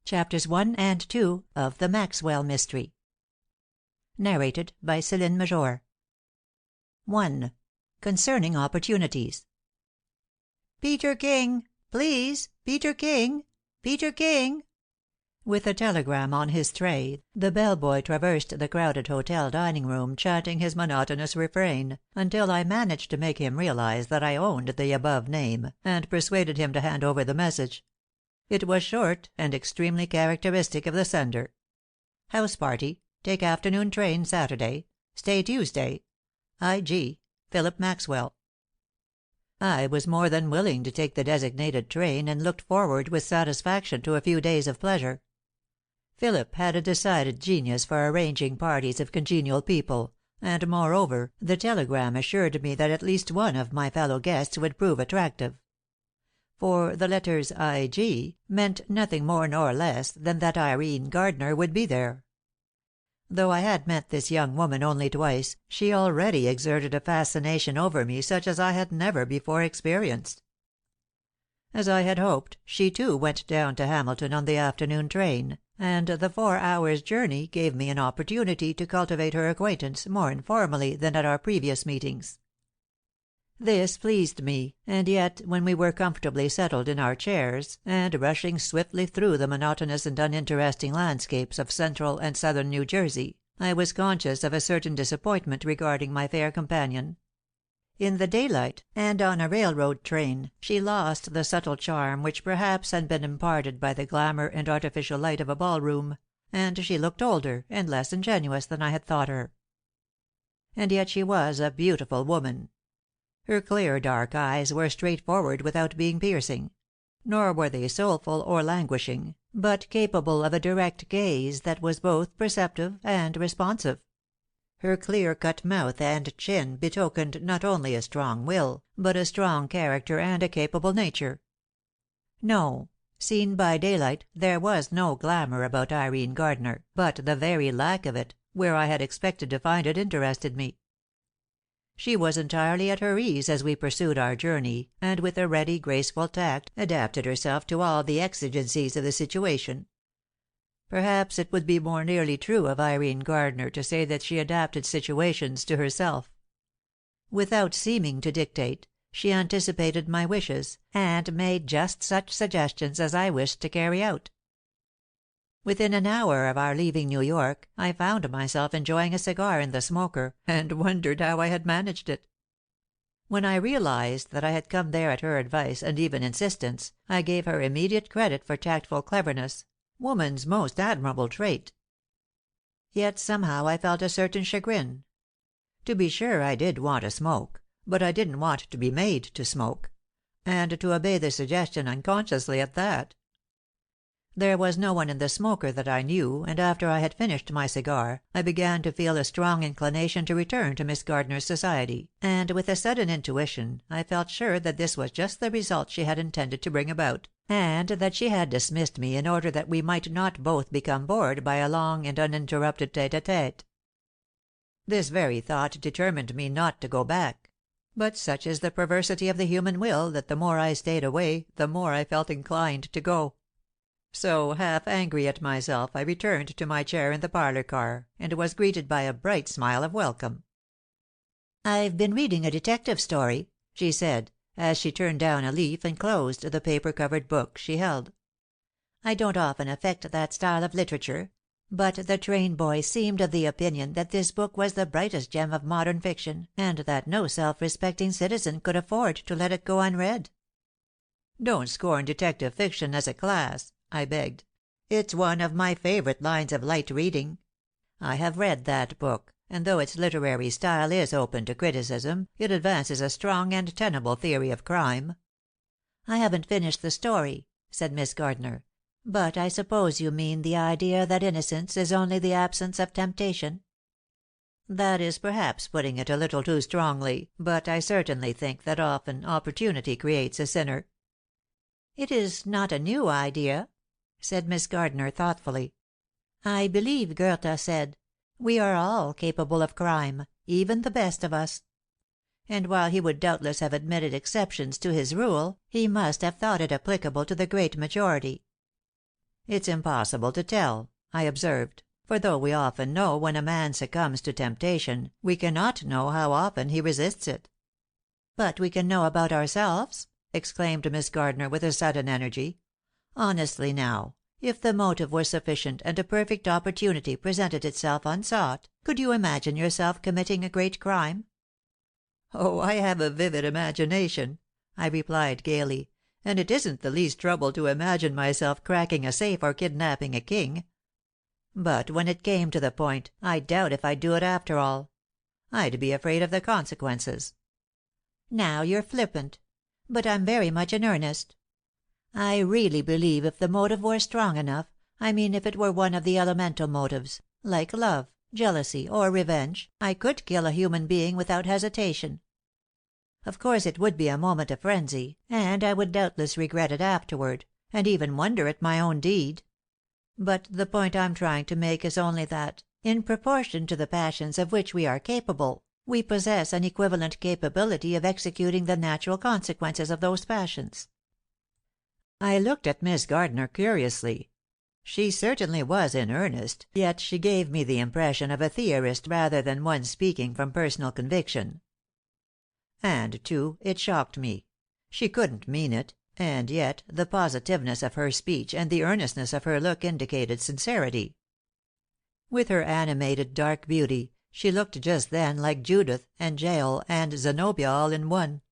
Chapters 1 and 2 of The Maxwell Mystery. Narrated by Celine Major. 1. Concerning Opportunities. "Peter King! Please! Peter King! Peter King!" With a telegram on his tray, the bellboy traversed the crowded hotel dining room chanting his monotonous refrain, until I managed to make him realize that I owned the above name, and persuaded him to hand over the message. It was short, and extremely characteristic of the sender. "House party. Take afternoon train Saturday. Stay Tuesday. I.G. Phillip Maxwell." I was more than willing to take the designated train, and looked forward with satisfaction to a few days of pleasure. Philip had a decided genius for arranging parties of congenial people, and, moreover, the telegram assured me that at least one of my fellow guests would prove attractive. For the letters I.G. meant nothing more nor less than that Irene Gardner would be there. Though I had met this young woman only twice, she already exerted a fascination over me such as I had never before experienced. As I had hoped, she too went down to Hamilton on the afternoon train, and the 4 hours' journey gave me an opportunity to cultivate her acquaintance more informally than at our previous meetings. This pleased me, and yet when we were comfortably settled in our chairs, and rushing swiftly through the monotonous and uninteresting landscapes of central and southern New Jersey, I was conscious of a certain disappointment regarding my fair companion. In the daylight, and on a railroad train, she lost the subtle charm which perhaps had been imparted by the glamour and artificial light of a ballroom, and she looked older and less ingenuous than I had thought her. And yet she was a beautiful woman. Her clear dark eyes were straightforward without being piercing; nor were they soulful or languishing, but capable of a direct gaze that was both perceptive and responsive. Her clear-cut mouth and chin betokened not only a strong will, but a strong character and a capable nature. No, seen by daylight, there was no glamour about Irene Gardner, but the very lack of it, where I had expected to find it, interested me. She was entirely at her ease as we pursued our journey, and with a ready, graceful tact adapted herself to all the exigencies of the situation. Perhaps it would be more nearly true of Irene Gardner to say that she adapted situations to herself. Without seeming to dictate, she anticipated my wishes, and made just such suggestions as I wished to carry out. Within an hour of our leaving New York, I found myself enjoying a cigar in the smoker, and wondered how I had managed it. When I realized that I had come there at her advice and even insistence, I gave her immediate credit for tactful cleverness, woman's most admirable trait. Yet somehow I felt a certain chagrin. To be sure I did want a smoke, but I didn't want to be made to smoke; and to obey the suggestion unconsciously at that. There was no one in the smoker that I knew, and after I had finished my cigar, I began to feel a strong inclination to return to Miss Gardner's society, and with a sudden intuition I felt sure that this was just the result she had intended to bring about, and that she had dismissed me in order that we might not both become bored by a long and uninterrupted tête-à-tête. This very thought determined me not to go back; but such is the perversity of the human will that the more I stayed away the more I felt inclined to go. So, half angry at myself, I returned to my chair in the parlor car, and was greeted by a bright smile of welcome. "I've been reading a detective story," she said, as she turned down a leaf and closed the paper-covered book she held. "I don't often affect that style of literature, but the train boy seemed of the opinion that this book was the brightest gem of modern fiction, and that no self-respecting citizen could afford to let it go unread." "Don't scorn detective fiction as a class," I begged. "It's one of my favorite lines of light reading. I have read that book, and though its literary style is open to criticism, it advances a strong and tenable theory of crime." "I haven't finished the story," said Miss Gardner, "but I suppose you mean the idea that innocence is only the absence of temptation?" "That is perhaps putting it a little too strongly, but I certainly think that often opportunity creates a sinner." "It is not a new idea," said Miss Gardner thoughtfully. "I believe Goethe said, 'We are all capable of crime, even the best of us.' And while he would doubtless have admitted exceptions to his rule, he must have thought it applicable to the great majority." "It's impossible to tell," I observed, "for though we often know when a man succumbs to temptation, we cannot know how often he resists it." "But we can know about ourselves," exclaimed Miss Gardner, with a sudden energy. "Honestly, now, if the motive were sufficient and a perfect opportunity presented itself unsought, could you imagine yourself committing a great crime?" "Oh, I have a vivid imagination," I replied, gaily, "and it isn't the least trouble to imagine myself cracking a safe or kidnapping a king. But when it came to the point, I doubt if I'd do it after all. I'd be afraid of the consequences." "Now you're flippant. But I'm very much in earnest. I really believe if the motive were strong enough, I mean if it were one of the elemental motives, like love, jealousy, or revenge, I could kill a human being without hesitation. Of course it would be a moment of frenzy, and I would doubtless regret it afterward, and even wonder at my own deed. But the point I'm trying to make is only that, in proportion to the passions of which we are capable, we possess an equivalent capability of executing the natural consequences of those passions." I looked at Miss Gardner curiously. She certainly was in earnest, yet she gave me the impression of a theorist rather than one speaking from personal conviction. And, too, it shocked me. She couldn't mean it, and yet the positiveness of her speech and the earnestness of her look indicated sincerity. With her animated dark beauty, she looked just then like Judith and Jael and Zenobia all in one.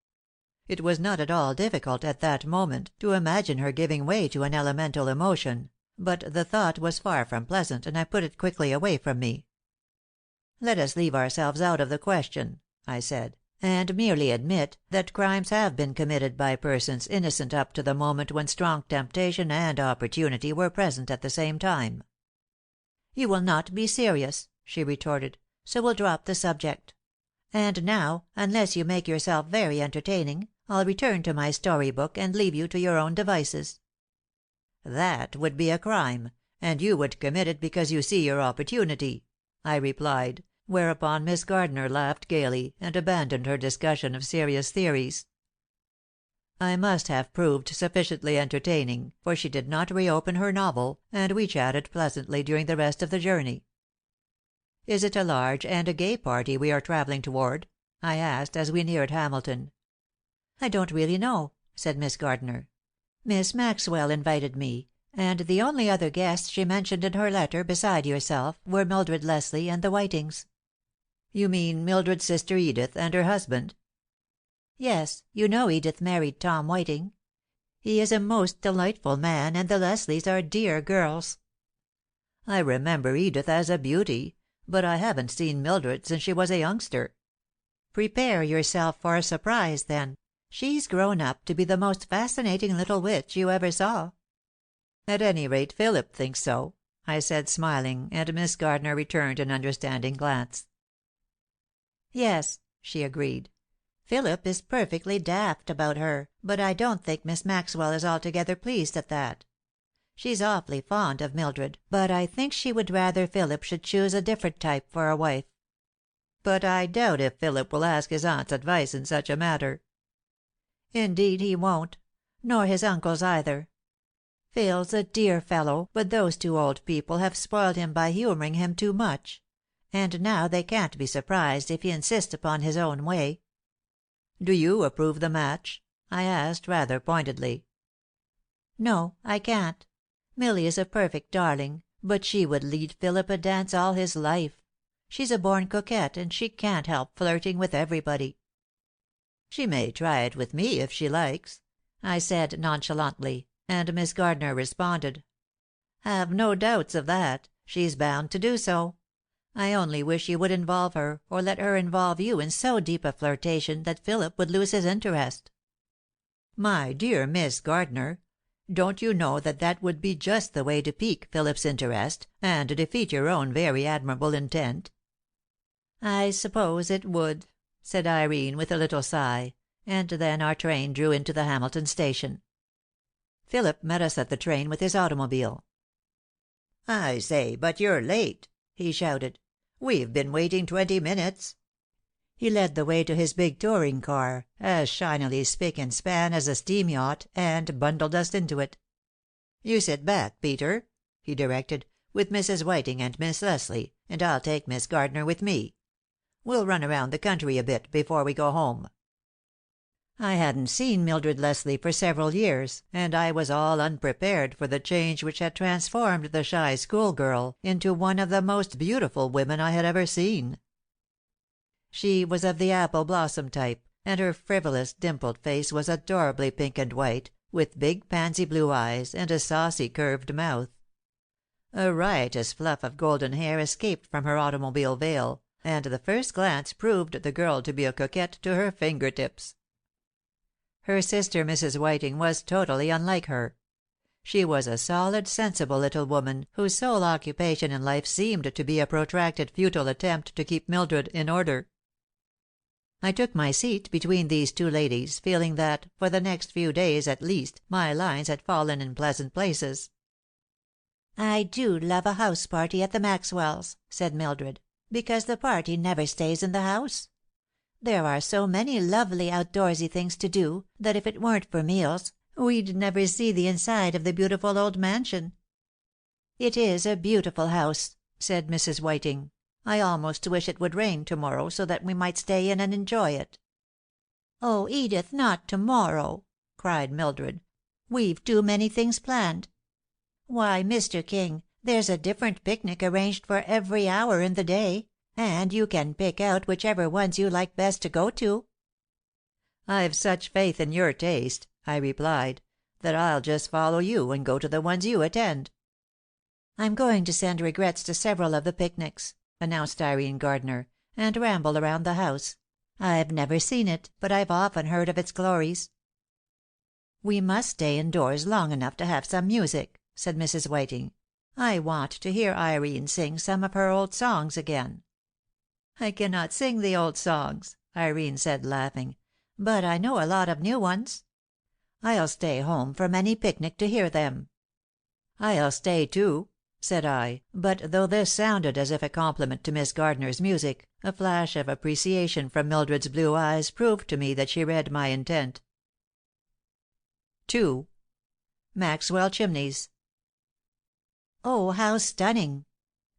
It was not at all difficult, at that moment, to imagine her giving way to an elemental emotion, but the thought was far from pleasant, and I put it quickly away from me. "Let us leave ourselves out of the question," I said, "and merely admit that crimes have been committed by persons innocent up to the moment when strong temptation and opportunity were present at the same time." "You will not be serious," she retorted, "so we'll drop the subject. And now, unless you make yourself very entertaining, I'll return to my story book and leave you to your own devices." "That would be a crime, and you would commit it because you see your opportunity," I replied, whereupon Miss Gardner laughed gaily, and abandoned her discussion of serious theories. I must have proved sufficiently entertaining, for she did not reopen her novel, and we chatted pleasantly during the rest of the journey. "Is it a large and a gay party we are traveling toward?" I asked, as we neared Hamilton. "I don't really know," said Miss Gardner. "Miss Maxwell invited me, and the only other guests she mentioned in her letter, beside yourself, were Mildred Leslie and the Whitings." "You mean Mildred's sister Edith and her husband?" "Yes. You know Edith married Tom Whiting. He is a most delightful man, and the Leslies are dear girls." "I remember Edith as a beauty, but I haven't seen Mildred since she was a youngster." "Prepare yourself for a surprise, then. She's grown up to be the most fascinating little witch you ever saw." "At any rate, Philip thinks so," I said, smiling, and Miss Gardner returned an understanding glance. "Yes," she agreed. "Philip is perfectly daft about her, but I don't think Miss Maxwell is altogether pleased at that. She's awfully fond of Mildred, but I think she would rather Philip should choose a different type for a wife." "But I doubt if Philip will ask his aunt's advice in such a matter." "Indeed he won't. Nor his uncle's either. Phil's a dear fellow, but those two old people have spoiled him by humoring him too much. And now they can't be surprised if he insists upon his own way." "Do you approve the match?" I asked, rather pointedly. "No, I can't. Millie is a perfect darling, but she would lead Philip a dance all his life. She's a born coquette, and she can't help flirting with everybody." "She may try it with me, if she likes," I said, nonchalantly, and Miss Gardner responded: "Have no doubts of that. She's bound to do so. I only wish you would involve her, or let her involve you in so deep a flirtation that Philip would lose his interest." "My dear Miss Gardner, don't you know that that would be just the way to pique Philip's interest, and defeat your own very admirable intent?" "I suppose it would," said Irene, with a little sigh, and then our train drew into the Hamilton station. Philip met us at the train with his automobile. "I say, but you're late!" he shouted. "We've been waiting 20 minutes." He led the way to his big touring car, as shinily spick and span as a steam yacht, and bundled us into it. "You sit back, Peter," he directed, "with Mrs. Whiting and Miss Leslie, and I'll take Miss Gardner with me. We'll run around the country a bit before we go home." I hadn't seen Mildred Leslie for several years, and I was all unprepared for the change which had transformed the shy schoolgirl into one of the most beautiful women I had ever seen. She was of the apple blossom type, and her frivolous, dimpled face was adorably pink and white, with big pansy blue eyes and a saucy curved mouth. A riotous fluff of golden hair escaped from her automobile veil, and the first glance proved the girl to be a coquette to her fingertips. Her sister, Mrs. Whiting, was totally unlike her. She was a solid, sensible little woman, whose sole occupation in life seemed to be a protracted, futile attempt to keep Mildred in order. I took my seat between these two ladies, feeling that, for the next few days at least, my lines had fallen in pleasant places. "I do love a house party at the Maxwells'," said Mildred, "because the party never stays in the house. There are so many lovely outdoorsy things to do, that if it weren't for meals, we'd never see the inside of the beautiful old mansion." "It is a beautiful house," said Mrs. Whiting. "I almost wish it would rain to morrow, so that we might stay in and enjoy it." "Oh, Edith, not to morrow!" cried Mildred. "We've too many things planned. Why, Mr. King, there's a different picnic arranged for every hour in the day, and you can pick out whichever ones you like best to go to." "I've such faith in your taste," I replied, "that I'll just follow you and go to the ones you attend." "I'm going to send regrets to several of the picnics," announced Irene Gardner, "and ramble around the house. I've never seen it, but I've often heard of its glories." "We must stay indoors long enough to have some music," said Mrs. Whiting. "I want to hear Irene sing some of her old songs again." "I cannot sing the old songs," Irene said, laughing, "but I know a lot of new ones. I'll stay home from any picnic to hear them." "I'll stay, too," said I, but though this sounded as if a compliment to Miss Gardner's music, a flash of appreciation from Mildred's blue eyes proved to me that she read my intent. 2. Maxwell Chimneys. "Oh, how stunning!"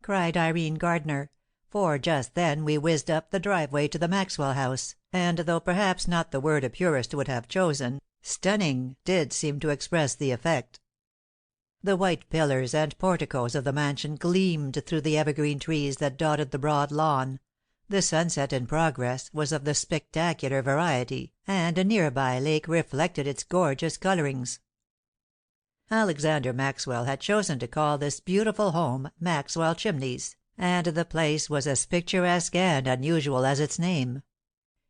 cried Irene Gardner, for just then we whizzed up the driveway to the Maxwell house, and though perhaps not the word a purist would have chosen, stunning did seem to express the effect. The white pillars and porticos of the mansion gleamed through the evergreen trees that dotted the broad lawn. The sunset in progress was of the spectacular variety, and a nearby lake reflected its gorgeous colorings. Alexander Maxwell had chosen to call this beautiful home Maxwell Chimneys, and the place was as picturesque and unusual as its name.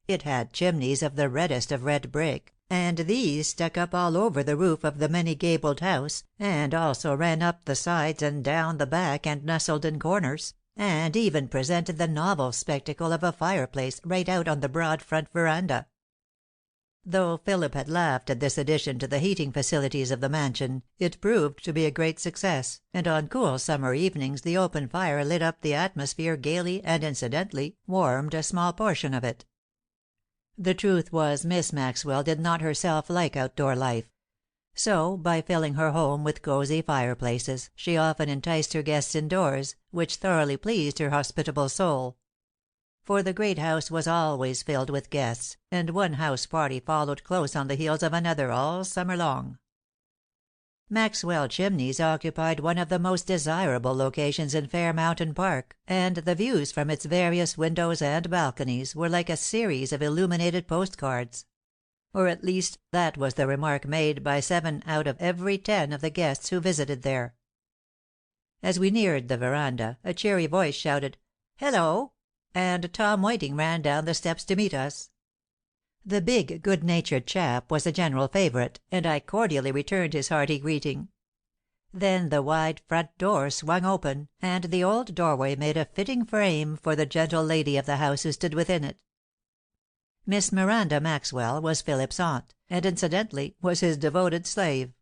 It had chimneys of the reddest of red brick, and these stuck up all over the roof of the many-gabled house, and also ran up the sides and down the back and nestled in corners, and even presented the novel spectacle of a fireplace right out on the broad front veranda. Though Philip had laughed at this addition to the heating facilities of the mansion, it proved to be a great success, and on cool summer evenings the open fire lit up the atmosphere gaily and incidentally warmed a small portion of it. The truth was Miss Maxwell did not herself like outdoor life. So, by filling her home with cozy fireplaces, she often enticed her guests indoors, which thoroughly pleased her hospitable soul. For the great house was always filled with guests, and one house party followed close on the heels of another all summer long. Maxwell Chimneys occupied one of the most desirable locations in Fairmountain Park, and the views from its various windows and balconies were like a series of illuminated postcards. Or at least that was the remark made by 7 out of every 10 of the guests who visited there. As we neared the veranda, a cheery voice shouted, "Hello!" and Tom Whiting ran down the steps to meet us. The big, good-natured chap was a general favorite, and I cordially returned his hearty greeting. Then the wide front door swung open, and the old doorway made a fitting frame for the gentle lady of the house who stood within it. Miss Miranda Maxwell was Philip's aunt, and incidentally was his devoted slave.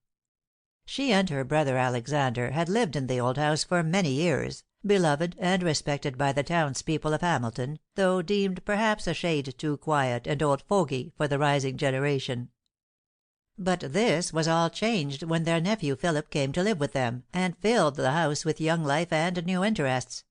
She and her brother Alexander had lived in the old house for many years, beloved and respected by the townspeople of Hamilton, though deemed perhaps a shade too quiet and old fogy for the rising generation. But this was all changed when their nephew Philip came to live with them, and filled the house with young life and new interests.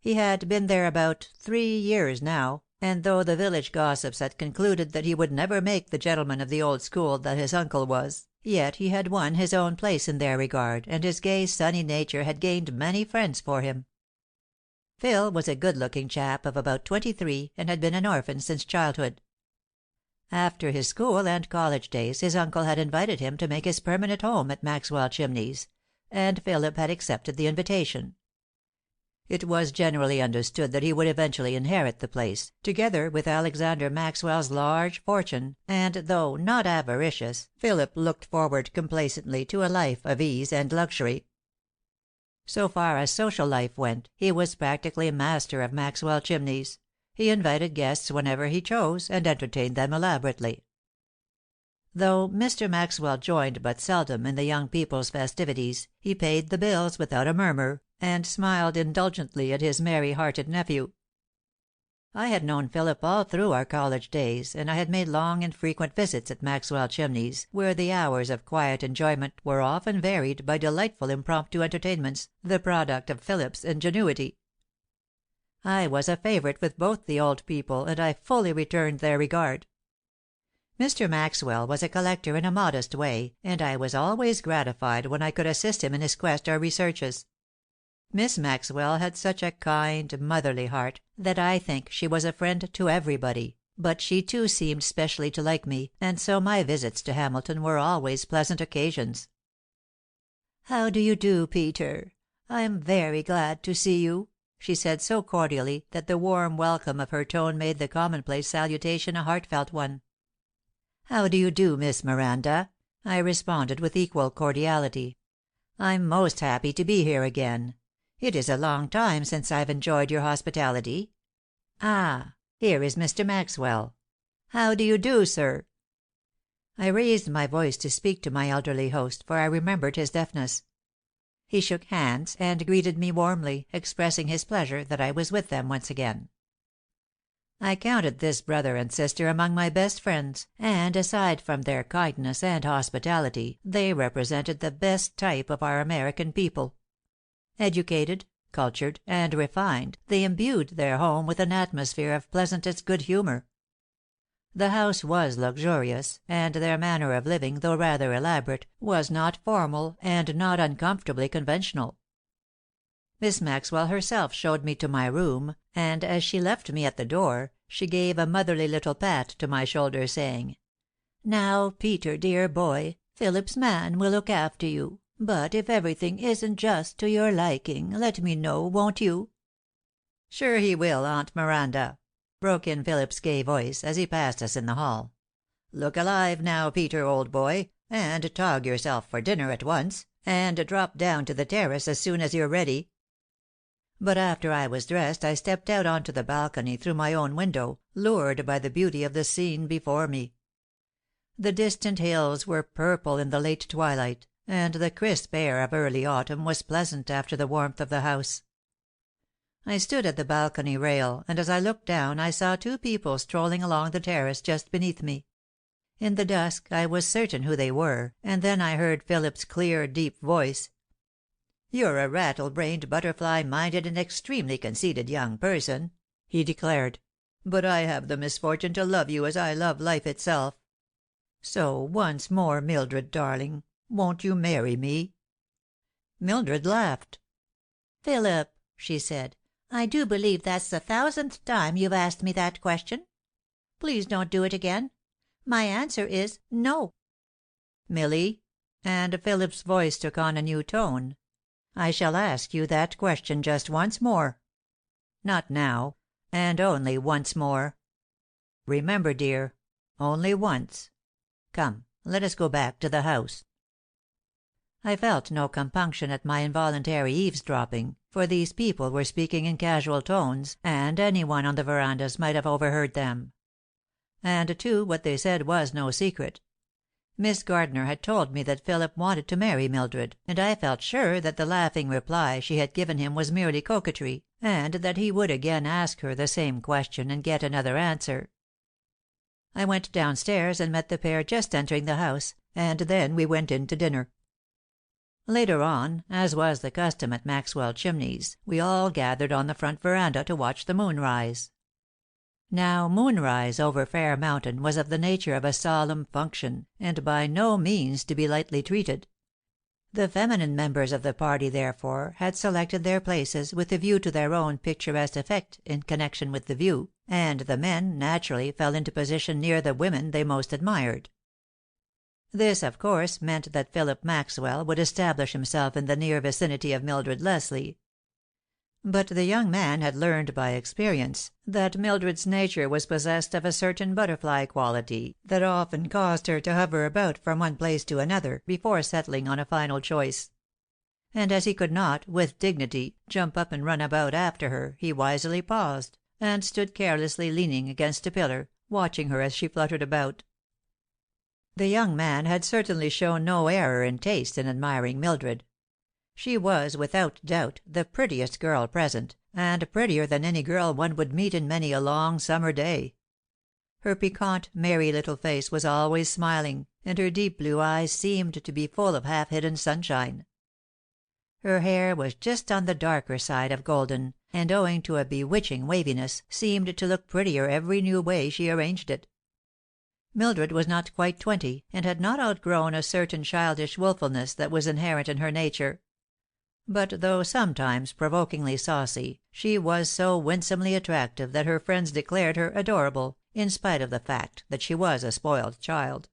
He had been there about 3 years now, and though the village gossips had concluded that he would never make the gentleman of the old school that his uncle was, yet he had won his own place in their regard, and his gay, sunny nature had gained many friends for him. Phil was a good-looking chap of about 23, and had been an orphan since childhood. After his school and college days his uncle had invited him to make his permanent home at Maxwell Chimneys, and Philip had accepted the invitation. It was generally understood that he would eventually inherit the place, together with Alexander Maxwell's large fortune, and though not avaricious, Philip looked forward complacently to a life of ease and luxury. So far as social life went, he was practically master of Maxwell Chimneys. He invited guests whenever he chose, and entertained them elaborately. Though Mr. Maxwell joined but seldom in the young people's festivities, he paid the bills without a murmur, and smiled indulgently at his merry-hearted nephew. I had known Philip all through our college days, and I had made long and frequent visits at Maxwell Chimneys, where the hours of quiet enjoyment were often varied by delightful impromptu entertainments, the product of Philip's ingenuity. I was a favorite with both the old people, and I fully returned their regard. Mr. Maxwell was a collector in a modest way, and I was always gratified when I could assist him in his quest or researches. Miss Maxwell had such a kind, motherly heart that I think she was a friend to everybody, but she too seemed specially to like me, and so my visits to Hamilton were always pleasant occasions. "How do you do, Peter? I'm very glad to see you," she said so cordially that the warm welcome of her tone made the commonplace salutation a heartfelt one. "How do you do, Miss Miranda?" I responded with equal cordiality. "I'm most happy to be here again. It is a long time since I've enjoyed your hospitality. Ah, here is Mr. Maxwell. How do you do, sir?" I raised my voice to speak to my elderly host, for I remembered his deafness. He shook hands, and greeted me warmly, expressing his pleasure that I was with them once again. I counted this brother and sister among my best friends, and aside from their kindness and hospitality, they represented the best type of our American people. Educated, cultured, and refined, they imbued their home with an atmosphere of pleasantest good humor. The house was luxurious, and their manner of living, though rather elaborate, was not formal and not uncomfortably conventional. Miss Maxwell herself showed me to my room, and as she left me at the door, she gave a motherly little pat to my shoulder, saying, "Now, Peter, dear boy, Philip's man will look after you, but if everything isn't just to your liking, let me know, won't you?" "Sure he will, Aunt Miranda," broke in Philip's gay voice, as he passed us in the hall. "Look alive now, Peter, old boy, and tog yourself for dinner at once, and drop down to the terrace as soon as you're ready." But after I was dressed I stepped out onto the balcony through my own window, lured by the beauty of the scene before me. The distant hills were purple in the late twilight, and the crisp air of early autumn was pleasant after the warmth of the house. I stood at the balcony rail, and as I looked down I saw 2 people strolling along the terrace just beneath me. In the dusk I was certain who they were, and then I heard Philip's clear, deep voice. "You're a rattle-brained, butterfly-minded, and extremely conceited young person," he declared, "but I have the misfortune to love you as I love life itself. So once more, Mildred darling, won't you marry me?" Mildred laughed. "Philip," she said, "I do believe that's the 1000th time you've asked me that question. Please don't do it again. My answer is no." "Milly," and Philip's voice took on a new tone, "I shall ask you that question just once more. Not now, and only once more. Remember, dear, only once. Come, let us go back to the house." I felt no compunction at my involuntary eavesdropping, for these people were speaking in casual tones, and anyone on the verandas might have overheard them. And, too, what they said was no secret. Miss Gardner had told me that Philip wanted to marry Mildred, and I felt sure that the laughing reply she had given him was merely coquetry, and that he would again ask her the same question and get another answer. I went downstairs and met the pair just entering the house, and then we went in to dinner. Later on, as was the custom at Maxwell Chimneys, we all gathered on the front veranda to watch the moon rise. Now moonrise over Fair Mountain was of the nature of a solemn function, and by no means to be lightly treated. The feminine members of the party, therefore, had selected their places with a view to their own picturesque effect in connection with the view, and the men, naturally, fell into position near the women they most admired. This, of course, meant that Phillip Maxwell would establish himself in the near vicinity of Mildred Leslie. But the young man had learned by experience that Mildred's nature was possessed of a certain butterfly quality that often caused her to hover about from one place to another before settling on a final choice. And as he could not, with dignity, jump up and run about after her, he wisely paused, and stood carelessly leaning against a pillar, watching her as she fluttered about. The young man had certainly shown no error in taste in admiring Mildred. She was, without doubt, the prettiest girl present, and prettier than any girl one would meet in many a long summer day. Her piquant, merry little face was always smiling, and her deep blue eyes seemed to be full of half-hidden sunshine. Her hair was just on the darker side of golden, and owing to a bewitching waviness, seemed to look prettier every new way she arranged it. Mildred was not quite 20, and had not outgrown a certain childish wilfulness that was inherent in her nature. But though sometimes provokingly saucy, she was so winsomely attractive that her friends declared her adorable, in spite of the fact that she was a spoiled child.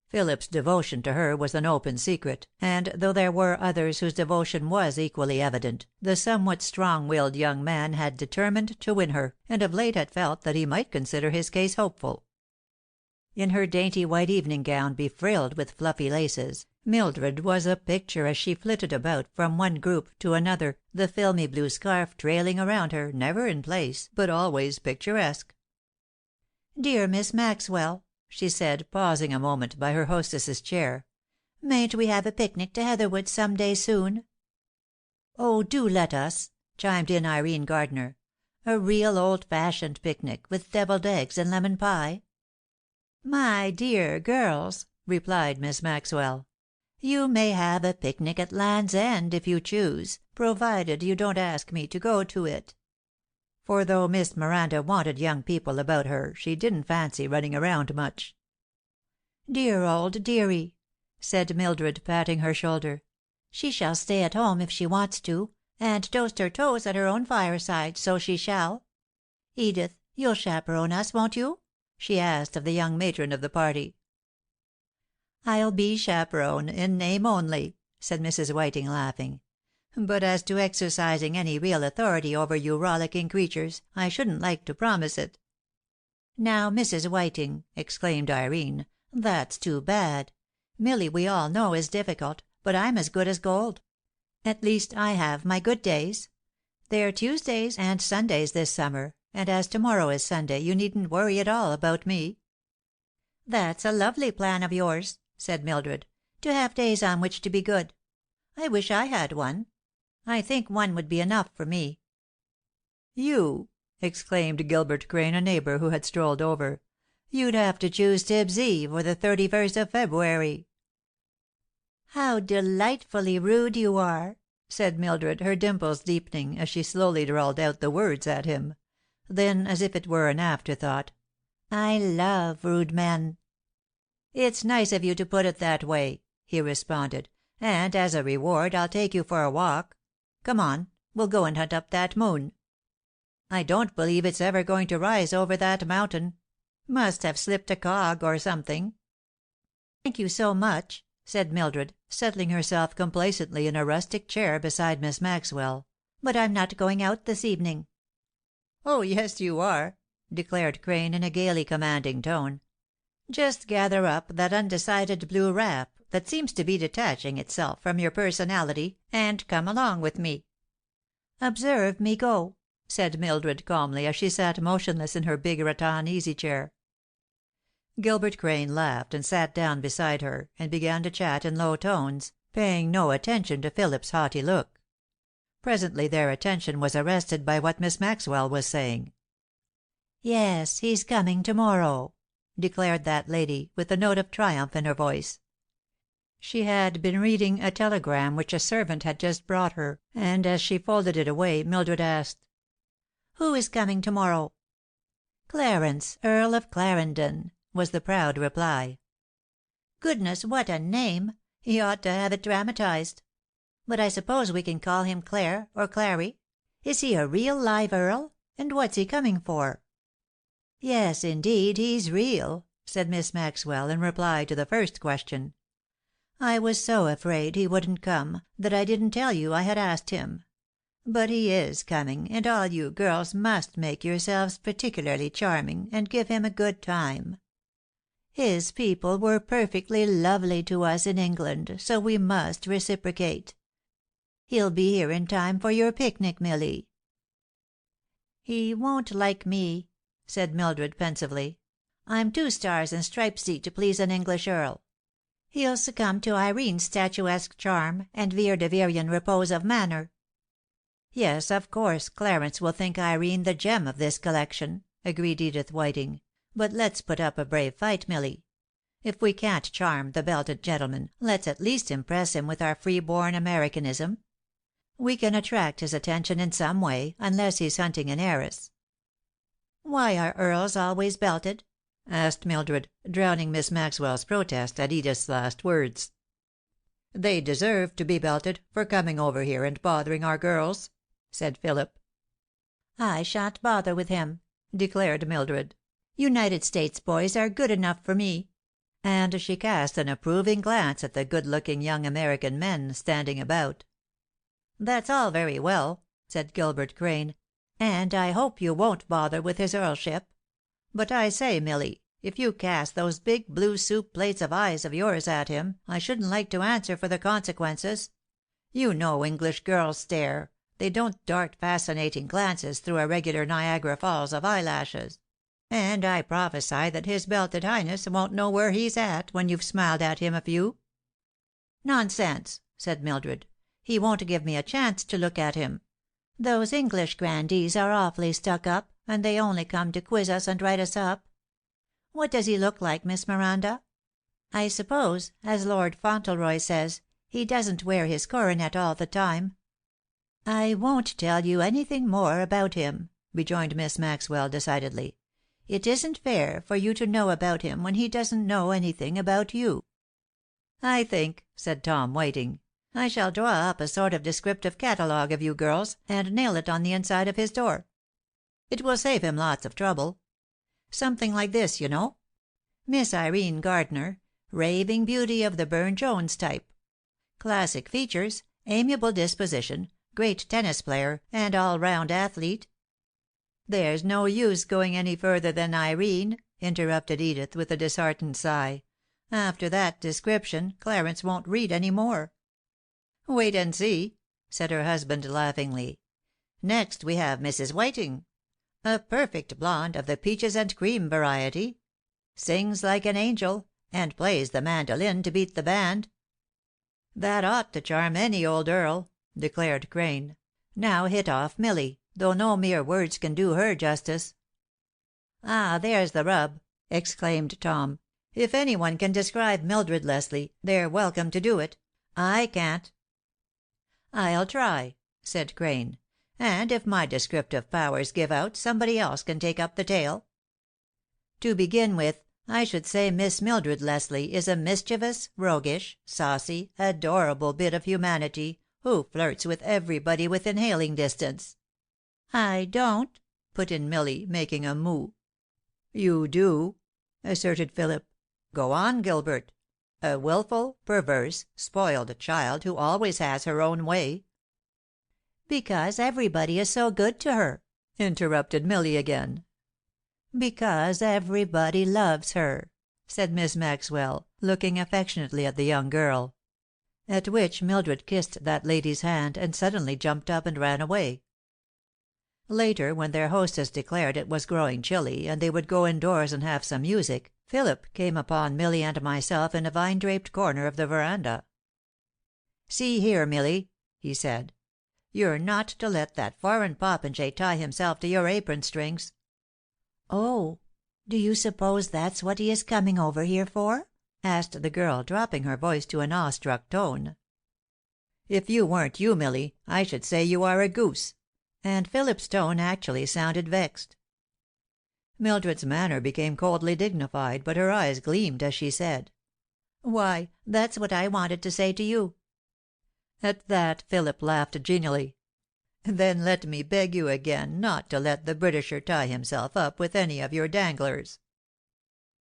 Philip's devotion to her was an open secret, and though there were others whose devotion was equally evident, the somewhat strong-willed young man had determined to win her, and of late had felt that he might consider his case hopeful. In her dainty white evening gown befrilled with fluffy laces, Mildred was a picture as she flitted about from one group to another, the filmy blue scarf trailing around her, never in place, but always picturesque. "Dear Miss Maxwell," she said, pausing a moment by her hostess's chair, "mayn't we have a picnic to Heatherwood some day soon?" "Oh, do let us," chimed in Irene Gardner. "A real old-fashioned picnic, with deviled eggs and lemon pie." "My dear girls," replied Miss Maxwell, "you may have a picnic at Land's End if you choose, provided you don't ask me to go to it." For though Miss Miranda wanted young people about her, she didn't fancy running around much. "Dear old dearie," said Mildred, patting her shoulder. "She shall stay at home if she wants to, and toast her toes at her own fireside, so she shall. Edith, you'll chaperone us, won't you?" she asked of the young matron of the party. "I'll be chaperone, in name only," said Mrs. Whiting, laughing. "But as to exercising any real authority over you rollicking creatures, I shouldn't like to promise it." "Now, Mrs. Whiting," exclaimed Irene, "that's too bad. Milly, we all know, is difficult, but I'm as good as gold. At least, I have my good days. They're Tuesdays and Sundays this summer, and as tomorrow is Sunday, you needn't worry at all about me." "That's a lovely plan of yours," said Mildred, "to have days on which to be good. I wish I had one. I think one would be enough for me." "You!" exclaimed Gilbert Crane, a neighbor who had strolled over. "You'd have to choose Tibbs' Eve or the 31st of February." "How delightfully rude you are," said Mildred, her dimples deepening as she slowly drawled out the words at him. Then, as if it were an afterthought, "I love rude men." "It's nice of you to put it that way," he responded, "and as a reward I'll take you for a walk. Come on, we'll go and hunt up that moon. I don't believe it's ever going to rise over that mountain. Must have slipped a cog or something." "Thank you so much," said Mildred, settling herself complacently in a rustic chair beside Miss Maxwell, "but I'm not going out this evening." "Oh, yes, you are," declared Crane, in a gaily commanding tone. "Just gather up that undecided blue wrap that seems to be detaching itself from your personality, and come along with me." "Observe me go," said Mildred calmly, as she sat motionless in her big rattan easy chair. Gilbert Crane laughed and sat down beside her, and began to chat in low tones, paying no attention to Philip's haughty look. Presently their attention was arrested by what Miss Maxwell was saying. "Yes, he's coming to morrow." declared that lady, with a note of triumph in her voice. She had been reading a telegram which a servant had just brought her, and as she folded it away Mildred asked: "Who is coming to morrow?" "Clarence, Earl of Clarendon," was the proud reply. "Goodness, what a name! He ought to have it dramatized. But I suppose we can call him Clare, or Clary. Is he a real live earl? And what's he coming for?" "Yes, indeed, he's real," said Miss Maxwell, in reply to the first question. "I was so afraid he wouldn't come, that I didn't tell you I had asked him. But he is coming, and all you girls must make yourselves particularly charming, and give him a good time. His people were perfectly lovely to us in England, so we must reciprocate. He'll be here in time for your picnic, Milly." "He won't like me," said Mildred pensively. "I'm 2 stars and stripesy to please an English earl. He'll succumb to Irene's statuesque charm, and Vere de Virian repose of manner." "Yes, of course, Clarence will think Irene the gem of this collection," agreed Edith Whiting. "But let's put up a brave fight, Milly. If we can't charm the belted gentleman, let's at least impress him with our free-born Americanism. We can attract his attention in some way, unless he's hunting an heiress." "Why are earls always belted?" asked Mildred, drowning Miss Maxwell's protest at Edith's last words. "They deserve to be belted, for coming over here and bothering our girls," said Philip. "I shan't bother with him," declared Mildred. "United States boys are good enough for me." And she cast an approving glance at the good-looking young American men standing about. "That's all very well," said Gilbert Crane, "and I hope you won't bother with his earlship. But I say, Milly, if you cast those big blue soup plates of eyes of yours at him, I shouldn't like to answer for the consequences. You know English girls stare; they don't dart fascinating glances through a regular Niagara Falls of eyelashes. And I prophesy that his belted highness won't know where he's at when you've smiled at him a few." "Nonsense," said Mildred. "He won't give me a chance to look at him. Those English grandees are awfully stuck up, and they only come to quiz us and write us up. What does he look like, Miss Miranda? I suppose, as Lord Fauntleroy says, he doesn't wear his coronet all the time." "I won't tell you anything more about him," rejoined Miss Maxwell decidedly. "It isn't fair for you to know about him when he doesn't know anything about you." "I think," said Tom Whiting, "I shall draw up a sort of descriptive catalogue of you girls, and nail it on the inside of his door. It will save him lots of trouble. Something like this, you know: Miss Irene Gardner, raving beauty of the Burne-Jones type. Classic features, amiable disposition, great tennis player, and all-round athlete." "There's no use going any further than Irene," interrupted Edith, with a disheartened sigh. "After that description, Clarence won't read any more." "Wait and see," said her husband laughingly. "Next we have Mrs. Whiting. A perfect blonde, of the peaches and cream variety. Sings like an angel, and plays the mandolin to beat the band." "That ought to charm any old earl," declared Crane. "Now hit off Milly, though no mere words can do her justice." "Ah, there's the rub!" exclaimed Tom. "If anyone can describe Mildred, Leslie, they're welcome to do it. I can't." "I'll try," said Crane. "And if my descriptive powers give out, somebody else can take up the tale. To begin with, I should say Miss Mildred Leslie is a mischievous, roguish, saucy, adorable bit of humanity who flirts with everybody within hailing distance." "I don't," put in Milly, making a moue. "You do," asserted Philip. "Go on, Gilbert. A wilful, perverse, spoiled child who always has her own way." "Because everybody is so good to her," interrupted Milly again. "Because everybody loves her," said Miss Maxwell, looking affectionately at the young girl. At which Mildred kissed that lady's hand, and suddenly jumped up and ran away. Later, when their hostess declared it was growing chilly, and they would go indoors and have some music, Philip came upon Milly and myself in a vine-draped corner of the veranda. "See here, Milly," he said, "you're not to let that foreign popinjay tie himself to your apron strings." "Oh!" Do you suppose that's what he is coming over here for?" asked the girl, dropping her voice to an awestruck tone. "If you weren't you, Milly, I should say you are a goose," and Philip's tone actually sounded vexed. Mildred's manner became coldly dignified, but her eyes gleamed as she said: "Why, that's what I wanted to say to you." At that Philip laughed genially. "Then let me beg you again not to let the Britisher tie himself up with any of your danglers."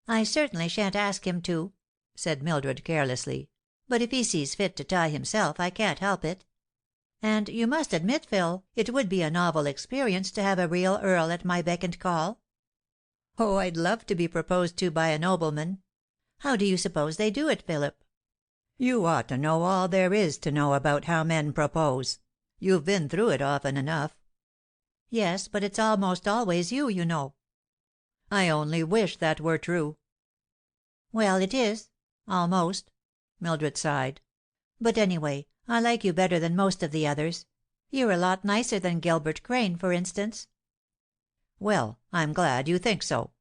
"I certainly shan't ask him to," said Mildred carelessly. "But if he sees fit to tie himself, I can't help it. And you must admit, Phil, it would be a novel experience to have a real earl at my beck and call." "Oh, I'd love to be proposed to by a nobleman." "How do you suppose they do it, Philip?" "You ought to know all there is to know about how men propose. You've been through it often enough." "Yes, but it's almost always you know." "I only wish that were true." "Well, it is almost," Mildred sighed. "But anyway, I like you better than most of the others. You're a lot nicer than Gilbert Crane, for instance." "Well, I'm glad you think so."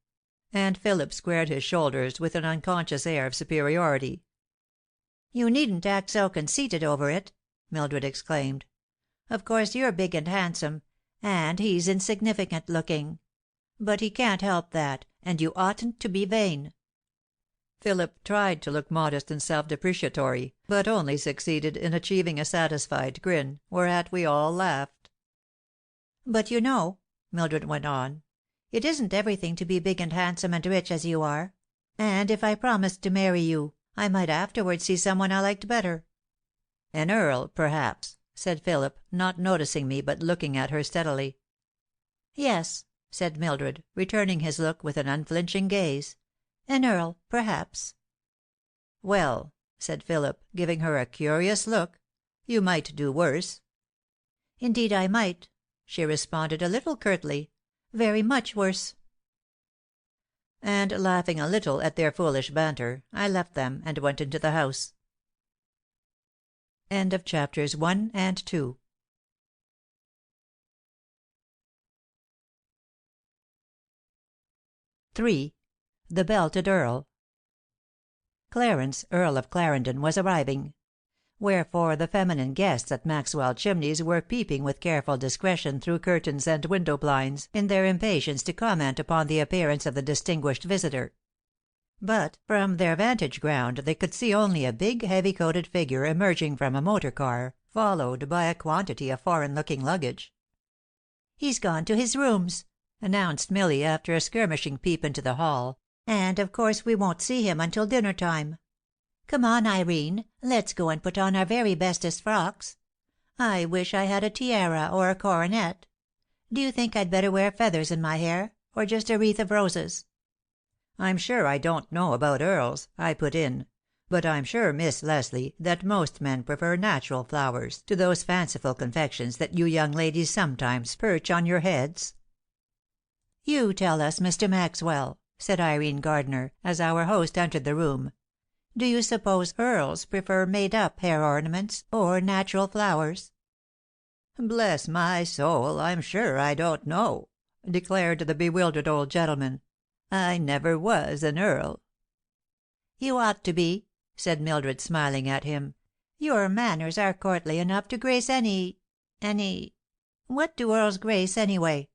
And Philip squared his shoulders with an unconscious air of superiority. "You needn't act so conceited over it," Mildred exclaimed. "Of course you're big and handsome, and he's insignificant looking. But he can't help that, and you oughtn't to be vain." Philip tried to look modest and self-depreciatory, but only succeeded in achieving a satisfied grin, whereat we all laughed. "But you know," Mildred went on, "it isn't everything to be big and handsome and rich as you are. And if I promised to marry you, I might afterwards see someone I liked better." "An earl, perhaps," said Philip, not noticing me, but looking at her steadily. "Yes," said Mildred, returning his look with an unflinching gaze. "An earl, perhaps." "Well," said Philip, giving her a curious look, "you might do worse." "Indeed I might," she responded a little curtly. "Very much worse." And laughing a little at their foolish banter, I left them and went into the house. End of chapters 1 and 2. (3) The Belted Earl. Clarence, Earl of Clarendon, was arriving; wherefore the feminine guests at Maxwell Chimneys were peeping with careful discretion through curtains and window blinds, in their impatience to comment upon the appearance of the distinguished visitor. But from their vantage ground they could see only a big, heavy coated figure emerging from a motor car, followed by a quantity of foreign-looking luggage. "He's gone to his rooms," announced Milly after a skirmishing peep into the hall, "and of course we won't see him until dinner time. Come on, Irene, let's go and put on our very bestest frocks. I wish I had a tiara or a coronet. Do you think I'd better wear feathers in my hair, or just a wreath of roses?" "I'm sure I don't know about earls," I put in, "but I'm sure, Miss Leslie, that most men prefer natural flowers to those fanciful confections that you young ladies sometimes perch on your heads." "You tell us, Mr. Maxwell," said Irene Gardiner, as our host entered the room. "Do you suppose earls prefer made-up hair ornaments or natural flowers?" "Bless my soul, I'm sure I don't know," declared the bewildered old gentleman. "I never was an earl." "You ought to be," said Mildred, smiling at him. "Your manners are courtly enough to grace any what do earls grace, anyway?"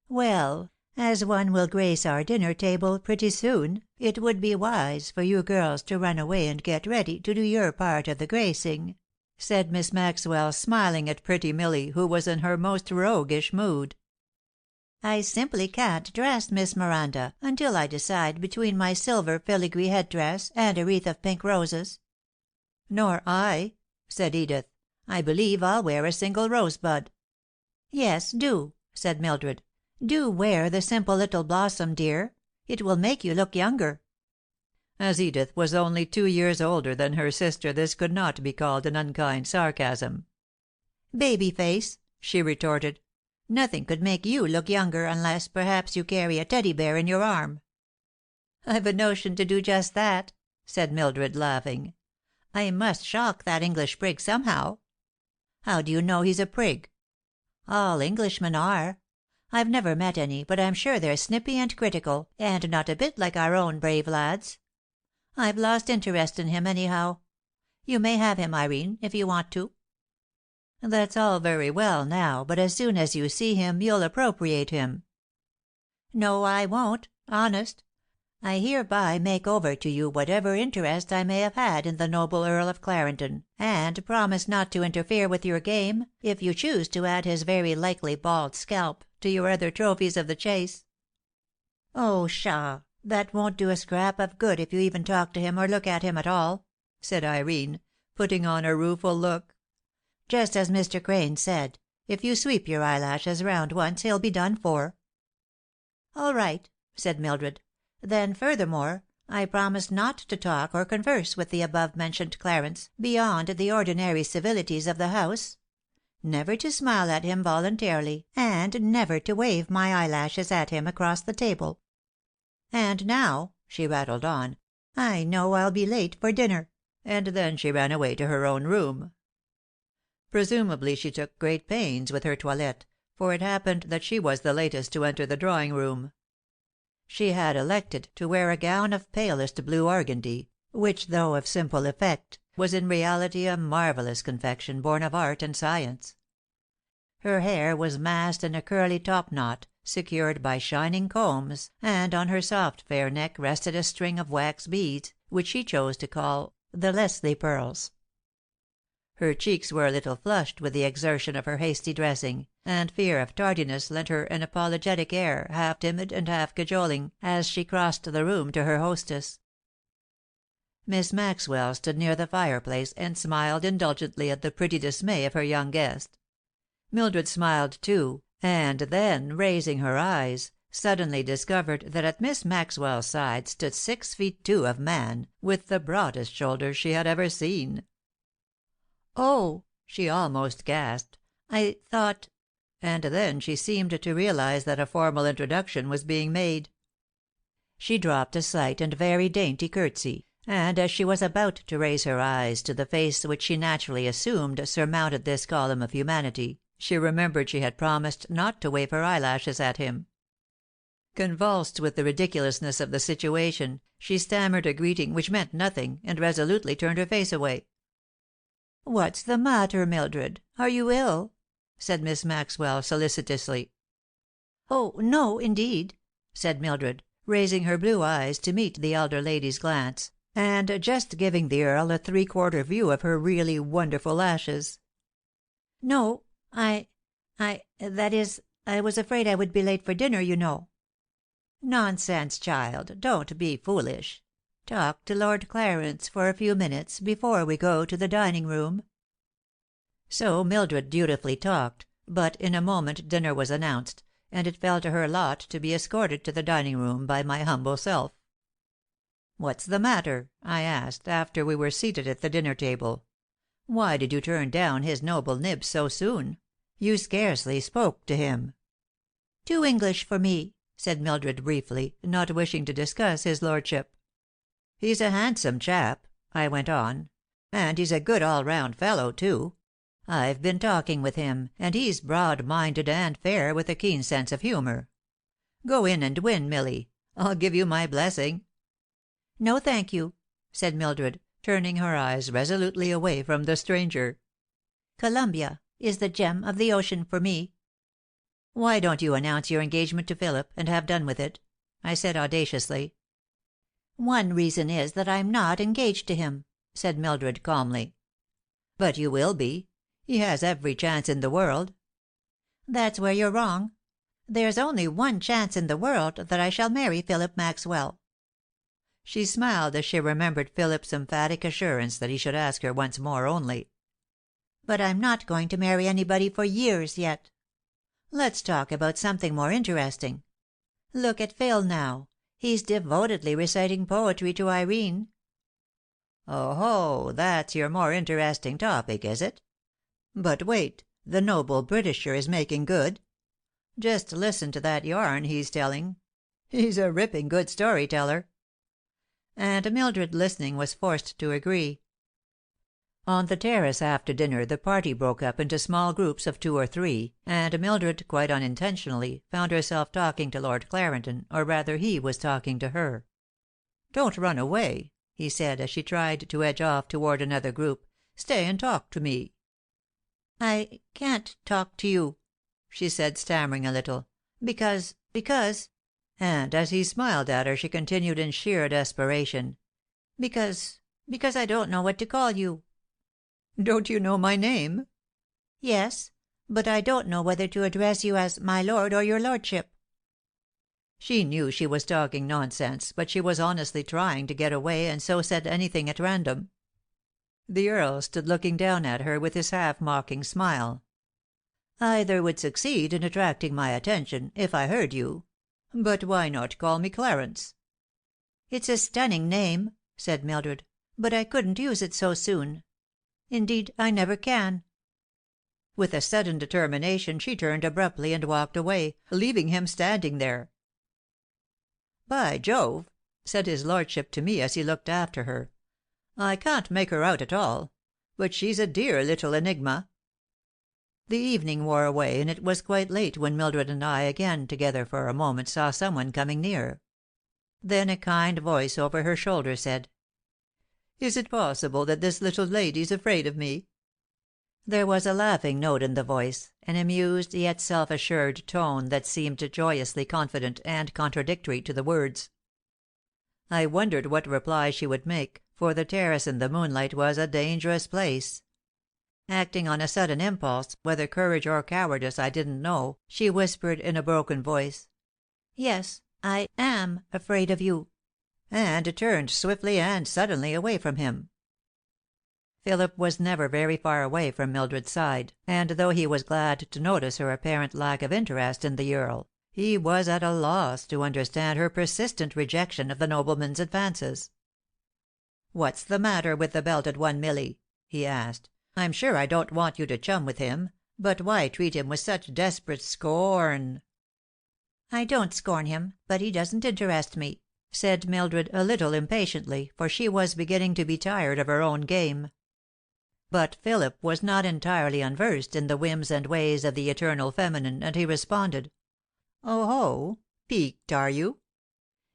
"Well, as one will grace our dinner table pretty soon, it would be wise for you girls to run away and get ready to do your part of the gracing," said Miss Maxwell, smiling at pretty Milly, who was in her most roguish mood. "I simply can't dress, Miss Miranda, until I decide between my silver filigree headdress and a wreath of pink roses." "Nor I," said Edith. "I believe I'll wear a single rosebud." "Yes, do," said Mildred. "Do wear the simple little blossom, dear. It will make you look younger." As Edith was only 2 years older than her sister, this could not be called an unkind sarcasm. "Baby face," she retorted. "Nothing could make you look younger, unless perhaps you carry a teddy bear in your arm." "I've a notion to do just that," said Mildred, laughing. "I must shock that English prig somehow." "How do you know he's a prig?" "All Englishmen are. I've never met any, but I'm sure they're snippy and critical, and not a bit like our own brave lads. I've lost interest in him, anyhow. You may have him, Irene, if you want to." "That's all very well now, but as soon as you see him you'll appropriate him." "No, I won't, honest. I hereby make over to you whatever interest I may have had in the noble Earl of Clarendon, and promise not to interfere with your game, if you choose to add his very likely bald scalp to your other trophies of the chase." "Oh, pshaw! That won't do a scrap of good if you even talk to him or look at him at all," said Irene, putting on a rueful look. "Just as Mr. Crane said, if you sweep your eyelashes round once he'll be done for." "All right," said Mildred. "Then, furthermore, I promise not to talk or converse with the above mentioned Clarence beyond the ordinary civilities of the house; never to smile at him voluntarily, and never to wave my eyelashes at him across the table. And now," she rattled on, "I know I'll be late for dinner." And then she ran away to her own room. Presumably she took great pains with her toilette, for it happened that she was the latest to enter the drawing room. She had elected to wear a gown of palest blue organdie, which, though of simple effect, was in reality a marvellous confection born of art and science. Her hair was massed in a curly top knot, secured by shining combs, and on her soft fair neck rested a string of wax beads, which she chose to call the Leslie pearls. Her cheeks were a little flushed with the exertion of her hasty dressing, and fear of tardiness lent her an apologetic air, half timid and half cajoling, as she crossed the room to her hostess. Miss Maxwell stood near the fireplace and smiled indulgently at the pretty dismay of her young guest. Mildred smiled too, and then, raising her eyes, suddenly discovered that at Miss Maxwell's side stood 6'2" of man, with the broadest shoulders she had ever seen. "Oh!" she almost gasped. "I thought—" and then she seemed to realize that a formal introduction was being made. She dropped a slight and very dainty curtsy, and as she was about to raise her eyes to the face which she naturally assumed surmounted this column of humanity, she remembered she had promised not to wave her eyelashes at him. Convulsed with the ridiculousness of the situation, she stammered a greeting which meant nothing, and resolutely turned her face away. "What's the matter, Mildred? Are you ill?" said Miss Maxwell solicitously. "Oh, no, indeed," said Mildred, raising her blue eyes to meet the elder lady's glance, and just giving the Earl a three-quarter view of her really wonderful lashes. "No, that is, I was afraid I would be late for dinner, you know." "Nonsense, child. Don't be foolish. Talk to Lord Clarence for a few minutes before we go to the dining room." So Mildred dutifully talked, but in a moment dinner was announced, and it fell to her lot to be escorted to the dining room by my humble self. "What's the matter?" I asked, after we were seated at the dinner table. "Why did you turn down his noble nibs so soon? You scarcely spoke to him." "Too English for me," said Mildred briefly, not wishing to discuss his lordship. "He's a handsome chap," I went on, "and he's a good all round fellow, too. I've been talking with him, and he's broad minded and fair, with a keen sense of humor. Go in and win, Milly. I'll give you my blessing." "No, thank you," said Mildred, turning her eyes resolutely away from the stranger. "Columbia is the gem of the ocean for me." "Why don't you announce your engagement to Philip, and have done with it?" I said audaciously. "One reason is that I'm not engaged to him," said Mildred calmly. "But you will be. He has every chance in the world." "That's where you're wrong. There's only one chance in the world that I shall marry Philip Maxwell." She smiled as she remembered Philip's emphatic assurance that he should ask her once more only. "But I'm not going to marry anybody for years yet. Let's talk about something more interesting. Look at Phil now. He's devotedly reciting poetry to Irene." "Oh, that's your more interesting topic, is it? But wait, the noble Britisher is making good. Just listen to that yarn he's telling. He's a ripping good story teller." And Mildred, listening, was forced to agree. On the terrace after dinner the party broke up into small groups of 2 or 3, and Mildred, quite unintentionally, found herself talking to Lord Clarendon, or rather he was talking to her. "Don't run away," he said, as she tried to edge off toward another group. "Stay and talk to me." "I can't talk to you," she said, stammering a little, "because and as he smiled at her she continued in sheer desperation, because I don't know what to call you." "Don't you know my name?" "Yes, but I don't know whether to address you as my lord or your lordship." She knew she was talking nonsense, but she was honestly trying to get away, and so said anything at random. The Earl stood looking down at her with his half-mocking smile. "Either would succeed in attracting my attention, if I heard you. But why not call me Clarence?" "It's a stunning name," said Mildred, "but I couldn't use it so soon. Indeed, I never can." With a sudden determination she turned abruptly and walked away, leaving him standing there. "By Jove!" said his lordship to me as he looked after her. "I can't make her out at all. But she's a dear little enigma." The evening wore away, and it was quite late when Mildred and I again together for a moment saw someone coming near. Then a kind voice over her shoulder said: "Is it possible that this little lady's afraid of me?" There was a laughing note in the voice, an amused yet self-assured tone that seemed joyously confident and contradictory to the words. I wondered what reply she would make, for the terrace in the moonlight was a dangerous place. Acting on a sudden impulse, whether courage or cowardice I didn't know, she whispered in a broken voice: "Yes, I am afraid of you," and turned swiftly and suddenly away from him. Philip was never very far away from Mildred's side, and though he was glad to notice her apparent lack of interest in the Earl, he was at a loss to understand her persistent rejection of the nobleman's advances. "What's the matter with the belted one, Milly?" he asked. "I'm sure I don't want you to chum with him, but why treat him with such desperate scorn?" "I don't scorn him, but he doesn't interest me," said Mildred a little impatiently, for she was beginning to be tired of her own game. But Philip was not entirely unversed in the whims and ways of the eternal feminine, and he responded: "Oh ho! Piqued, are you?"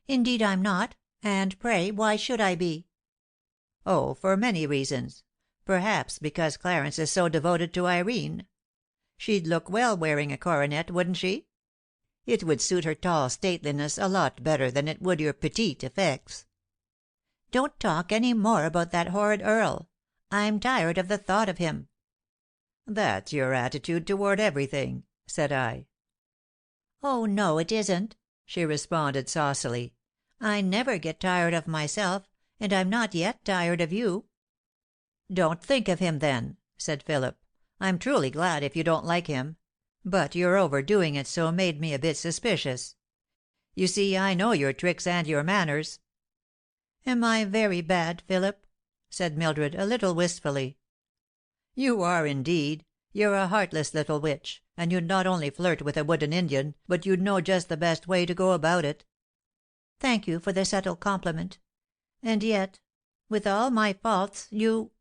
"Indeed I'm not. And pray, why should I be?" "Oh, for many reasons. Perhaps because Clarence is so devoted to Irene. She'd look well wearing a coronet, wouldn't she? It would suit her tall stateliness a lot better than it would your petite effects." "Don't talk any more about that horrid Earl. I'm tired of the thought of him." "That's your attitude toward everything," said I. "Oh, no, it isn't," she responded saucily. "I never get tired of myself, and I'm not yet tired of you." "Don't think of him, then," said Philip. "I'm truly glad if you don't like him. But your overdoing it so made me a bit suspicious. You see, I know your tricks and your manners." "Am I very bad, Philip?" said Mildred, a little wistfully. "You are, indeed. You're a heartless little witch, and you'd not only flirt with a wooden Indian, but you'd know just the best way to go about it." "Thank you for the subtle compliment. And yet, with all my faults, you—"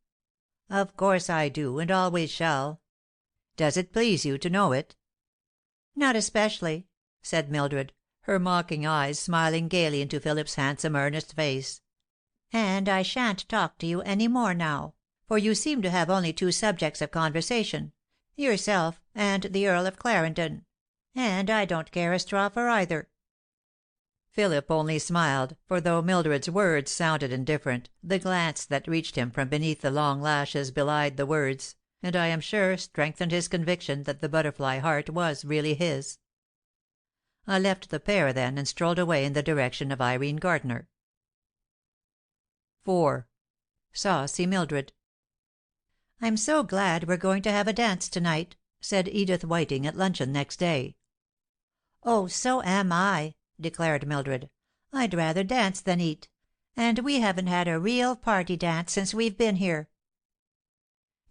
"Of course I do, and always shall. Does it please you to know it?" "Not especially," said Mildred, her mocking eyes smiling gaily into Philip's handsome, earnest face. "And I shan't talk to you any more now, for you seem to have only two subjects of conversation, yourself and the Earl of Clarendon, and I don't care a straw for either." Philip only smiled, for though Mildred's words sounded indifferent, the glance that reached him from beneath the long lashes belied the words, and I am sure strengthened his conviction that the butterfly heart was really his. I left the pair then, and strolled away in the direction of Irene Gardner. 4. Saucy Mildred. "I'm so glad we're going to have a dance to night," said Edith Whiting at luncheon next day. "Oh, so am I," declared Mildred. "I'd rather dance than eat. And we haven't had a real party dance since we've been here."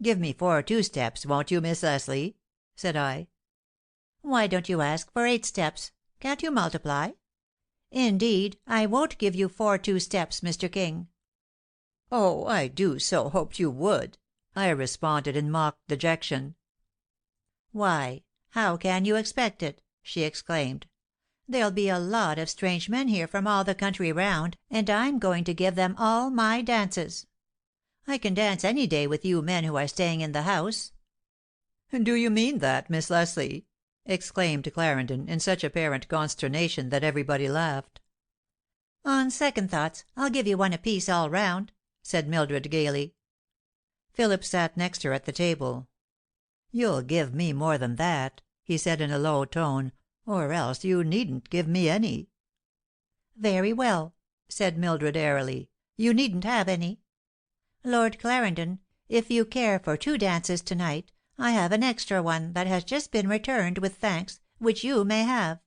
"Give me 4 two-steps, won't you, Miss Leslie?" said I. "Why don't you ask for 8 steps? Can't you multiply?" "Indeed, I won't give you 4 two-steps, Mr. King." "Oh, I do so hoped you would!" I responded in mock dejection. "Why, how can you expect it?" she exclaimed. "There'll be a lot of strange men here from all the country round, and I'm going to give them all my dances. I can dance any day with you men who are staying in the house." "Do you mean that, Miss Leslie?" exclaimed Clarendon, in such apparent consternation that everybody laughed. "On second thoughts, I'll give you one apiece all round," said Mildred gaily. Philip sat next her at the table. "You'll give me more than that," he said in a low tone, "or else you needn't give me any." "Very well," said Mildred airily, "you needn't have any. Lord Clarendon, if you care for 2 dances to night, I have an extra one that has just been returned with thanks, which you may have."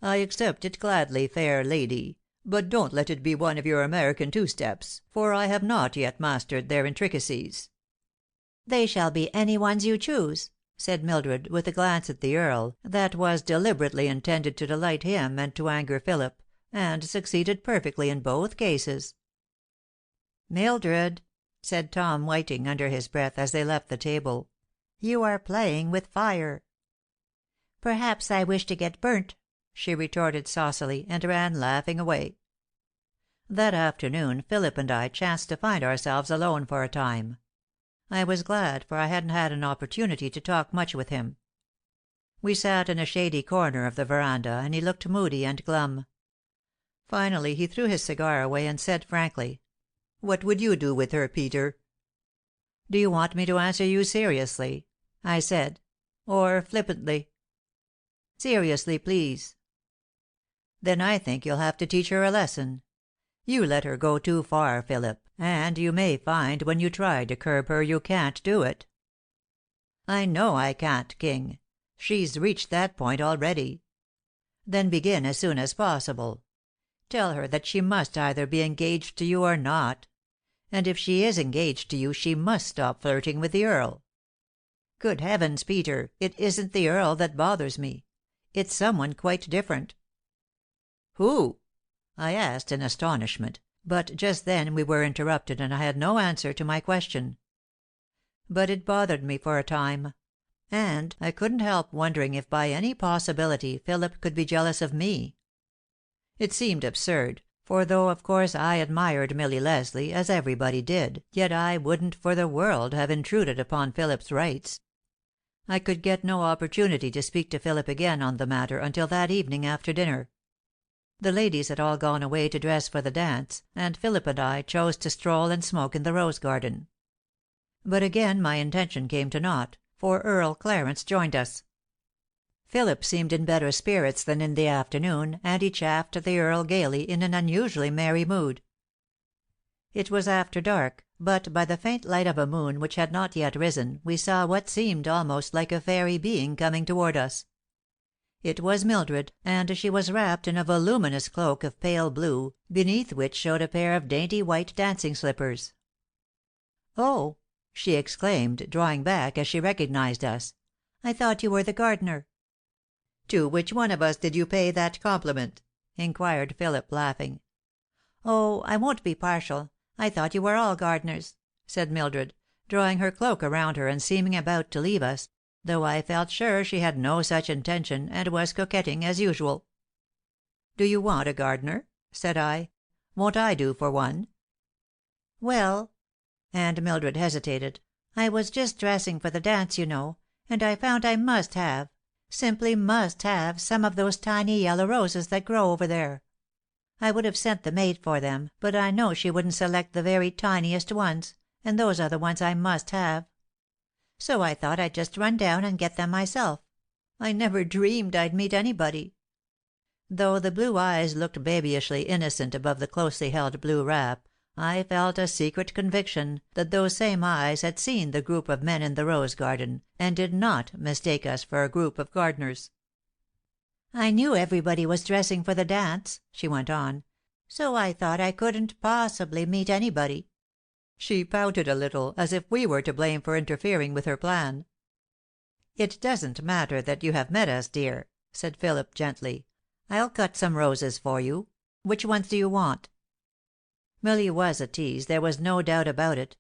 "I accept it gladly, fair lady. But don't let it be one of your American 2-steps, for I have not yet mastered their intricacies." "They shall be any ones you choose," said Mildred, with a glance at the Earl that was deliberately intended to delight him and to anger Philip, and succeeded perfectly in both cases. "Mildred," said Tom Whiting under his breath as they left the table, "you are playing with fire." "Perhaps I wish to get burnt," she retorted saucily, and ran laughing away. That afternoon Philip and I chanced to find ourselves alone for a time. I was glad, for I hadn't had an opportunity to talk much with him. We sat in a shady corner of the veranda, and he looked moody and glum. Finally he threw his cigar away and said frankly, "What would you do with her, Peter?" "Do you want me to answer you seriously?" I said, "or flippantly?" "Seriously, please." "Then I think you'll have to teach her a lesson. You let her go too far, Philip, and you may find when you try to curb her you can't do it." "I know I can't, King. She's reached that point already." "Then begin as soon as possible. Tell her that she must either be engaged to you or not. And if she is engaged to you she must stop flirting with the Earl." "Good heavens, Peter, it isn't the Earl that bothers me. It's someone quite different." "Who?" I asked in astonishment, but just then we were interrupted and I had no answer to my question. But it bothered me for a time. And I couldn't help wondering if by any possibility Philip could be jealous of me. It seemed absurd, for though of course I admired Milly Leslie, as everybody did, yet I wouldn't for the world have intruded upon Philip's rights. I could get no opportunity to speak to Philip again on the matter until that evening after dinner. The ladies had all gone away to dress for the dance, and Philip and I chose to stroll and smoke in the rose garden. But again my intention came to naught, for Earl Clarence joined us. Philip seemed in better spirits than in the afternoon, and he chaffed the Earl gaily, in an unusually merry mood. It was after dark, but by the faint light of a moon which had not yet risen we saw what seemed almost like a fairy being coming toward us. It was Mildred, and she was wrapped in a voluminous cloak of pale blue, beneath which showed a pair of dainty white dancing slippers. "Oh!" she exclaimed, drawing back as she recognized us. "I thought you were the gardener." "To which one of us did you pay that compliment?" inquired Philip, laughing. "Oh, I won't be partial. I thought you were all gardeners," said Mildred, drawing her cloak around her and seeming about to leave us, though I felt sure she had no such intention and was coquetting as usual. "Do you want a gardener?" said I. "Won't I do for one?" "Well," and Mildred hesitated, "I was just dressing for the dance, you know, and I found I must have, simply must have, some of those tiny yellow roses that grow over there. I would have sent the maid for them, but I know she wouldn't select the very tiniest ones, and those are the ones I must have. So I thought I'd just run down and get them myself. I never dreamed I'd meet anybody." Though the blue eyes looked babyishly innocent above the closely held blue wrap, I felt a secret conviction that those same eyes had seen the group of men in the rose garden, and did not mistake us for a group of gardeners. "I knew everybody was dressing for the dance," she went on, "so I thought I couldn't possibly meet anybody." She pouted a little, as if we were to blame for interfering with her plan. "It doesn't matter that you have met us, dear," said Philip gently. "I'll cut some roses for you. Which ones do you want?" Milly was a tease, there was no doubt about it.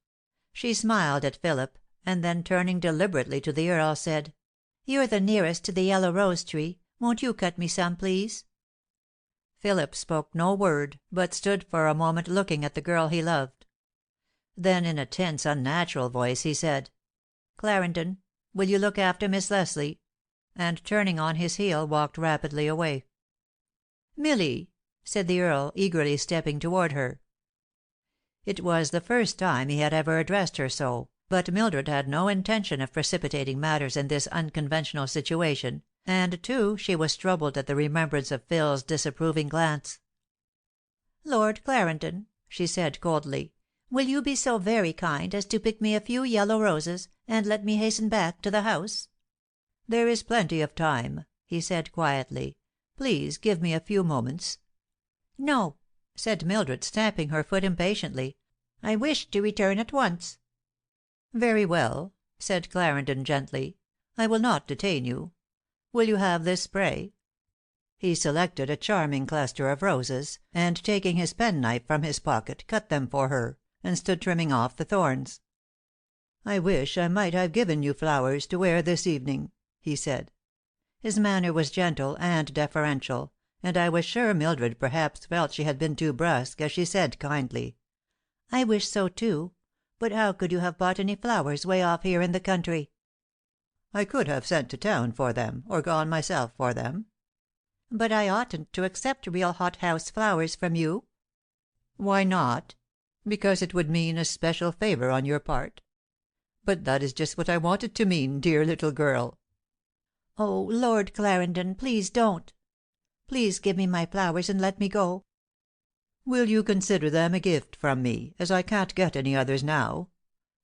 She smiled at Philip, and then turning deliberately to the Earl, said, "You're the nearest to the yellow rose tree. Won't you cut me some, please?" Philip spoke no word, but stood for a moment looking at the girl he loved. Then in a tense, unnatural voice he said, "Clarendon, will you look after Miss Leslie?" and turning on his heel walked rapidly away. "Milly," said the Earl, eagerly stepping toward her. It was the first time he had ever addressed her so, but Mildred had no intention of precipitating matters in this unconventional situation, and, too, she was troubled at the remembrance of Phil's disapproving glance. "Lord Clarendon," she said coldly, "will you be so very kind as to pick me a few yellow roses, and let me hasten back to the house?" "There is plenty of time," he said quietly. "Please give me a few moments." "No," said Mildred, stamping her foot impatiently. "I wish to return at once." "Very well," said Clarendon gently. "I will not detain you. Will you have this spray?" He selected a charming cluster of roses, and taking his penknife from his pocket, cut them for her, and stood trimming off the thorns. "I wish I might have given you flowers to wear this evening," he said. His manner was gentle and deferential, and I was sure Mildred perhaps felt she had been too brusque, as she said kindly, "I wish so too. But how could you have bought any flowers way off here in the country?" "I could have sent to town for them, or gone myself for them." "But I oughtn't to accept real hothouse flowers from you." "Why not? Because it would mean a special favor on your part. But that is just what I want it to mean, dear little girl." "Oh, Lord Clarendon, please don't. Please give me my flowers and let me go." "Will you consider them a gift from me, as I can't get any others now?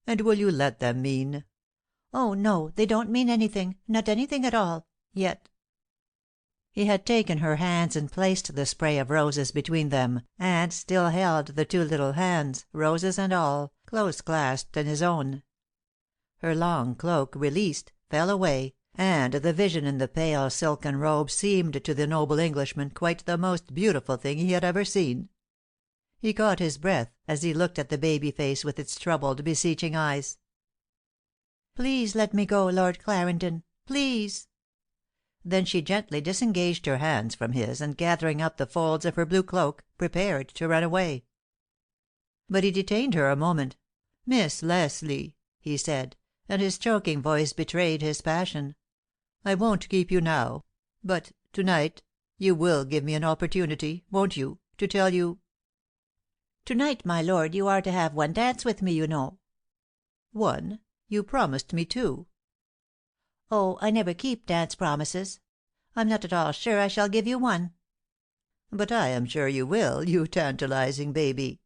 And will you let them mean—" "Oh, no, they don't mean anything, not anything at all, yet." He had taken her hands and placed the spray of roses between them, and still held the two little hands, roses and all, close clasped in his own. Her long cloak, released, fell away, and the vision in the pale silken robe seemed to the noble Englishman quite the most beautiful thing he had ever seen. He caught his breath as he looked at the baby face with its troubled, beseeching eyes. "Please let me go, Lord Clarendon, please." Then she gently disengaged her hands from his, and gathering up the folds of her blue cloak, prepared to run away. But he detained her a moment. "Miss Leslie," he said, and his choking voice betrayed his passion, "I won't keep you now. But to night you will give me an opportunity, won't you, to tell you—" "To night, my lord, you are to have one dance with me, you know." "One? You promised me two." "Oh, I never keep dance promises. I'm not at all sure I shall give you one." "But I am sure you will, you tantalizing baby.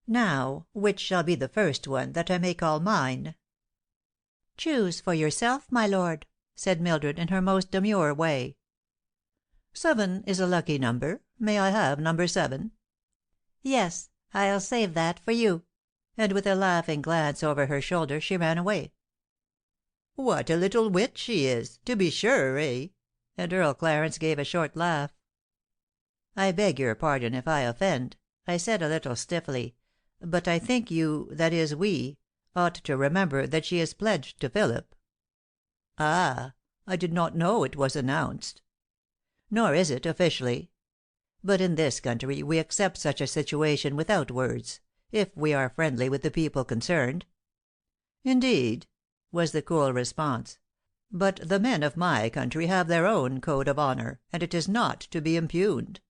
Now, which shall be the first one, that I may call mine?" "Choose for yourself, my lord," said Mildred, in her most demure way. "7 is a lucky number. May I have number 7?" "Yes, I'll save that for you." And with a laughing glance over her shoulder she ran away. "What a little witch she is, to be sure, eh?" and Earl Clarence gave a short laugh. "I beg your pardon if I offend," I said a little stiffly, "but I think you, that is we, ought to remember that she is pledged to Philip." "Ah! I did not know it was announced." "Nor is it, officially. But in this country we accept such a situation without words, if we are friendly with the people concerned." "Indeed?" was the cool response. "But the men of my country have their own code of honor, and it is not to be impugned."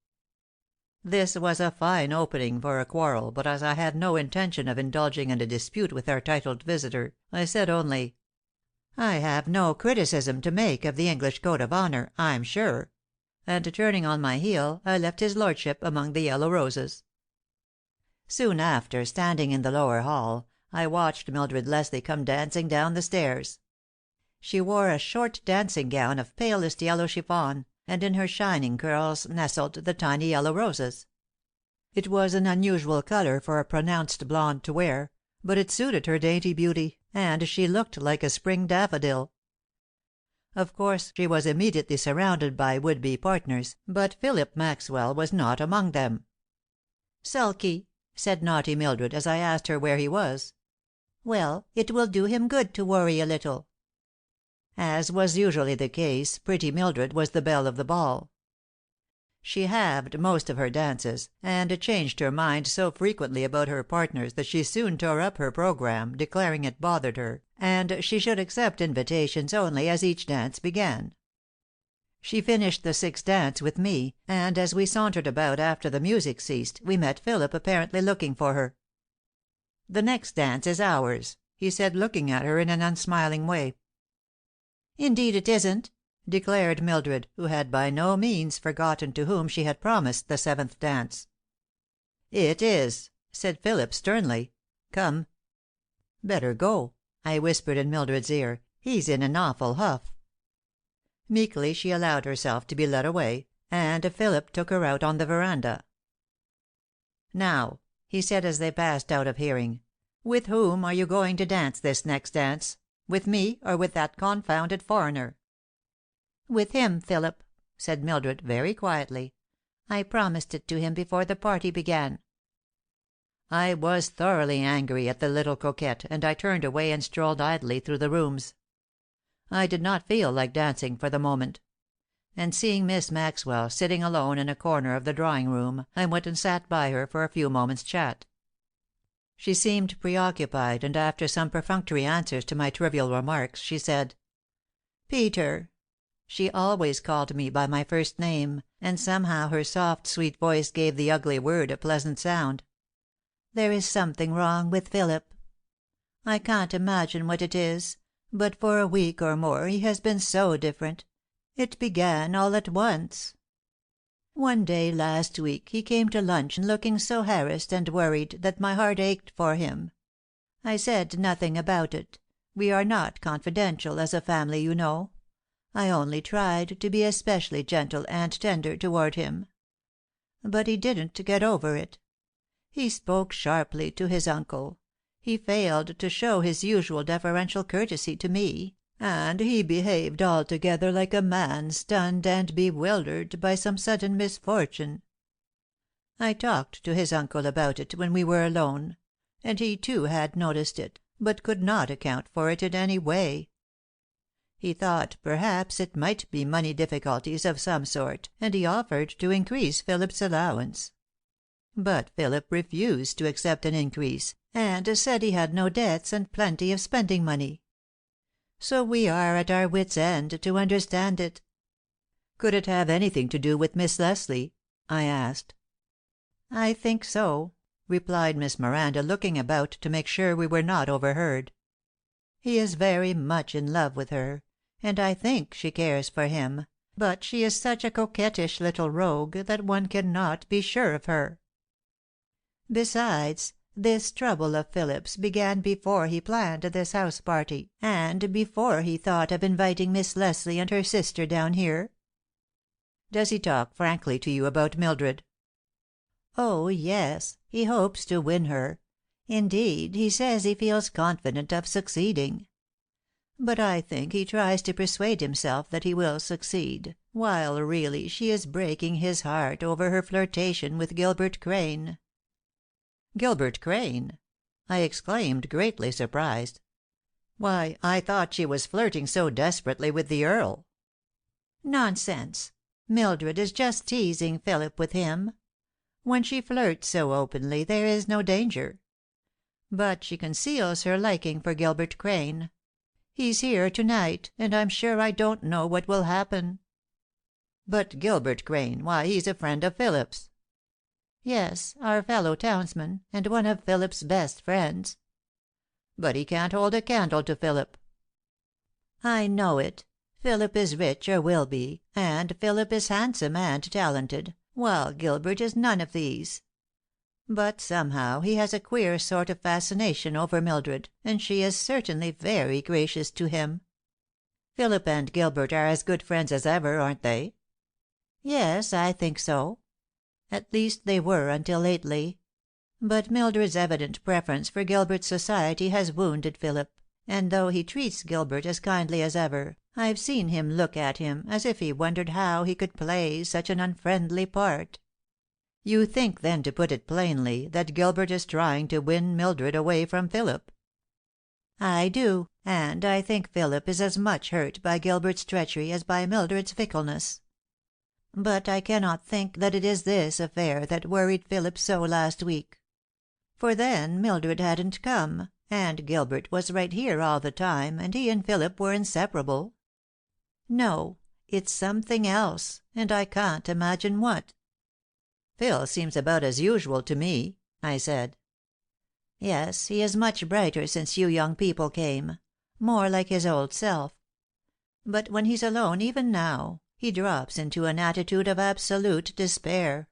This was a fine opening for a quarrel, but as I had no intention of indulging in a dispute with our titled visitor, I said only, "I have no criticism to make of the English code of honor, I'm sure," and turning on my heel, I left his lordship among the yellow roses. Soon after, standing in the lower hall, I watched Mildred Leslie come dancing down the stairs. She wore a short dancing gown of palest yellow chiffon, and in her shining curls nestled the tiny yellow roses. It was an unusual color for a pronounced blonde to wear, but it suited her dainty beauty, and she looked like a spring daffodil. Of course she was immediately surrounded by would-be partners, but Phillip Maxwell was not among them. "Sulky," said naughty Mildred, as I asked her where he was. Well, it will do him good to worry a little." As was usually the case, pretty Mildred was the belle of the ball. She halved most of her dances, and changed her mind so frequently about her partners that she soon tore up her programme, declaring it bothered her, and she should accept invitations only as each dance began. She finished the sixth dance with me, and as we sauntered about after the music ceased, we met Philip apparently looking for her. "The next dance is ours," he said, looking at her in an unsmiling way. "Indeed it isn't," declared Mildred, who had by no means forgotten to whom she had promised the seventh dance. "It is," said Philip sternly. "Come." "Better go," I whispered in Mildred's ear. "He's in an awful huff." Meekly she allowed herself to be led away, and Philip took her out on the veranda. "Now," he said as they passed out of hearing, "with whom are you going to dance this next dance? With me or with that confounded foreigner?" "With him, Philip," said Mildred, very quietly. "I promised it to him before the party began." I was thoroughly angry at the little coquette, and I turned away and strolled idly through the rooms. I did not feel like dancing for the moment; and seeing Miss Maxwell sitting alone in a corner of the drawing room, I went and sat by her for a few moments' chat. She seemed preoccupied, and after some perfunctory answers to my trivial remarks, she said: "Peter." She always called me by my first name, and somehow her soft, sweet voice gave the ugly word a pleasant sound. "There is something wrong with Philip. I can't imagine what it is, but for a week or more he has been so different. It began all at once. One day last week he came to lunch looking so harassed and worried that my heart ached for him. I said nothing about it. We are not confidential as a family, you know. I only tried to be especially gentle and tender toward him. But he didn't get over it. He spoke sharply to his uncle. He failed to show his usual deferential courtesy to me, and he behaved altogether like a man stunned and bewildered by some sudden misfortune. I talked to his uncle about it when we were alone, and he too had noticed it, but could not account for it in any way. He thought perhaps it might be money difficulties of some sort, and he offered to increase Philip's allowance. But Philip refused to accept an increase, and said he had no debts and plenty of spending money. So we are at our wits' end to understand it." "Could it have anything to do with Miss Leslie?" I asked. "I think so," replied Miss Miranda, looking about to make sure we were not overheard. "He is very much in love with her, and I think she cares for him, but she is such a coquettish little rogue that one cannot be sure of her. Besides, this trouble of Philip's began before he planned this house party, and before he thought of inviting Miss Leslie and her sister down here." "Does he talk frankly to you about Mildred?" "Oh, yes. He hopes to win her. Indeed, he says he feels confident of succeeding. But I think he tries to persuade himself that he will succeed, while really she is breaking his heart over her flirtation with Gilbert Crane." "Gilbert Crane!" I exclaimed, greatly surprised. "Why, I thought she was flirting so desperately with the Earl." "Nonsense! Mildred is just teasing Philip with him. When she flirts so openly there is no danger. But she conceals her liking for Gilbert Crane. He's here to night, and I'm sure I don't know what will happen." "But Gilbert Crane, why, he's a friend of Philip's." "Yes, our fellow townsman, and one of Philip's best friends." "But he can't hold a candle to Philip." "I know it. Philip is rich, or will be, and Philip is handsome and talented, while Gilbert is none of these. But somehow he has a queer sort of fascination over Mildred, and she is certainly very gracious to him." "Philip and Gilbert are as good friends as ever, aren't they?" "Yes, I think so. At least they were until lately. But Mildred's evident preference for Gilbert's society has wounded Philip, and though he treats Gilbert as kindly as ever, I've seen him look at him as if he wondered how he could play such an unfriendly part." "You think, then, to put it plainly, that Gilbert is trying to win Mildred away from Philip?" I do, and I think Philip is as much hurt by Gilbert's treachery as by Mildred's fickleness. But I cannot think that it is this affair that worried Philip so last week. For then Mildred hadn't come, and Gilbert was right here all the time, and he and Philip were inseparable. No, it's something else, and I can't imagine what." "Phil seems about as usual to me," I said. "Yes, he is much brighter since you young people came. More like his old self. But when he's alone, even now, he drops into an attitude of absolute despair.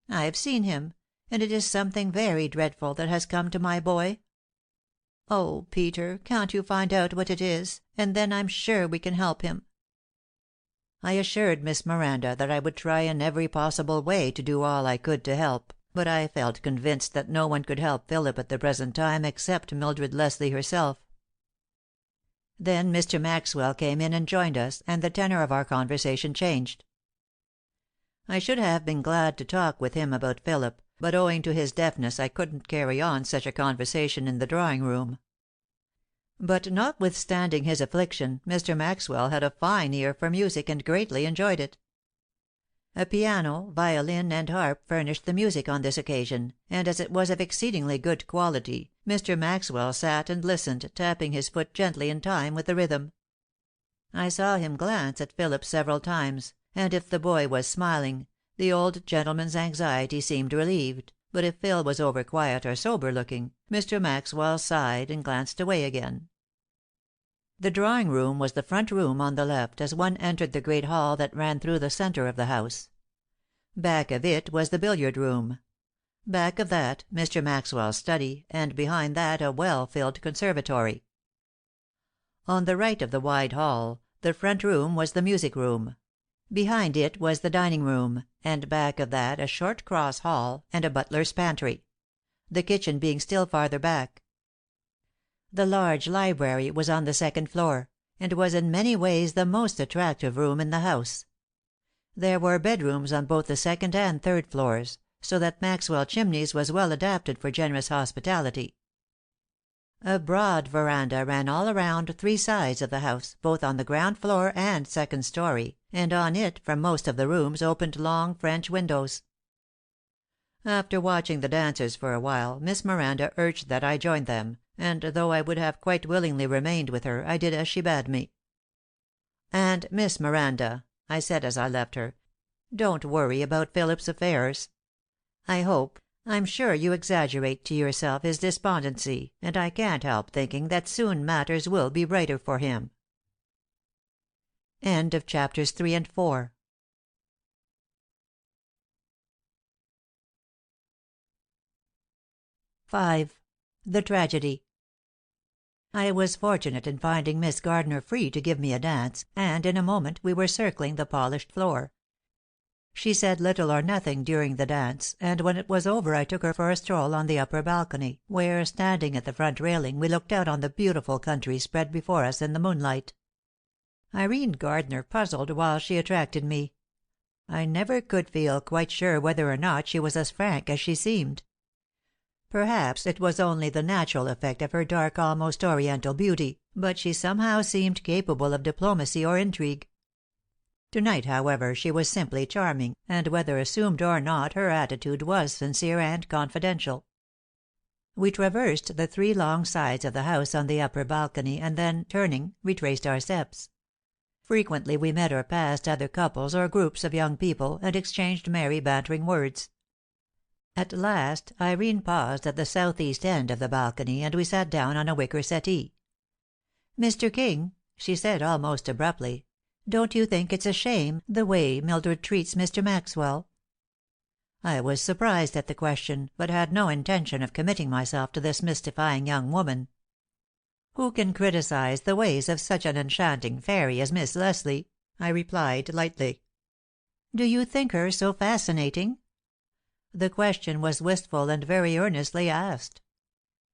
I've seen him, and it is something very dreadful that has come to my boy. Oh, Peter, can't you find out what it is, and then I'm sure we can help him." I assured Miss Miranda that I would try in every possible way to do all I could to help, but I felt convinced that no one could help Philip at the present time except Mildred Leslie herself. Then Mr. Maxwell came in and joined us, and the tenor of our conversation changed. I should have been glad to talk with him about Philip, but owing to his deafness I couldn't carry on such a conversation in the drawing room. But notwithstanding his affliction, Mr. Maxwell had a fine ear for music and greatly enjoyed it. A piano, violin, and harp furnished the music on this occasion, and as it was of exceedingly good quality, Mr. Maxwell sat and listened, tapping his foot gently in time with the rhythm. I saw him glance at Philip several times, and if the boy was smiling, the old gentleman's anxiety seemed relieved, but if Phil was over quiet or sober looking, Mr. Maxwell sighed and glanced away again. The drawing room was the front room on the left as one entered the great hall that ran through the center of the house. Back of it was the billiard room. Back of that, Mr. Maxwell's study, and behind that a well-filled conservatory. On the right of the wide hall, the front room was the music room. Behind it was the dining room, and back of that a short cross hall and a butler's pantry; the kitchen being still farther back. The large library was on the second floor, and was in many ways the most attractive room in the house. There were bedrooms on both the second and third floors, so that Maxwell Chimneys was well adapted for generous hospitality. A broad veranda ran all around 3 sides of the house, both on the ground floor and second story, and on it, from most of the rooms, opened long French windows. After watching the dancers for a while, Miss Miranda urged that I join them, and though I would have quite willingly remained with her, I did as she bade me. "And, Miss Miranda," I said as I left her, "don't worry about Philip's affairs. I'm sure you exaggerate to yourself his despondency, and I can't help thinking that soon matters will be brighter for him." End of chapters 3 and 4. (5) The Tragedy. I was fortunate in finding Miss Gardner free to give me a dance, and in a moment we were circling the polished floor. She said little or nothing during the dance, and when it was over I took her for a stroll on the upper balcony, where, standing at the front railing, we looked out on the beautiful country spread before us in the moonlight. Irene Gardner puzzled while she attracted me. I never could feel quite sure whether or not she was as frank as she seemed. Perhaps it was only the natural effect of her dark, almost Oriental beauty, but she somehow seemed capable of diplomacy or intrigue. To-night, however, she was simply charming, and whether assumed or not, her attitude was sincere and confidential. We traversed the 3 long sides of the house on the upper balcony, and then, turning, retraced our steps. Frequently we met or passed other couples or groups of young people, and exchanged merry, bantering words. At last Irene paused at the southeast end of the balcony, and we sat down on a wicker settee. "Mr. King," she said almost abruptly, "don't you think it's a shame, the way Mildred treats Mr. Maxwell?" I was surprised at the question, but had no intention of committing myself to this mystifying young woman. "Who can criticize the ways of such an enchanting fairy as Miss Leslie?" I replied, lightly. "Do you think her so fascinating?" The question was wistful and very earnestly asked.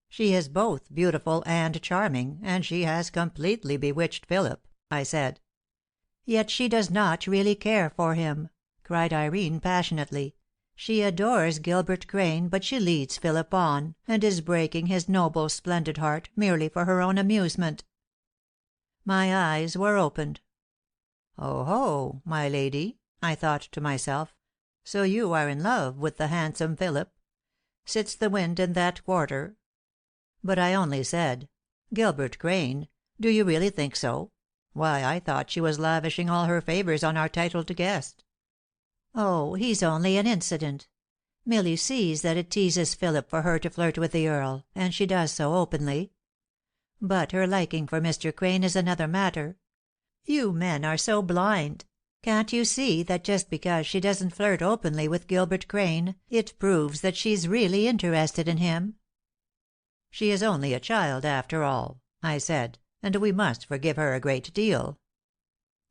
"She is both beautiful and charming, and she has completely bewitched Philip," I said. "Yet she does not really care for him," cried Irene, passionately. She adores Gilbert Crane, but she leads Philip on, and is breaking his noble, splendid heart, merely for her own amusement." My eyes were opened. "Oho, my lady," I thought to myself, "so you are in love with the handsome Philip. Sits the wind in that quarter?" But I only said, "Gilbert Crane? Do you really think so? Why, I thought she was lavishing all her favors on our titled guest." "Oh, he's only an incident. Milly sees that it teases Philip for her to flirt with the Earl, and she does so openly. But her liking for Mr. Crane is another matter. You men are so blind. Can't you see that just because she doesn't flirt openly with Gilbert Crane, it proves that she's really interested in him?" "She is only a child, after all," I said, "and we must forgive her a great deal."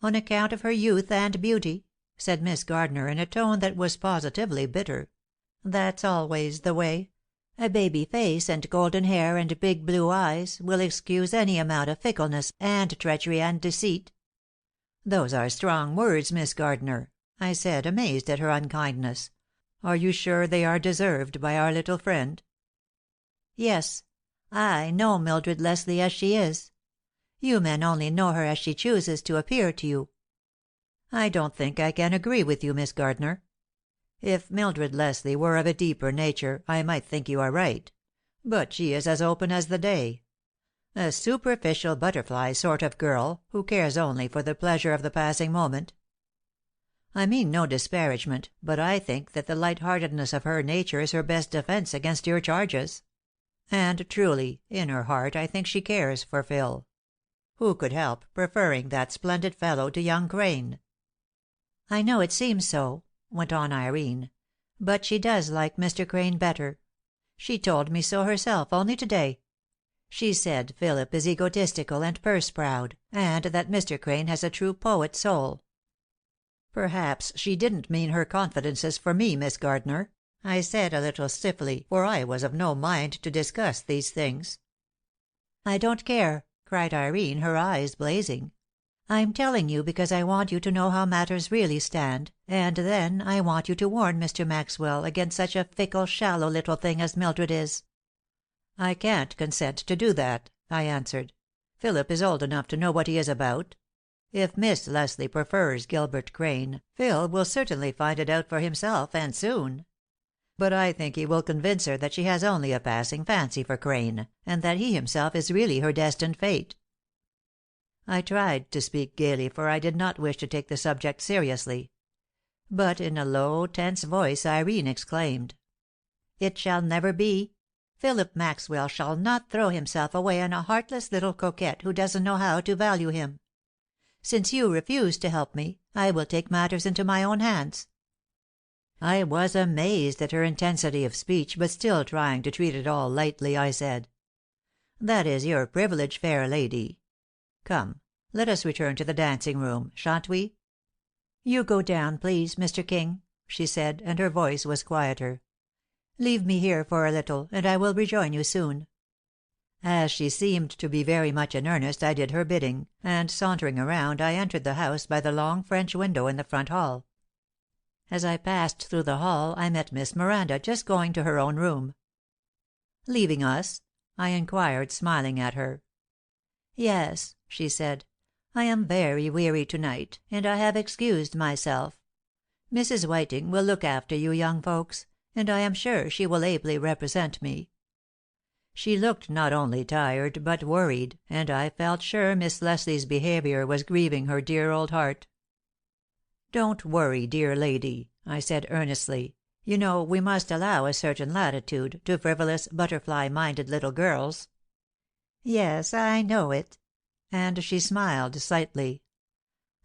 "On account of her youth and beauty?" said Miss Gardner in a tone that was positively bitter. "That's always the way. A baby face and golden hair and big blue eyes will excuse any amount of fickleness and treachery and deceit." "Those are strong words, Miss Gardner," I said, amazed at her unkindness. "Are you sure they are deserved by our little friend?" "Yes. I know Mildred Leslie as she is. You men only know her as she chooses to appear to you." "I don't think I can agree with you, Miss Gardner. If Mildred Leslie were of a deeper nature I might think you are right. But she is as open as the day. A superficial butterfly sort of girl, who cares only for the pleasure of the passing moment. I mean no disparagement, but I think that the light-heartedness of her nature is her best defense against your charges. And truly, in her heart I think she cares for Phil. Who could help preferring that splendid fellow to young Crane?" "I know it seems so," went on Irene, "but she does like Mr. Crane better. She told me so herself only to day. She said Philip is egotistical and purse proud, and that Mr. Crane has a true poet's soul." "Perhaps she didn't mean her confidences for me, Miss Gardner," I said a little stiffly, for I was of no mind to discuss these things. "I don't care," cried Irene, her eyes blazing. "I'm telling you because I want you to know how matters really stand, and then I want you to warn Mr. Maxwell against such a fickle, shallow little thing as Mildred is." "I can't consent to do that," I answered. "Philip is old enough to know what he is about. If Miss Leslie prefers Gilbert Crane, Phil will certainly find it out for himself, and soon. But I think he will convince her that she has only a passing fancy for Crane, and that he himself is really her destined fate." I tried to speak gaily, for I did not wish to take the subject seriously. But in a low, tense voice Irene exclaimed: "It shall never be! Philip Maxwell shall not throw himself away on a heartless little coquette who doesn't know how to value him. Since you refuse to help me, I will take matters into my own hands." I was amazed at her intensity of speech, but still trying to treat it all lightly, I said: "That is your privilege, fair lady. Come, let us return to the dancing room, shan't we?" "You go down, please, Mr. King," she said, and her voice was quieter. "Leave me here for a little, and I will rejoin you soon." As she seemed to be very much in earnest I did her bidding, and sauntering around I entered the house by the long French window in the front hall. As I passed through the hall I met Miss Miranda just going to her own room. "Leaving us?" I inquired, smiling at her. "Yes," she said. "I am very weary to night, and I have excused myself. Mrs. Whiting will look after you young folks, and I am sure she will ably represent me." She looked not only tired, but worried, and I felt sure Miss Leslie's behavior was grieving her dear old heart. "Don't worry, dear lady," I said earnestly. "You know we must allow a certain latitude to frivolous, butterfly-minded little girls." "Yes, I know it." And she smiled slightly.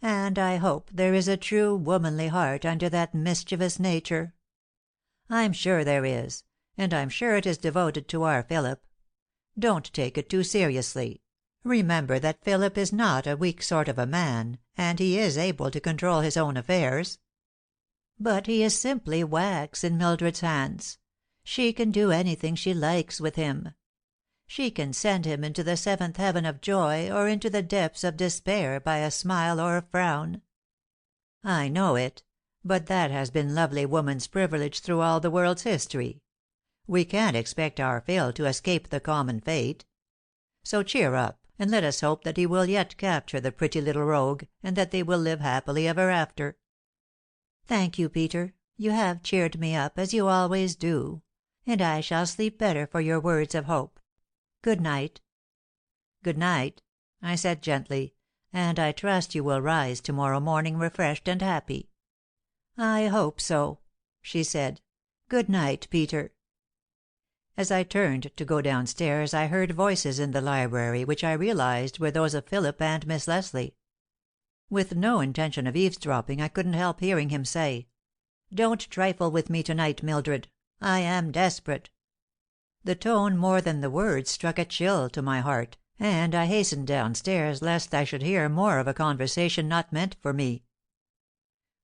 "And I hope there is a true womanly heart under that mischievous nature. I'm sure there is, and I'm sure it is devoted to our Philip. Don't take it too seriously. Remember that Philip is not a weak sort of a man, and he is able to control his own affairs." "But he is simply wax in Mildred's hands. She can do anything she likes with him. She can send him into the seventh heaven of joy or into the depths of despair by a smile or a frown." "I know it. But that has been lovely woman's privilege through all the world's history. We can't expect our Phil to escape the common fate. So cheer up, and let us hope that he will yet capture the pretty little rogue, and that they will live happily ever after." "Thank you, Peter. You have cheered me up, as you always do. And I shall sleep better for your words of hope. Good night." "Good night," I said gently, "and I trust you will rise to morrow morning refreshed and happy." "I hope so," she said. "Good night, Peter." As I turned to go down stairs I heard voices in the library which I realized were those of Philip and Miss Leslie. With no intention of eavesdropping, I couldn't help hearing him say: "Don't trifle with me to night, Mildred. I am desperate." The tone more than the words struck a chill to my heart, and I hastened down stairs lest I should hear more of a conversation not meant for me.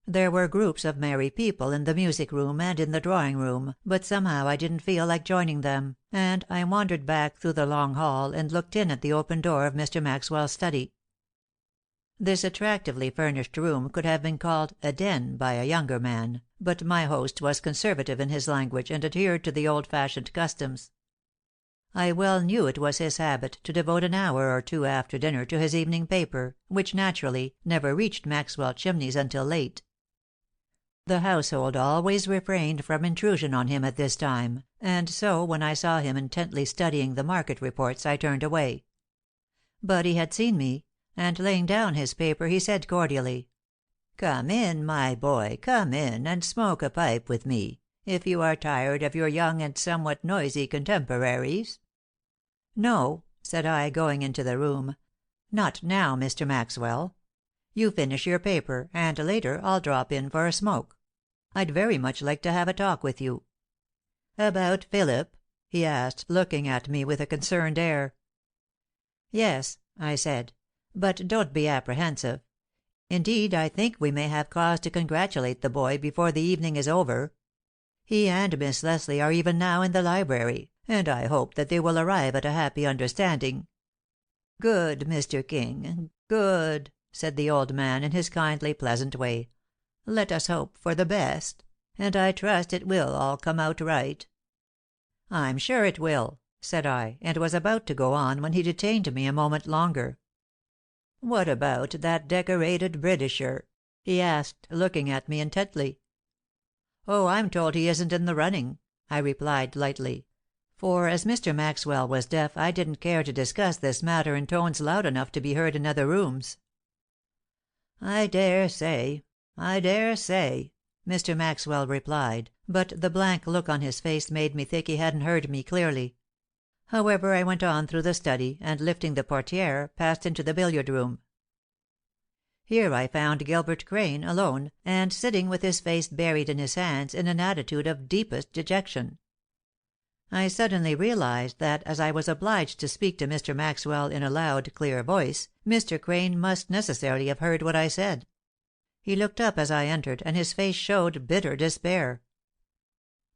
There were groups of merry people in the music room and in the drawing room, but somehow I didn't feel like joining them, and I wandered back through the long hall and looked in at the open door of Mr. Maxwell's study. This attractively furnished room could have been called a den by a younger man, but my host was conservative in his language and adhered to the old-fashioned customs. I well knew it was his habit to devote an hour or two after dinner to his evening paper, which, naturally, never reached Maxwell Chimneys until late. The household always refrained from intrusion on him at this time, and so when I saw him intently studying the market reports I turned away. But he had seen me, and laying down his paper he said cordially: "Come in, my boy, come in and smoke a pipe with me, if you are tired of your young and somewhat noisy contemporaries." "No," said I, going into the room. "Not now, Mr. Maxwell. You finish your paper, and later I'll drop in for a smoke. I'd very much like to have a talk with you." "About Philip?" he asked, looking at me with a concerned air. "Yes," I said. "But don't be apprehensive. Indeed, I think we may have cause to congratulate the boy before the evening is over. He and Miss Leslie are even now in the library, and I hope that they will arrive at a happy understanding." "Good, Mr. King, good," said the old man, in his kindly, pleasant way. "Let us hope for the best, and I trust it will all come out right." "I'm sure it will," said I, and was about to go on when he detained me a moment longer. "What about that decorated Britisher?" he asked, looking at me intently. "Oh, I'm told he isn't in the running," I replied, lightly; for as Mr. Maxwell was deaf I didn't care to discuss this matter in tones loud enough to be heard in other rooms. "I dare say, Mr. Maxwell replied, but the blank look on his face made me think he hadn't heard me clearly. However, I went on through the study, and lifting the portière, passed into the billiard room. Here I found Gilbert Crane alone, and sitting with his face buried in his hands in an attitude of deepest dejection. I suddenly realized that, as I was obliged to speak to Mr. Maxwell in a loud, clear voice, Mr. Crane must necessarily have heard what I said. He looked up as I entered, and his face showed bitter despair.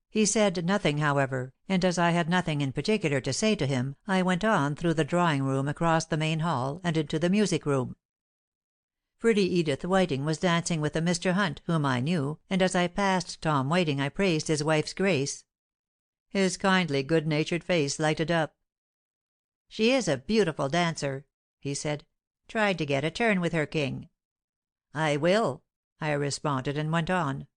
He said nothing, however, and as I had nothing in particular to say to him, I went on through the drawing room across the main hall, and into the music room. Pretty Edith Whiting was dancing with a Mr. Hunt, whom I knew, and as I passed Tom Whiting I praised his wife's grace. His kindly, good-natured face lighted up. "She is a beautiful dancer," he said. "Try to get a turn with her, King." "I will," I responded, and went on.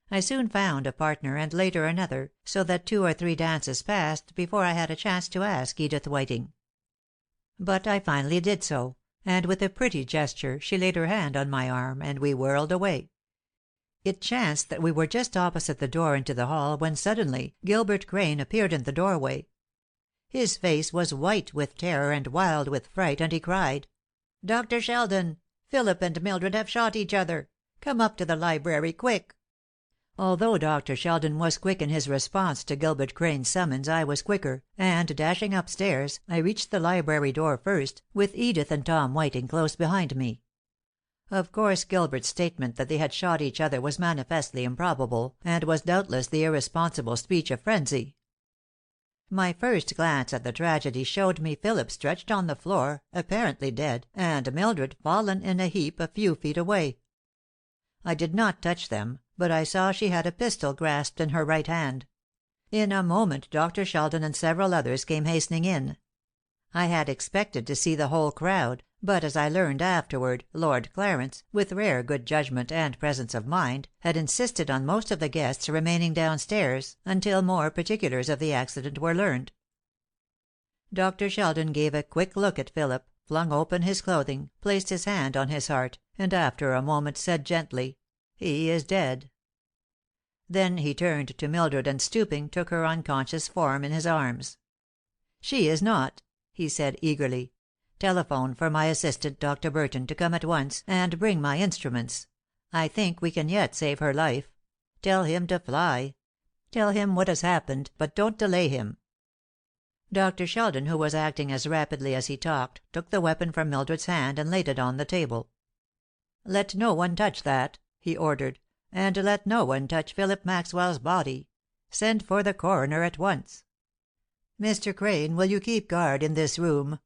I soon found a partner, and later another, so that 2 or 3 dances passed before I had a chance to ask Edith Whiting. But I finally did so, and with a pretty gesture she laid her hand on my arm, and we whirled away. It chanced that we were just opposite the door into the hall when suddenly Gilbert Crane appeared in the doorway. His face was white with terror and wild with fright, and he cried: "Dr. Sheldon! Philip and Mildred have shot each other! Come up to the library, quick!" Although Dr. Sheldon was quick in his response to Gilbert Crane's summons, I was quicker, and dashing upstairs, I reached the library door first, with Edith and Tom Whiting close behind me. Of course Gilbert's statement that they had shot each other was manifestly improbable, and was doubtless the irresponsible speech of frenzy. My first glance at the tragedy showed me Philip stretched on the floor, apparently dead, and Mildred fallen in a heap a few feet away. I did not touch them, but I saw she had a pistol grasped in her right hand. In a moment Dr. Sheldon and several others came hastening in. I had expected to see the whole crowd, but as I learned afterward, Lord Clarence, with rare good judgment and presence of mind, had insisted on most of the guests remaining downstairs until more particulars of the accident were learned. Dr. Sheldon gave a quick look at Philip, flung open his clothing, placed his hand on his heart, and after a moment said gently, "He is dead." Then he turned to Mildred and stooping, took her unconscious form in his arms. "She is not," he said eagerly. "Telephone for my assistant, Dr. Burton, to come at once, and bring my instruments. I think we can yet save her life. Tell him to fly. Tell him what has happened, but don't delay him." Dr. Sheldon, who was acting as rapidly as he talked, took the weapon from Mildred's hand and laid it on the table. "Let no one touch that," he ordered, "and let no one touch Philip Maxwell's body. Send for the coroner at once. Mr. Crane, will you keep guard in this room?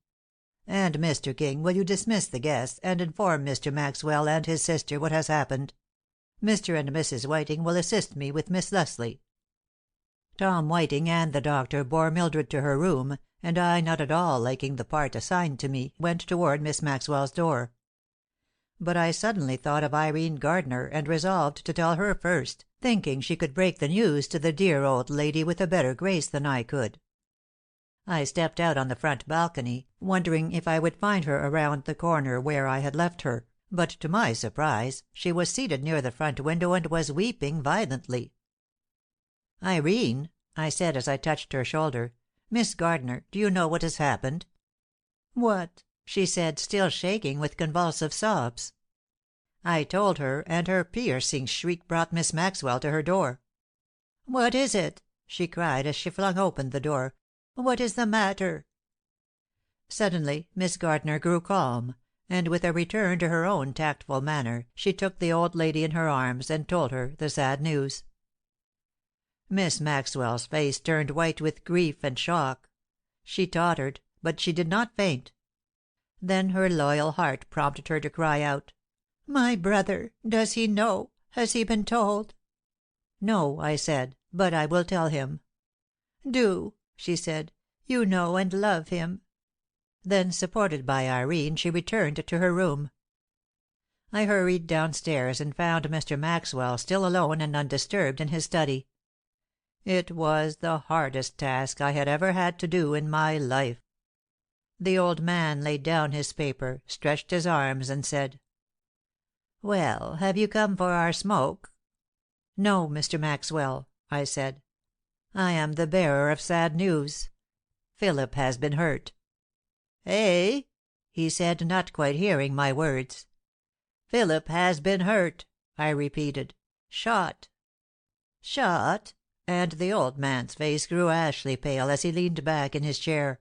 And Mr. King, will you dismiss the guests, and inform Mr. Maxwell and his sister what has happened? Mr. and Mrs. Whiting will assist me with Miss Leslie." Tom Whiting and the doctor bore Mildred to her room, and I, not at all liking the part assigned to me, went toward Miss Maxwell's door. But I suddenly thought of Irene Gardner, and resolved to tell her first, thinking she could break the news to the dear old lady with a better grace than I could. I stepped out on the front balcony, wondering if I would find her around the corner where I had left her, but to my surprise she was seated near the front window and was weeping violently. "Irene," I said as I touched her shoulder, "Miss Gardner, do you know what has happened?" "What?" she said, still shaking with convulsive sobs. I told her, and her piercing shriek brought Miss Maxwell to her door. "What is it?" she cried as she flung open the door. "What is the matter?" Suddenly Miss Gardner grew calm, and with a return to her own tactful manner, she took the old lady in her arms and told her the sad news. Miss Maxwell's face turned white with grief and shock. She tottered, but she did not faint. Then her loyal heart prompted her to cry out, "My brother! Does he know? Has he been told?" "No," I said, "but I will tell him." "Do," she said. "You know and love him." Then, supported by Irene, she returned to her room. I hurried downstairs and found Mr. Maxwell still alone and undisturbed in his study. It was the hardest task I had ever had to do in my life. The old man laid down his paper, stretched his arms, and said, "Well, have you come for our smoke?" "No, Mr. Maxwell," I said. "I am the bearer of sad news. Philip has been hurt." "Eh?" he said, not quite hearing my words. "Philip has been hurt," I repeated. "Shot." "Shot?" and the old man's face grew ashy pale as he leaned back in his chair.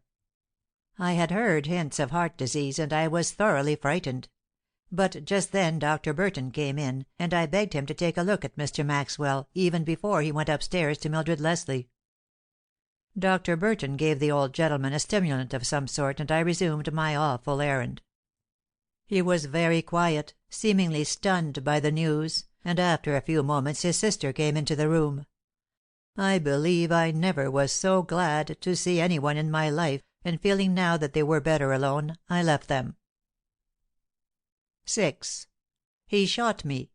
I had heard hints of heart disease, and I was thoroughly frightened. But just then Dr. Burton came in, and I begged him to take a look at Mr. Maxwell, even before he went upstairs to Mildred Leslie. Dr. Burton gave the old gentleman a stimulant of some sort, and I resumed my awful errand. He was very quiet, seemingly stunned by the news, and after a few moments his sister came into the room. I believe I never was so glad to see anyone in my life, and feeling now that they were better alone, I left them. 6. He shot me.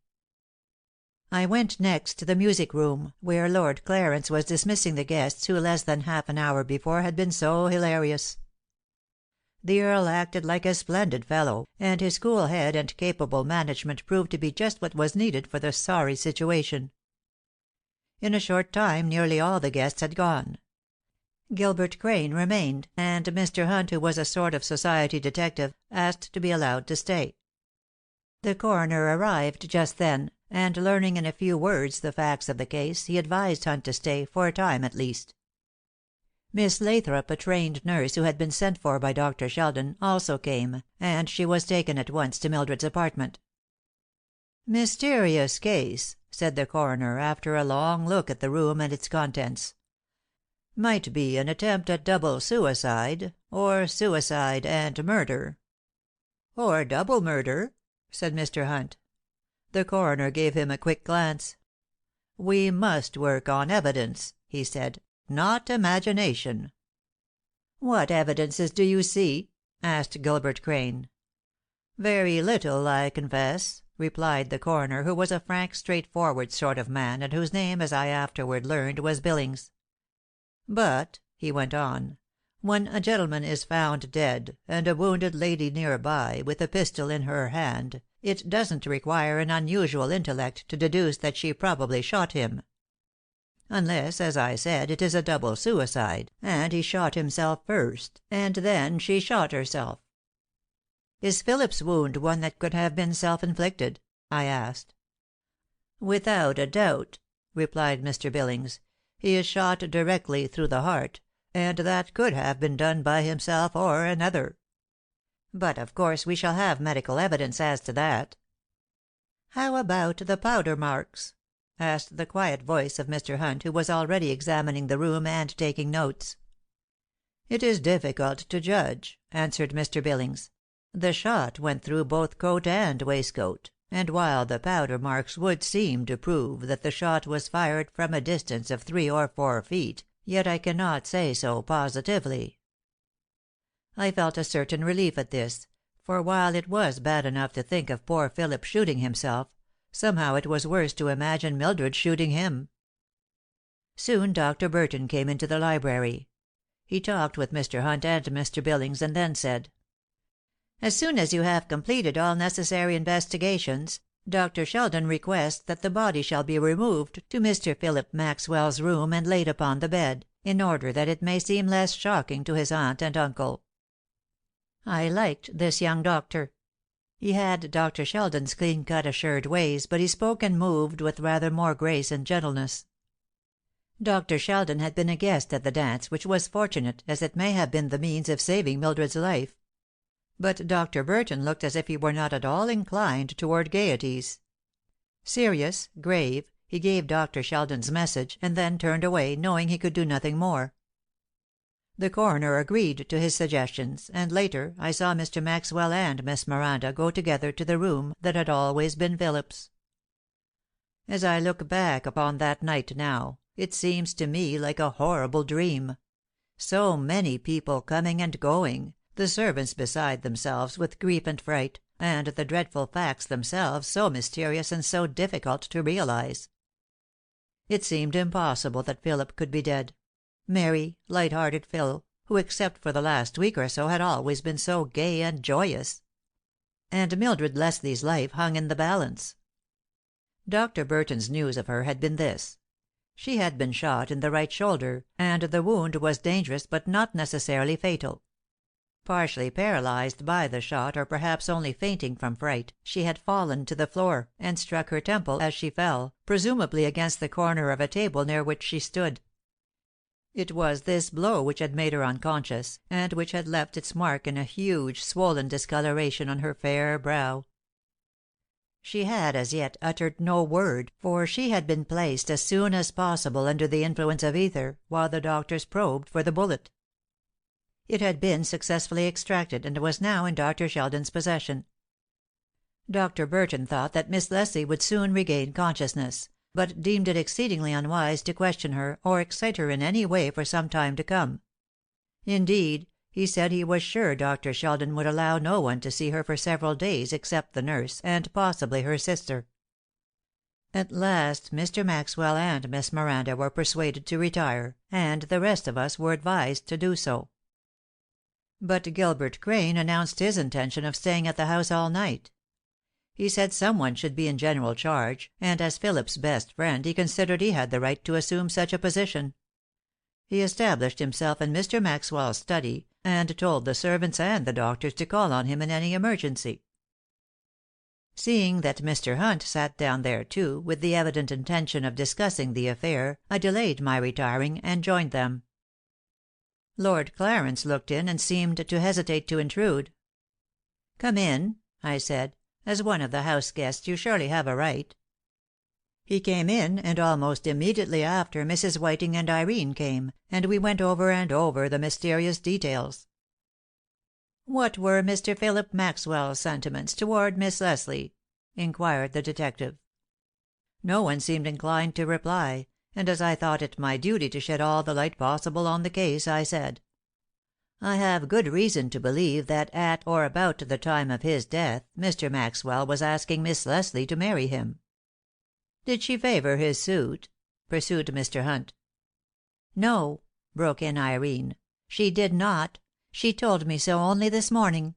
I went next to the music room, where Lord Clarence was dismissing the guests who less than half an hour before had been so hilarious. The Earl acted like a splendid fellow, and his cool head and capable management proved to be just what was needed for the sorry situation. In a short time nearly all the guests had gone. Gilbert Crane remained, and Mr. Hunt, who was a sort of society detective, asked to be allowed to stay. The coroner arrived just then, and learning in a few words the facts of the case, he advised Hunt to stay, for a time at least. Miss Lathrop, a trained nurse who had been sent for by Dr. Sheldon, also came, and she was taken at once to Mildred's apartment. "Mysterious case," said the coroner, after a long look at the room and its contents. "Might be an attempt at double suicide, or suicide and murder." "Or double murder," said Mr. Hunt. The coroner gave him a quick glance. "We must work on evidence," he said, "not imagination." "What evidences do you see?" asked Gilbert Crane. "Very little, I confess," replied the coroner, who was a frank, straightforward sort of man, and whose name, as I afterward learned, was Billings. "But," he went on, "when a gentleman is found dead, and a wounded lady near by, with a pistol in her hand, it doesn't require an unusual intellect to deduce that she probably shot him. Unless, as I said, it is a double suicide, and he shot himself first, and then she shot herself." "Is Phillip's wound one that could have been self-inflicted?" I asked. "Without a doubt," replied Mr. Billings. "He is shot directly through the heart, and that could have been done by himself or another." "But of course we shall have medical evidence as to that." "How about the powder marks?" asked the quiet voice of Mr. Hunt, who was already examining the room and taking notes. "It is difficult to judge," answered Mr. Billings. "The shot went through both coat and waistcoat, and while the powder marks would seem to prove that the shot was fired from a distance of 3 or 4 feet, yet I cannot say so positively." I felt a certain relief at this, for while it was bad enough to think of poor Philip shooting himself, somehow it was worse to imagine Mildred shooting him. Soon Dr. Burton came into the library. He talked with Mr. Hunt and Mr. Billings, and then said: "As soon as you have completed all necessary investigations, Dr. Sheldon requests that the body shall be removed to Mr. Phillip Maxwell's room and laid upon the bed, in order that it may seem less shocking to his aunt and uncle." I liked this young doctor. He had Dr. Sheldon's clean-cut, assured ways, but he spoke and moved with rather more grace and gentleness. Dr. Sheldon had been a guest at the dance, which was fortunate, as it may have been the means of saving Mildred's life. But Dr. Burton looked as if he were not at all inclined toward gaieties. Serious, grave, he gave Dr. Sheldon's message, and then turned away, knowing he could do nothing more. The coroner agreed to his suggestions, and later I saw Mr. Maxwell and Miss Miranda go together to the room that had always been Philip's. As I look back upon that night now, it seems to me like a horrible dream. So many people coming and going, the servants beside themselves with grief and fright, and the dreadful facts themselves so mysterious and so difficult to realize. It seemed impossible that Philip could be dead. Merry, light-hearted Phil, who except for the last week or so had always been so gay and joyous. And Mildred Leslie's life hung in the balance. Dr. Burton's news of her had been this: she had been shot in the right shoulder, and the wound was dangerous but not necessarily fatal. Partially paralyzed by the shot, or perhaps only fainting from fright, she had fallen to the floor, and struck her temple as she fell, presumably against the corner of a table near which she stood. It was this blow which had made her unconscious, and which had left its mark in a huge, swollen discoloration on her fair brow. She had as yet uttered no word, for she had been placed as soon as possible under the influence of ether, while the doctors probed for the bullet. It had been successfully extracted, and was now in Dr. Sheldon's possession. Dr. Burton thought that Miss Leslie would soon regain consciousness, but deemed it exceedingly unwise to question her, or excite her in any way for some time to come. Indeed, he said he was sure Dr. Sheldon would allow no one to see her for several days except the nurse, and possibly her sister. At last Mr. Maxwell and Miss Miranda were persuaded to retire, and the rest of us were advised to do so. But Gilbert Crane announced his intention of staying at the house all night. He said someone should be in general charge, and as Philip's best friend he considered he had the right to assume such a position. He established himself in Mr. Maxwell's study, and told the servants and the doctors to call on him in any emergency. Seeing that Mr. Hunt sat down there too, with the evident intention of discussing the affair, I delayed my retiring, and joined them. Lord Clarence looked in, and seemed to hesitate to intrude. "Come in," I said. "As one of the house guests you surely have a right." He came in, and almost immediately after Mrs. Whiting and Irene came, and we went over and over the mysterious details. "What were Mr. Philip Maxwell's sentiments toward Miss Leslie?" inquired the detective. No one seemed inclined to reply, and as I thought it my duty to shed all the light possible on the case, I said: "I have good reason to believe that at or about the time of his death Mr. Maxwell was asking Miss Leslie to marry him." "Did she favor his suit?" pursued Mr. Hunt. "No," broke in Irene, "she did not. She told me so only this morning."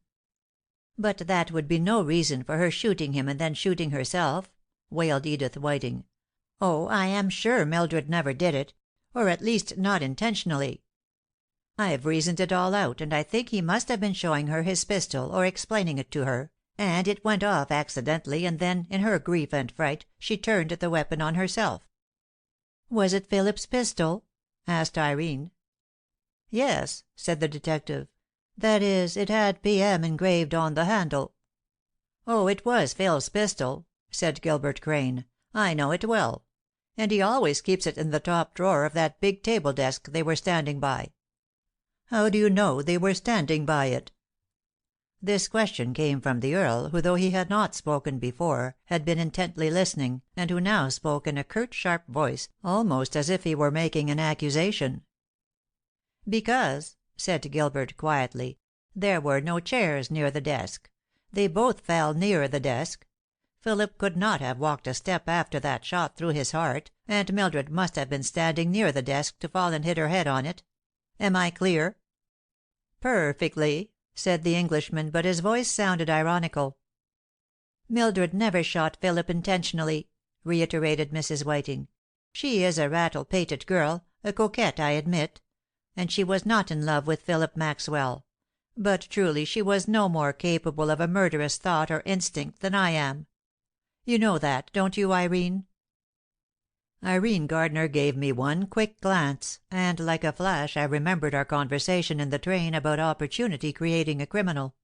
"But that would be no reason for her shooting him and then shooting herself," wailed Edith Whiting. "Oh, I am sure Mildred never did it, or at least not intentionally. I've reasoned it all out, and I think he must have been showing her his pistol, or explaining it to her, and it went off accidentally, and then, in her grief and fright, she turned the weapon on herself." "Was it Philip's pistol?" asked Irene. "Yes," said the detective. "That is, it had P.M. engraved on the handle." "Oh, it was Phil's pistol," said Gilbert Crane. "I know it well. And he always keeps it in the top drawer of that big table desk they were standing by." "How do you know they were standing by it?" This question came from the Earl, who, though he had not spoken before, had been intently listening, and who now spoke in a curt, sharp voice, almost as if he were making an accusation. "Because," said Gilbert quietly, "there were no chairs near the desk. They both fell near the desk. Philip could not have walked a step after that shot through his heart, and Mildred must have been standing near the desk to fall and hit her head on it. Am I clear?" "Perfectly," said the Englishman, but his voice sounded ironical. "Mildred never shot Philip intentionally," reiterated Mrs. Whiting. "She is a rattle-pated girl, a coquette, I admit, and she was not in love with Philip Maxwell, but truly she was no more capable of a murderous thought or instinct than I am. You know that, don't you, Irene?" Irene Gardner gave me one quick glance, and like a flash I remembered our conversation in the train about opportunity creating a criminal.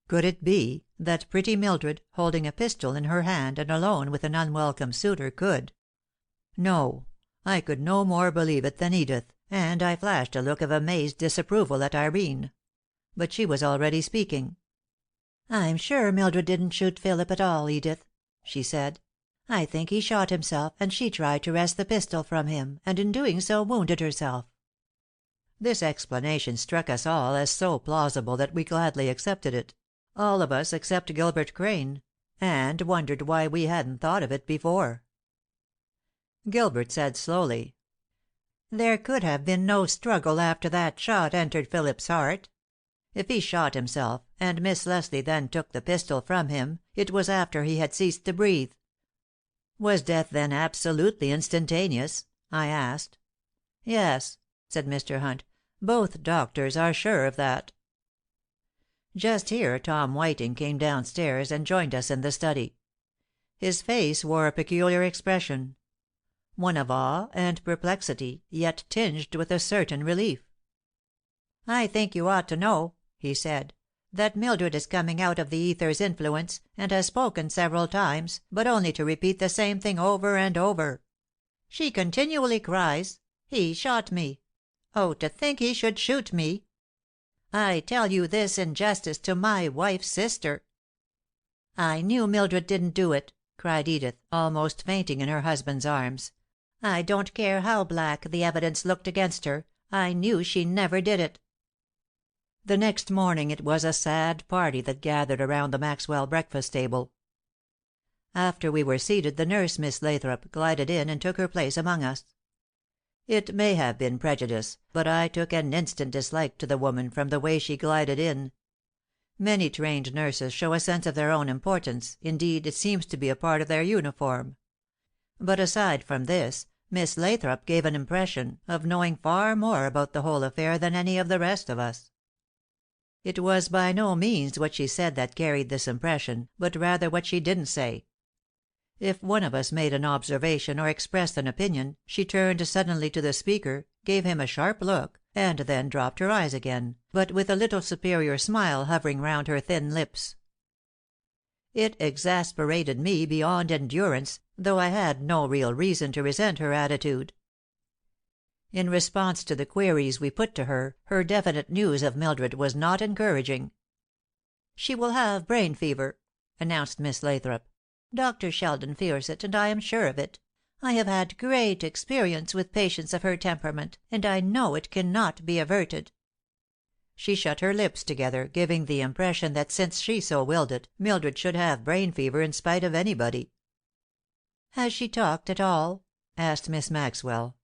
Could it be that pretty Mildred, holding a pistol in her hand and alone with an unwelcome suitor, could No, I could no more believe it than Edith, and I flashed a look of amazed disapproval at Irene. But she was already speaking. "I'm sure Mildred didn't shoot Philip at all, Edith," she said. "I think he shot himself, and she tried to wrest the pistol from him, and in doing so wounded herself." This explanation struck us all as so plausible that we gladly accepted it, all of us except Gilbert Crane, and wondered why we hadn't thought of it before. Gilbert said slowly: "There could have been no struggle after that shot entered Philip's heart. If he shot himself, and Miss Leslie then took the pistol from him, it was after he had ceased to breathe." "Was death then absolutely instantaneous?" I asked. "Yes," said Mr. Hunt. "Both doctors are sure of that." Just here Tom Whiting came downstairs and joined us in the study. His face wore a peculiar expression, one of awe and perplexity, yet tinged with a certain relief. "I think you ought to know," he said, "that Mildred is coming out of the ether's influence, and has spoken several times, but only to repeat the same thing over and over. She continually cries, 'He shot me!' Oh, to think he should shoot me! I tell you this in justice to my wife's sister." "I knew Mildred didn't do it," cried Edith, almost fainting in her husband's arms. "I don't care how black the evidence looked against her, I knew she never did it." The next morning it was a sad party that gathered around the Maxwell breakfast table. After we were seated the nurse, Miss Lathrop, glided in and took her place among us. It may have been prejudice, but I took an instant dislike to the woman from the way she glided in. Many trained nurses show a sense of their own importance, indeed it seems to be a part of their uniform. But aside from this, Miss Lathrop gave an impression of knowing far more about the whole affair than any of the rest of us. It was by no means what she said that carried this impression, but rather what she didn't say. If one of us made an observation or expressed an opinion, she turned suddenly to the speaker, gave him a sharp look, and then dropped her eyes again, but with a little superior smile hovering round her thin lips. It exasperated me beyond endurance, though I had no real reason to resent her attitude. In response to the queries we put to her, her definite news of Mildred was not encouraging. "She will have brain fever," announced Miss Lathrop. Dr. Sheldon fears it, and I am sure of it. I have had great experience with patients of her temperament, and I know it cannot be averted." She shut her lips together, giving the impression that since she so willed it, Mildred should have brain fever in spite of anybody. "Has she talked at all?" asked Miss Maxwell.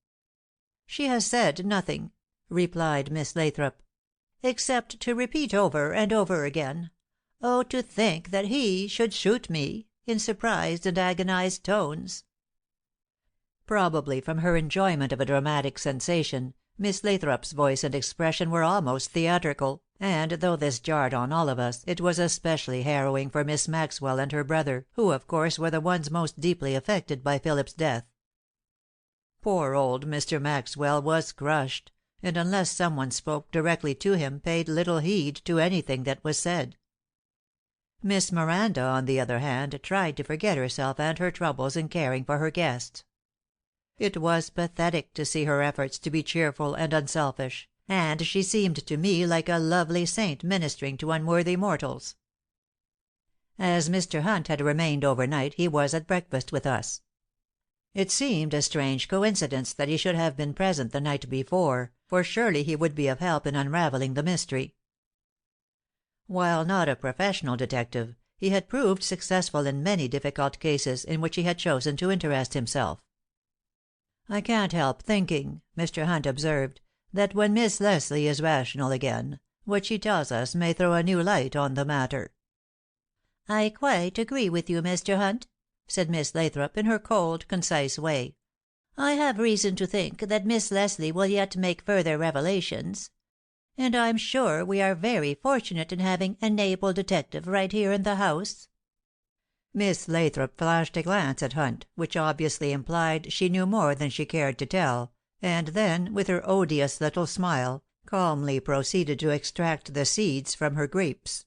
"She has said nothing," replied Miss Lathrop, "except to repeat over and over again, 'Oh, to think that he should shoot me!' in surprised and agonized tones." Probably from her enjoyment of a dramatic sensation, Miss Lathrop's voice and expression were almost theatrical, and though this jarred on all of us, it was especially harrowing for Miss Maxwell and her brother, who of course were the ones most deeply affected by Philip's death. Poor old Mr. Maxwell was crushed, and unless someone spoke directly to him paid little heed to anything that was said. Miss Miranda, on the other hand, tried to forget herself and her troubles in caring for her guests. It was pathetic to see her efforts to be cheerful and unselfish, and she seemed to me like a lovely saint ministering to unworthy mortals. As Mr. Hunt had remained overnight, he was at breakfast with us. It seemed a strange coincidence that he should have been present the night before, for surely he would be of help in unraveling the mystery. While not a professional detective, he had proved successful in many difficult cases in which he had chosen to interest himself. "I can't help thinking," Mr. Hunt observed, "that when Miss Leslie is rational again, what she tells us may throw a new light on the matter." "I quite agree with you, Mr. Hunt," said Miss Lathrop, in her cold, concise way. "I have reason to think that Miss Leslie will yet make further revelations. And I'm sure we are very fortunate in having an able detective right here in the house." Miss Lathrop flashed a glance at Hunt, which obviously implied she knew more than she cared to tell, and then, with her odious little smile, calmly proceeded to extract the seeds from her grapes.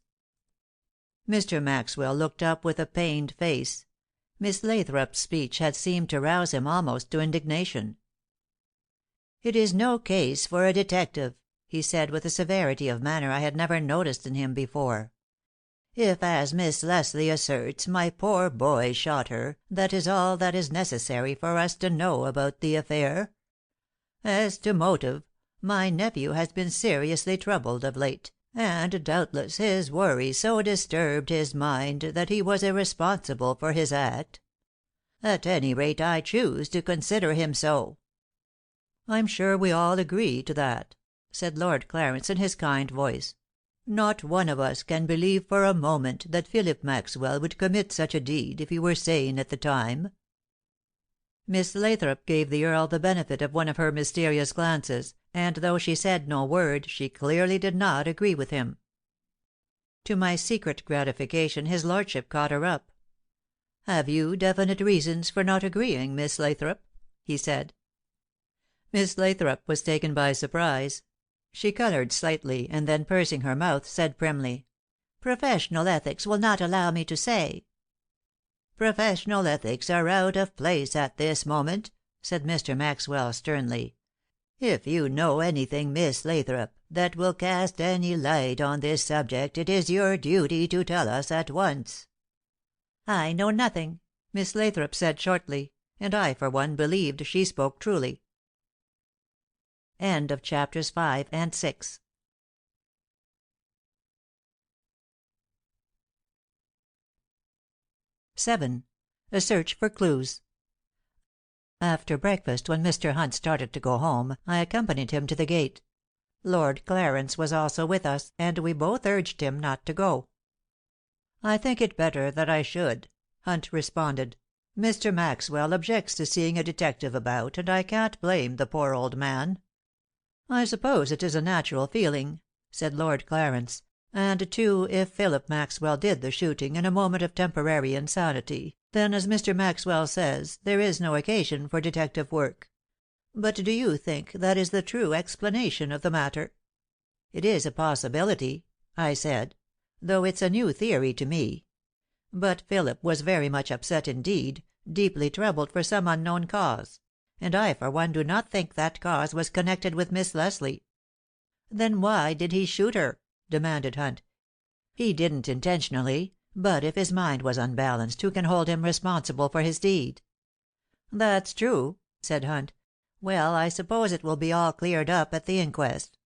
Mr. Maxwell looked up with a pained face. Miss Lathrop's speech had seemed to rouse him almost to indignation. "It is no case for a detective," he said, with a severity of manner I had never noticed in him before. "If, as Miss Leslie asserts, my poor boy shot her, that is all that is necessary for us to know about the affair. As to motive, my nephew has been seriously troubled of late, and doubtless his worry so disturbed his mind that he was irresponsible for his act. At any rate, I choose to consider him so." "I'm sure we all agree to that," said Lord Clarence in his kind voice. "Not one of us can believe for a moment that Philip Maxwell would commit such a deed if he were sane at the time." Miss Lathrop gave the Earl the benefit of one of her mysterious glances, and though she said no word, she clearly did not agree with him. To my secret gratification his lordship caught her up. "Have you definite reasons for not agreeing, Miss Lathrop?" he said. Miss Lathrop was taken by surprise. She colored slightly, and then pursing her mouth, said primly, "Professional ethics will not allow me to say." "Professional ethics are out of place at this moment," said Mr. Maxwell sternly. "If you know anything, Miss Lathrop, that will cast any light on this subject, it is your duty to tell us at once." "I know nothing," Miss Lathrop said shortly, and I, for one, believed she spoke truly. End of chapters 5 and 6. (7) A Search for Clues. After breakfast, when Mr. Hunt started to go home, I accompanied him to the gate. Lord Clarence was also with us, and we both urged him not to go. "I think it better that I should," Hunt responded. "Mr. Maxwell objects to seeing a detective about, and I can't blame the poor old man." "I suppose it is a natural feeling," said Lord Clarence; "and, too, if Philip Maxwell did the shooting in a moment of temporary insanity, then, as Mr. Maxwell says, there is no occasion for detective work. But do you think that is the true explanation of the matter?" "It is a possibility," I said, "though it's a new theory to me. But Philip was very much upset indeed, deeply troubled for some unknown cause; and I for one do not think that cause was connected with Miss Leslie." "Then why did he shoot her?" demanded Hunt. "He didn't intentionally. But if his mind was unbalanced, who can hold him responsible for his deed?" "That's true," said Hunt. "Well, I suppose it will be all cleared up at the inquest.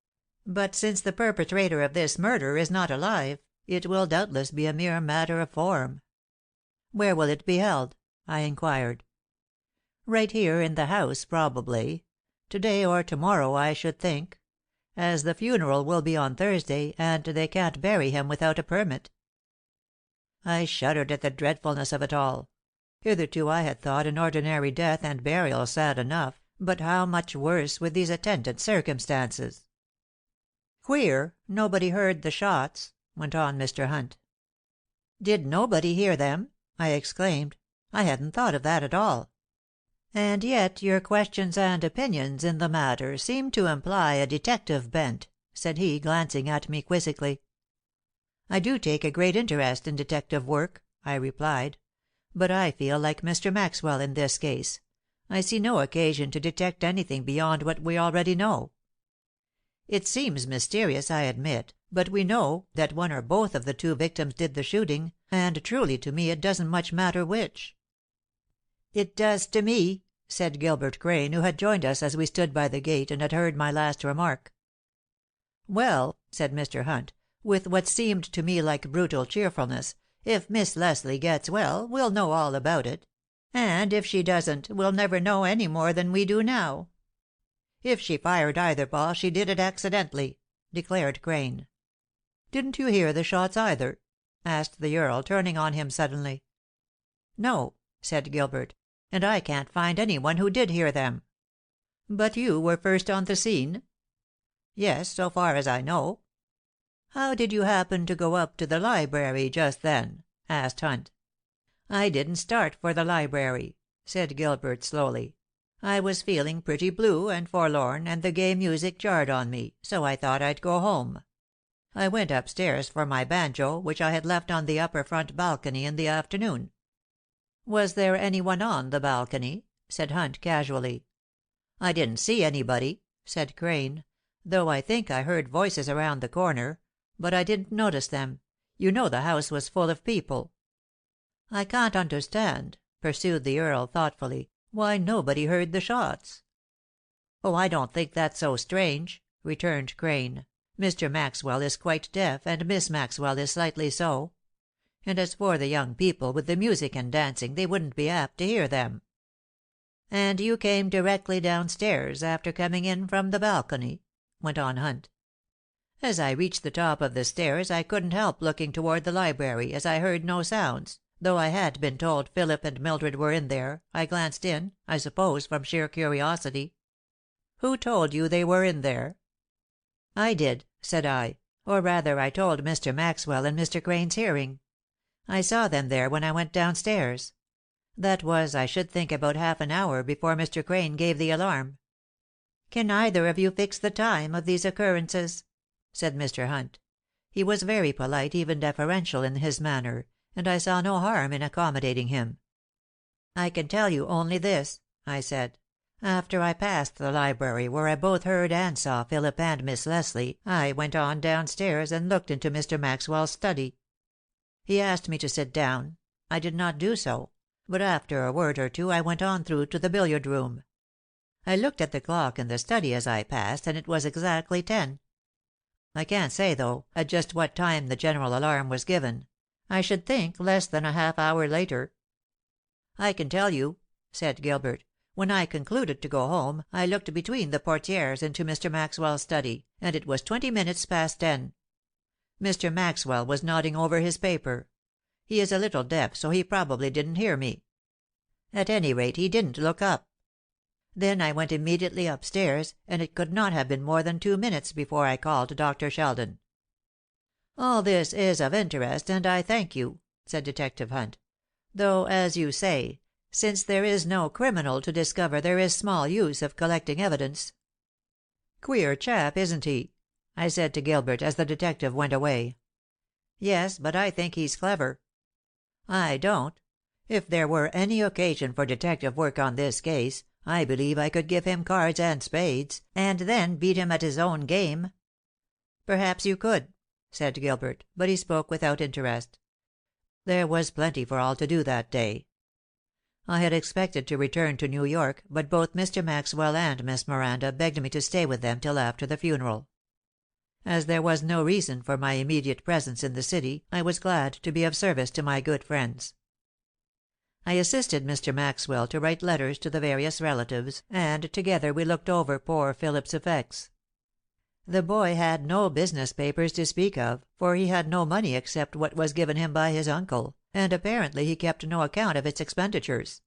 But since the perpetrator of this murder is not alive, it will doubtless be a mere matter of form." "Where will it be held?" I inquired. "Right here in the house, probably. To day or to morrow, I should think, as the funeral will be on Thursday, and they can't bury him without a permit." I shuddered at the dreadfulness of it all. Hitherto I had thought an ordinary death and burial sad enough, but how much worse with these attendant circumstances! "Queer, nobody heard the shots," went on Mr. Hunt. "Did nobody hear them?" I exclaimed. "I hadn't thought of that at all." "And yet your questions and opinions in the matter seem to imply a detective bent," said he, glancing at me quizzically. "I do take a great interest in detective work," I replied. "But I feel like Mr. Maxwell in this case. I see no occasion to detect anything beyond what we already know. It seems mysterious, I admit, but we know that one or both of the two victims did the shooting, and truly to me it doesn't much matter which." "It does to me," said Gilbert Crane, who had joined us as we stood by the gate, and had heard my last remark. "Well," said Mr. Hunt, with what seemed to me like brutal cheerfulness, "if Miss Leslie gets well, we'll know all about it; and if she doesn't, we'll never know any more than we do now." "If she fired either ball, she did it accidentally," declared Crane. "Didn't you hear the shots either?" asked the Earl, turning on him suddenly. "No," said Gilbert, "and I can't find any one who did hear them." "But you were first on the scene?" "Yes, so far as I know." "How did you happen to go up to the library just then?" asked Hunt. "I didn't start for the library," said Gilbert, slowly. "I was feeling pretty blue and forlorn, and the gay music jarred on me, so I thought I'd go home. I went upstairs for my banjo, which I had left on the upper front balcony in the afternoon." "Was there any one on the balcony?" said Hunt, casually. "I didn't see anybody," said Crane, "though I think I heard voices around the corner; but I didn't notice them. You know the house was full of people." "I can't understand," pursued the Earl, thoughtfully, "why nobody heard the shots." "Oh, I don't think that's so strange," returned Crane. "Mr. Maxwell is quite deaf, and Miss Maxwell is slightly so. And as for the young people with the music and dancing, they wouldn't be apt to hear them." "And you came directly downstairs, after coming in from the balcony?" went on Hunt. "As I reached the top of the stairs I couldn't help looking toward the library, as I heard no sounds, though I had been told Philip and Mildred were in there. I glanced in, I suppose from sheer curiosity." "Who told you they were in there?" "I did," said I. "Or rather I told Mr. Maxwell in Mr. Crane's hearing. I saw them there when I went downstairs. That was, I should think, about half an hour before Mr. Crane gave the alarm." "Can either of you fix the time of these occurrences?" said Mr. Hunt. He was very polite, even deferential, in his manner, and I saw no harm in accommodating him. "I can tell you only this," I said. "After I passed the library, where I both heard and saw Philip and Miss Leslie, I went on downstairs and looked into Mr. Maxwell's study. He asked me to sit down. I did not do so, but after a word or two I went on through to the billiard room. I looked at the clock in the study as I passed, and it was exactly 10. I can't say, though, at just what time the general alarm was given. I should think less than a half hour later." "I can tell you," said Gilbert. "When I concluded to go home, I looked between the portières into Mr. Maxwell's study, and it was 20 minutes past 10. Mr. Maxwell was nodding over his paper. He is a little deaf, so he probably didn't hear me. At any rate, he didn't look up. Then I went immediately upstairs, and it could not have been more than 2 minutes before I called Dr. Sheldon." "All this is of interest, and I thank you," said Detective Hunt. "Though, as you say, since there is no criminal to discover there is small use of collecting evidence." "Queer chap, isn't he?" I said to Gilbert as the detective went away. "Yes, but I think he's clever." "I don't. If there were any occasion for detective work on this case, I believe I could give him cards and spades, and then beat him at his own game." "Perhaps you could," said Gilbert, but he spoke without interest. There was plenty for all to do that day. I had expected to return to New York, but both Mr. Maxwell and Miss Miranda begged me to stay with them till after the funeral. As there was no reason for my immediate presence in the city, I was glad to be of service to my good friends. I assisted Mr. Maxwell to write letters to the various relatives, and together we looked over poor Philip's effects. The boy had no business papers to speak of, for he had no money except what was given him by his uncle, and apparently he kept no account of its expenditures.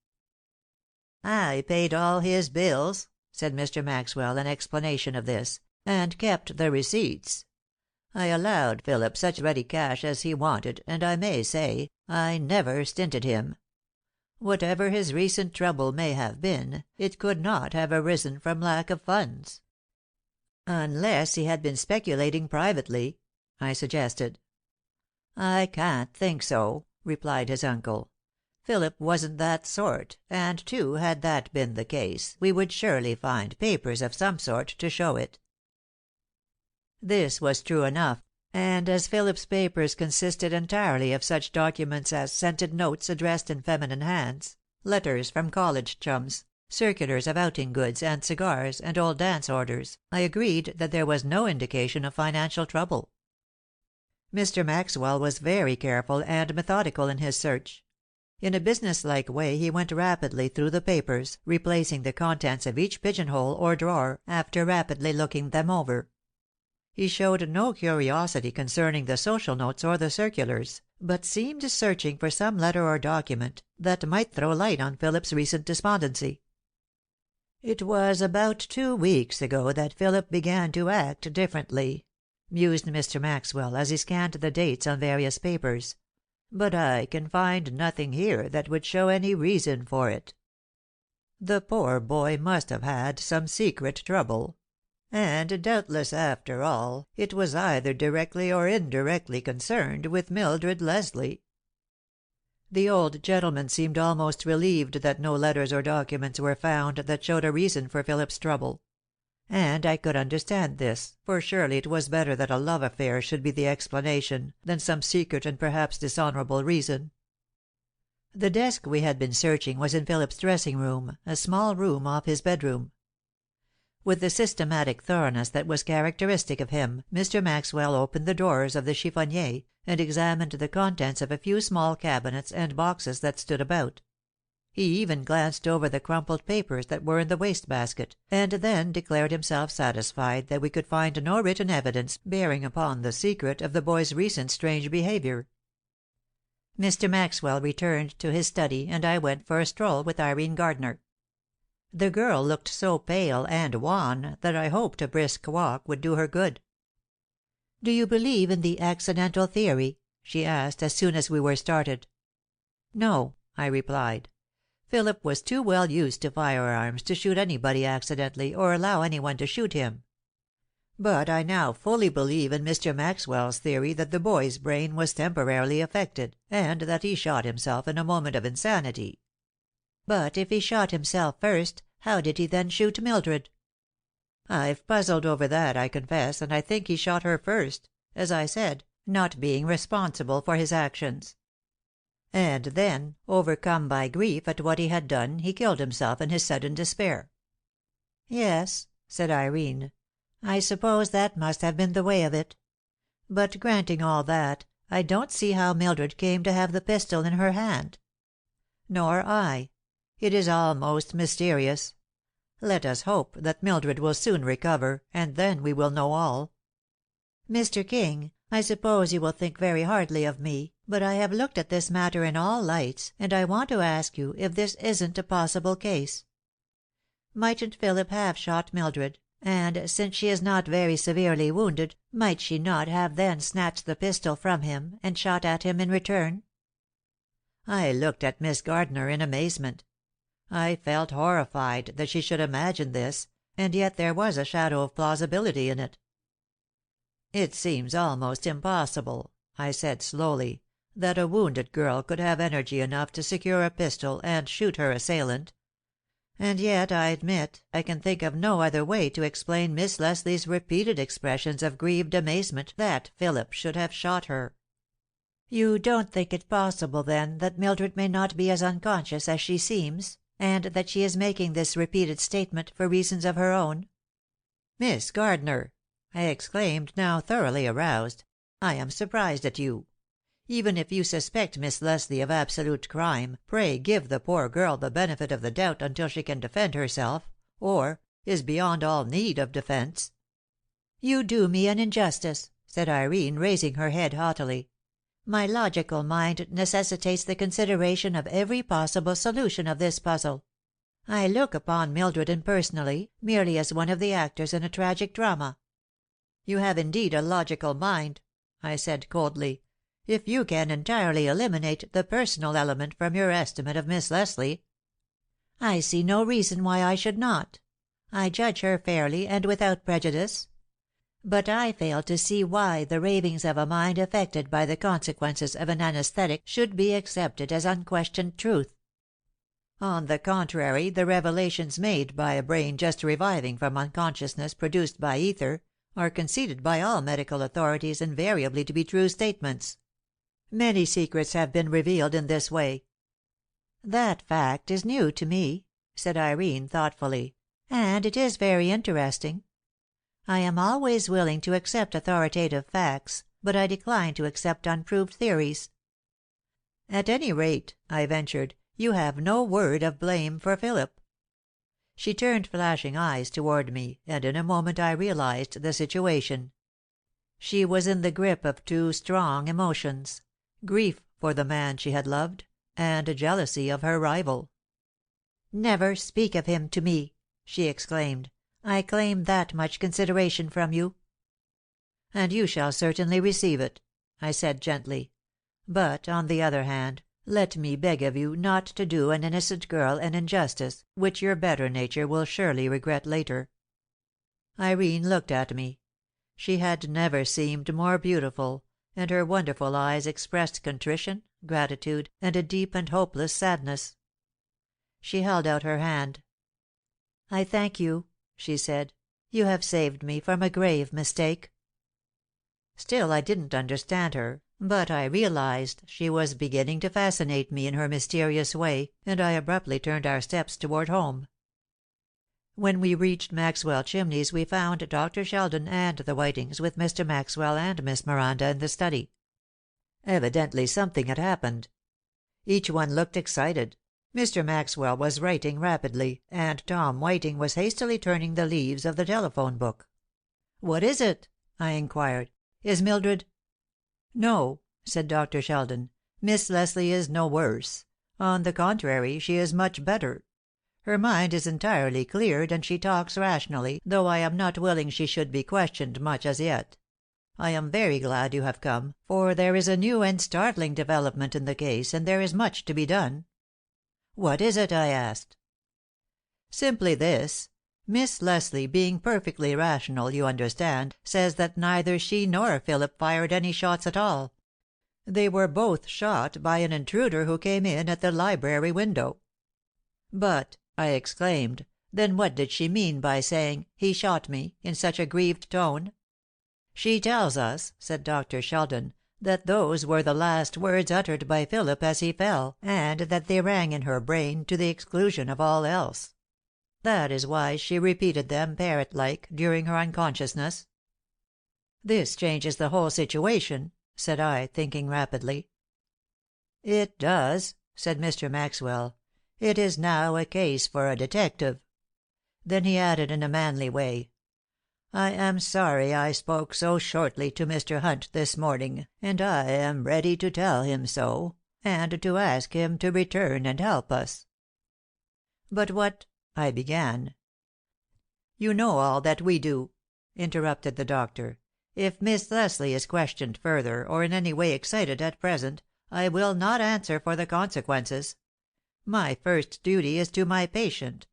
"I paid all his bills," said Mr. Maxwell in explanation of this, "and kept the receipts. I allowed Philip such ready cash as he wanted, and I may say, I never stinted him. Whatever his recent trouble may have been, it could not have arisen from lack of funds." "Unless he had been speculating privately," I suggested. "I can't think so," replied his uncle. "Philip wasn't that sort, and, too, had that been the case, we would surely find papers of some sort to show it." This was true enough, and as Philip's papers consisted entirely of such documents as scented notes addressed in feminine hands, letters from college chums, circulars of outing goods and cigars, and old dance orders, I agreed that there was no indication of financial trouble. Mr. Maxwell was very careful and methodical in his search. In a businesslike way he went rapidly through the papers, replacing the contents of each pigeonhole or drawer after rapidly looking them over. He showed no curiosity concerning the social notes or the circulars, but seemed searching for some letter or document that might throw light on Philip's recent despondency. "It was about 2 weeks ago that Philip began to act differently," mused Mr. Maxwell as he scanned the dates on various papers, "but I can find nothing here that would show any reason for it. The poor boy must have had some secret trouble; and doubtless, after all, it was either directly or indirectly concerned with Mildred Leslie." The old gentleman seemed almost relieved that no letters or documents were found that showed a reason for Philip's trouble. And I could understand this, for surely it was better that a love affair should be the explanation than some secret and perhaps dishonorable reason. The desk we had been searching was in Philip's dressing room, a small room off his bedroom. With the systematic thoroughness that was characteristic of him, Mr. Maxwell opened the drawers of the chiffonier, and examined the contents of a few small cabinets and boxes that stood about. He even glanced over the crumpled papers that were in the waste basket, and then declared himself satisfied that we could find no written evidence bearing upon the secret of the boy's recent strange behavior. Mr. Maxwell returned to his study, and I went for a stroll with Irene Gardner. The girl looked so pale and wan that I hoped a brisk walk would do her good. "Do you believe in the accidental theory?" she asked, as soon as we were started. "No," I replied. "Philip was too well used to firearms to shoot anybody accidentally or allow anyone to shoot him. But I now fully believe in Mr. Maxwell's theory that the boy's brain was temporarily affected, and that he shot himself in a moment of insanity." "But if he shot himself first, how did he then shoot Mildred?" "I've puzzled over that, I confess, and I think he shot her first, as I said, not being responsible for his actions. And then, overcome by grief at what he had done, he killed himself in his sudden despair." "Yes," said Irene, "I suppose that must have been the way of it. But granting all that, I don't see how Mildred came to have the pistol in her hand." "Nor I. It is all most mysterious. Let us hope that Mildred will soon recover, and then we will know all." "Mr. King, I suppose you will think very hardly of me, but I have looked at this matter in all lights, and I want to ask you if this isn't a possible case. Mightn't Philip have shot Mildred, and, since she is not very severely wounded, might she not have then snatched the pistol from him and shot at him in return?" I looked at Miss Gardner in amazement. I felt horrified that she should imagine this, and yet there was a shadow of plausibility in it. "It seems almost impossible," I said slowly, "that a wounded girl could have energy enough to secure a pistol and shoot her assailant. And yet, I admit, I can think of no other way to explain Miss Leslie's repeated expressions of grieved amazement that Philip should have shot her." You don't think it possible, then, that Mildred may not be as unconscious as she seems, and that she is making this repeated statement for reasons of her own?" "Miss Gardner!" I exclaimed, now thoroughly aroused, "I am surprised at you. Even if you suspect Miss Leslie of absolute crime, pray give the poor girl the benefit of the doubt until she can defend herself, or is beyond all need of defense." "You do me an injustice," said Irene, raising her head haughtily. "My logical mind necessitates the consideration of every possible solution of this puzzle. I look upon Mildred impersonally, merely as one of the actors in a tragic drama." "You have indeed a logical mind," I said coldly, "if you can entirely eliminate the personal element from your estimate of Miss Leslie." "I see no reason why I should not. I judge her fairly and without prejudice. But I fail to see why the ravings of a mind affected by the consequences of an anaesthetic should be accepted as unquestioned truth." "On the contrary, the revelations made by a brain just reviving from unconsciousness produced by ether are conceded by all medical authorities invariably to be true statements. Many secrets have been revealed in this way." "That fact is new to me," said Irene, thoughtfully, "and it is very interesting. I am always willing to accept authoritative facts, but I decline to accept unproved theories." "At any rate," I ventured, "you have no word of blame for Philip." She turned flashing eyes toward me, and in a moment I realized the situation. She was in the grip of two strong emotions: grief for the man she had loved, and jealousy of her rival. "Never speak of him to me!" she exclaimed. "I claim that much consideration from you." "And you shall certainly receive it," I said gently. "But, on the other hand, let me beg of you not to do an innocent girl an injustice which your better nature will surely regret later." Irene looked at me. She had never seemed more beautiful, and her wonderful eyes expressed contrition, gratitude, and a deep and hopeless sadness. She held out her hand. "I thank you," she said. "You have saved me from a grave mistake." Still I didn't understand her, but I realized she was beginning to fascinate me in her mysterious way, and I abruptly turned our steps toward home. When we reached Maxwell Chimneys we found Dr. Sheldon and the Whitings with Mr. Maxwell and Miss Miranda in the study. Evidently something had happened. Each one looked excited. Mr. Maxwell was writing rapidly, and Tom Whiting was hastily turning the leaves of the telephone book. "What is it?" I inquired. "Is Mildred—" "No," said Dr. Sheldon. "Miss Leslie is no worse. On the contrary, she is much better. Her mind is entirely cleared, and she talks rationally, though I am not willing she should be questioned much as yet. I am very glad you have come, for there is a new and startling development in the case, and there is much to be done." "What is it?" I asked. "Simply this. Miss Leslie, being perfectly rational, you understand, says that neither she nor Philip fired any shots at all. They were both shot by an intruder who came in at the library window." "But," I exclaimed, "then what did she mean by saying, 'He shot me,' in such a grieved tone?" "She tells us," said Dr. Sheldon, "that those were the last words uttered by Philip as he fell, and that they rang in her brain to the exclusion of all else. That is why she repeated them, parrot like, during her unconsciousness." "This changes the whole situation," said I, thinking rapidly. "It does," said Mr. Maxwell. "It is now a case for a detective." Then he added in a manly way, "I am sorry I spoke so shortly to Mr. Hunt this morning, and I am ready to tell him so, and to ask him to return and help us." "But what—" I began. "You know all that we do," interrupted the doctor. "If Miss Leslie is questioned further, or in any way excited at present, I will not answer for the consequences. My first duty is to my patient.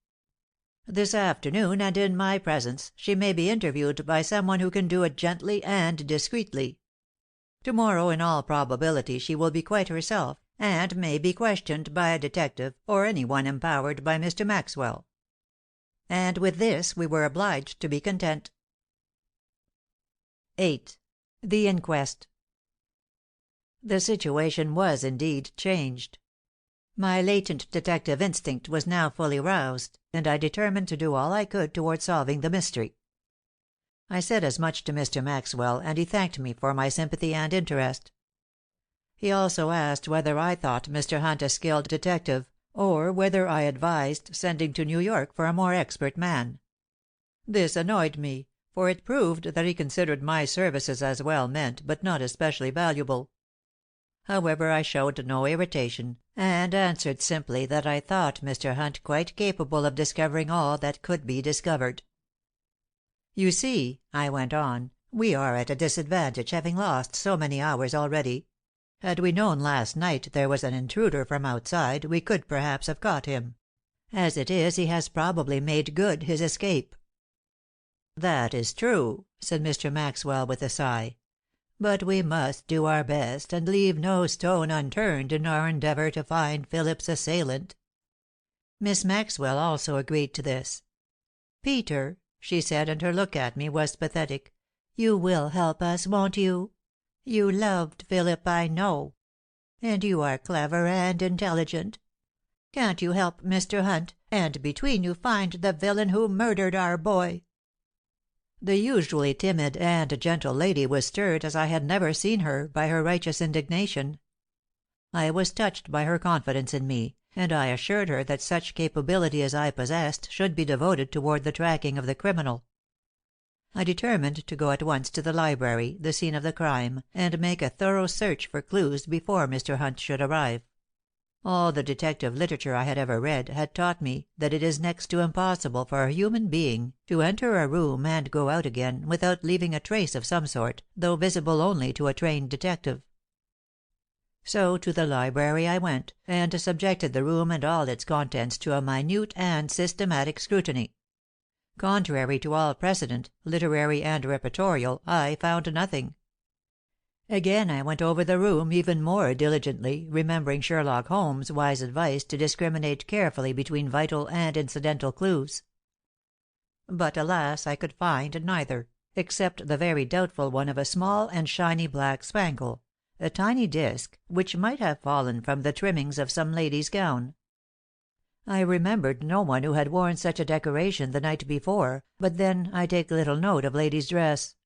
This afternoon, and in my presence, she may be interviewed by some one who can do it gently and discreetly. To morrow, in all probability, she will be quite herself, and may be questioned by a detective, or any one empowered by Mr. Maxwell." And with this we were obliged to be content. 8. The Inquest. The situation was indeed changed. My latent detective instinct was now fully roused, and I determined to do all I could toward solving the mystery. I said as much to Mr. Maxwell, and he thanked me for my sympathy and interest. He also asked whether I thought Mr. Hunt a skilled detective, or whether I advised sending to New York for a more expert man. This annoyed me, for it proved that he considered my services as well meant, but not especially valuable. However, I showed no irritation, and answered simply that I thought Mr. Hunt quite capable of discovering all that could be discovered. "You see," I went on, "we are at a disadvantage, having lost so many hours already. Had we known last night there was an intruder from outside, we could perhaps have caught him. As it is, he has probably made good his escape." "That is true," said Mr. Maxwell, with a sigh. "But we must do our best, and leave no stone unturned in our endeavor to find Philip's assailant." Miss Maxwell also agreed to this. "Peter," she said, and her look at me was pathetic, "you will help us, won't you? You loved Philip, I know. And you are clever and intelligent. Can't you help Mr. Hunt, and between you find the villain who murdered our boy?" The usually timid and gentle lady was stirred as I had never seen her by her righteous indignation. I was touched by her confidence in me, and I assured her that such capability as I possessed should be devoted toward the tracking of the criminal. I determined to go at once to the library, the scene of the crime, and make a thorough search for clues before Mr. Hunt should arrive. All the detective literature I had ever read had taught me that it is next to impossible for a human being to enter a room and go out again without leaving a trace of some sort, though visible only to a trained detective. So to the library I went, and subjected the room and all its contents to a minute and systematic scrutiny. Contrary to all precedent, literary and reportorial, I found nothing. Again I went over the room even more diligently, remembering Sherlock Holmes' wise advice to discriminate carefully between vital and incidental clues. But, alas, I could find neither, except the very doubtful one of a small and shiny black spangle, a tiny disc, which might have fallen from the trimmings of some lady's gown. I remembered no one who had worn such a decoration the night before, but then I take little note of ladies' dress.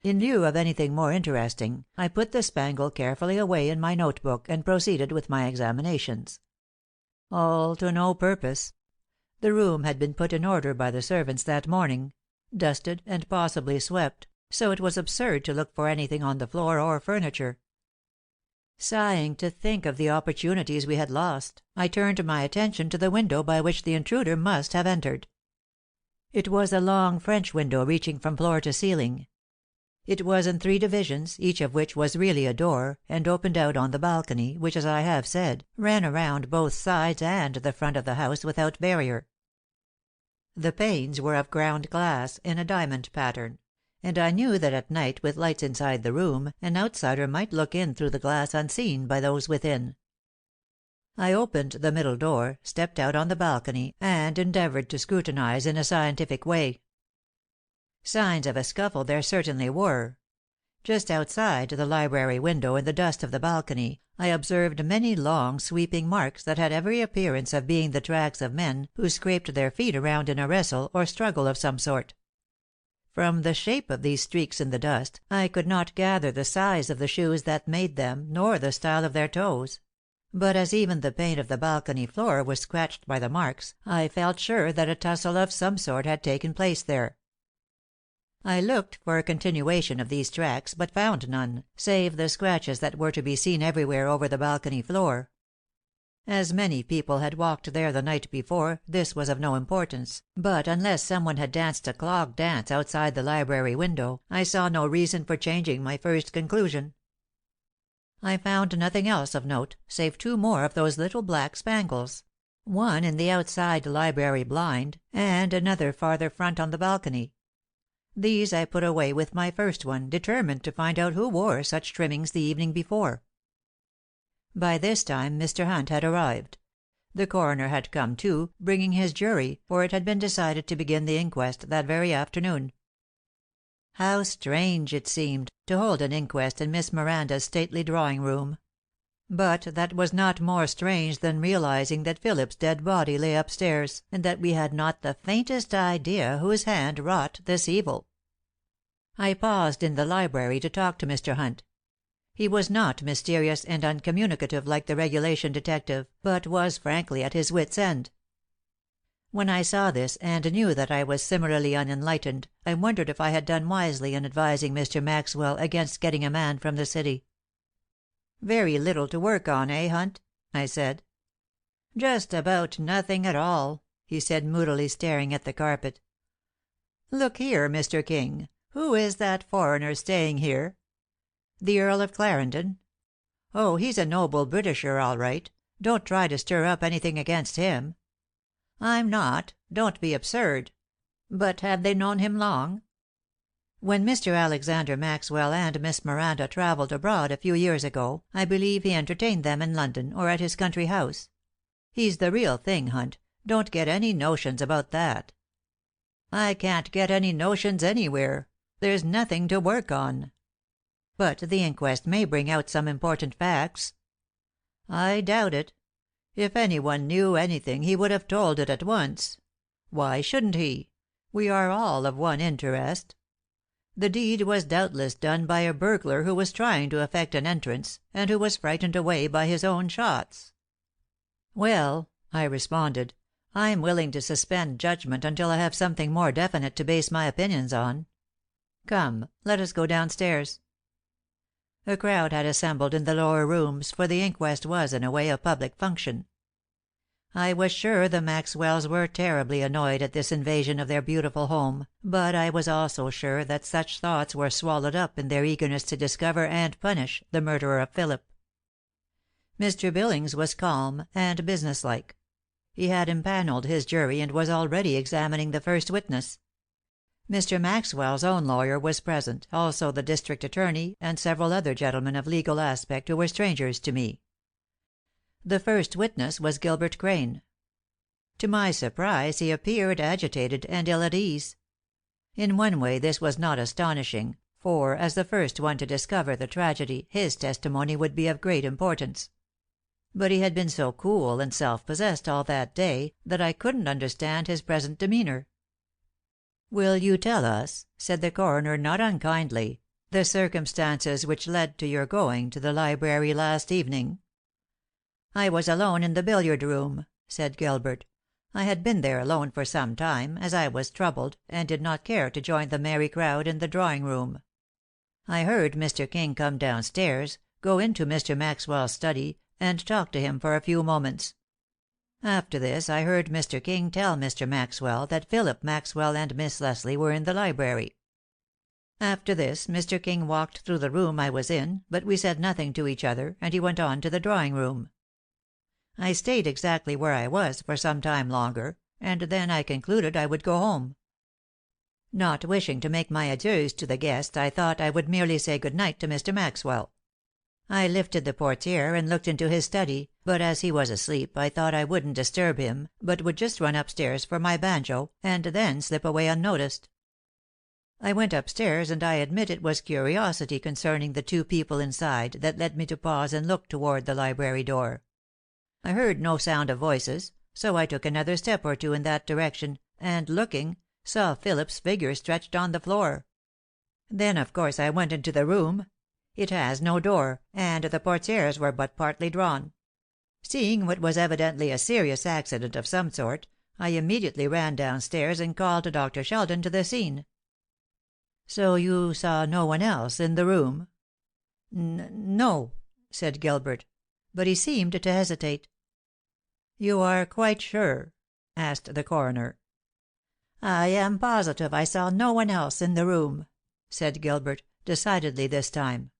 In lieu of anything more interesting, I put the spangle carefully away in my note book and proceeded with my examinations. All to no purpose. The room had been put in order by the servants that morning, dusted and possibly swept, so it was absurd to look for anything on the floor or furniture. Sighing to think of the opportunities we had lost, I turned my attention to the window by which the intruder must have entered. It was a long French window reaching from floor to ceiling. It was in 3 divisions, each of which was really a door, and opened out on the balcony, which, as I have said, ran around both sides and the front of the house without barrier. The panes were of ground glass, in a diamond pattern, and I knew that at night, with lights inside the room, an outsider might look in through the glass unseen by those within. I opened the middle door, stepped out on the balcony, and endeavored to scrutinize in a scientific way. Signs of a scuffle there certainly were. Just outside the library window in the dust of the balcony, I observed many long, sweeping marks that had every appearance of being the tracks of men who scraped their feet around in a wrestle or struggle of some sort. From the shape of these streaks in the dust, I could not gather the size of the shoes that made them, nor the style of their toes. But as even the paint of the balcony floor was scratched by the marks, I felt sure that a tussle of some sort had taken place there. I looked for a continuation of these tracks, but found none, save the scratches that were to be seen everywhere over the balcony floor. As many people had walked there the night before, this was of no importance, but unless someone had danced a clog dance outside the library window, I saw no reason for changing my first conclusion. I found nothing else of note, save 2 more of those little black spangles, one in the outside library blind, and another farther front on the balcony. These I put away with my first one, determined to find out who wore such trimmings the evening before. By this time Mr. Hunt had arrived. The coroner had come, too, bringing his jury, for it had been decided to begin the inquest that very afternoon. How strange it seemed, to hold an inquest in Miss Miranda's stately drawing room. But that was not more strange than realizing that Philip's dead body lay upstairs, and that we had not the faintest idea whose hand wrought this evil. I paused in the library to talk to Mr. Hunt. He was not mysterious and uncommunicative like the regulation detective, but was frankly at his wits' end. When I saw this, and knew that I was similarly unenlightened, I wondered if I had done wisely in advising Mr. Maxwell against getting a man from the city. "Very little to work on, eh, Hunt?" I said. "Just about nothing at all," he said, moodily staring at the carpet. "Look here, Mr. King, who is that foreigner staying here?" "The Earl of Clarendon." "Oh, he's a noble Britisher, all right. Don't try to stir up anything against him." "I'm not. Don't be absurd. But have they known him long?" "When Mr. Alexander Maxwell and Miss Miranda traveled abroad a few years ago, I believe he entertained them in London, or at his country house. He's the real thing, Hunt. Don't get any notions about that." "I can't get any notions anywhere. There's nothing to work on." "But the inquest may bring out some important facts." "I doubt it. If anyone knew anything he would have told it at once. Why shouldn't he? We are all of one interest. The deed was doubtless done by a burglar who was trying to effect an entrance, and who was frightened away by his own shots." "Well," I responded, "I'm willing to suspend judgment until I have something more definite to base my opinions on. Come, let us go downstairs." A crowd had assembled in the lower rooms, for the inquest was in a way a public function. I was sure the Maxwells were terribly annoyed at this invasion of their beautiful home, but I was also sure that such thoughts were swallowed up in their eagerness to discover and punish the murderer of Philip. Mr. Billings was calm and businesslike. He had empaneled his jury and was already examining the first witness. Mr. Maxwell's own lawyer was present, also the district attorney and several other gentlemen of legal aspect who were strangers to me. The first witness was Gilbert Crane. To my surprise he appeared agitated and ill at ease. In one way this was not astonishing, for as the first one to discover the tragedy his testimony would be of great importance. But he had been so cool and self-possessed all that day that I couldn't understand his present demeanor. "Will you tell us," said the coroner not unkindly, "the circumstances which led to your going to the library last evening?" "I was alone in the billiard room," said Gilbert. "I had been there alone for some time, as I was troubled, and did not care to join the merry crowd in the drawing room. I heard Mr. King come downstairs, go into Mr. Maxwell's study, and talk to him for a few moments. After this I heard Mr. King tell Mr. Maxwell that Philip Maxwell and Miss Leslie were in the library. After this Mr. King walked through the room I was in, but we said nothing to each other, and he went on to the drawing room. I stayed exactly where I was for some time longer, and then I concluded I would go home. Not wishing to make my adieus to the guests, I thought I would merely say good night to Mr. Maxwell. I lifted the portiere and looked into his study, but as he was asleep I thought I wouldn't disturb him, but would just run upstairs for my banjo, and then slip away unnoticed. I went upstairs, and I admit it was curiosity concerning the two people inside that led me to pause and look toward the library door. I heard no sound of voices, so I took another step or two in that direction, and looking, saw Philip's figure stretched on the floor. Then of course I went into the room. It has no door, and the portieres were but partly drawn. Seeing what was evidently a serious accident of some sort, I immediately ran downstairs and called Dr. Sheldon to the scene." "So you saw no one else in the room?" "No," said Gilbert, but he seemed to hesitate. "You are quite sure?" asked the coroner. "I am positive I saw no one else in the room," said Gilbert, decidedly this time.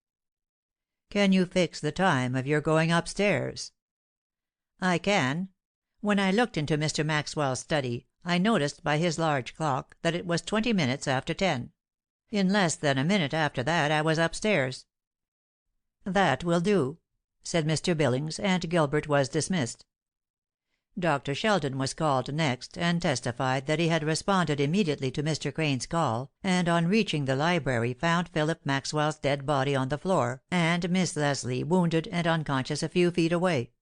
"Can you fix the time of your going upstairs?" "I can. When I looked into Mr. Maxwell's study, I noticed by his large clock that it was 20 minutes after 10. In less than a minute after that I was upstairs." "That will do," said Mr. Billings, and Gilbert was dismissed. Dr. Sheldon was called next, and testified that he had responded immediately to Mr. Crane's call, and on reaching the library found Philip Maxwell's dead body on the floor, and Miss Leslie wounded and unconscious a few feet away.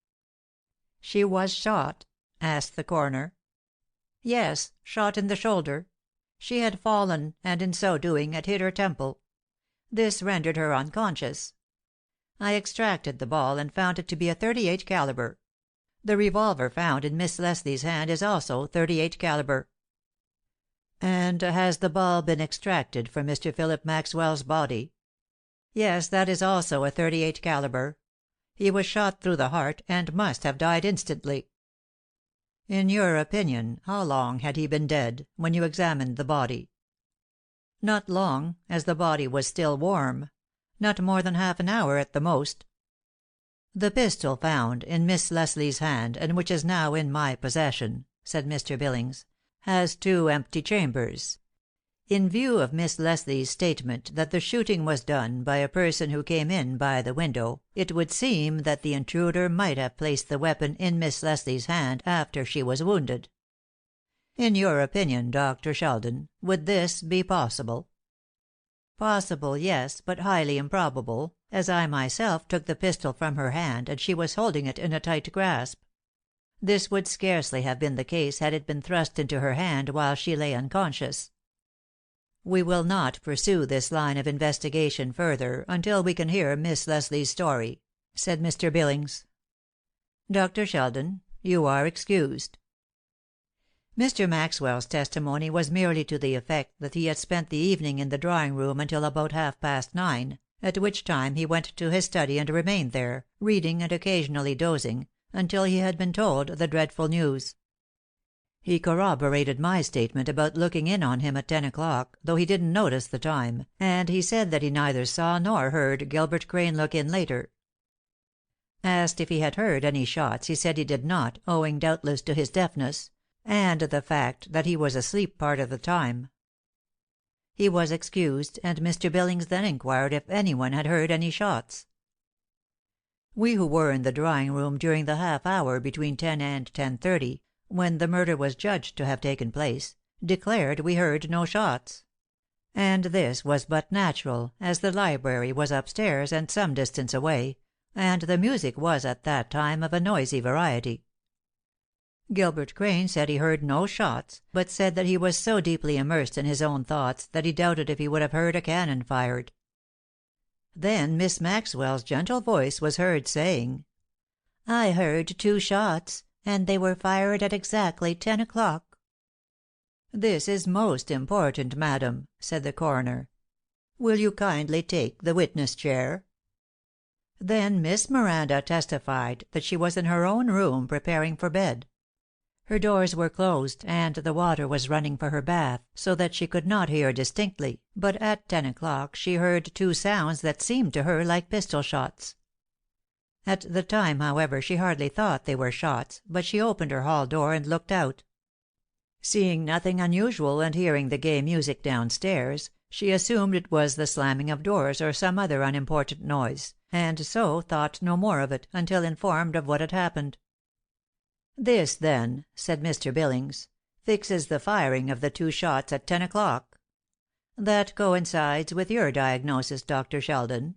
"She was shot?" asked the coroner. "Yes, shot in the shoulder. She had fallen, and in so doing had hit her temple. This rendered her unconscious. I extracted the ball and found it to be a .38 caliber. The revolver found in Miss Leslie's hand is also .38 caliber." "And has the ball been extracted from Mr. Philip Maxwell's body?" "Yes, that is also a .38 caliber. He was shot through the heart, and must have died instantly." "In your opinion, how long had he been dead, when you examined the body?" "Not long, as the body was still warm. Not more than half an hour at the most." "The pistol found in Miss Leslie's hand, and which is now in my possession," said Mr. Billings, "has 2 empty chambers. In view of Miss Leslie's statement that the shooting was done by a person who came in by the window, it would seem that the intruder might have placed the weapon in Miss Leslie's hand after she was wounded. In your opinion, Dr. Sheldon, would this be possible?" "Possible, yes, but highly improbable, as I myself took the pistol from her hand, and she was holding it in a tight grasp. This would scarcely have been the case had it been thrust into her hand while she lay unconscious." "We will not pursue this line of investigation further until we can hear Miss Leslie's story," said Mr. Billings. "Dr. Sheldon, you are excused." Mr. Maxwell's testimony was merely to the effect that he had spent the evening in the drawing room until about 9:30, at which time he went to his study and remained there, reading and occasionally dozing, until he had been told the dreadful news. He corroborated my statement about looking in on him at 10 o'clock, though he didn't notice the time, and he said that he neither saw nor heard Gilbert Crane look in later. Asked if he had heard any shots, he said he did not, owing doubtless to his deafness, and the fact that he was asleep part of the time. He was excused, and Mr. Billings then inquired if anyone had heard any shots. We who were in the drawing room during the half hour between 10 and 10:30, when the murder was judged to have taken place, declared we heard no shots. And this was but natural, as the library was upstairs and some distance away, and the music was at that time of a noisy variety. Gilbert Crane said he heard no shots, but said that he was so deeply immersed in his own thoughts that he doubted if he would have heard a cannon fired. Then Miss Maxwell's gentle voice was heard saying, "I heard 2 shots, and they were fired at exactly 10 o'clock." "This is most important, madam," said the coroner. "Will you kindly take the witness chair?" Then Miss Miranda testified that she was in her own room preparing for bed. Her doors were closed, and the water was running for her bath, so that she could not hear distinctly, but at 10 o'clock she heard 2 sounds that seemed to her like pistol shots. At the time, however, she hardly thought they were shots, but she opened her hall door and looked out. Seeing nothing unusual and hearing the gay music downstairs, she assumed it was the slamming of doors or some other unimportant noise, and so thought no more of it, until informed of what had happened. "This, then," said Mr. Billings, "fixes the firing of the 2 shots at 10 o'clock. That coincides with your diagnosis, Dr. Sheldon?"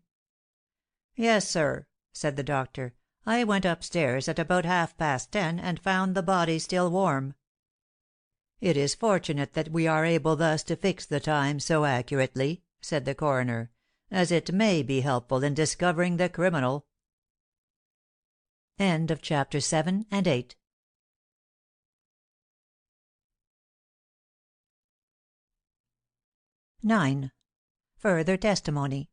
"Yes, sir," said the doctor. "I went upstairs at about 10:30, and found the body still warm." "It is fortunate that we are able thus to fix the time so accurately," said the coroner, "as it may be helpful in discovering the criminal." End of chapter 7 and 8. (9) Further testimony.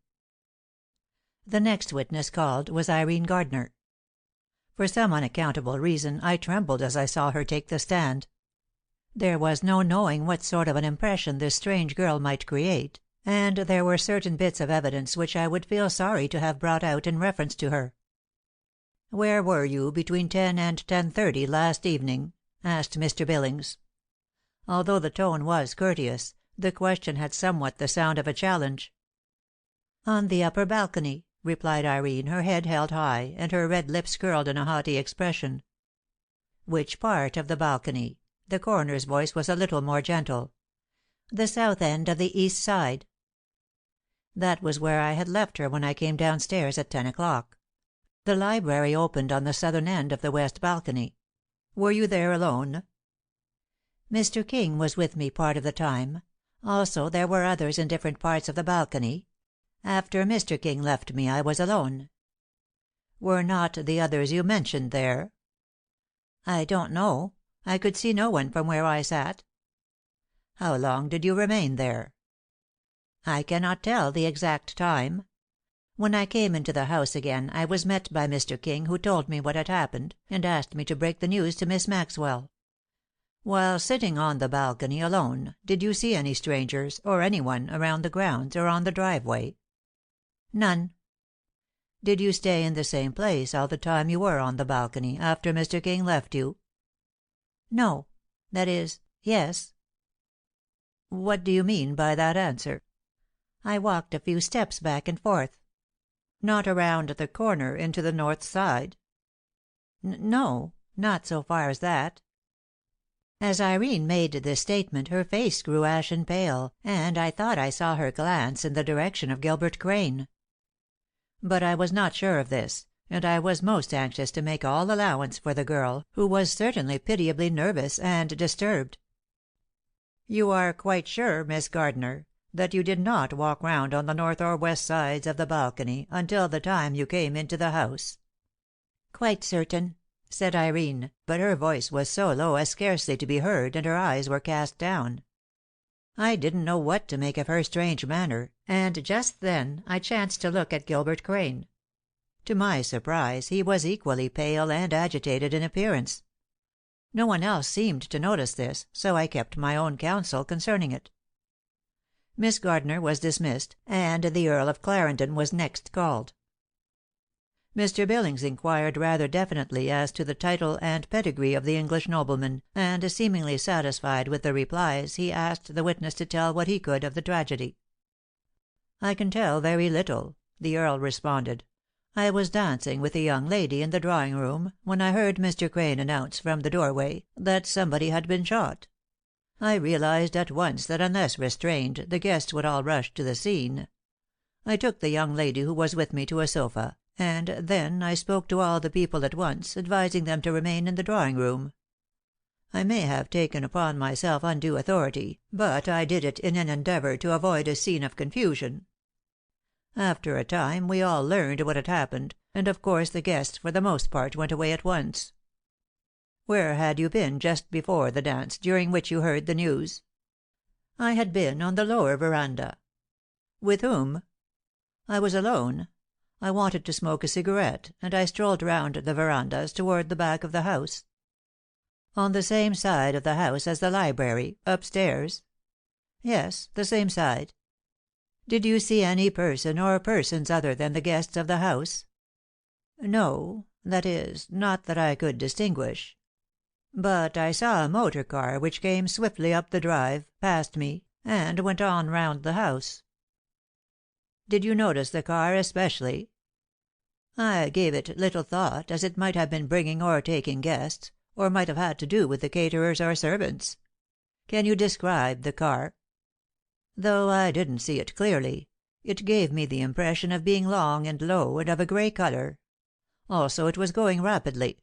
The next witness called was Irene Gardner. For some unaccountable reason I trembled as I saw her take the stand. There was no knowing what sort of an impression this strange girl might create, and there were certain bits of evidence which I would feel sorry to have brought out in reference to her. "Where were you between 10 and 10:30 last evening?" asked Mr. Billings. Although the tone was courteous, the question had somewhat the sound of a challenge. "On the upper balcony," replied Irene, her head held high, and her red lips curled in a haughty expression. "Which part of the balcony?" The coroner's voice was a little more gentle. "The south end of the east side." That was where I had left her when I came downstairs at 10 o'clock. The library opened on the southern end of the west balcony. "Were you there alone?" "Mr. King was with me part of the time. Also there were others in different parts of the balcony. After Mr. King left me I was alone." "Were not the others you mentioned there?" "I don't know. I could see no one from where I sat." "How long did you remain there?" "I cannot tell the exact time. When I came into the house again I was met by Mr. King, who told me what had happened, and asked me to break the news to Miss Maxwell. While sitting on the balcony alone, did you see any strangers, or anyone, around the grounds or on the driveway?" "None." "Did you stay in the same place all the time you were on the balcony, after Mr. King left you?" "No. That is, yes." "What do you mean by that answer?" "I walked a few steps back and forth." "Not around the corner into the north side?" "No. Not so far as that." As Irene made this statement her face grew ashen pale, and I thought I saw her glance in the direction of Gilbert Crane. But I was not sure of this, and I was most anxious to make all allowance for the girl, who was certainly pitiably nervous and disturbed. "You are quite sure, Miss Gardner, that you did not walk round on the north or west sides of the balcony until the time you came into the house?" "Quite certain," said Irene, but her voice was so low as scarcely to be heard, and her eyes were cast down. I didn't know what to make of her strange manner, and just then I chanced to look at Gilbert Crane. To my surprise, he was equally pale and agitated in appearance. No one else seemed to notice this, so I kept my own counsel concerning it. Miss Gardner was dismissed, and the Earl of Clarendon was next called. Mr. Billings inquired rather definitely as to the title and pedigree of the English nobleman, and seemingly satisfied with the replies, he asked the witness to tell what he could of the tragedy. "I can tell very little," the Earl responded. "I was dancing with a young lady in the drawing room, when I heard Mr. Crane announce from the doorway that somebody had been shot. I realized at once that unless restrained the guests would all rush to the scene. I took the young lady who was with me to a sofa, and then I spoke to all the people at once, advising them to remain in the drawing room. I may have taken upon myself undue authority, but I did it in an endeavor to avoid a scene of confusion. After a time we all learned what had happened, and of course the guests for the most part went away at once." "Where had you been just before the dance, during which you heard the news?" "I had been on the lower veranda." "With whom?" "I was alone. I wanted to smoke a cigarette, and I strolled round the verandas toward the back of the house." "On the same side of the house as the library, upstairs?" "Yes, the same side." "Did you see any person or persons other than the guests of the house?" "No. That is, not that I could distinguish. But I saw a motor car which came swiftly up the drive, passed me, and went on round the house." "Did you notice the car especially?" "I gave it little thought, as it might have been bringing or taking guests, or might have had to do with the caterers or servants. Can you describe the car?" "Though I didn't see it clearly. It gave me the impression of being long and low, and of a grey colour. Also it was going rapidly."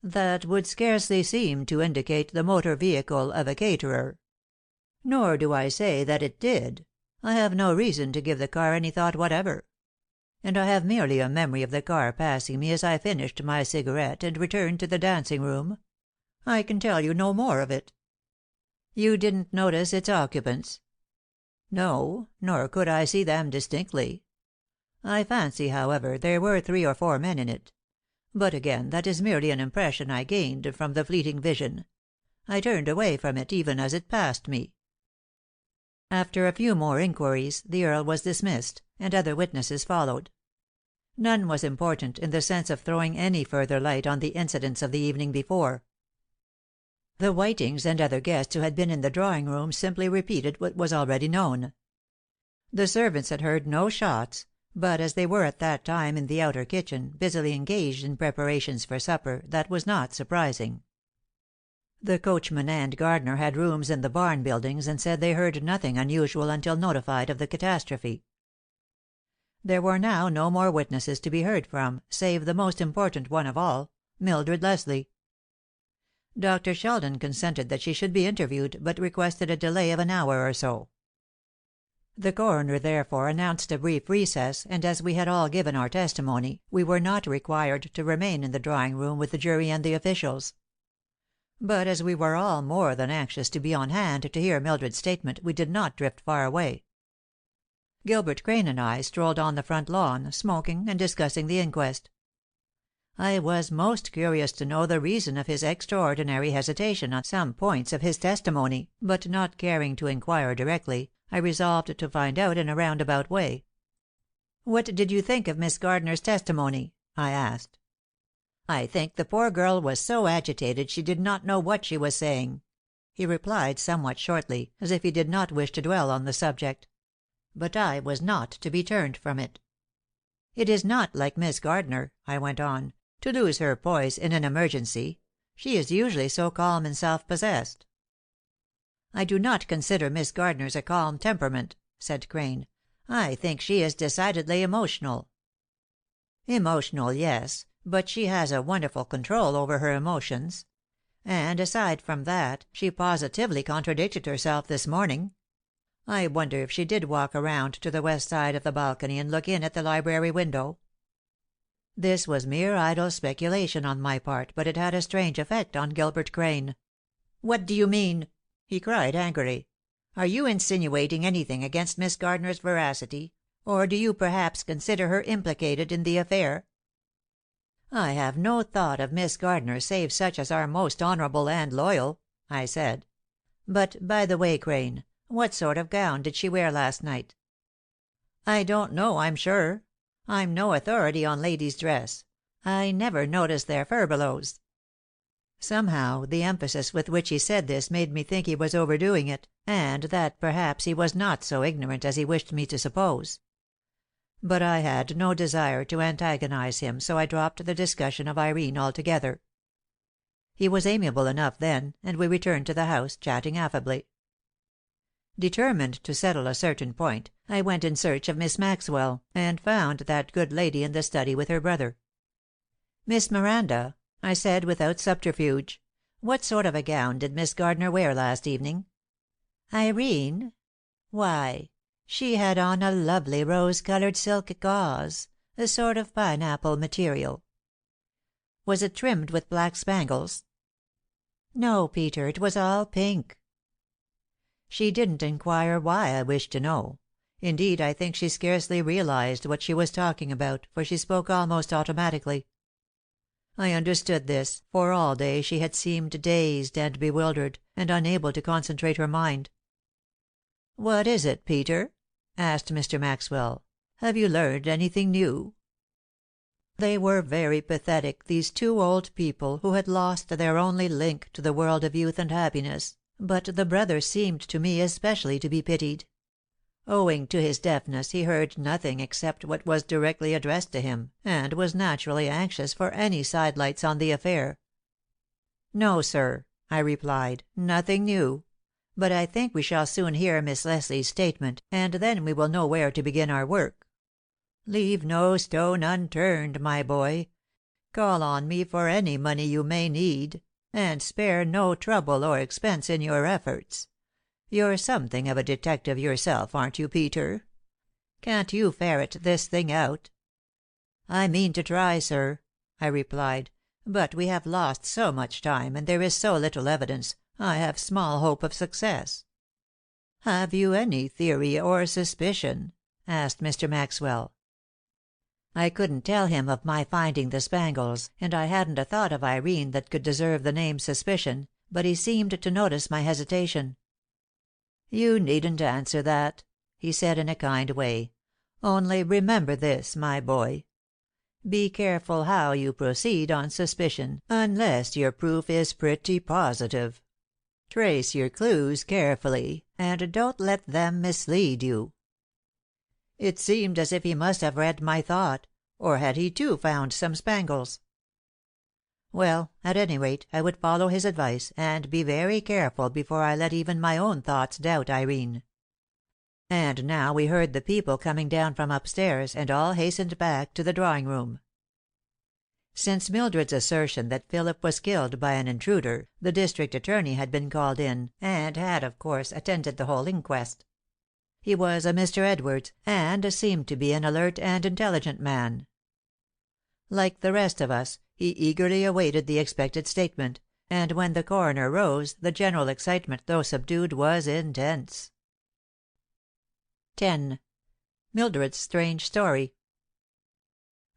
"That would scarcely seem to indicate the motor vehicle of a caterer." "Nor do I say that it did. I have no reason to give the car any thought whatever. And I have merely a memory of the car passing me as I finished my cigarette and returned to the dancing room. I can tell you no more of it." "You didn't notice its occupants?" "No, nor could I see them distinctly. I fancy, however, there were 3 or 4 men in it. But again that is merely an impression I gained from the fleeting vision. I turned away from it even as it passed me." After a few more inquiries the Earl was dismissed, and other witnesses followed. None was important in the sense of throwing any further light on the incidents of the evening before. The Whitings and other guests who had been in the drawing room simply repeated what was already known. The servants had heard no shots, But as they were at that time in the outer kitchen, busily engaged in preparations for supper, that was not surprising. The coachman and gardener had rooms in the barn buildings, and said they heard nothing unusual until notified of the catastrophe. There were now no more witnesses to be heard from, save the most important one of all, Mildred Leslie. Dr. Sheldon consented that she should be interviewed, but requested a delay of an hour or so. The coroner therefore announced a brief recess, and as we had all given our testimony, we were not required to remain in the drawing room with the jury and the officials. But as we were all more than anxious to be on hand to hear Mildred's statement, we did not drift far away. Gilbert Crane and I strolled on the front lawn, smoking and discussing the inquest. I was most curious to know the reason of his extraordinary hesitation on some points of his testimony, but not caring to inquire directly, I resolved to find out in a roundabout way. "What did you think of Miss Gardner's testimony?" I asked. "I think the poor girl was so agitated she did not know what she was saying," he replied somewhat shortly, as if he did not wish to dwell on the subject. But I was not to be turned from it. "It is not like Miss Gardner," I went on, "to lose her poise in an emergency. She is usually so calm and self-possessed." "I do not consider Miss Gardner's a calm temperament," said Crane. "I think she is decidedly emotional." "Emotional, yes, but she has a wonderful control over her emotions. And, aside from that, she positively contradicted herself this morning. I wonder if she did walk around to the west side of the balcony and look in at the library window?" This was mere idle speculation on my part, but it had a strange effect on Gilbert Crane. "What do you mean?" he cried, angrily. "Are you insinuating anything against Miss Gardner's veracity, or do you perhaps consider her implicated in the affair?" "I have no thought of Miss Gardner save such as are most honorable and loyal," I said. "But, by the way, Crane, what sort of gown did she wear last night?" "I don't know, I'm sure. I'm no authority on ladies' dress. I never notice their furbelows." Somehow the emphasis with which he said this made me think he was overdoing it, and that perhaps he was not so ignorant as he wished me to suppose. But I had no desire to antagonize him, so I dropped the discussion of Irene altogether. He was amiable enough then, and we returned to the house, chatting affably. Determined to settle a certain point, I went in search of Miss Maxwell, and found that good lady in the study with her brother. "Miss Miranda," I said, without subterfuge, "what sort of a gown did Miss Gardner wear last evening?" "Irene? Why, she had on a lovely rose-colored silk gauze, a sort of pineapple material." "Was it trimmed with black spangles?" "No, Peter, it was all pink." She didn't inquire why I wished to know. Indeed, I think she scarcely realized what she was talking about, for she spoke almost automatically. I understood this, for all day she had seemed dazed and bewildered, and unable to concentrate her mind. "What is it, Peter?" asked Mr. Maxwell. "Have you learned anything new?" They were very pathetic, these two old people who had lost their only link to the world of youth and happiness, but the brother seemed to me especially to be pitied. Owing to his deafness, he heard nothing except what was directly addressed to him, and was naturally anxious for any sidelights on the affair. "No, sir," I replied, "nothing new. But I think we shall soon hear Miss Leslie's statement, and then we will know where to begin our work. Leave no stone unturned, my boy. Call on me for any money you may need, and spare no trouble or expense in your efforts. You're something of a detective yourself, aren't you, Peter? Can't you ferret this thing out?" "I mean to try, sir," I replied, "but we have lost so much time, and there is so little evidence, I have small hope of success." "Have you any theory or suspicion?" asked Mr. Maxwell. I couldn't tell him of my finding the spangles, and I hadn't a thought of Irene that could deserve the name suspicion, but he seemed to notice my hesitation. "You needn't answer that," he said in a kind way. "Only remember this, my boy. Be careful how you proceed on suspicion, unless your proof is pretty positive. Trace your clues carefully, and don't let them mislead you." It seemed as if he must have read my thought, or had he too found some spangles? Well, at any rate, I would follow his advice, and be very careful before I let even my own thoughts doubt Irene. And now we heard the people coming down from upstairs, and all hastened back to the drawing room. Since Mildred's assertion that Philip was killed by an intruder, the district attorney had been called in, and had, of course, attended the whole inquest. He was a Mr. Edwards, and seemed to be an alert and intelligent man. Like the rest of us, he eagerly awaited the expected statement, and when the coroner rose, the general excitement, though subdued, was intense. 10. Mildred's strange story.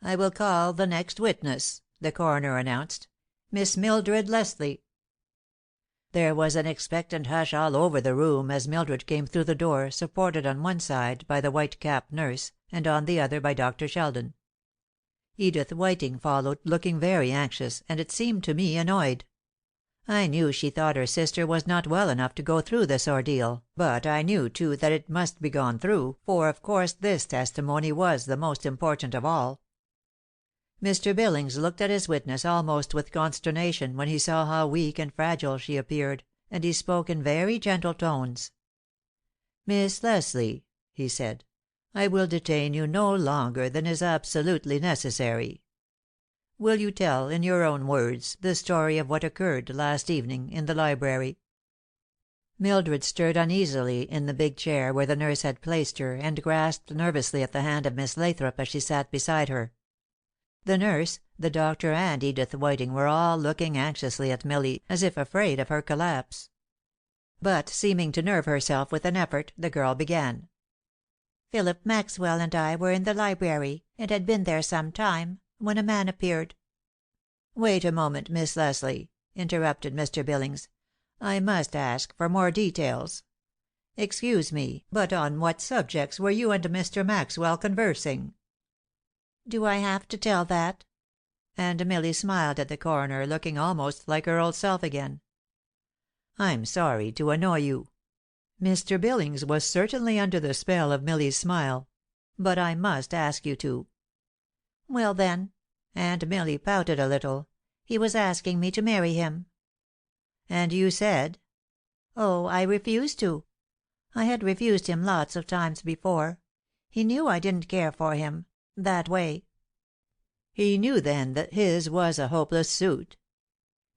"I will call the next witness," the coroner announced. "Miss Mildred Leslie." There was an expectant hush all over the room as Mildred came through the door, supported on one side by the white-capped nurse, and on the other by Dr. Sheldon. Edith Whiting followed, looking very anxious, and it seemed to me annoyed. I knew she thought her sister was not well enough to go through this ordeal, but I knew, too, that it must be gone through, for of course this testimony was the most important of all. Mr. Billings looked at his witness almost with consternation when he saw how weak and fragile she appeared, and he spoke in very gentle tones. "Miss Leslie," he said, "I will detain you no longer than is absolutely necessary. Will you tell, in your own words, the story of what occurred last evening in the library?" Mildred stirred uneasily in the big chair where the nurse had placed her, and grasped nervously at the hand of Miss Lathrop as she sat beside her. The nurse, the doctor, and Edith Whiting were all looking anxiously at Milly, as if afraid of her collapse. But, seeming to nerve herself with an effort, the girl began. "Phillip Maxwell and I were in the library, and had been there some time, when a man appeared." "Wait a moment, Miss Leslie," interrupted Mr. Billings. "I must ask for more details. Excuse me, but on what subjects were you and Mr. Maxwell conversing?" "Do I have to tell that?" And Milly smiled at the coroner, looking almost like her old self again. "I'm sorry to annoy you." Mr. Billings was certainly under the spell of Milly's smile. "But I must ask you to." "Well, then," and Milly pouted a little, "he was asking me to marry him." "And you said?" "Oh, I refused to. I had refused him lots of times before. He knew I didn't care for him that way." "He knew, then, that his was a hopeless suit?"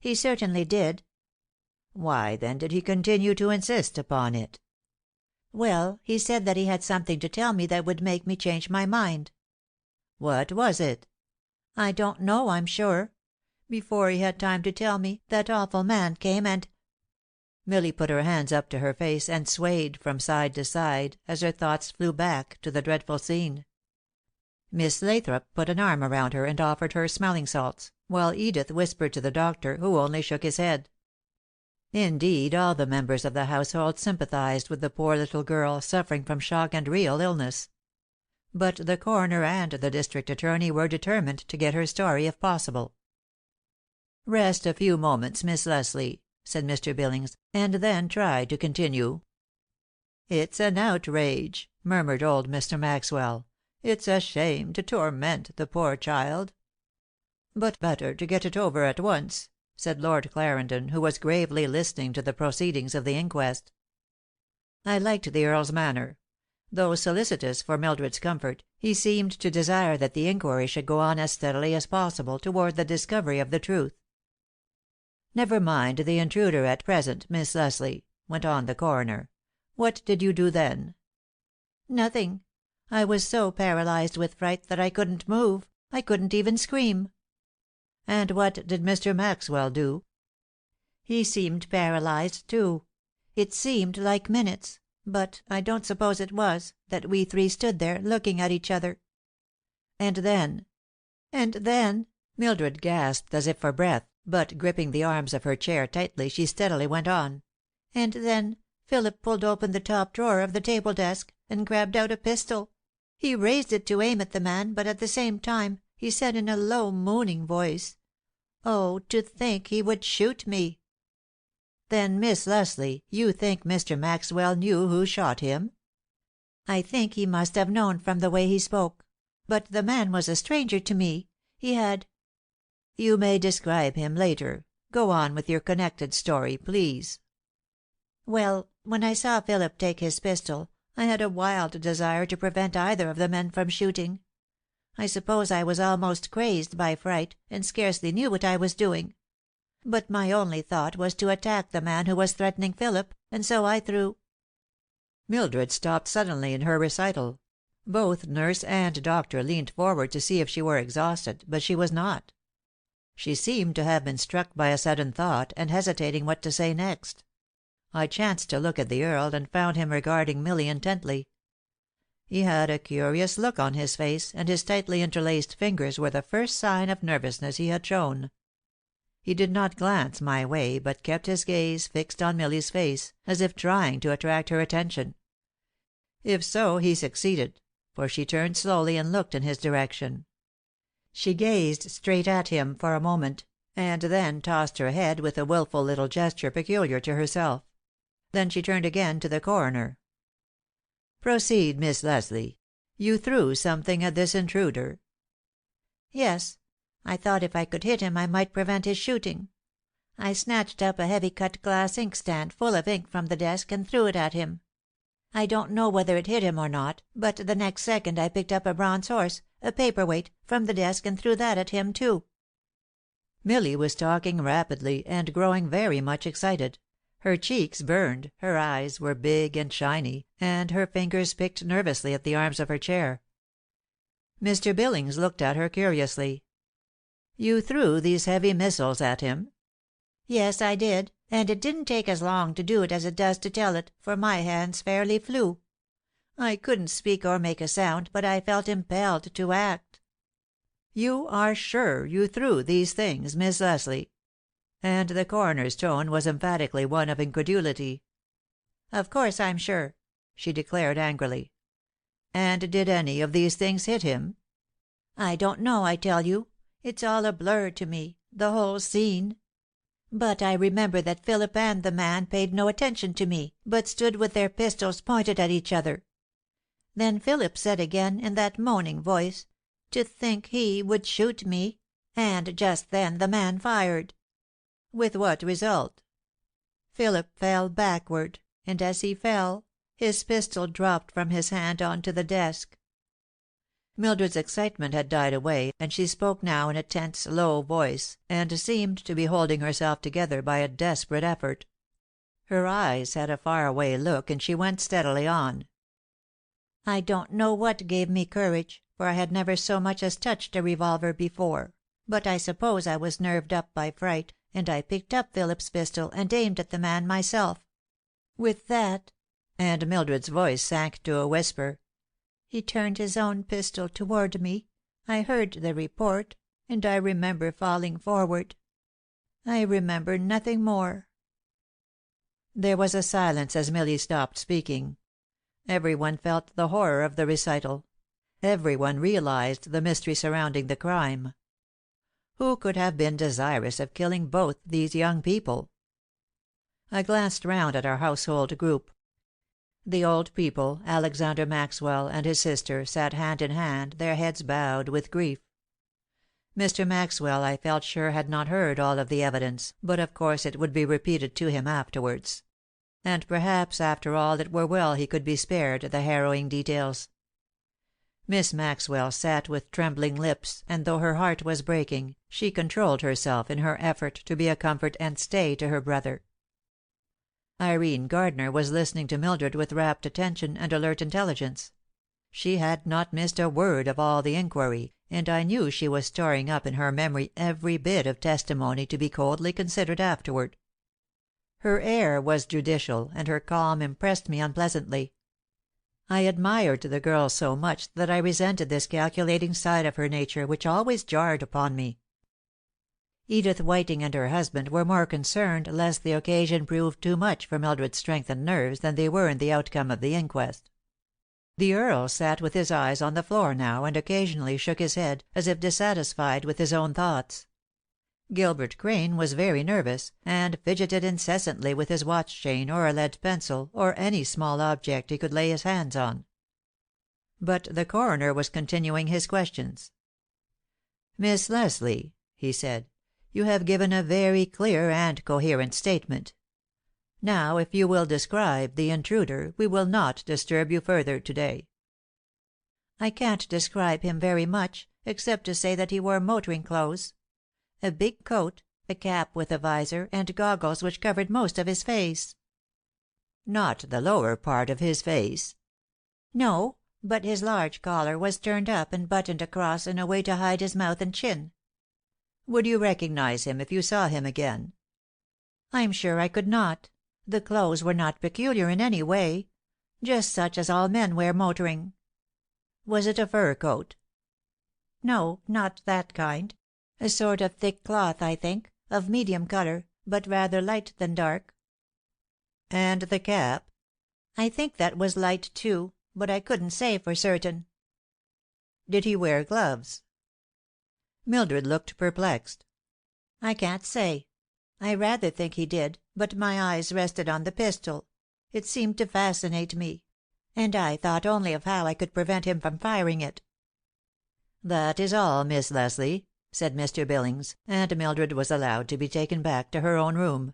"He certainly did." "Why, then, did he continue to insist upon it?" "Well, he said that he had something to tell me that would make me change my mind." "What was it?" "I don't know, I'm sure. Before he had time to tell me, that awful man came and—" Milly put her hands up to her face and swayed from side to side as her thoughts flew back to the dreadful scene. Miss Lathrop put an arm around her and offered her smelling salts, while Edith whispered to the doctor, who only shook his head. Indeed, all the members of the household sympathized with the poor little girl, suffering from shock and real illness. But the coroner and the district attorney were determined to get her story if possible. "Rest a few moments, Miss Leslie," said Mr. Billings, "and then try to continue." "It's an outrage," murmured old Mr. Maxwell. "It's a shame to torment the poor child." "But better to get it over at once," said Lord Clarendon, who was gravely listening to the proceedings of the inquest. I liked the Earl's manner. Though solicitous for Mildred's comfort, he seemed to desire that the inquiry should go on as steadily as possible toward the discovery of the truth. "Never mind the intruder at present, Miss Leslie," went on the coroner. "What did you do then?" "Nothing. I was so paralyzed with fright that I couldn't move. I couldn't even scream." "And what did Mr. Maxwell do?" "He seemed paralyzed, too. It seemed like minutes, but I don't suppose it was, that we three stood there, looking at each other." "And then?" "And then," Mildred gasped as if for breath, but gripping the arms of her chair tightly, she steadily went on. "And then Philip pulled open the top drawer of the table desk, and grabbed out a pistol. He raised it to aim at the man, but at the same time he said in a low, mooning voice, 'Oh, to think he would shoot me!'" "Then, Miss Leslie, you think Mr. Maxwell knew who shot him?" I think he must have known from the way he spoke. But the man was a stranger to me. He had " "You may describe him later. Go on with your connected story, please." "Well, when I saw Philip take his pistol, I had a wild desire to prevent either of the men from shooting. I suppose I was almost crazed by fright, and scarcely knew what I was doing. But my only thought was to attack the man who was threatening Philip, and so I threw " Mildred stopped suddenly in her recital. Both nurse and doctor leaned forward to see if she were exhausted, but she was not. She seemed to have been struck by a sudden thought, and hesitating what to say next. I chanced to look at the Earl, and found him regarding Milly intently. He had a curious look on his face, and his tightly interlaced fingers were the first sign of nervousness he had shown. He did not glance my way, but kept his gaze fixed on Milly's face, as if trying to attract her attention. If so, he succeeded, for she turned slowly and looked in his direction. She gazed straight at him for a moment, and then tossed her head with a wilful little gesture peculiar to herself. Then she turned again to the coroner. "Proceed, Miss Leslie. You threw something at this intruder." "Yes. I thought if I could hit him I might prevent his shooting. I snatched up a heavy cut glass inkstand full of ink from the desk and threw it at him. I don't know whether it hit him or not, but the next second I picked up a bronze horse, a paper weight, from the desk and threw that at him, too." Milly was talking rapidly, and growing very much excited. Her cheeks burned, her eyes were big and shiny, and her fingers picked nervously at the arms of her chair. Mr. Billings looked at her curiously. "You threw these heavy missiles at him?" "Yes, I did, and it didn't take as long to do it as it does to tell it, for my hands fairly flew. I couldn't speak or make a sound, but I felt impelled to act." "You are sure you threw these things, Miss Leslie?" And the coroner's tone was emphatically one of incredulity. "Of course I'm sure," she declared angrily. "And did any of these things hit him?" "I don't know, I tell you. It's all a blur to me, the whole scene. But I remember that Philip and the man paid no attention to me, but stood with their pistols pointed at each other. Then Philip said again, in that moaning voice, 'To think he would shoot me!' And just then the man fired." "With what result?" "Philip fell backward, and as he fell, his pistol dropped from his hand on to the desk." Mildred's excitement had died away, and she spoke now in a tense, low voice, and seemed to be holding herself together by a desperate effort. Her eyes had a far-away look, and she went steadily on. "I don't know what gave me courage, for I had never so much as touched a revolver before, but I suppose I was nerved up by fright, and I picked up Philip's pistol and aimed at the man myself. With that," and Mildred's voice sank to a whisper, "he turned his own pistol toward me, I heard the report, and I remember falling forward. I remember nothing more." There was a silence as Milly stopped speaking. Everyone felt the horror of the recital. Everyone realized the mystery surrounding the crime. Who could have been desirous of killing both these young people? I glanced round at our household group. The old people, Alexander Maxwell and his sister, sat hand in hand, their heads bowed with grief. Mr. Maxwell, I felt sure, had not heard all of the evidence, but of course it would be repeated to him afterwards. And perhaps after all it were well he could be spared the harrowing details. Miss Maxwell sat with trembling lips, and though her heart was breaking, she controlled herself in her effort to be a comfort and stay to her brother. Irene Gardner was listening to Mildred with rapt attention and alert intelligence. She had not missed a word of all the inquiry, and I knew she was storing up in her memory every bit of testimony to be coldly considered afterward. Her air was judicial, and her calm impressed me unpleasantly. I admired the girl so much that I resented this calculating side of her nature which always jarred upon me. Edith Whiting and her husband were more concerned lest the occasion prove too much for Mildred's strength and nerves than they were in the outcome of the inquest. The Earl sat with his eyes on the floor now and occasionally shook his head, as if dissatisfied with his own thoughts. Gilbert Crane was very nervous, and fidgeted incessantly with his watch chain or a lead pencil or any small object he could lay his hands on. But the coroner was continuing his questions. "Miss Leslie," he said, "you have given a very clear and coherent statement. Now, if you will describe the intruder, we will not disturb you further to day." "I can't describe him very much, except to say that he wore motoring clothes. A big coat, a cap with a visor, and goggles which covered most of his face." "Not the lower part of his face?" "No, but his large collar was turned up and buttoned across in a way to hide his mouth and chin." "Would you recognize him if you saw him again?" "I'm sure I could not. The clothes were not peculiar in any way. Just such as all men wear motoring." "Was it a fur coat?" "No, not that kind. A sort of thick cloth, I think, of medium color, but rather light than dark." "And the cap?" "I think that was light, too, but I couldn't say for certain." "Did he wear gloves?" Mildred looked perplexed. "I can't say. I rather think he did, but my eyes rested on the pistol. It seemed to fascinate me, and I thought only of how I could prevent him from firing it." "That is all, Miss Leslie," said Mr. Billings, and Mildred was allowed to be taken back to her own room.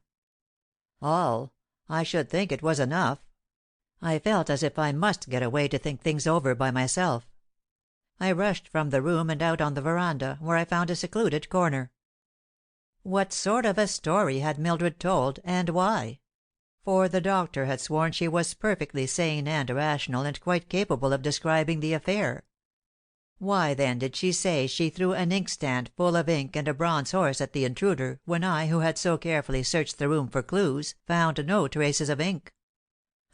"All? I should think it was enough. I felt as if I must get away to think things over by myself. I rushed from the room and out on the veranda, where I found a secluded corner. What sort of a story had Mildred told, and why? For the doctor had sworn she was perfectly sane and rational and quite capable of describing the affair. Why, then, did she say she threw an inkstand full of ink and a bronze horse at the intruder, when I, who had so carefully searched the room for clues, found no traces of ink?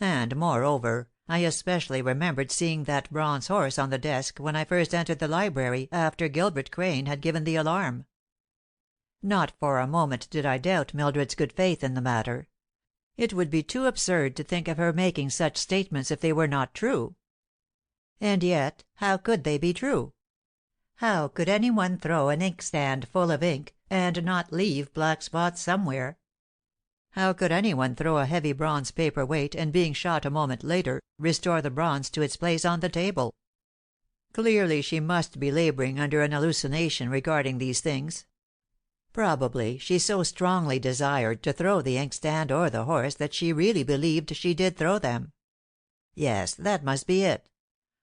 And, moreover, I especially remembered seeing that bronze horse on the desk when I first entered the library after Gilbert Crane had given the alarm. Not for a moment did I doubt Mildred's good faith in the matter. It would be too absurd to think of her making such statements if they were not true. And yet, how could they be true? How could any one throw an inkstand full of ink, and not leave black spots somewhere? How could any one throw a heavy bronze paper weight, and being shot a moment later, restore the bronze to its place on the table? Clearly she must be laboring under an hallucination regarding these things. Probably she so strongly desired to throw the inkstand or the horse that she really believed she did throw them. Yes, that must be it.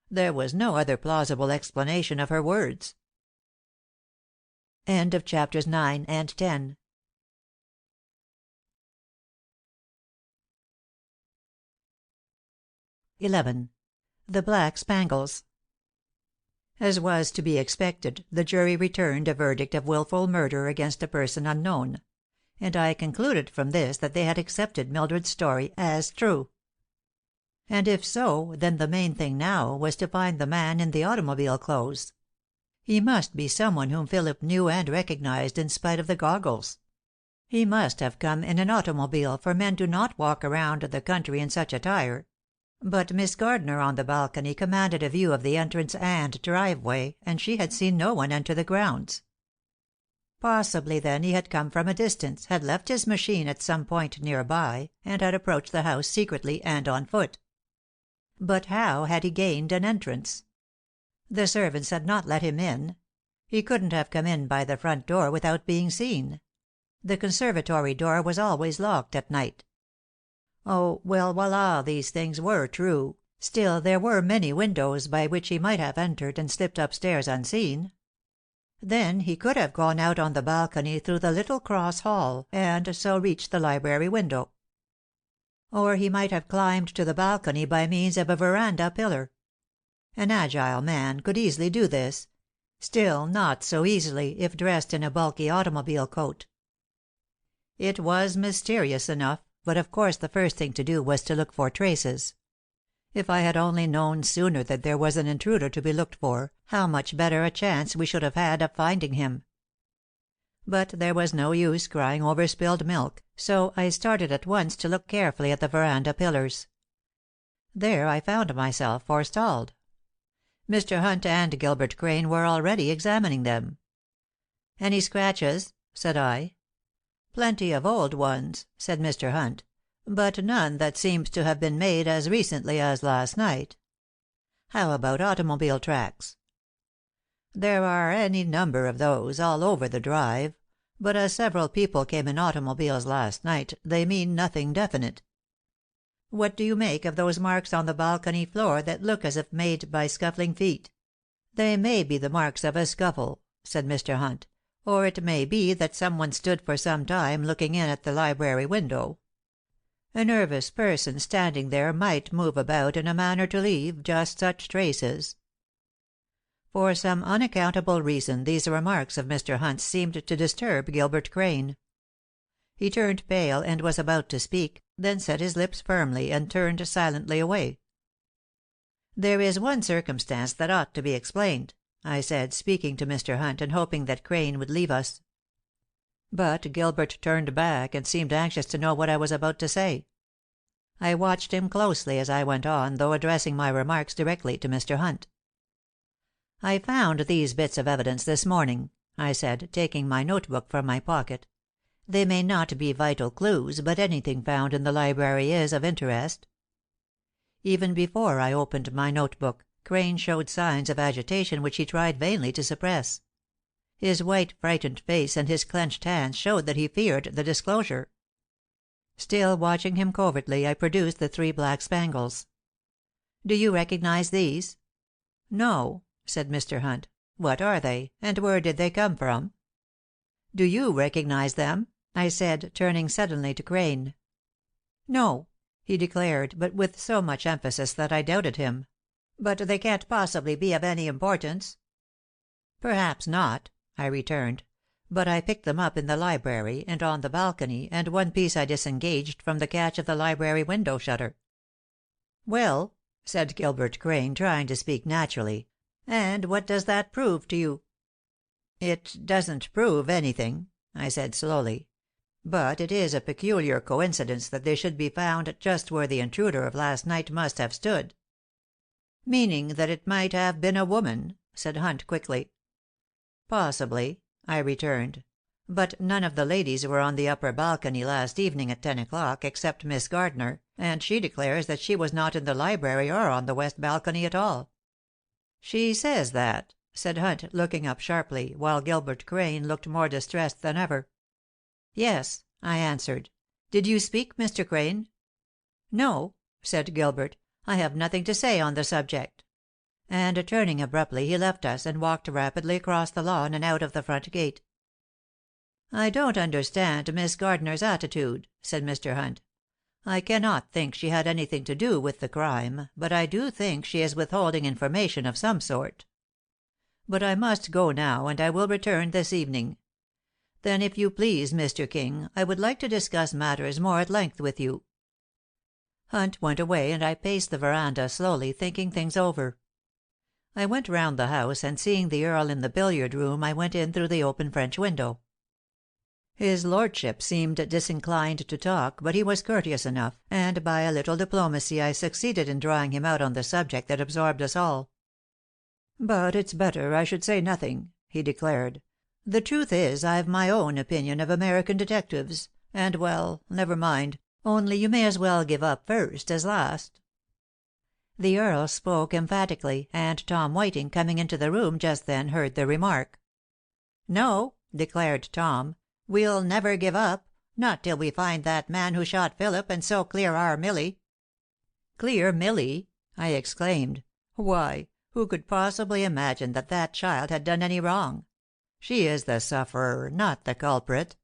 There was no other plausible explanation of her words. End of chapters 9 and 10. (11) The Black Spangles. As was to be expected, the jury returned a verdict of wilful murder against a person unknown; and I concluded from this that they had accepted Mildred's story as true. And if so, then the main thing now was to find the man in the automobile clothes. He must be someone whom Philip knew and recognized in spite of the goggles. He must have come in an automobile, for men do not walk around the country in such attire. But Miss Gardner on the balcony commanded a view of the entrance and driveway, and she had seen no one enter the grounds. Possibly, then, he had come from a distance, had left his machine at some point near by, and had approached the house secretly and on foot. But how had he gained an entrance? The servants had not let him in. He couldn't have come in by the front door without being seen. The conservatory door was always locked at night. Oh, well, while all these things were true, still there were many windows by which he might have entered and slipped upstairs unseen. Then he could have gone out on the balcony through the little cross hall, and so reached the library window. Or he might have climbed to the balcony by means of a veranda pillar. An agile man could easily do this, still not so easily if dressed in a bulky automobile coat. It was mysterious enough, but of course the first thing to do was to look for traces. If I had only known sooner that there was an intruder to be looked for, how much better a chance we should have had of finding him. But there was no use crying over spilled milk, so I started at once to look carefully at the veranda pillars. There I found myself forestalled. Mr. Hunt and Gilbert Crane were already examining them. "Any scratches?" said I. "Plenty of old ones," said Mr. Hunt, "but none that seems to have been made as recently as last night." How about automobile tracks?" "There are any number of those, all over the drive. But as several people came in automobiles last night, they mean nothing definite." "What do you make of those marks on the balcony floor that look as if made by scuffling feet?" "They may be the marks of a scuffle," said Mr. Hunt, "or it may be that someone stood for some time looking in at the library window. A nervous person standing there might move about in a manner to leave just such traces." For some unaccountable reason these remarks of Mr. Hunt's seemed to disturb Gilbert Crane. He turned pale and was about to speak, then set his lips firmly and turned silently away. "There is one circumstance that ought to be explained," I said, speaking to Mr. Hunt and hoping that Crane would leave us. But Gilbert turned back and seemed anxious to know what I was about to say. I watched him closely as I went on, though addressing my remarks directly to Mr. Hunt. "I found these bits of evidence this morning," I said, taking my notebook from my pocket. "They may not be vital clues, but anything found in the library is of interest." Even before I opened my notebook, Crane showed signs of agitation which he tried vainly to suppress. His white, frightened face and his clenched hands showed that he feared the disclosure. Still watching him covertly, I produced the 3 black spangles. "Do you recognize these?" "No," said Mr. Hunt. "What are they, and where did they come from?" "Do you recognize them?" I said, turning suddenly to Crane. "No," he declared, but with so much emphasis that I doubted him. "But they can't possibly be of any importance." "Perhaps not," I returned. "But I picked them up in the library, and on the balcony, and one piece I disengaged from the catch of the library window shutter." "Well," said Gilbert Crane, trying to speak naturally, "and what does that prove to you?" "It doesn't prove anything," I said slowly. "But it is a peculiar coincidence that they should be found just where the intruder of last night must have stood." "Meaning that it might have been a woman?" said Hunt quickly. "Possibly," I returned. "But none of the ladies were on the upper balcony last evening at 10 o'clock except Miss Gardner, and she declares that she was not in the library or on the west balcony at all." "She says that?" said Hunt, looking up sharply, while Gilbert Crane looked more distressed than ever. "Yes," I answered. "Did you speak, Mr. Crane?" "No," said Gilbert. "I have nothing to say on the subject." And turning abruptly, he left us and walked rapidly across the lawn and out of the front gate. "I don't understand Miss Gardner's attitude," said Mr. Hunt. "I cannot think she had anything to do with the crime, but I do think she is withholding information of some sort. But I must go now, and I will return this evening. Then, if you please, Mr. King, I would like to discuss matters more at length with you." Hunt went away, and I paced the veranda slowly, thinking things over. I went round the house, and seeing the Earl in the billiard room, I went in through the open French window. His lordship seemed disinclined to talk, but he was courteous enough, and by a little diplomacy I succeeded in drawing him out on the subject that absorbed us all. "But it's better I should say nothing," he declared. "The truth is, I've my own opinion of American detectives, and well, never mind, only you may as well give up first as last." The Earl spoke emphatically, and Tom Whiting, coming into the room just then, heard the remark. "No," declared Tom, "we'll never give up, not till we find that man who shot Philip and so clear our Millie." "Clear Millie!" I exclaimed. "Why, who could possibly imagine that that child had done any wrong? She is the sufferer, not the culprit."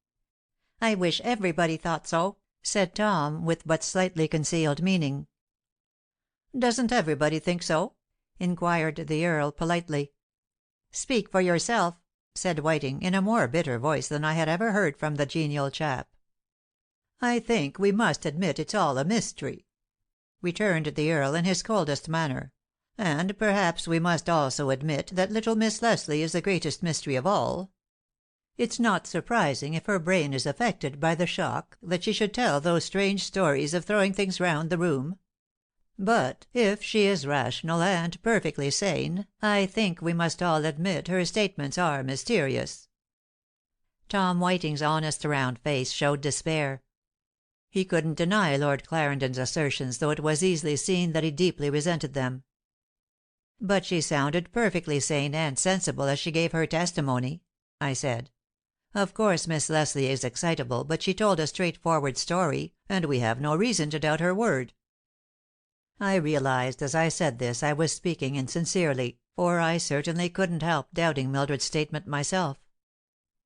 "I wish everybody thought so," said Tom, with but slightly concealed meaning. "Doesn't everybody think so?" inquired the Earl politely. "Speak for yourself," said Whiting, in a more bitter voice than I had ever heard from the genial chap. "I think we must admit it's all a mystery," returned the Earl in his coldest manner. "And perhaps we must also admit that little Miss Leslie is the greatest mystery of all. It's not surprising, if her brain is affected by the shock, that she should tell those strange stories of throwing things round the room. But if she is rational and perfectly sane, I think we must all admit her statements are mysterious." Tom Whiting's honest round face showed despair. He couldn't deny Lord Clarendon's assertions, though it was easily seen that he deeply resented them. "But she sounded perfectly sane and sensible as she gave her testimony," I said. "Of course Miss Leslie is excitable, but she told a straightforward story, and we have no reason to doubt her word." I realized as I said this I was speaking insincerely, for I certainly couldn't help doubting Mildred's statement myself.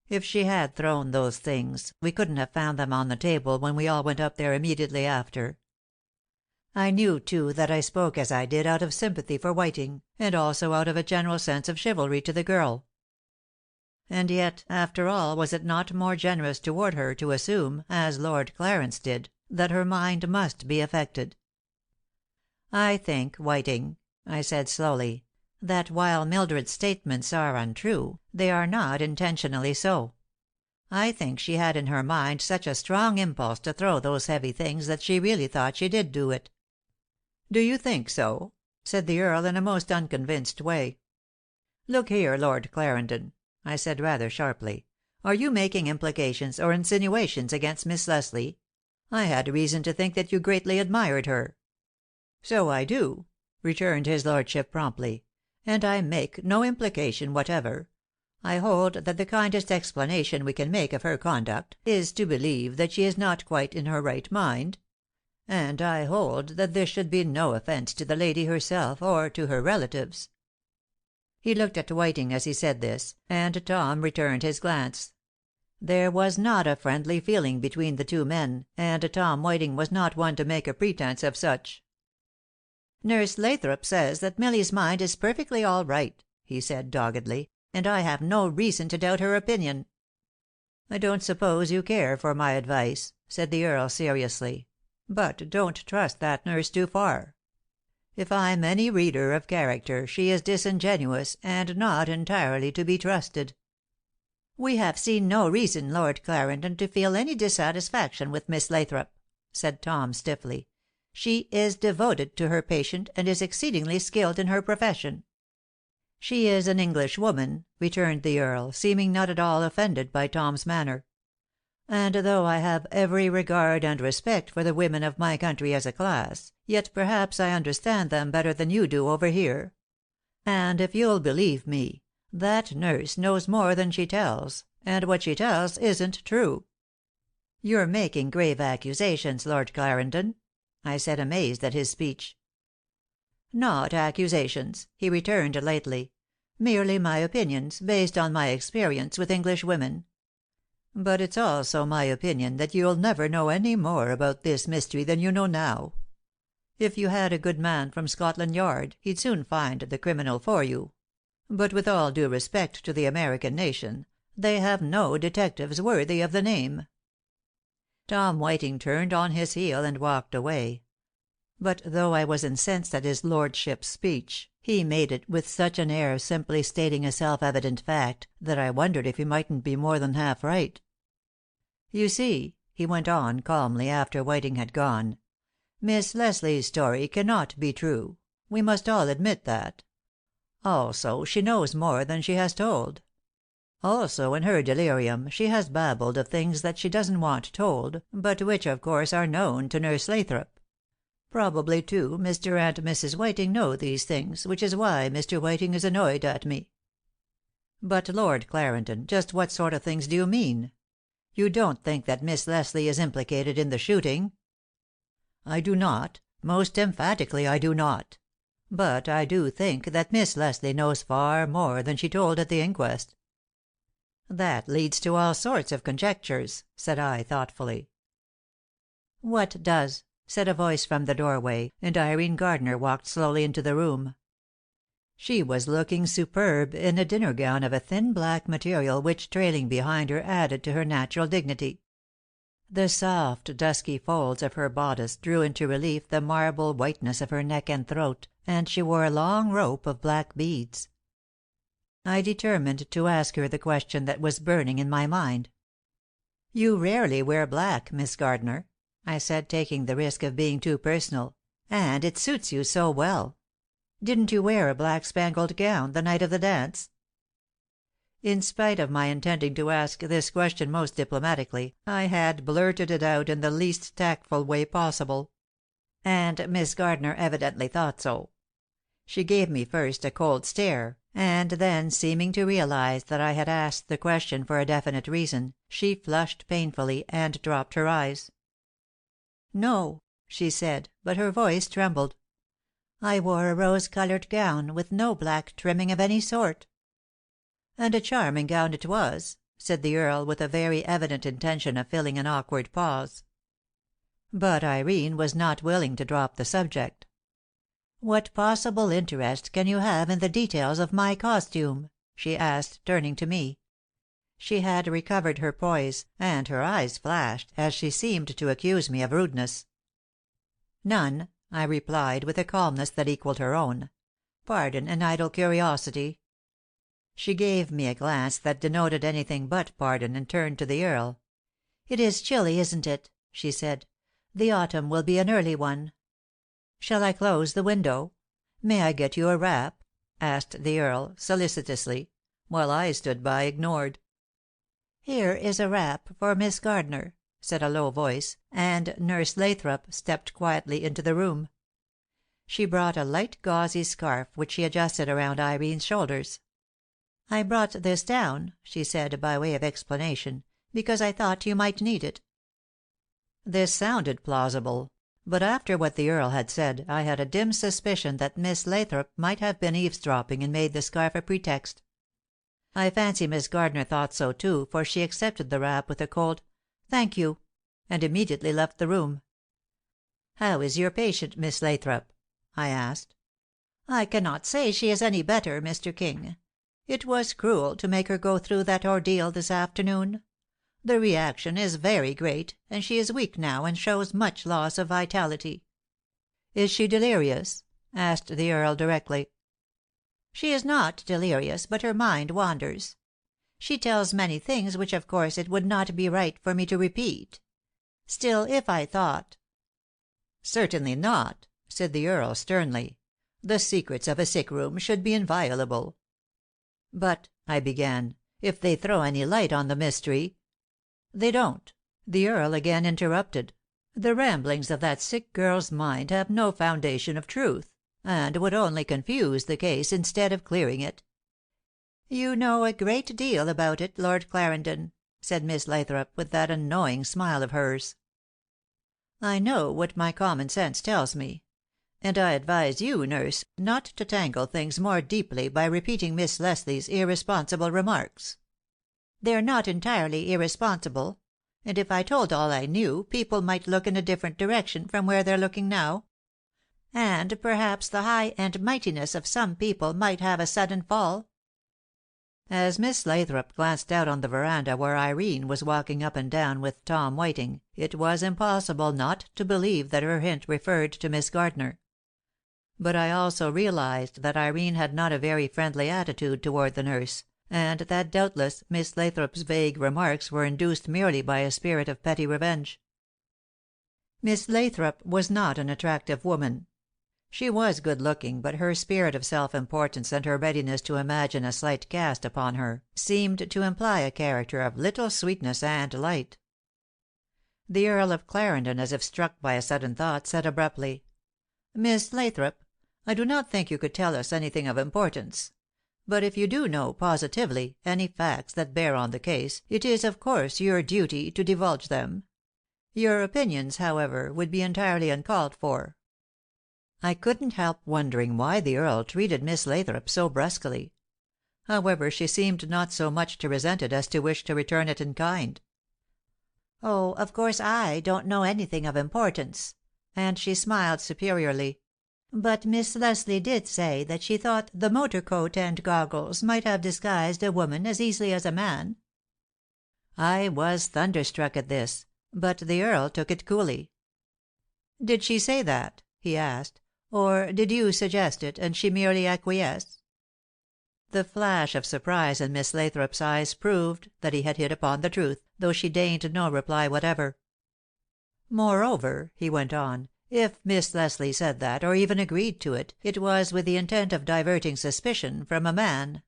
If she had thrown those things, we couldn't have found them on the table when we all went up there immediately after. I knew, too, that I spoke as I did out of sympathy for Whiting, and also out of a general sense of chivalry to the girl. And yet, after all, was it not more generous toward her to assume, as Lord Clarence did, that her mind must be affected? "I think, Whiting," I said slowly, "that while Mildred's statements are untrue, they are not intentionally so. I think she had in her mind such a strong impulse to throw those heavy things that she really thought she did do it." "Do you think so?" said the Earl in a most unconvinced way. "Look here, Lord Clarendon," I said rather sharply, "are you making implications or insinuations against Miss Leslie? I had reason to think that you greatly admired her." "So I do," returned his lordship promptly, "and I make no implication whatever. I hold that the kindest explanation we can make of her conduct is to believe that she is not quite in her right mind. And I hold that this should be no offense to the lady herself or to her relatives." He looked at Whiting as he said this, and Tom returned his glance. There was not a friendly feeling between the two men, and Tom Whiting was not one to make a pretense of such. "Nurse Lathrop says that Millie's mind is perfectly all right," he said, doggedly, "and I have no reason to doubt her opinion." "I don't suppose you care for my advice," said the Earl seriously, "but don't trust that nurse too far. If I'm any reader of character, she is disingenuous and not entirely to be trusted." "We have seen no reason, Lord Clarendon, to feel any dissatisfaction with Miss Lathrop," said Tom stiffly. "She is devoted to her patient, and is exceedingly skilled in her profession." "She is an Englishwoman," returned the Earl, seeming not at all offended by Tom's manner. "And though I have every regard and respect for the women of my country as a class, yet perhaps I understand them better than you do over here. And if you'll believe me, that nurse knows more than she tells, and what she tells isn't true." "You're making grave accusations, Lord Clarendon," I said, amazed at his speech. "Not accusations," he returned lightly. "Merely my opinions, based on my experience with English women. But it's also my opinion that you'll never know any more about this mystery than you know now. If you had a good man from Scotland Yard, he'd soon find the criminal for you. But with all due respect to the American nation, they have no detectives worthy of the name." Tom Whiting turned on his heel and walked away. But though I was incensed at his lordship's speech, he made it with such an air of simply stating a self-evident fact that I wondered if he mightn't be more than half right. "You see," he went on, calmly, after Whiting had gone, "Miss Leslie's story cannot be true. We must all admit that. Also, she knows more than she has told. Also, in her delirium, she has babbled of things that she doesn't want told, but which, of course, are known to Nurse Lathrop. Probably, too, Mr. and Mrs. Whiting know these things, which is why Mr. Whiting is annoyed at me." "But, Lord Clarendon, just what sort of things do you mean? You don't think that Miss Leslie is implicated in the shooting?" "I do not. Most emphatically I do not. But I do think that Miss Leslie knows far more than she told at the inquest." "That leads to all sorts of conjectures," said I, thoughtfully. "What does?" said a voice from the doorway, and Irene Gardner walked slowly into the room. She was looking superb in a dinner gown of a thin black material which, trailing behind her, added to her natural dignity. The soft, dusky folds of her bodice drew into relief the marble whiteness of her neck and throat, and she wore a long rope of black beads. I determined to ask her the question that was burning in my mind. "You rarely wear black, Miss Gardner," I said, taking the risk of being too personal, "and it suits you so well. Didn't you wear a black spangled gown the night of the dance?" In spite of my intending to ask this question most diplomatically, I had blurted it out in the least tactful way possible. And Miss Gardner evidently thought so. She gave me first a cold stare, and then, seeming to realize that I had asked the question for a definite reason, she flushed painfully and dropped her eyes. "No," she said, but her voice trembled. "I wore a rose-colored gown, with no black trimming of any sort." "And a charming gown it was," said the Earl, with a very evident intention of filling an awkward pause. But Irene was not willing to drop the subject. "What possible interest can you have in the details of my costume?" she asked, turning to me. She had recovered her poise, and her eyes flashed, as she seemed to accuse me of rudeness. "None," I replied, with a calmness that equaled her own. "Pardon an idle curiosity." She gave me a glance that denoted anything but pardon, and turned to the Earl. "It is chilly, isn't it?" she said. "The autumn will be an early one." "Shall I close the window? May I get you a wrap?" asked the Earl, solicitously, while I stood by ignored. "Here is a wrap for Miss Gardner," said a low voice, and Nurse Lathrop stepped quietly into the room. She brought a light gauzy scarf, which she adjusted around Irene's shoulders. "I brought this down," she said, by way of explanation, "because I thought you might need it." This sounded plausible, but after what the Earl had said I had a dim suspicion that Miss Lathrop might have been eavesdropping and made the scarf a pretext. I fancy Miss Gardner thought so, too, for she accepted the wrap with a cold "Thank you," and immediately left the room. "How is your patient, Miss Lathrop?" I asked. "I cannot say she is any better, Mr. King. It was cruel to make her go through that ordeal this afternoon. The reaction is very great, and she is weak now and shows much loss of vitality." "Is she delirious?" asked the Earl, directly. "She is not delirious, but her mind wanders. She tells many things which of course it would not be right for me to repeat. Still, if I thought—" "Certainly not," said the Earl, sternly. "The secrets of a sick room should be inviolable." "But," I began, "if they throw any light on the mystery—" "They don't," the Earl again interrupted. "The ramblings of that sick girl's mind have no foundation of truth, and would only confuse the case instead of clearing it." "You know a great deal about it, Lord Clarendon," said Miss Lathrop, with that annoying smile of hers. "I know what my common sense tells me. And I advise you, nurse, not to tangle things more deeply by repeating Miss Leslie's irresponsible remarks." "They're not entirely irresponsible. And if I told all I knew, people might look in a different direction from where they're looking now. And perhaps the high and mightiness of some people might have a sudden fall." As Miss Lathrop glanced out on the veranda where Irene was walking up and down with Tom Whiting, it was impossible not to believe that her hint referred to Miss Gardner. But I also realized that Irene had not a very friendly attitude toward the nurse, and that doubtless Miss Lathrop's vague remarks were induced merely by a spirit of petty revenge. Miss Lathrop was not an attractive woman. She was good looking, but her spirit of self importance and her readiness to imagine a slight cast upon her seemed to imply a character of little sweetness and light. The Earl of Clarendon, as if struck by a sudden thought, said abruptly: "Miss Lathrop, I do not think you could tell us anything of importance. But if you do know, positively, any facts that bear on the case, it is, of course, your duty to divulge them. Your opinions, however, would be entirely uncalled for." I couldn't help wondering why the Earl treated Miss Lathrop so brusquely. However, she seemed not so much to resent it as to wish to return it in kind. "Oh, of course I don't know anything of importance," and she smiled superiorly. "But Miss Leslie did say that she thought the motor coat and goggles might have disguised a woman as easily as a man." I was thunderstruck at this, but the Earl took it coolly. "Did she say that?" he asked. "Or did you suggest it, and she merely acquiesce?" The flash of surprise in Miss Lathrop's eyes proved that he had hit upon the truth, though she deigned no reply whatever. "Moreover," he went on, "if Miss Leslie said that, or even agreed to it, it was with the intent of diverting suspicion from a man."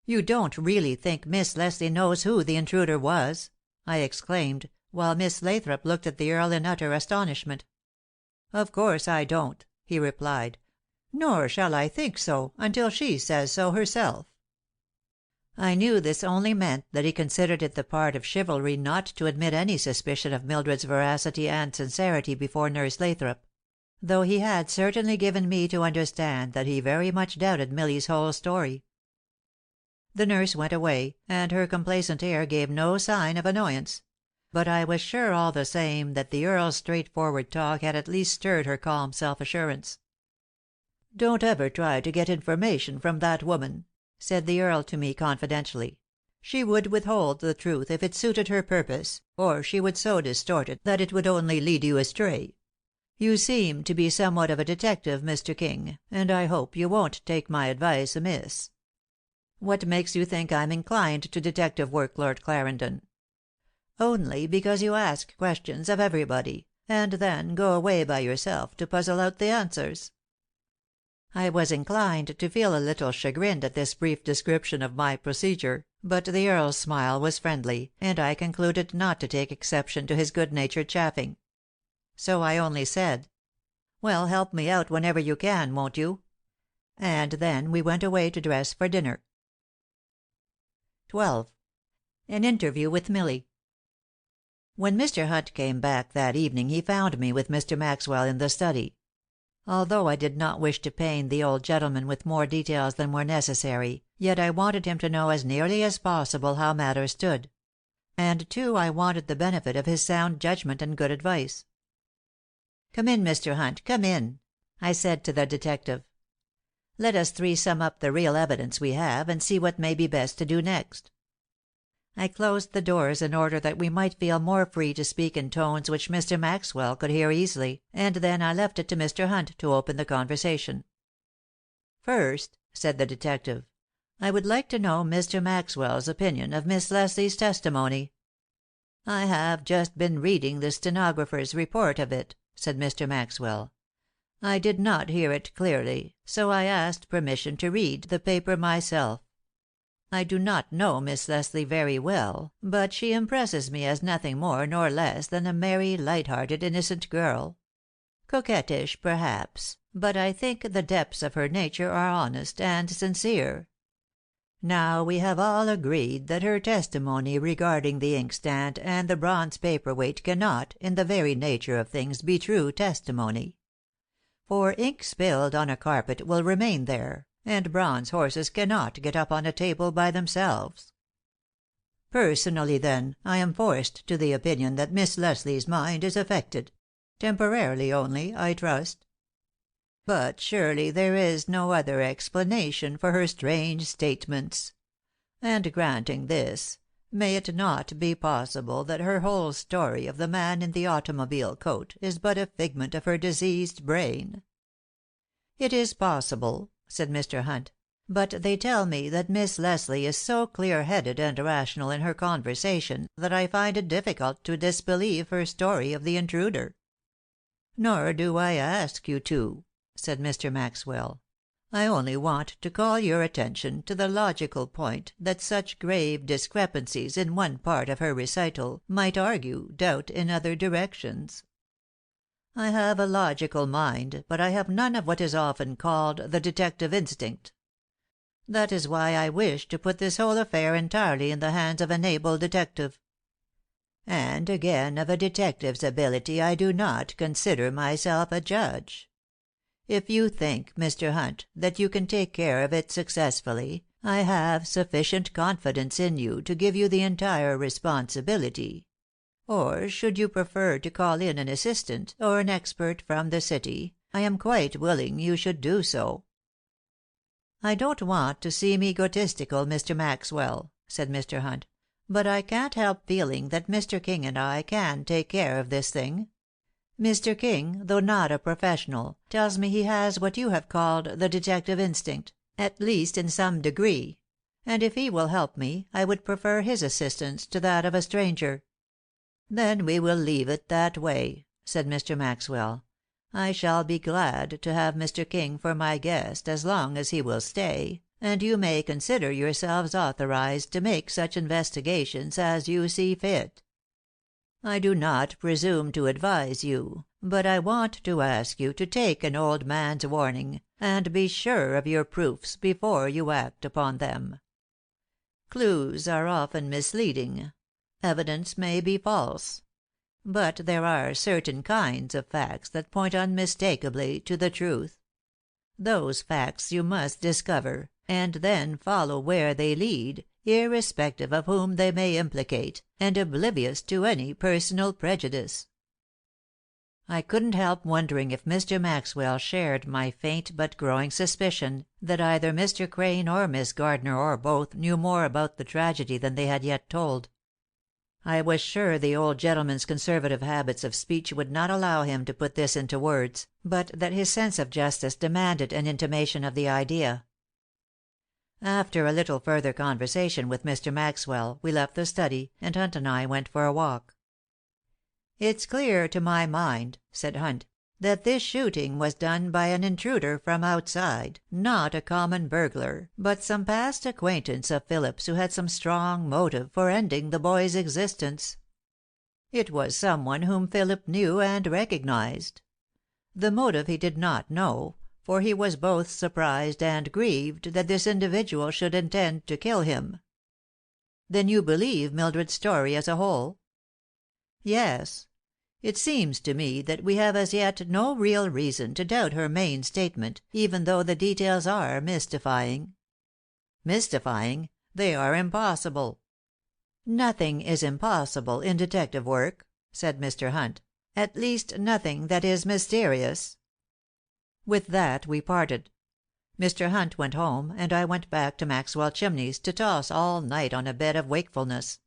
"You don't really think Miss Leslie knows who the intruder was?" I exclaimed, while Miss Lathrop looked at the Earl in utter astonishment. "Of course I don't," he replied. Nor shall I think so until she says so herself." I knew this only meant that he considered it the part of chivalry not to admit any suspicion of Mildred's veracity and sincerity before Nurse Lathrop; though he had certainly given me to understand that he very much doubted Milly's whole story. The nurse went away, and her complacent air gave no sign of annoyance; but I was sure all the same that the Earl's straightforward talk had at least stirred her calm self-assurance. "Don't ever try to get information from that woman," said the Earl to me confidentially. "She would withhold the truth if it suited her purpose, or she would so distort it that it would only lead you astray. You seem to be somewhat of a detective, Mr. King, and I hope you won't take my advice amiss." "What makes you think I'm inclined to detective work, Lord Clarendon?" "Only because you ask questions of everybody, and then go away by yourself to puzzle out the answers." I was inclined to feel a little chagrined at this brief description of my procedure, but the Earl's smile was friendly, and I concluded not to take exception to his good-natured chaffing. So I only said, "Well, help me out whenever you can, won't you?" And then we went away to dress for dinner. 12. An interview with Milly. When Mr. Hunt came back that evening he found me with Mr. Maxwell in the study. Although I did not wish to pain the old gentleman with more details than were necessary, yet I wanted him to know as nearly as possible how matters stood. And, too, I wanted the benefit of his sound judgment and good advice. "Come in, Mr. Hunt, come in," I said to the detective. "Let us three sum up the real evidence we have, and see what may be best to do next." I closed the doors in order that we might feel more free to speak in tones which Mr. Maxwell could hear easily, and then I left it to Mr. Hunt to open the conversation. "First," said the detective, "I would like to know Mr. Maxwell's opinion of Miss Leslie's testimony." "I have just been reading the stenographer's report of it," said Mr. Maxwell. "I did not hear it clearly, so I asked permission to read the paper myself. I do not know Miss Leslie very well, but she impresses me as nothing more nor less than a merry, light-hearted, innocent girl. Coquettish, perhaps, but I think the depths of her nature are honest and sincere. Now we have all agreed that her testimony regarding the inkstand and the bronze paper-weight cannot, in the very nature of things, be true testimony. For ink spilled on a carpet will remain there, and bronze horses cannot get up on a table by themselves. Personally, then, I am forced to the opinion that Miss Leslie's mind is affected. Temporarily only, I trust. But surely there is no other explanation for her strange statements. And granting this, may it not be possible that her whole story of the man in the automobile coat is but a figment of her diseased brain?" "It is possible," said Mr. Hunt, "but they tell me that Miss Leslie is so clear-headed and rational in her conversation that I find it difficult to disbelieve her story of the intruder." "Nor do I ask you to," said Mr. Maxwell. "I only want to call your attention to the logical point that such grave discrepancies in one part of her recital might argue doubt in other directions. I have a logical mind, but I have none of what is often called the detective instinct. That is why I wish to put this whole affair entirely in the hands of an able detective. And again of a detective's ability I do not consider myself a judge. If you think, Mr. Hunt, that you can take care of it successfully, I have sufficient confidence in you to give you the entire responsibility. Or should you prefer to call in an assistant or an expert from the city, I am quite willing you should do so." "I don't want to seem egotistical, Mr. Maxwell," said Mr. Hunt, "but I can't help feeling that Mr. King and I can take care of this thing. Mr. King, though not a professional, tells me he has what you have called the detective instinct, at least in some degree; and if he will help me, I would prefer his assistance to that of a stranger." "Then we will leave it that way," said Mr. Maxwell. "I shall be glad to have Mr. King for my guest as long as he will stay, and you may consider yourselves authorized to make such investigations as you see fit. I do not presume to advise you, But I want to ask you to take an old man's warning, and be sure of your proofs before you act upon them. Clues are often misleading. Evidence may be false. But there are certain kinds of facts that point unmistakably to the truth. Those facts you must discover, and then follow where they lead, irrespective of whom they may implicate, and oblivious to any personal prejudice." I couldn't help wondering if Mr. Maxwell shared my faint but growing suspicion that either Mr. Crane or Miss Gardner or both knew more about the tragedy than they had yet told. I was sure the old gentleman's conservative habits of speech would not allow him to put this into words, but that his sense of justice demanded an intimation of the idea. After a little further conversation with Mr. Maxwell, we left the study, and Hunt and I went for a walk. "It's clear to my mind," said Hunt, "that this shooting was done by an intruder from outside, not a common burglar, but some past acquaintance of Philip's who had some strong motive for ending the boy's existence. It was someone whom Philip knew and recognized. The motive he did not know, for he was both surprised and grieved that this individual should intend to kill him." "Then you believe Mildred's story as a whole?" "Yes. It seems to me that we have as yet no real reason to doubt her main statement, even though the details are mystifying." "Mystifying? They are impossible." "Nothing is impossible in detective work," said Mr. Hunt. "At least nothing that is mysterious." With that we parted. Mr. Hunt went home, and I went back to Maxwell Chimneys to toss all night on a bed of wakefulness.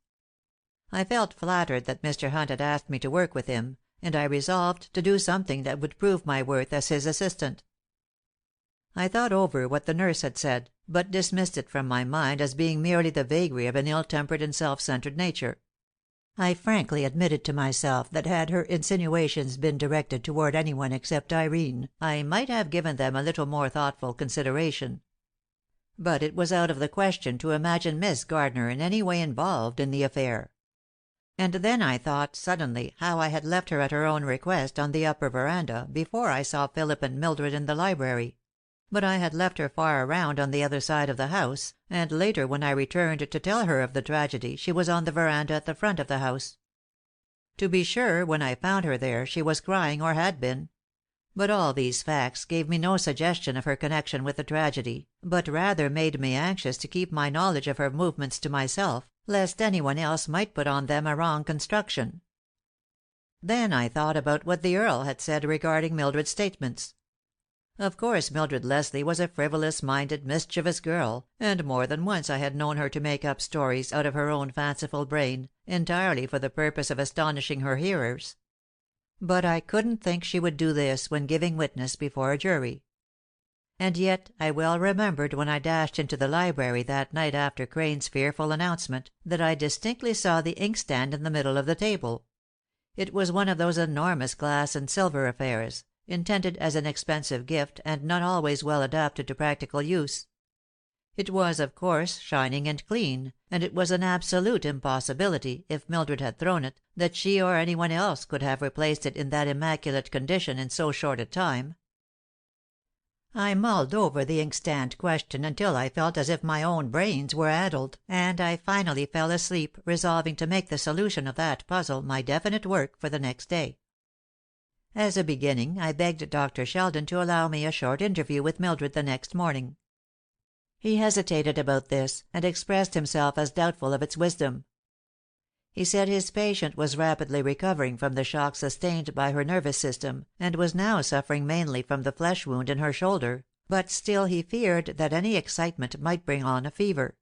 I felt flattered that Mr. Hunt had asked me to work with him, and I resolved to do something that would prove my worth as his assistant. I thought over what the nurse had said, but dismissed it from my mind as being merely the vagary of an ill-tempered and self-centered nature. I frankly admitted to myself that had her insinuations been directed toward anyone except Irene, I might have given them a little more thoughtful consideration. But it was out of the question to imagine Miss Gardner in any way involved in the affair. And then I thought, suddenly, how I had left her at her own request on the upper veranda before I saw Philip and Mildred in the library. But I had left her far around on the other side of the house, and later when I returned to tell her of the tragedy she was on the veranda at the front of the house. To be sure, when I found her there, she was crying, or had been. But all these facts gave me no suggestion of her connection with the tragedy, but rather made me anxious to keep my knowledge of her movements to myself, lest anyone else might put on them a wrong construction. Then I thought about what the Earl had said regarding Mildred's statements. Of course Mildred Leslie was a frivolous-minded, mischievous girl, and more than once I had known her to make up stories out of her own fanciful brain, entirely for the purpose of astonishing her hearers. But I couldn't think she would do this when giving witness before a jury. And yet I well remembered when I dashed into the library that night after Crane's fearful announcement that I distinctly saw the inkstand in the middle of the table. It was one of those enormous glass and silver affairs, intended as an expensive gift and not always well adapted to practical use. It was, of course, shining and clean, and it was an absolute impossibility, if Mildred had thrown it, that she or anyone else could have replaced it in that immaculate condition in so short a time. I mulled over the inkstand question until I felt as if my own brains were addled, and I finally fell asleep, resolving to make the solution of that puzzle my definite work for the next day. As a beginning, I begged Dr. Sheldon to allow me a short interview with Mildred the next morning. He hesitated about this, and expressed himself as doubtful of its wisdom. He said his patient was rapidly recovering from the shock sustained by her nervous system, and was now suffering mainly from the flesh wound in her shoulder, but still he feared that any excitement might bring on a fever.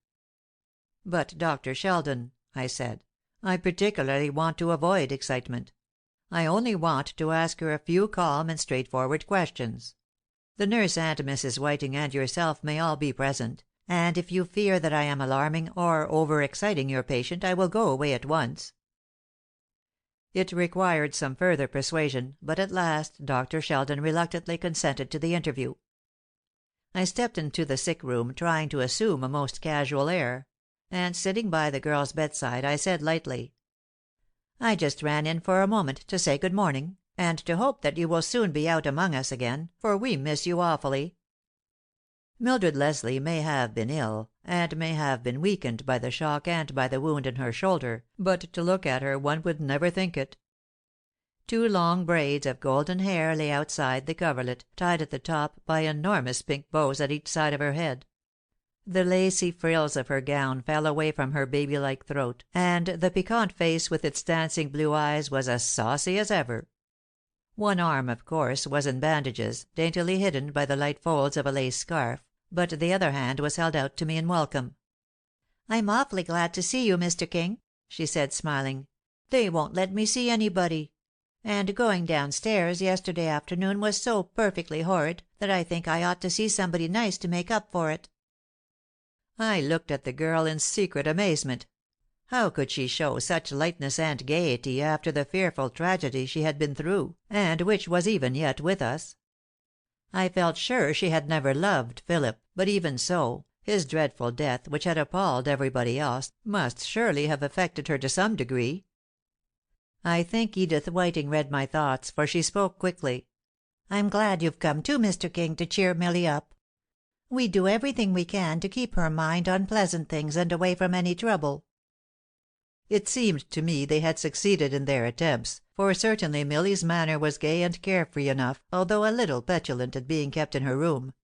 "But, Dr. Sheldon," I said, "I particularly want to avoid excitement. I only want to ask her a few calm and straightforward questions. The nurse and Mrs. Whiting and yourself may all be present, and if you fear that I am alarming or over-exciting your patient, I will go away at once." It required some further persuasion, but at last Dr. Sheldon reluctantly consented to the interview. I stepped into the sick room, trying to assume a most casual air, and sitting by the girl's bedside, I said lightly, "I just ran in for a moment to say good morning. and to hope that you will soon be out among us again, for we miss you awfully. Mildred Leslie may have been ill, and may have been weakened by the shock and by the wound in her shoulder, but to look at her one would never think it. 2 long braids of golden hair lay outside the coverlet, tied at the top by enormous pink bows at each side of her head. The lacy frills of her gown fell away from her baby-like throat, and the piquant face with its dancing blue eyes was as saucy as ever. One arm, of course, was in bandages, daintily hidden by the light folds of a lace scarf, but the other hand was held out to me in welcome. "I'm awfully glad to see you, Mr. King," she said, smiling. "They won't let me see anybody. And going downstairs yesterday afternoon was so perfectly horrid that I think I ought to see somebody nice to make up for it." I looked at the girl in secret amazement. How could she show such lightness and gaiety after the fearful tragedy she had been through, and which was even yet with us? I felt sure she had never loved Philip, but even so, his dreadful death, which had appalled everybody else, must surely have affected her to some degree. I think Edith Whiting read my thoughts, for she spoke quickly. "I'm glad you've come too, Mr. King, to cheer Milly up. We do everything we can to keep her mind on pleasant things and away from any trouble." It seemed to me they had succeeded in their attempts, for certainly Milly's manner was gay and carefree enough, although a little petulant at being kept in her room.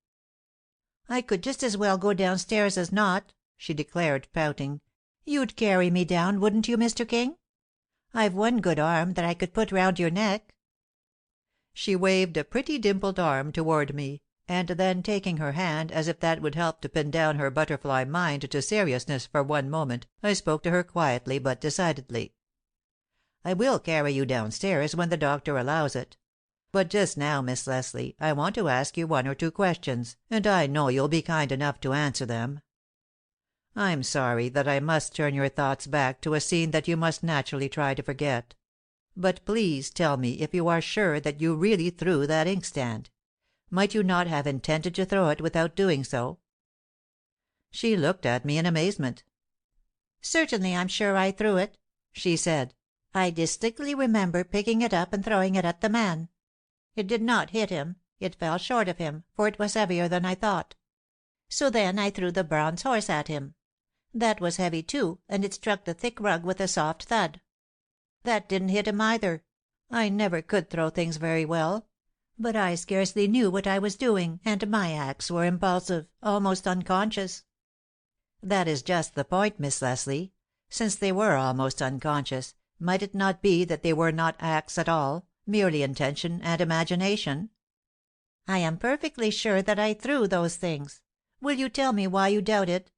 "I could just as well go downstairs as not," she declared, pouting. "You'd carry me down, wouldn't you, Mr. King? I've one good arm that I could put round your neck." She waved a pretty dimpled arm toward me, and then taking her hand, as if that would help to pin down her butterfly mind to seriousness for one moment, I spoke to her quietly but decidedly. "I will carry you downstairs when the doctor allows it. But just now, Miss Leslie, I want to ask you 1 or 2 questions, and I know you'll be kind enough to answer them. I'm sorry that I must turn your thoughts back to a scene that you must naturally try to forget. But please tell me if you are sure that you really threw that inkstand. Might you not have intended to throw it without doing so?" She looked at me in amazement. "Certainly I'm sure I threw it," she said. "I distinctly remember picking it up and throwing it at the man. It did not hit him. It fell short of him, for it was heavier than I thought. So then I threw the bronze horse at him. That was heavy, too, and it struck the thick rug with a soft thud. That didn't hit him either. I never could throw things very well. But I scarcely knew what I was doing, and my acts were impulsive, almost unconscious." "That is just the point, Miss Leslie. Since they were almost unconscious, might it not be that they were not acts at all, merely intention and imagination?" "I am perfectly sure that I threw those things. Will you tell me why you doubt it?"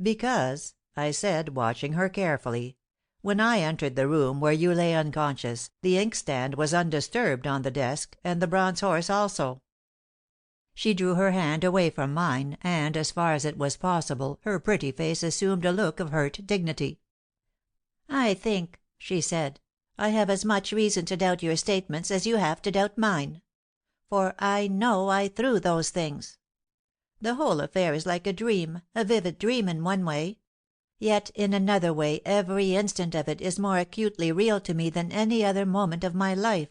"Because," I said, watching her carefully, "when I entered the room where you lay unconscious, the inkstand was undisturbed on the desk, and the bronze horse also." She drew her hand away from mine, and, as far as it was possible, her pretty face assumed a look of hurt dignity. "I think," she said, "I have as much reason to doubt your statements as you have to doubt mine. For I know I threw those things. The whole affair is like a dream, a vivid dream in one way. Yet in another way every instant of it is more acutely real to me than any other moment of my life.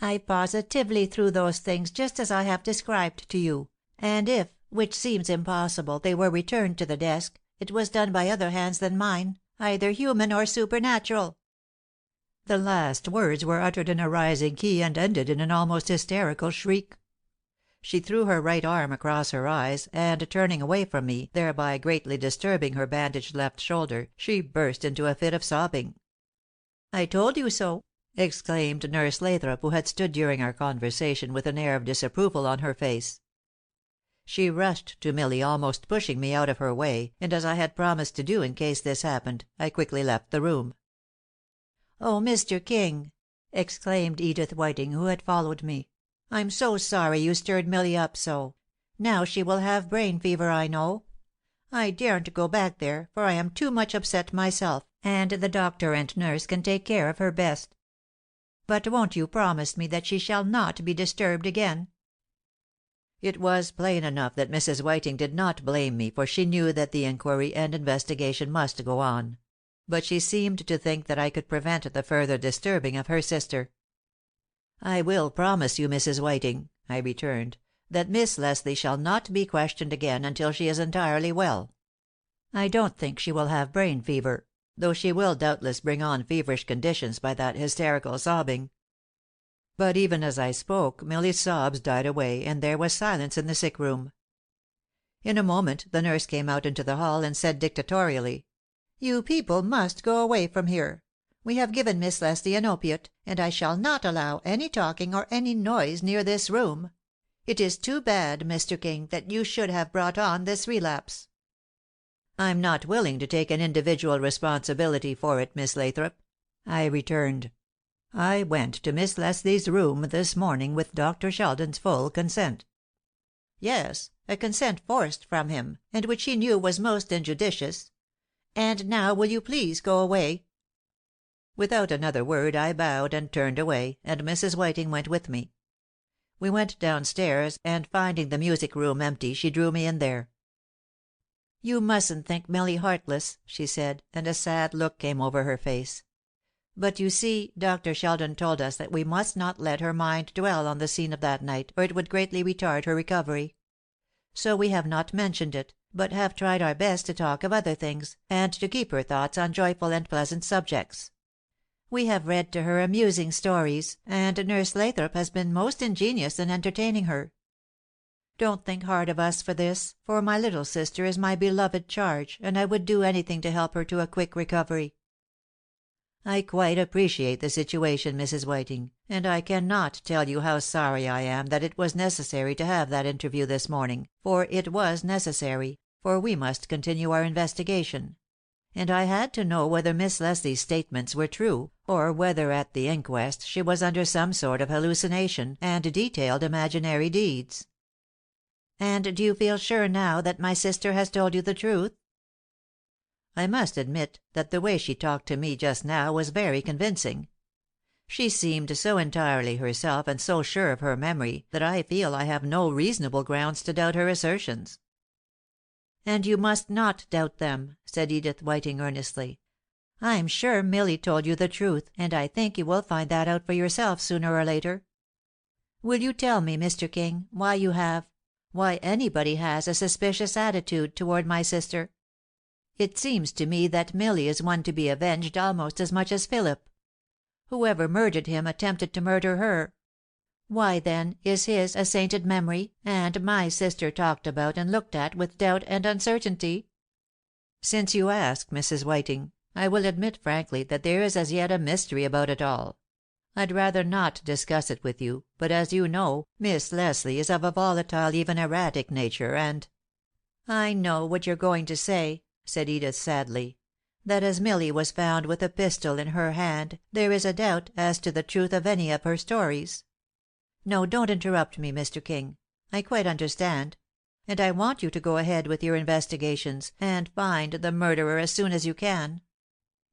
I positively threw those things just as I have described to you, and if, which seems impossible, they were returned to the desk, it was done by other hands than mine, either human or supernatural." The last words were uttered in a rising key and ended in an almost hysterical shriek. She threw her right arm across her eyes, and turning away from me, thereby greatly disturbing her bandaged left shoulder, she burst into a fit of sobbing. "I told you so!" exclaimed Nurse Lathrop, who had stood during our conversation with an air of disapproval on her face. She rushed to Milly, almost pushing me out of her way, and as I had promised to do in case this happened, I quickly left the room. "Oh, Mr. King!" exclaimed Edith Whiting, who had followed me. "I'm so sorry you stirred Milly up so. Now she will have brain fever, I know. I daren't go back there, for I am too much upset myself, and the doctor and nurse can take care of her best. But won't you promise me that she shall not be disturbed again?" It was plain enough that Mrs. Whiting did not blame me, for she knew that the inquiry and investigation must go on. But she seemed to think that I could prevent the further disturbing of her sister. "I will promise you, Mrs. Whiting," I returned, "that Miss Leslie shall not be questioned again until she is entirely well. I don't think she will have brain fever, though she will doubtless bring on feverish conditions by that hysterical sobbing." But even as I spoke Millie's sobs died away, and there was silence in the sick room. In a moment the nurse came out into the hall and said dictatorially: "You people must go away from here. We have given Miss Leslie an opiate, and I shall not allow any talking or any noise near this room. It is too bad, Mr. King, that you should have brought on this relapse." "I'm not willing to take an individual responsibility for it, Miss Lathrop," I returned. "I went to Miss Leslie's room this morning with Dr. Sheldon's full consent." "Yes, a consent forced from him, and which he knew was most injudicious. And now will you please go away?" Without another word I bowed and turned away, and Mrs. Whiting went with me. We went down stairs, and finding the music room empty, she drew me in there. "You mustn't think Millie heartless," she said, and a sad look came over her face. "But you see, Dr. Sheldon told us that we must not let her mind dwell on the scene of that night, or it would greatly retard her recovery. So we have not mentioned it, but have tried our best to talk of other things, and to keep her thoughts on joyful and pleasant subjects. We have read to her amusing stories, and Nurse Lathrop has been most ingenious in entertaining her. Don't think hard of us for this, for my little sister is my beloved charge, and I would do anything to help her to a quick recovery." "I quite appreciate the situation, Mrs. Whiting, and I cannot tell you how sorry I am that it was necessary to have that interview this morning, for it was necessary, for we must continue our investigation. And I had to know whether Miss Leslie's statements were true, or whether at the inquest she was under some sort of hallucination and detailed imaginary deeds." "And do you feel sure now that my sister has told you the truth?" I must admit that the way she talked to me just now was very convincing. She seemed so entirely herself and so sure of her memory that I feel I have no reasonable grounds to doubt her assertions. "And you must not doubt them," said Edith Whiting earnestly. "I'm sure Millie told you the truth, and I think you will find that out for yourself sooner or later. Will you tell me, Mr. King, why anybody has a suspicious attitude toward my sister? It seems to me that Millie is one to be avenged almost as much as Philip. Whoever murdered him attempted to murder her. Why, then, is his a sainted memory, and my sister talked about and looked at with doubt and uncertainty?" "Since you ask, Mrs. Whiting, I will admit frankly that there is as yet a mystery about it all. I'd rather not discuss it with you, but as you know, Miss Leslie is of a volatile, even erratic nature, and—" "I know what you're going to say," said Edith sadly, "that as Millie was found with a pistol in her hand, there is a doubt as to the truth of any of her stories. No, don't interrupt me, Mr. King. I quite understand. And I want you to go ahead with your investigations, and find the murderer as soon as you can.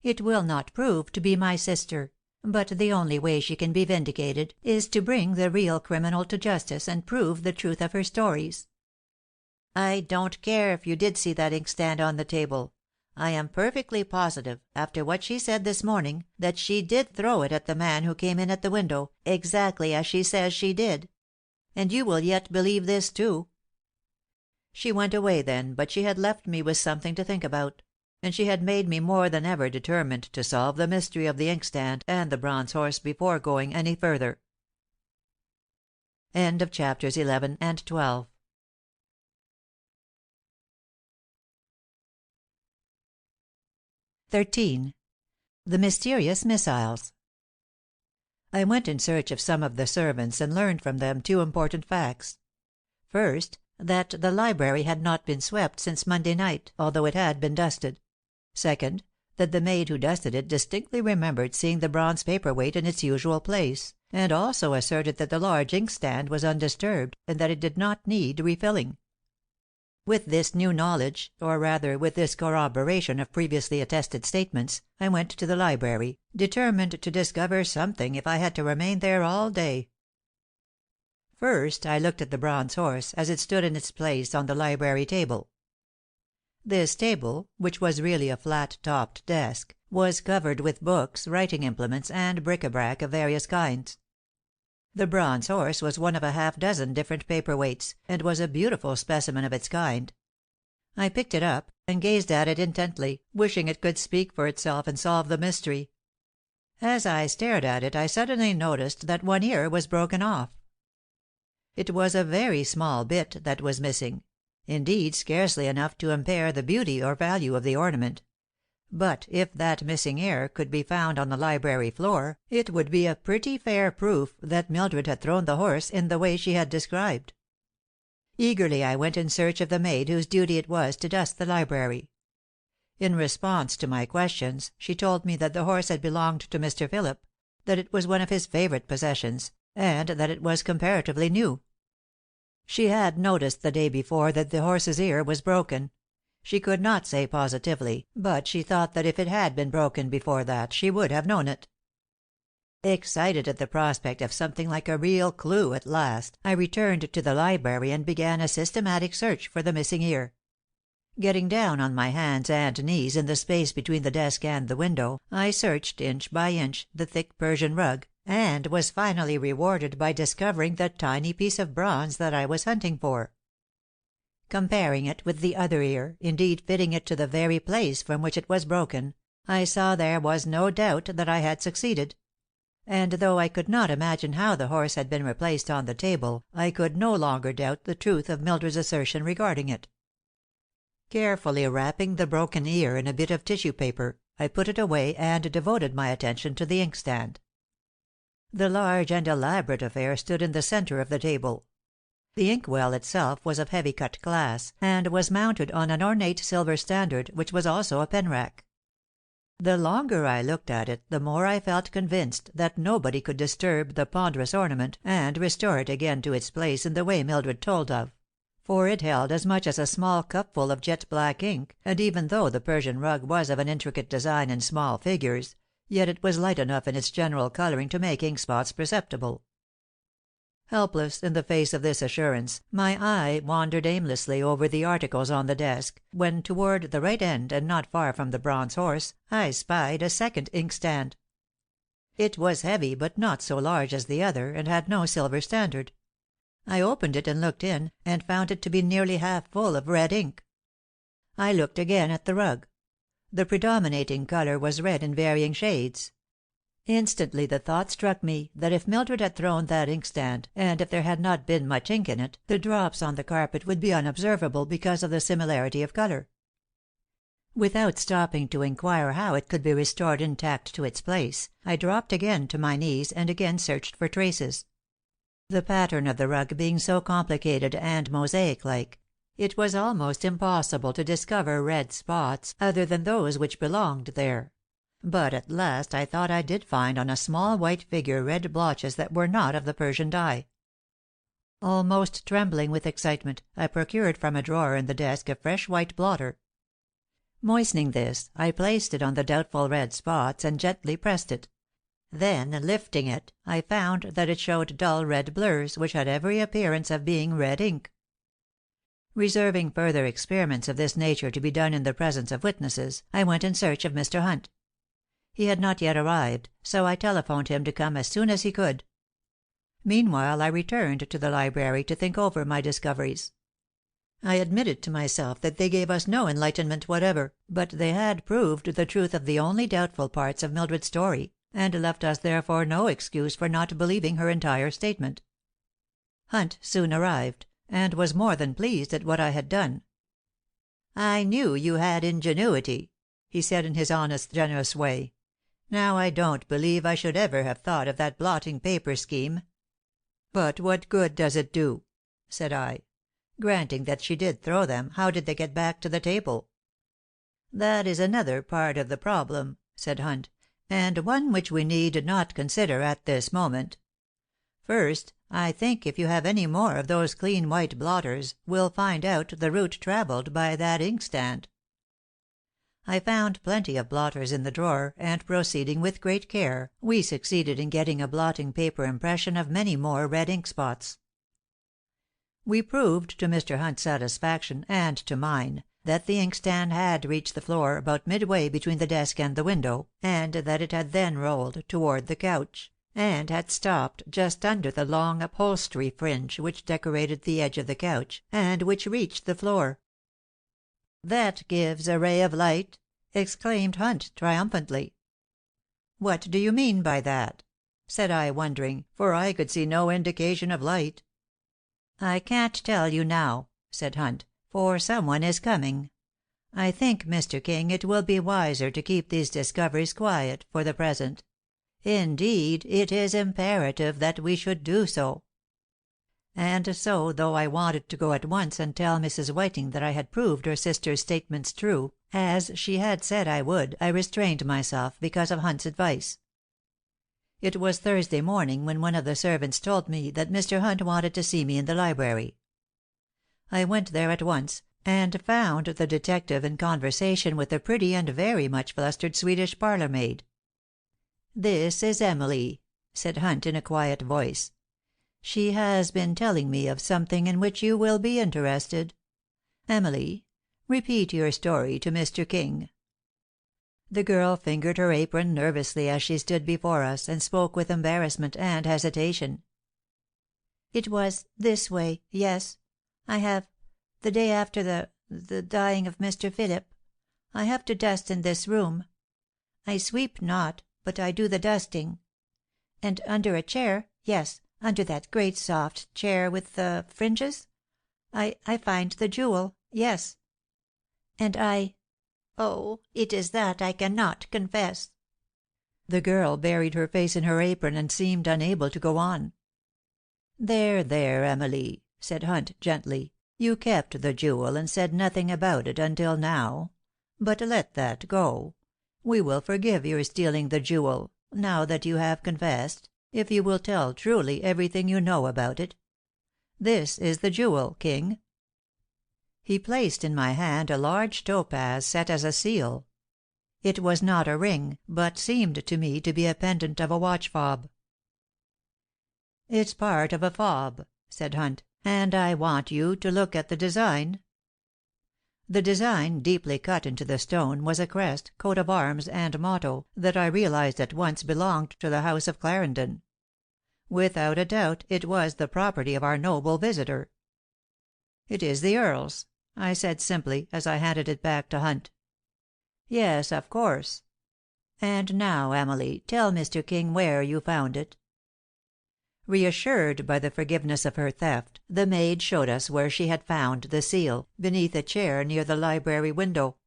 It will not prove to be my sister, but the only way she can be vindicated is to bring the real criminal to justice and prove the truth of her stories. I don't care if you did see that inkstand on the table. I am perfectly positive, after what she said this morning, that she did throw it at the man who came in at the window, exactly as she says she did. And you will yet believe this, too." She went away then, but she had left me with something to think about; and she had made me more than ever determined to solve the mystery of the inkstand and the bronze horse before going any further. End of chapters 11 and 12. The Mysterious Missiles. I went in search of some of the servants and learned from them two important facts. First, that the library had not been swept since Monday night, although it had been dusted. Second, that the maid who dusted it distinctly remembered seeing the bronze paper-weight in its usual place, and also asserted that the large inkstand was undisturbed, and that it did not need refilling. With this new knowledge, or rather with this corroboration of previously attested statements, I went to the library, determined to discover something if I had to remain there all day. First I looked at the bronze horse as it stood in its place on the library table. This table, which was really a flat-topped desk, was covered with books, writing implements, and bric-a-brac of various kinds. The bronze horse was one of a half dozen different paper weights, and was a beautiful specimen of its kind. I picked it up, and gazed at it intently, wishing it could speak for itself and solve the mystery. As I stared at it I suddenly noticed that one ear was broken off. It was a very small bit that was missing, indeed scarcely enough to impair the beauty or value of the ornament. But if that missing ear could be found on the library floor, it would be a pretty fair proof that Mildred had thrown the horse in the way she had described. Eagerly I went in search of the maid whose duty it was to dust the library. In response to my questions, she told me that the horse had belonged to Mr. Phillip, that it was one of his favorite possessions, and that it was comparatively new. She had noticed the day before that the horse's ear was broken. She could not say positively, but she thought that if it had been broken before that she would have known it. Excited at the prospect of something like a real clue at last, I returned to the library and began a systematic search for the missing ear. Getting down on my hands and knees in the space between the desk and the window, I searched inch by inch the thick Persian rug, and was finally rewarded by discovering the tiny piece of bronze that I was hunting for. Comparing it with the other ear, indeed fitting it to the very place from which it was broken, I saw there was no doubt that I had succeeded. And though I could not imagine how the horse had been replaced on the table, I could no longer doubt the truth of Mildred's assertion regarding it. Carefully wrapping the broken ear in a bit of tissue paper, I put it away and devoted my attention to the inkstand. The large and elaborate affair stood in the center of the table. The inkwell itself was of heavy cut glass, and was mounted on an ornate silver standard, which was also a pen rack. The longer I looked at it, the more I felt convinced that nobody could disturb the ponderous ornament and restore it again to its place in the way Mildred told of; for it held as much as a small cupful of jet black ink, and even though the Persian rug was of an intricate design and small figures, yet it was light enough in its general coloring to make ink spots perceptible. Helpless in the face of this assurance, my eye wandered aimlessly over the articles on the desk, when toward the right end and not far from the bronze horse, I spied a second inkstand. It was heavy, but not so large as the other, and had no silver standard. I opened it and looked in, and found it to be nearly half full of red ink. I looked again at the rug. The predominating color was red in varying shades. Instantly the thought struck me that if Mildred had thrown that inkstand, and if there had not been much ink in it, the drops on the carpet would be unobservable because of the similarity of color. Without stopping to inquire how it could be restored intact to its place, I dropped again to my knees and again searched for traces. The pattern of the rug being so complicated and mosaic-like, it was almost impossible to discover red spots other than those which belonged there. But at last I thought I did find on a small white figure red blotches that were not of the Persian dye. Almost trembling with excitement, I procured from a drawer in the desk a fresh white blotter. Moistening this, I placed it on the doubtful red spots and gently pressed it. Then, lifting it, I found that it showed dull red blurs, which had every appearance of being red ink. Reserving further experiments of this nature to be done in the presence of witnesses, I went in search of Mr. Hunt. He had not yet arrived, so I telephoned him to come as soon as he could. Meanwhile I returned to the library to think over my discoveries. I admitted to myself that they gave us no enlightenment whatever, but they had proved the truth of the only doubtful parts of Mildred's story, and left us therefore no excuse for not believing her entire statement. Hunt soon arrived, and was more than pleased at what I had done. "I knew you had ingenuity," he said in his honest, generous way. "Now I don't believe I should ever have thought of that blotting paper scheme." "But what good does it do?" said I. "Granting that she did throw them, how did they get back to the table?" "That is another part of the problem," said Hunt, "and one which we need not consider at this moment. First, I think if you have any more of those clean white blotters, we'll find out the route traveled by that inkstand." I found plenty of blotters in the drawer, and proceeding with great care, we succeeded in getting a blotting paper impression of many more red ink spots. We proved to Mr. Hunt's satisfaction, and to mine, that the inkstand had reached the floor about midway between the desk and the window, and that it had then rolled toward the couch, and had stopped just under the long upholstery fringe which decorated the edge of the couch, and which reached the floor. "That gives a ray of light!" exclaimed Hunt triumphantly. "What do you mean by that?" said I, wondering, for I could see no indication of light. "I can't tell you now," said Hunt, "for someone is coming. I think, Mr. King, it will be wiser to keep these discoveries quiet for the present. Indeed, it is imperative that we should do so." And so, though I wanted to go at once and tell Mrs. Whiting that I had proved her sister's statements true, as she had said I would, I restrained myself because of Hunt's advice. It was Thursday morning when one of the servants told me that Mr. Hunt wanted to see me in the library. I went there at once, and found the detective in conversation with a pretty and very much flustered Swedish parlor maid. "This is Emily," said Hunt in a quiet voice. "She has been telling me of something in which you will be interested. Emily, repeat your story to Mr. King." The girl fingered her apron nervously as she stood before us, and spoke with embarrassment and hesitation. "It was this way, yes. I have the day after the dying of Mr. Phillip. I have to dust in this room. I sweep not, but I do the dusting. And under a chair, yes, under that great soft chair with the fringes, I find the jewel, yes. And oh, it is that I cannot confess." The girl buried her face in her apron and seemed unable to go on. There, Emily," said Hunt gently. "You kept the jewel and said nothing about it until now. But let that go. We will forgive your stealing the jewel, now that you have confessed, if you will tell truly everything you know about it. This is the jewel, King." He placed in my hand a large topaz set as a seal. It was not a ring, but seemed to me to be a pendant of a watch fob. "It's part of a fob," said Hunt, "and I want you to look at the design." The design, deeply cut into the stone, was a crest, coat of arms, and motto, that I realized at once belonged to the house of Clarendon. Without a doubt, it was the property of our noble visitor. "It is the Earl's," I said simply, as I handed it back to Hunt. "Yes, of course. And now, Emily, tell Mr. King where you found it." Reassured by the forgiveness of her theft, the maid showed us where she had found the seal, beneath a chair near the library window.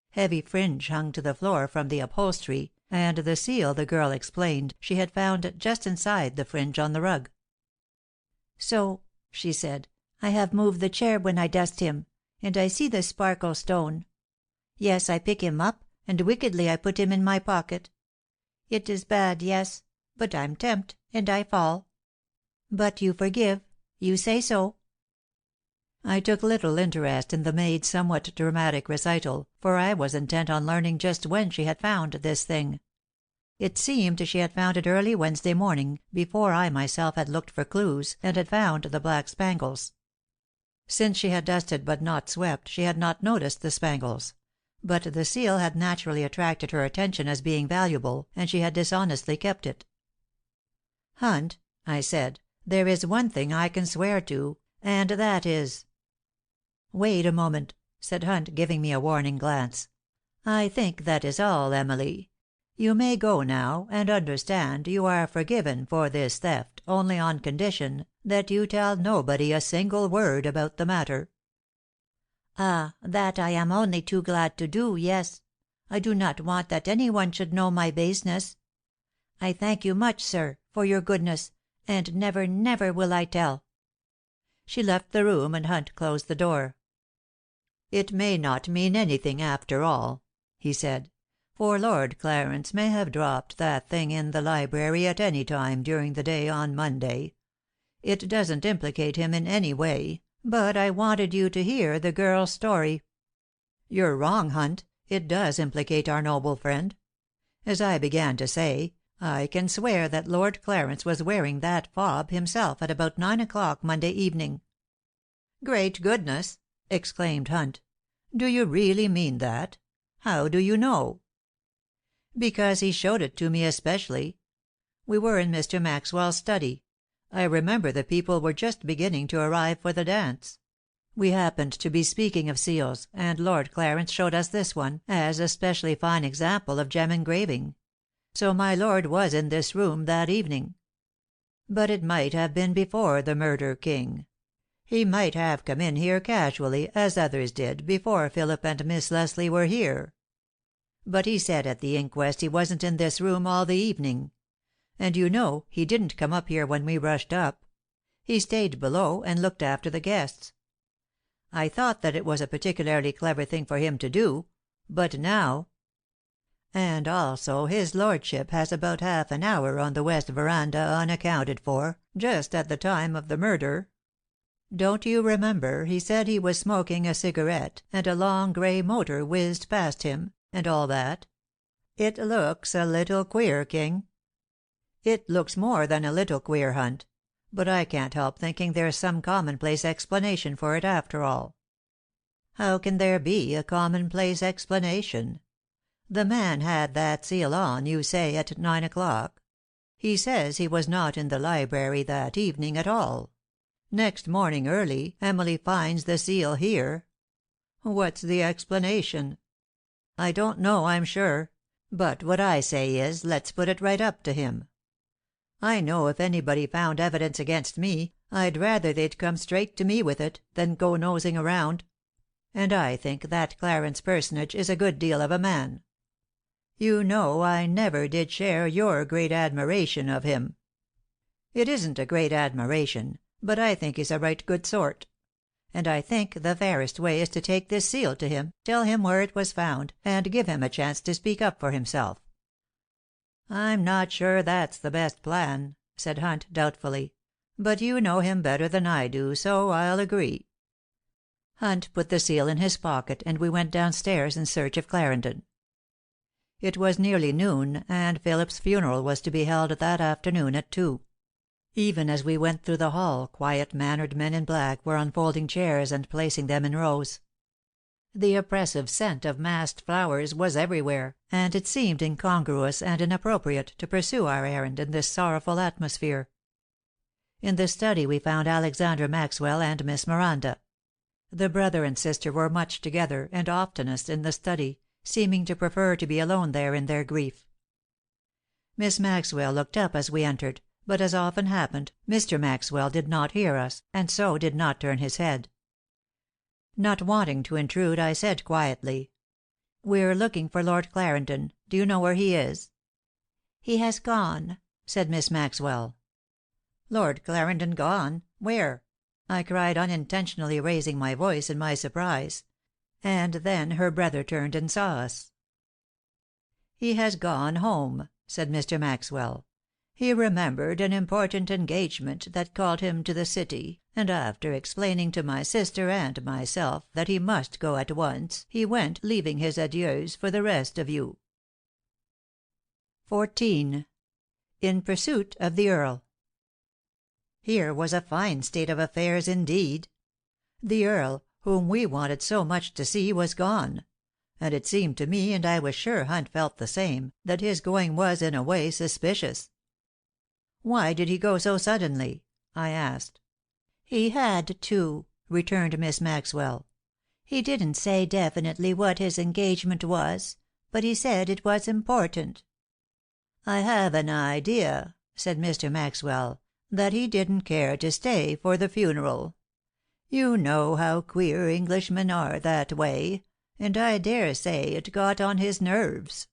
Heavy fringe hung to the floor from the upholstery, and the seal, the girl explained, she had found just inside the fringe on the rug. "So," she said, "I have moved the chair when I dust him, and I see the sparkle stone. Yes, I pick him up, and wickedly I put him in my pocket. It is bad, yes, but I'm tempt, and I fall. But you forgive, you say so." I took little interest in the maid's somewhat dramatic recital, for I was intent on learning just when she had found this thing. It seemed she had found it early Wednesday morning, before I myself had looked for clues, and had found the black spangles. Since she had dusted but not swept, she had not noticed the spangles; but the seal had naturally attracted her attention as being valuable, and she had dishonestly kept it. "Hunt," I said, "there is one thing I can swear to, and that is—" "Wait a moment," said Hunt, giving me a warning glance. "I think that is all, Emily. You may go now, and understand you are forgiven for this theft, only on condition that you tell nobody a single word about the matter." "Ah, that I am only too glad to do, yes. I do not want that any one should know my baseness. I thank you much, sir, for your goodness, and never, never will I tell." She left the room, and Hunt closed the door. "It may not mean anything, after all," he said, "for Lord Clarence may have dropped that thing in the library at any time during the day on Monday. It doesn't implicate him in any way, but I wanted you to hear the girl's story." "You're wrong, Hunt. It does implicate our noble friend. As I began to say, I can swear that Lord Clarence was wearing that fob himself at about 9 o'clock Monday evening." "Great goodness!" exclaimed Hunt. "Do you really mean that? How do you know?" "Because he showed it to me especially. We were in Mr. Maxwell's study. I remember the people were just beginning to arrive for the dance. We happened to be speaking of seals, and Lord Clarence showed us this one, as a specially fine example of gem engraving. So my lord was in this room that evening. But it might have been before the murder, King. He might have come in here casually, as others did, before Philip and Miss Leslie were here. But he said at the inquest he wasn't in this room all the evening. And you know, he didn't come up here when we rushed up. He stayed below, and looked after the guests. I thought that it was a particularly clever thing for him to do, but now— And also his lordship has about half an hour on the west veranda unaccounted for, just at the time of the murder. Don't you remember he said he was smoking a cigarette, and a long grey motor whizzed past him, and all that? It looks a little queer, King. It looks more than a little queer, Hunt. But I can't help thinking there's some commonplace explanation for it after all." "How can there be a commonplace explanation? The man had that seal on, you say, at 9 o'clock. He says he was not in the library that evening at all. Next morning early, Emily finds the seal here. What's the explanation? I don't know, I'm sure. But what I say is, let's put it right up to him. I know if anybody found evidence against me, I'd rather they'd come straight to me with it, than go nosing around. And I think that Clarence personage is a good deal of a man. You know I never did share your great admiration of him. It isn't a great admiration, but I think he's a right good sort. And I think the fairest way is to take this seal to him, tell him where it was found, and give him a chance to speak up for himself." "I'm not sure that's the best plan," said Hunt doubtfully. "But you know him better than I do, so I'll agree." Hunt put the seal in his pocket, and we went downstairs in search of Clarendon. It was nearly noon, and Philip's funeral was to be held that afternoon at 2. Even as we went through the hall, quiet-mannered men in black were unfolding chairs and placing them in rows. The oppressive scent of massed flowers was everywhere, and it seemed incongruous and inappropriate to pursue our errand in this sorrowful atmosphere. In the study we found Alexander Maxwell and Miss Miranda. The brother and sister were much together, and oftenest in the study, seeming to prefer to be alone there in their grief. Miss Maxwell looked up as we entered, but as often happened, Mr. Maxwell did not hear us, and so did not turn his head. Not wanting to intrude, I said quietly, "We're looking for Lord Clarendon. Do you know where he is?" "He has gone," said Miss Maxwell. "Lord Clarendon gone? Where?" I cried, unintentionally raising my voice in my surprise. And then her brother turned and saw us. "He has gone home," said Mr. Maxwell. "He remembered an important engagement that called him to the city, and after explaining to my sister and myself that he must go at once, he went, leaving his adieus for the rest of you." 14. In Pursuit of the Earl. Here was a fine state of affairs indeed. The Earl, whom we wanted so much to see, was gone; and it seemed to me, and I was sure Hunt felt the same, that his going was, in a way, suspicious. "Why did he go so suddenly?" I asked. "He had to," returned Miss Maxwell. "He didn't say definitely what his engagement was, but he said it was important." "I have an idea," said Mr. Maxwell, "that he didn't care to stay for the funeral. You know how queer Englishmen are that way, and I dare say it got on his nerves."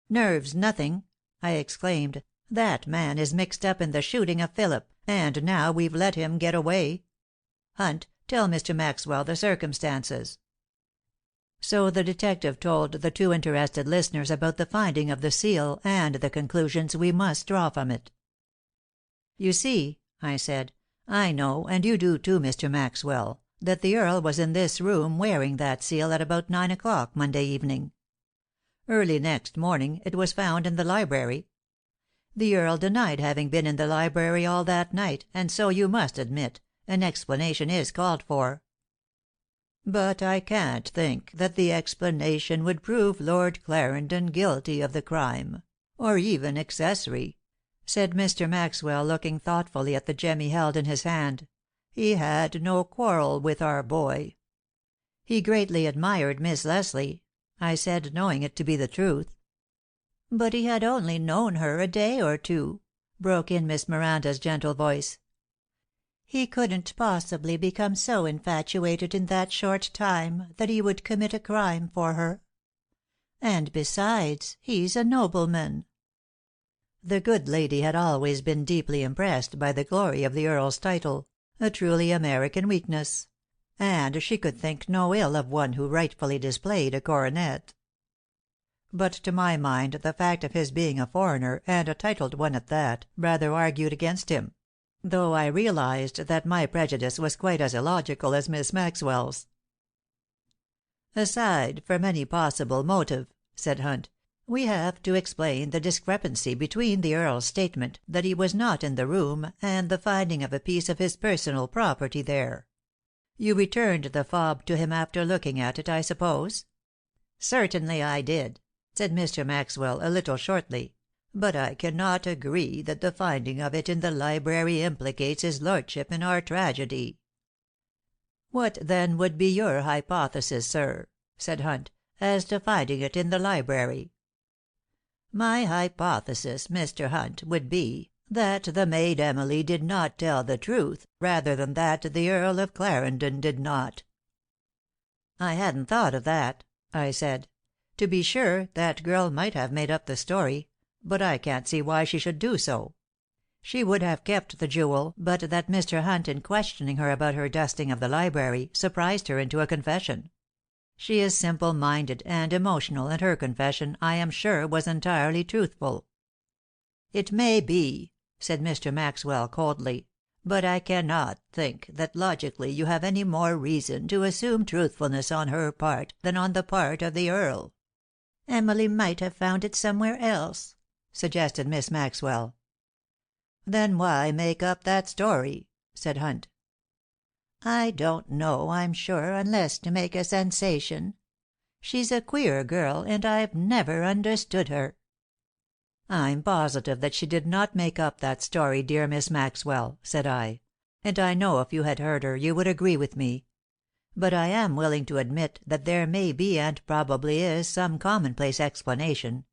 "Nerves nothing!" I exclaimed. "That man is mixed up in the shooting of Philip, and now we've let him get away. Hunt, tell Mr. Maxwell the circumstances." So the detective told the two interested listeners about the finding of the seal, and the conclusions we must draw from it. "You see," I said, "I know, and you do too, Mr. Maxwell, that the Earl was in this room wearing that seal at about 9 o'clock Monday evening. Early next morning it was found in the library. The Earl denied having been in the library all that night, and so, you must admit, an explanation is called for." "But I can't think that the explanation would prove Lord Clarendon guilty of the crime, or even accessory. said Mr. Maxwell, looking thoughtfully at the gem he held in his hand. "He had no quarrel with our boy." "He greatly admired Miss Leslie," I said, knowing it to be the truth. "But he had only known her a day or two," broke in Miss Miranda's gentle voice. "He couldn't possibly become so infatuated in that short time that he would commit a crime for her. And besides, he's a nobleman." The good lady had always been deeply impressed by the glory of the Earl's title, a truly American weakness; and she could think no ill of one who rightfully displayed a coronet. But to my mind the fact of his being a foreigner, and a titled one at that, rather argued against him; though I realized that my prejudice was quite as illogical as Miss Maxwell's. "Aside from any possible motive," said Hunt, "we have to explain the discrepancy between the Earl's statement that he was not in the room and the finding of a piece of his personal property there. You returned the fob to him after looking at it, I suppose?" "Certainly I did," said Mr. Maxwell, a little shortly. "But I cannot agree that the finding of it in the library implicates his lordship in our tragedy." "What, then, would be your hypothesis, sir," said Hunt, "as to finding it in the library?" "My hypothesis, Mr. Hunt, would be that the maid Emily did not tell the truth, rather than that the Earl of Clarendon did not." "I hadn't thought of that," I said. "To be sure, that girl might have made up the story, but I can't see why she should do so. She would have kept the jewel, but that Mr. Hunt, in questioning her about her dusting of the library, surprised her into a confession. She is simple minded and emotional, and her confession, I am sure, was entirely truthful." "It may be," said Mr. Maxwell, coldly, "but I cannot think that logically you have any more reason to assume truthfulness on her part than on the part of the Earl." "Emily might have found it somewhere else," suggested Miss Maxwell. "Then why make up that story?" said Hunt. "I don't know, I'm sure, unless to make a sensation. She's a queer girl, and I've never understood her." "I'm positive that she did not make up that story, dear Miss Maxwell," said I; "and I know if you had heard her you would agree with me. But I am willing to admit that there may be and probably is some commonplace explanation;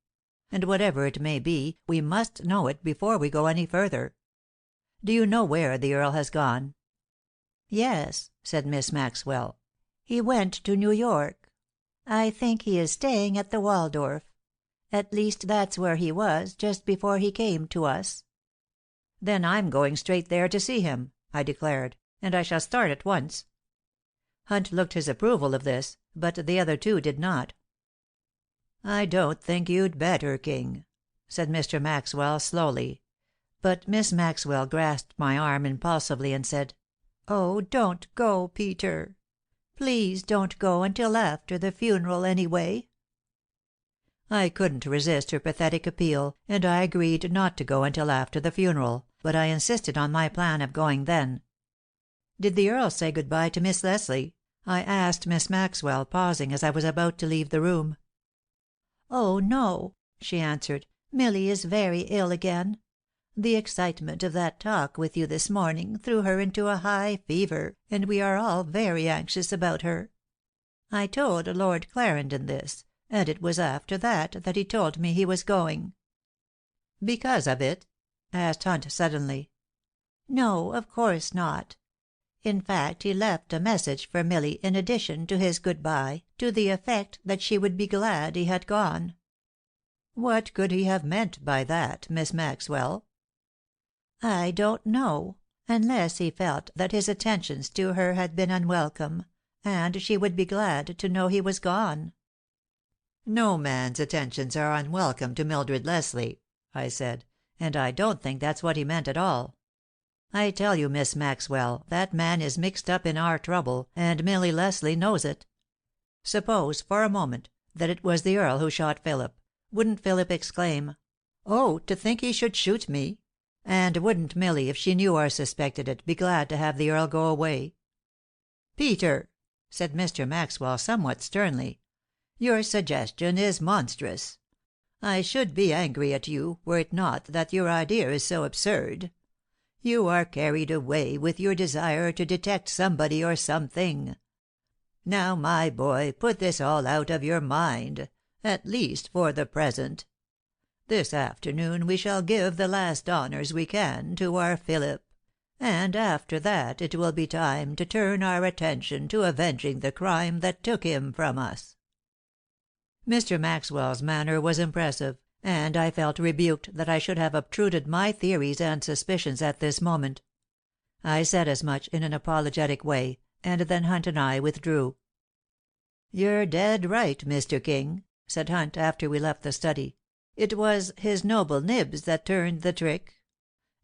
and whatever it may be, we must know it before we go any further. Do you know where the Earl has gone?" "Yes," said Miss Maxwell. "He went to New York. I think he is staying at the Waldorf. At least that's where he was, just before he came to us." "Then I'm going straight there to see him," I declared, "and I shall start at once." Hunt looked his approval of this, but the other two did not. "I don't think you'd better, King," said Mr. Maxwell, slowly; but Miss Maxwell grasped my arm impulsively and said, "Oh, don't go, Peter. Please don't go until after the funeral, anyway." I couldn't resist her pathetic appeal, and I agreed not to go until after the funeral, but I insisted on my plan of going then. "Did the Earl say good bye to Miss Leslie?" I asked Miss Maxwell, pausing as I was about to leave the room. "Oh, no," she answered. "Milly is very ill again. The excitement of that talk with you this morning threw her into a high fever, and we are all very anxious about her. I told Lord Clarendon this, and it was after that he told me he was going." "Because of it?" asked Hunt, suddenly. "No, of course not. In fact, he left a message for Milly in addition to his good bye, to the effect that she would be glad he had gone." "What could he have meant by that, Miss Maxwell?" "I don't know, unless he felt that his attentions to her had been unwelcome, and she would be glad to know he was gone." "No man's attentions are unwelcome to Mildred Leslie," I said, "and I don't think that's what he meant at all. I tell you, Miss Maxwell, that man is mixed up in our trouble, and Milly Leslie knows it. Suppose, for a moment, that it was the Earl who shot Philip, wouldn't Philip exclaim, 'Oh, to think he should shoot me!' And wouldn't Milly, if she knew or suspected it, be glad to have the Earl go away?" "Peter," said Mr. Maxwell, somewhat sternly, "your suggestion is monstrous. I should be angry at you, were it not that your idea is so absurd. You are carried away with your desire to detect somebody or something. Now, my boy, put this all out of your mind, at least for the present. This afternoon we shall give the last honors we can to our Philip, and after that it will be time to turn our attention to avenging the crime that took him from us." Mr. Maxwell's manner was impressive, and I felt rebuked that I should have obtruded my theories and suspicions at this moment. I said as much in an apologetic way, and then Hunt and I withdrew. "You're dead right, Mr. King," said Hunt after we left the study. "It was his noble Nibs that turned the trick.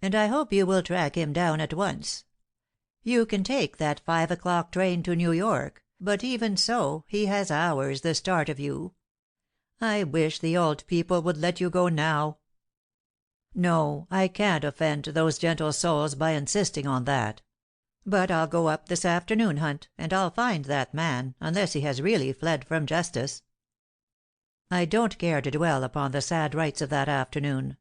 And I hope you will track him down at once. You can take that 5 o'clock train to New York, but even so he has hours the start of you. I wish the old people would let you go now." "No, I can't offend those gentle souls by insisting on that. But I'll go up this afternoon, Hunt, and I'll find that man, unless he has really fled from justice." I don't care to dwell upon the sad rites of that afternoon.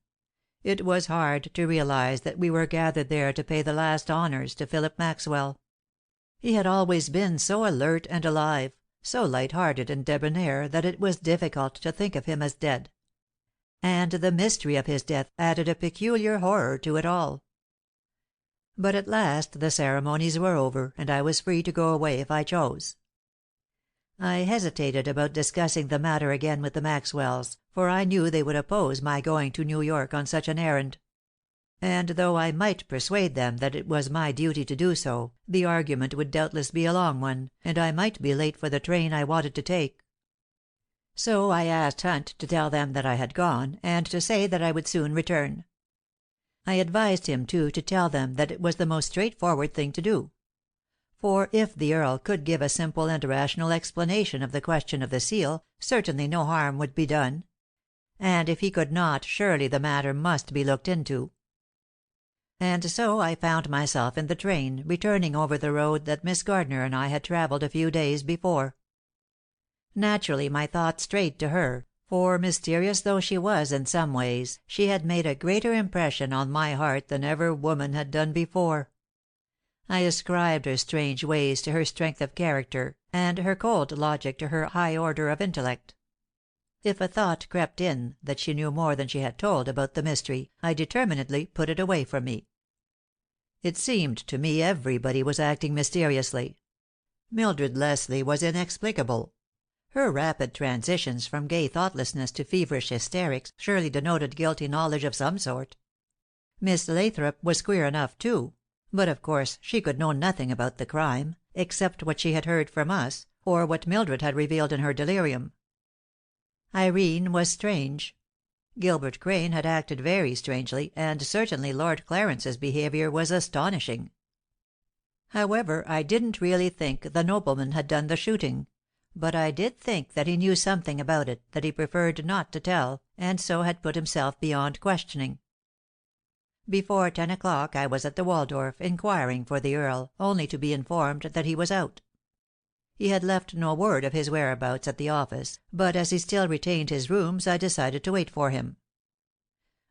It was hard to realize that we were gathered there to pay the last honors to Philip Maxwell. He had always been so alert and alive, so light-hearted and debonair that it was difficult to think of him as dead. And the mystery of his death added a peculiar horror to it all. But at last the ceremonies were over, and I was free to go away if I chose. I hesitated about discussing the matter again with the Maxwells, for I knew they would oppose my going to New York on such an errand. And though I might persuade them that it was my duty to do so, the argument would doubtless be a long one, and I might be late for the train I wanted to take. So I asked Hunt to tell them that I had gone, and to say that I would soon return. I advised him, too, to tell them that it was the most straightforward thing to do. For if the Earl could give a simple and rational explanation of the question of the seal, certainly no harm would be done. And if he could not, surely the matter must be looked into. And so I found myself in the train, returning over the road that Miss Gardner and I had traveled a few days before. Naturally my thoughts strayed to her, for mysterious though she was in some ways, she had made a greater impression on my heart than ever woman had done before. I ascribed her strange ways to her strength of character, and her cold logic to her high order of intellect. If a thought crept in that she knew more than she had told about the mystery, I determinedly put it away from me. It seemed to me everybody was acting mysteriously. Mildred Leslie was inexplicable. Her rapid transitions from gay thoughtlessness to feverish hysterics surely denoted guilty knowledge of some sort. Miss Lathrop was queer enough, too, but of course she could know nothing about the crime, except what she had heard from us, or what Mildred had revealed in her delirium. Irene was strange. Gilbert Crane had acted very strangely, and certainly Lord Clarence's behavior was astonishing. However, I didn't really think the nobleman had done the shooting, but I did think that he knew something about it that he preferred not to tell, and so had put himself beyond questioning. Before 10 o'clock I was at the Waldorf, inquiring for the Earl, only to be informed that he was out. He had left no word of his whereabouts at the office, but as he still retained his rooms I decided to wait for him.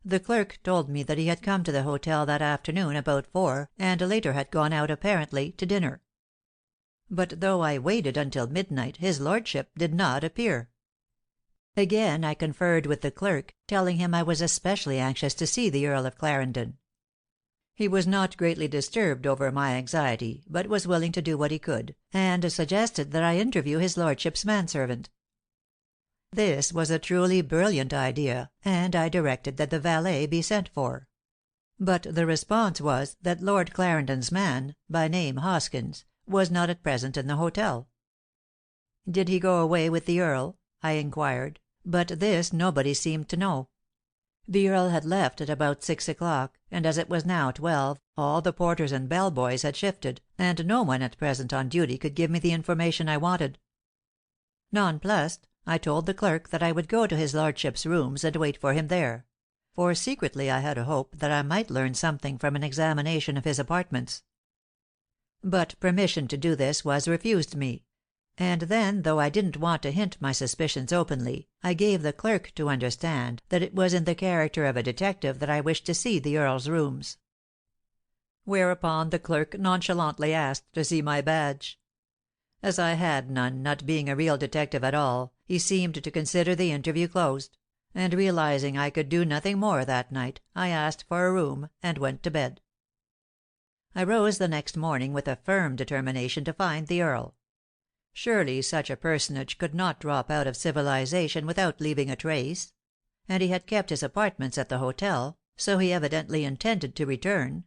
The clerk told me that he had come to the hotel that afternoon about 4, and later had gone out apparently to dinner. But though I waited until midnight, his lordship did not appear. Again I conferred with the clerk, telling him I was especially anxious to see the Earl of Clarendon. He was not greatly disturbed over my anxiety, but was willing to do what he could, and suggested that I interview his lordship's manservant. This was a truly brilliant idea, and I directed that the valet be sent for. But the response was that Lord Clarendon's man, by name Hoskins, was not at present in the hotel. Did he go away with the Earl? I inquired, but this nobody seemed to know. The Earl had left at about 6 o'clock, and as it was now 12, all the porters and bell boys had shifted, and no one at present on duty could give me the information I wanted. Nonplussed, I told the clerk that I would go to his lordship's rooms and wait for him there; for secretly I had a hope that I might learn something from an examination of his apartments. But permission to do this was refused me, And then, though I didn't want to hint my suspicions openly, I gave the clerk to understand that it was in the character of a detective that I wished to see the Earl's rooms. Whereupon the clerk nonchalantly asked to see my badge. As I had none, not being a real detective at all, he seemed to consider the interview closed, and realizing I could do nothing more that night, I asked for a room and went to bed. I rose the next morning with a firm determination to find the Earl. Surely such a personage could not drop out of civilization without leaving a trace; and he had kept his apartments at the hotel, so he evidently intended to return.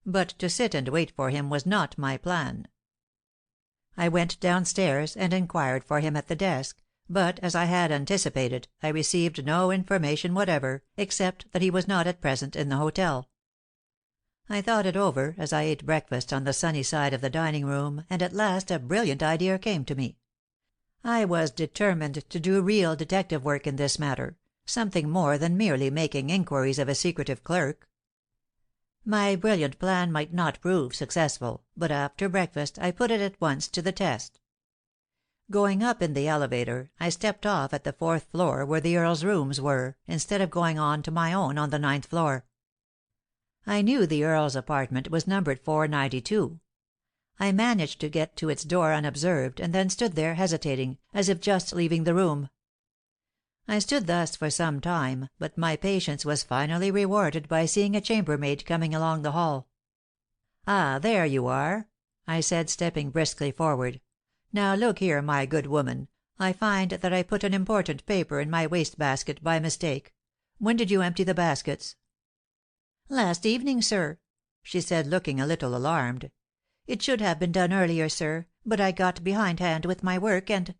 But to sit and wait for him was not my plan. I went downstairs and inquired for him at the desk, but, as I had anticipated, I received no information whatever, except that he was not at present in the hotel. I thought it over as I ate breakfast on the sunny side of the dining room, and at last a brilliant idea came to me. I was determined to do real detective work in this matter, something more than merely making inquiries of a secretive clerk. My brilliant plan might not prove successful, but after breakfast I put it at once to the test. Going up in the elevator, I stepped off at the 4th floor where the Earl's rooms were, instead of going on to my own on the 9th floor. I knew the Earl's apartment was numbered 492. I managed to get to its door unobserved, and then stood there hesitating, as if just leaving the room. I stood thus for some time, but my patience was finally rewarded by seeing a chambermaid coming along the hall. "Ah, there you are," I said, stepping briskly forward. "Now look here, my good woman, I find that I put an important paper in my waste basket by mistake. When did you empty the baskets?" "Last evening, sir," she said, looking a little alarmed. "It should have been done earlier, sir, but I got behindhand with my work, and—"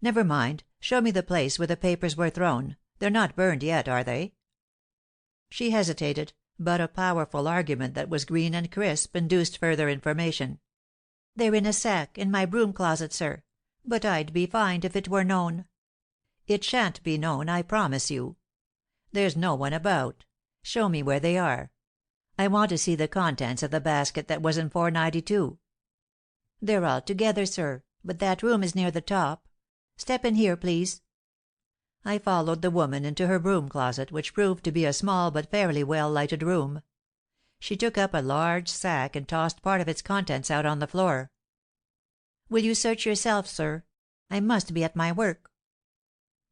"Never mind. Show me the place where the papers were thrown. They're not burned yet, are they?" She hesitated, but a powerful argument that was green and crisp induced further information. "They're in a sack in my broom closet, sir. But I'd be fined if it were known." "It shan't be known, I promise you. There's no one about. Show me where they are. I want to see the contents of the basket that was in 492. "They're all together, sir, but that room is near the top. Step in here, please." I followed the woman into her broom closet, which proved to be a small but fairly well lighted room. She took up a large sack and tossed part of its contents out on the floor. "Will you search yourself, sir? I must be at my work."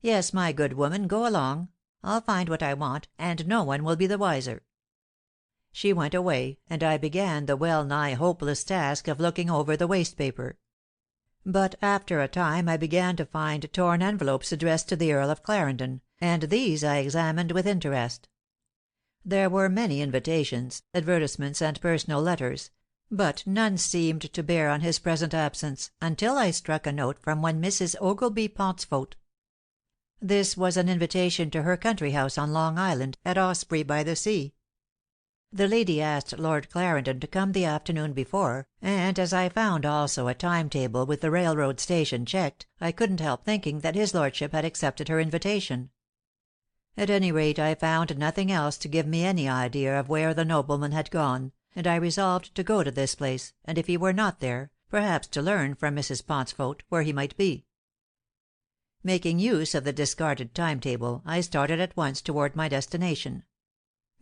"Yes, my good woman, go along. I'll find what I want, and no one will be the wiser." She went away, and I began the well nigh hopeless task of looking over the waste paper. But after a time I began to find torn envelopes addressed to the Earl of Clarendon, and these I examined with interest. There were many invitations, advertisements, and personal letters, but none seemed to bear on his present absence, until I struck a note from one Mrs. Ogleby Pauncefort. This was an invitation to her country house on Long Island, at Osprey by the Sea. The lady asked Lord Clarendon to come the afternoon before, and as I found also a time-table with the railroad station checked, I couldn't help thinking that his lordship had accepted her invitation. At any rate, I found nothing else to give me any idea of where the nobleman had gone, and I resolved to go to this place, and if he were not there, perhaps to learn from Mrs. Pauncefort where he might be. Making use of the discarded time-table, I started at once toward my destination.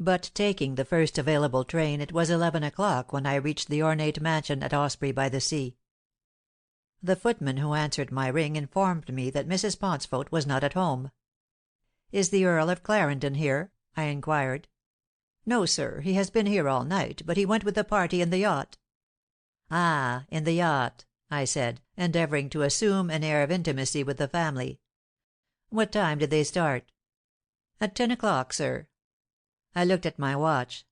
But taking the first available train, it was 11 o'clock when I reached the ornate mansion at Osprey by the Sea. The footman who answered my ring informed me that Mrs. Pauncefort was not at home. "Is the Earl of Clarendon here?" I inquired. "No, sir. He has been here all night, but he went with the party in the yacht." "Ah, in the yacht," I said, endeavoring to assume an air of intimacy with the family. "What time did they start?" "At 10 o'clock, sir." I looked at my watch.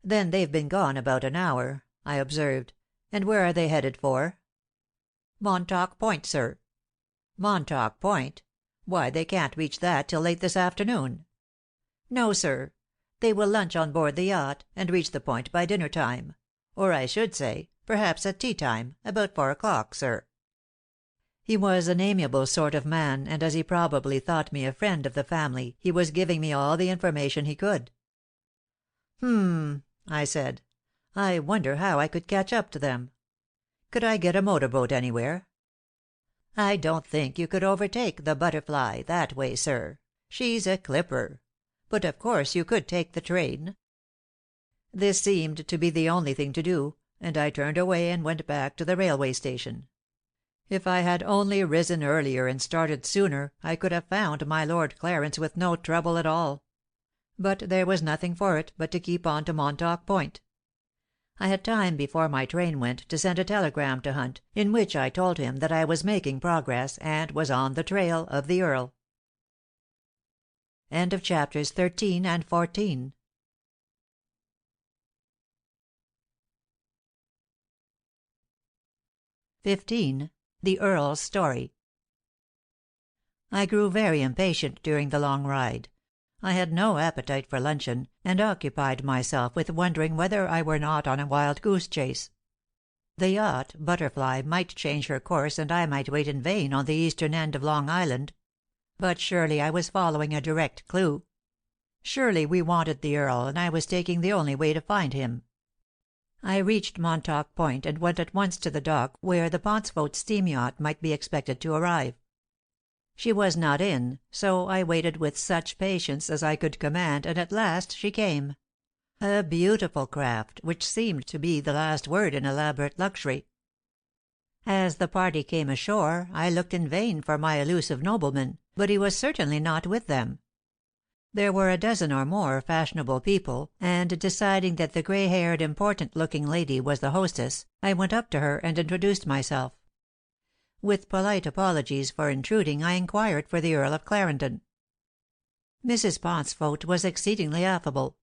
"Then they've been gone about an hour," I observed. "And where are they headed for?" "Montauk Point, sir." "Montauk Point? Why, they can't reach that till late this afternoon." "No, sir. They will lunch on board the yacht, and reach the Point by dinner time; or I should say, perhaps at tea time, about 4 o'clock, sir." He was an amiable sort of man, and as he probably thought me a friend of the family, he was giving me all the information he could. I said. "I wonder how I could catch up to them. Could I get a motor boat anywhere?" I don't think you could overtake the Butterfly that way, sir. She's a clipper. But of course you could take the train." This seemed to be the only thing to do, and I turned away and went back to the railway station. If I had only risen earlier and started sooner I could have found my Lord Clarence with no trouble at all. But there was nothing for it but to keep on to Montauk Point. I had time before my train went to send a telegram to Hunt, in which I told him that I was making progress and was on the trail of the Earl. End of chapters 13 and 14. (15) The Earl's Story. I grew very impatient during the long ride. I had no appetite for luncheon, and occupied myself with wondering whether I were not on a wild goose chase. The yacht Butterfly might change her course and I might wait in vain on the eastern end of Long Island. But surely I was following a direct clue. Surely we wanted the Earl, and I was taking the only way to find him. I reached Montauk Point and went at once to the dock where the Pauncefote steam yacht might be expected to arrive. She was not in, so I waited with such patience as I could command, and at last she came. A beautiful craft, which seemed to be the last word in elaborate luxury. As the party came ashore I looked in vain for my elusive nobleman, but he was certainly not with them. There were a dozen or more fashionable people, and deciding that the gray-haired, important-looking lady was the hostess, I went up to her and introduced myself. With polite apologies for intruding, I inquired for the Earl of Clarendon. Mrs. Pauncefote was exceedingly affable.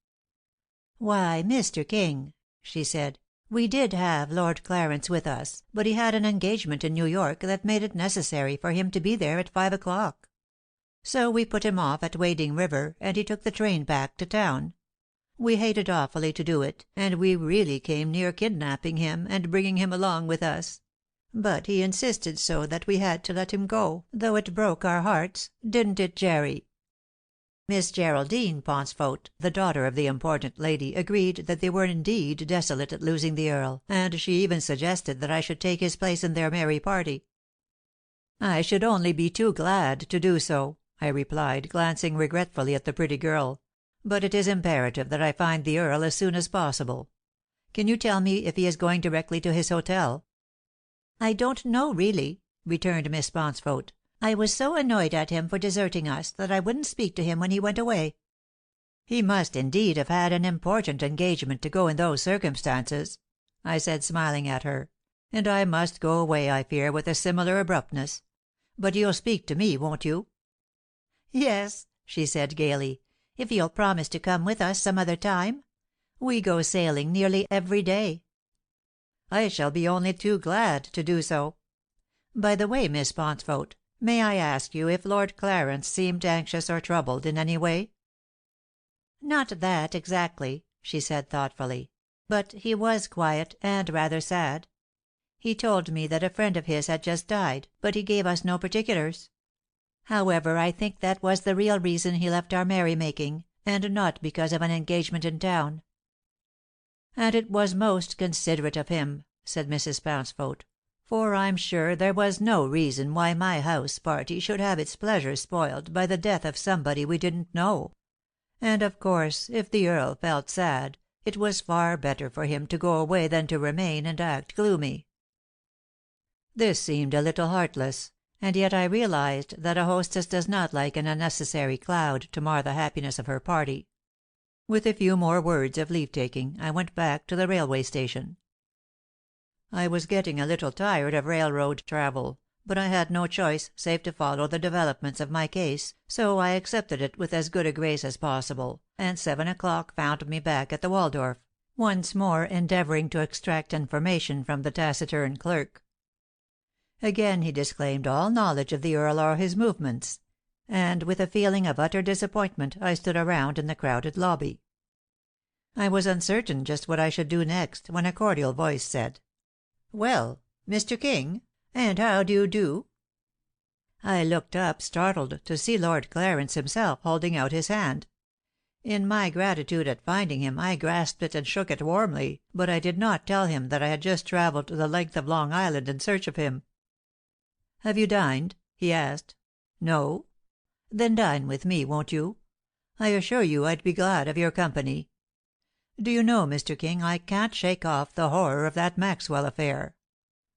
"Why, Mr. King," she said, "we did have Lord Clarence with us, but he had an engagement in New York that made it necessary for him to be there at 5 o'clock. So we put him off at Wading River, and he took the train back to town. We hated awfully to do it, and we really came near kidnapping him and bringing him along with us. But he insisted so that we had to let him go, though it broke our hearts, didn't it, Jerry?" Miss Geraldine Pauncefote, the daughter of the important lady, agreed that they were indeed desolate at losing the Earl, and she even suggested that I should take his place in their merry party. "I should only be too glad to do so," I replied, glancing regretfully at the pretty girl, "but it is imperative that I find the Earl as soon as possible. Can you tell me if he is going directly to his hotel?" "I don't know, really," returned Miss Pauncefote. "I was so annoyed at him for deserting us that I wouldn't speak to him when he went away." "He must indeed have had an important engagement to go in those circumstances," I said, smiling at her, "and I must go away, I fear, with a similar abruptness. But you'll speak to me, won't you?" "Yes," she said, gaily, "if you'll promise to come with us some other time. We go sailing nearly every day." "I shall be only too glad to do so. By the way, Miss Pauncefote, may I ask you if Lord Clarence seemed anxious or troubled in any way?" "Not that, exactly," she said, thoughtfully, "but he was quiet and rather sad. He told me that a friend of his had just died, but he gave us no particulars. However, I think that was the real reason he left our merry-making, and not because of an engagement in town." "And it was most considerate of him," said Mrs. Pauncefote, "for I'm sure there was no reason why my house party should have its pleasure spoiled by the death of somebody we didn't know. And of course, if the Earl felt sad, it was far better for him to go away than to remain and act gloomy." This seemed a little heartless, and yet I realized that a hostess does not like an unnecessary cloud to mar the happiness of her party. With a few more words of leave-taking, I went back to the railway station. I was getting a little tired of railroad travel, but I had no choice save to follow the developments of my case, so I accepted it with as good a grace as possible, and 7 o'clock found me back at the Waldorf, once more endeavoring to extract information from the taciturn clerk. Again he disclaimed all knowledge of the Earl or his movements, and with a feeling of utter disappointment I stood around in the crowded lobby. I was uncertain just what I should do next, when a cordial voice said, "Well, Mr. King, and how do you do?" I looked up, startled, to see Lord Clarence himself holding out his hand. In my gratitude at finding him I grasped it and shook it warmly, but I did not tell him that I had just travelled the length of Long Island in search of him. "Have you dined?" he asked. "No? Then dine with me, won't you? I assure you I'd be glad of your company. Do you know, Mr. King, I can't shake off the horror of that Maxwell affair.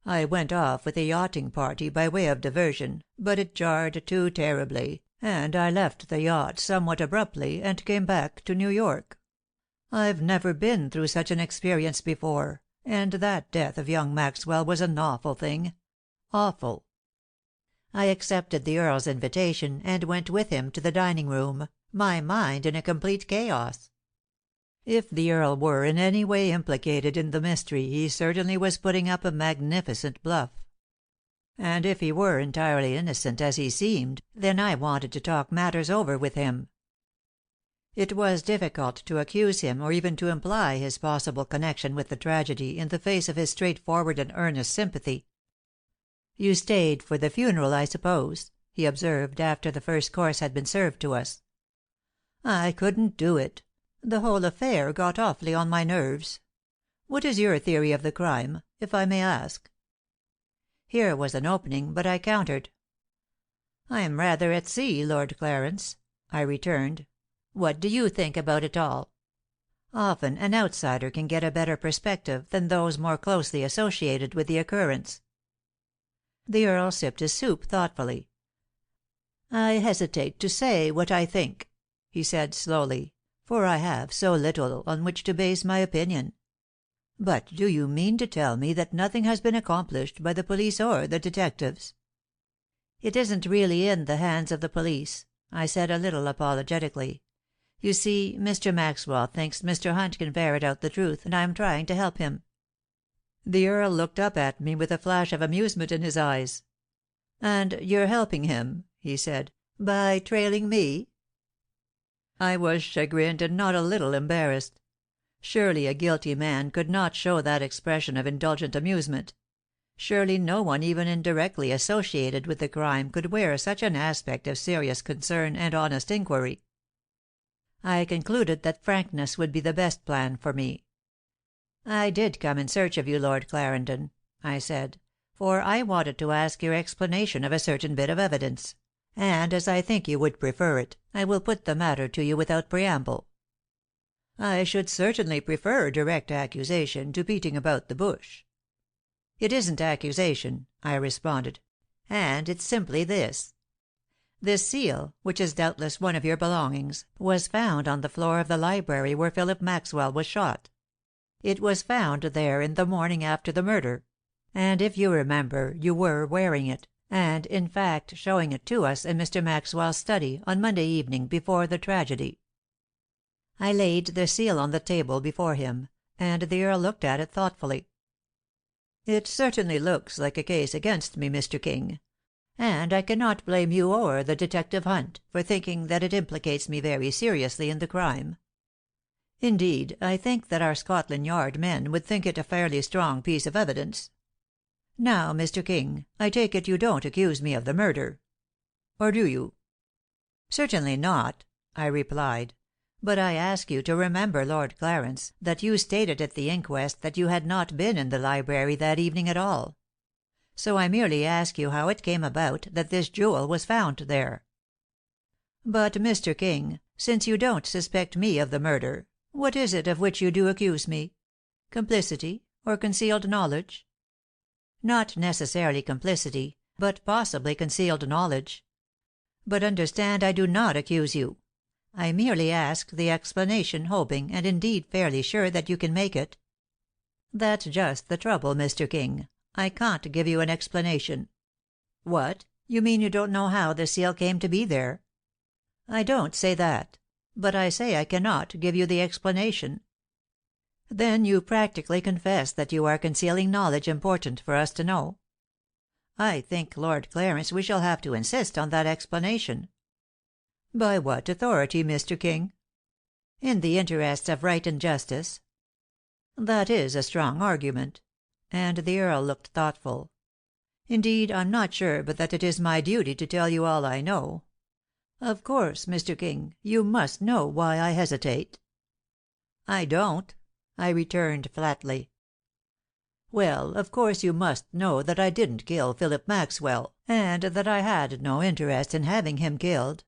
I went off with a yachting party by way of diversion, but it jarred too terribly, and I left the yacht somewhat abruptly and came back to New York. I've never been through such an experience before, and that death of young Maxwell was an awful thing. Awful." I accepted the Earl's invitation and went with him to the dining room, my mind in a complete chaos. If the Earl were in any way implicated in the mystery he certainly was putting up a magnificent bluff. And if he were entirely innocent, as he seemed, then I wanted to talk matters over with him. It was difficult to accuse him or even to imply his possible connection with the tragedy in the face of his straightforward and earnest sympathy. "You stayed for the funeral, I suppose?" he observed, after the first course had been served to us. "I couldn't do it. The whole affair got awfully on my nerves. What is your theory of the crime, if I may ask?" Here was an opening, but I countered. "I'm rather at sea, Lord Clarence," I returned. "What do you think about it all? Often an outsider can get a better perspective than those more closely associated with the occurrence." The Earl sipped his soup thoughtfully. "I hesitate to say what I think," he said slowly, "for I have so little on which to base my opinion. But do you mean to tell me that nothing has been accomplished by the police or the detectives?" "It isn't really in the hands of the police," I said a little apologetically. "You see, Mr. Maxwell thinks Mr. Hunt can ferret out the truth, and I'm trying to help him." The Earl looked up at me with a flash of amusement in his eyes. "And you're helping him," he said, "by trailing me?" I was chagrined and not a little embarrassed. Surely a guilty man could not show that expression of indulgent amusement. Surely no one even indirectly associated with the crime could wear such an aspect of serious concern and honest inquiry. I concluded that frankness would be the best plan for me. "I did come in search of you, Lord Clarendon," I said, "for I wanted to ask your explanation of a certain bit of evidence; and as I think you would prefer it, I will put the matter to you without preamble." "I should certainly prefer direct accusation to beating about the bush." "It isn't accusation," I responded, "and it's simply this. This seal, which is doubtless one of your belongings, was found on the floor of the library where Phillip Maxwell was shot. It was found there in the morning after the murder; and if you remember, you were wearing it, and, in fact, showing it to us in Mr. Maxwell's study on Monday evening before the tragedy." I laid the seal on the table before him, and the Earl looked at it thoughtfully. "It certainly looks like a case against me, Mr. King; and I cannot blame you or the detective Hunt for thinking that it implicates me very seriously in the crime. Indeed, I think that our Scotland Yard men would think it a fairly strong piece of evidence. Now, Mr. King, I take it you don't accuse me of the murder. Or do you?" "Certainly not," I replied. "But I ask you to remember, Lord Clarence, that you stated at the inquest that you had not been in the library that evening at all. So I merely ask you how it came about that this jewel was found there." "But, Mr. King, since you don't suspect me of the murder, what is it of which you do accuse me? Complicity, or concealed knowledge?" "Not necessarily complicity, but possibly concealed knowledge. But understand I do not accuse you. I merely ask the explanation, hoping, and indeed fairly sure, that you can make it." "That's just the trouble, Mr. King. I can't give you an explanation." "What? You mean you don't know how the seal came to be there?" "I don't say that. But I say I cannot give you the explanation." "Then you practically confess that you are concealing knowledge important for us to know. I think, Lord Clarence, we shall have to insist on that explanation." "By what authority, Mr. King?" "In the interests of right and justice." "That is a strong argument." And the Earl looked thoughtful. "Indeed, I'm not sure but that it is my duty to tell you all I know. Of course, Mr. King, you must know why I hesitate." "I don't," I returned flatly. "Well, of course you must know that I didn't kill Phillip Maxwell, and that I had no interest in having him killed.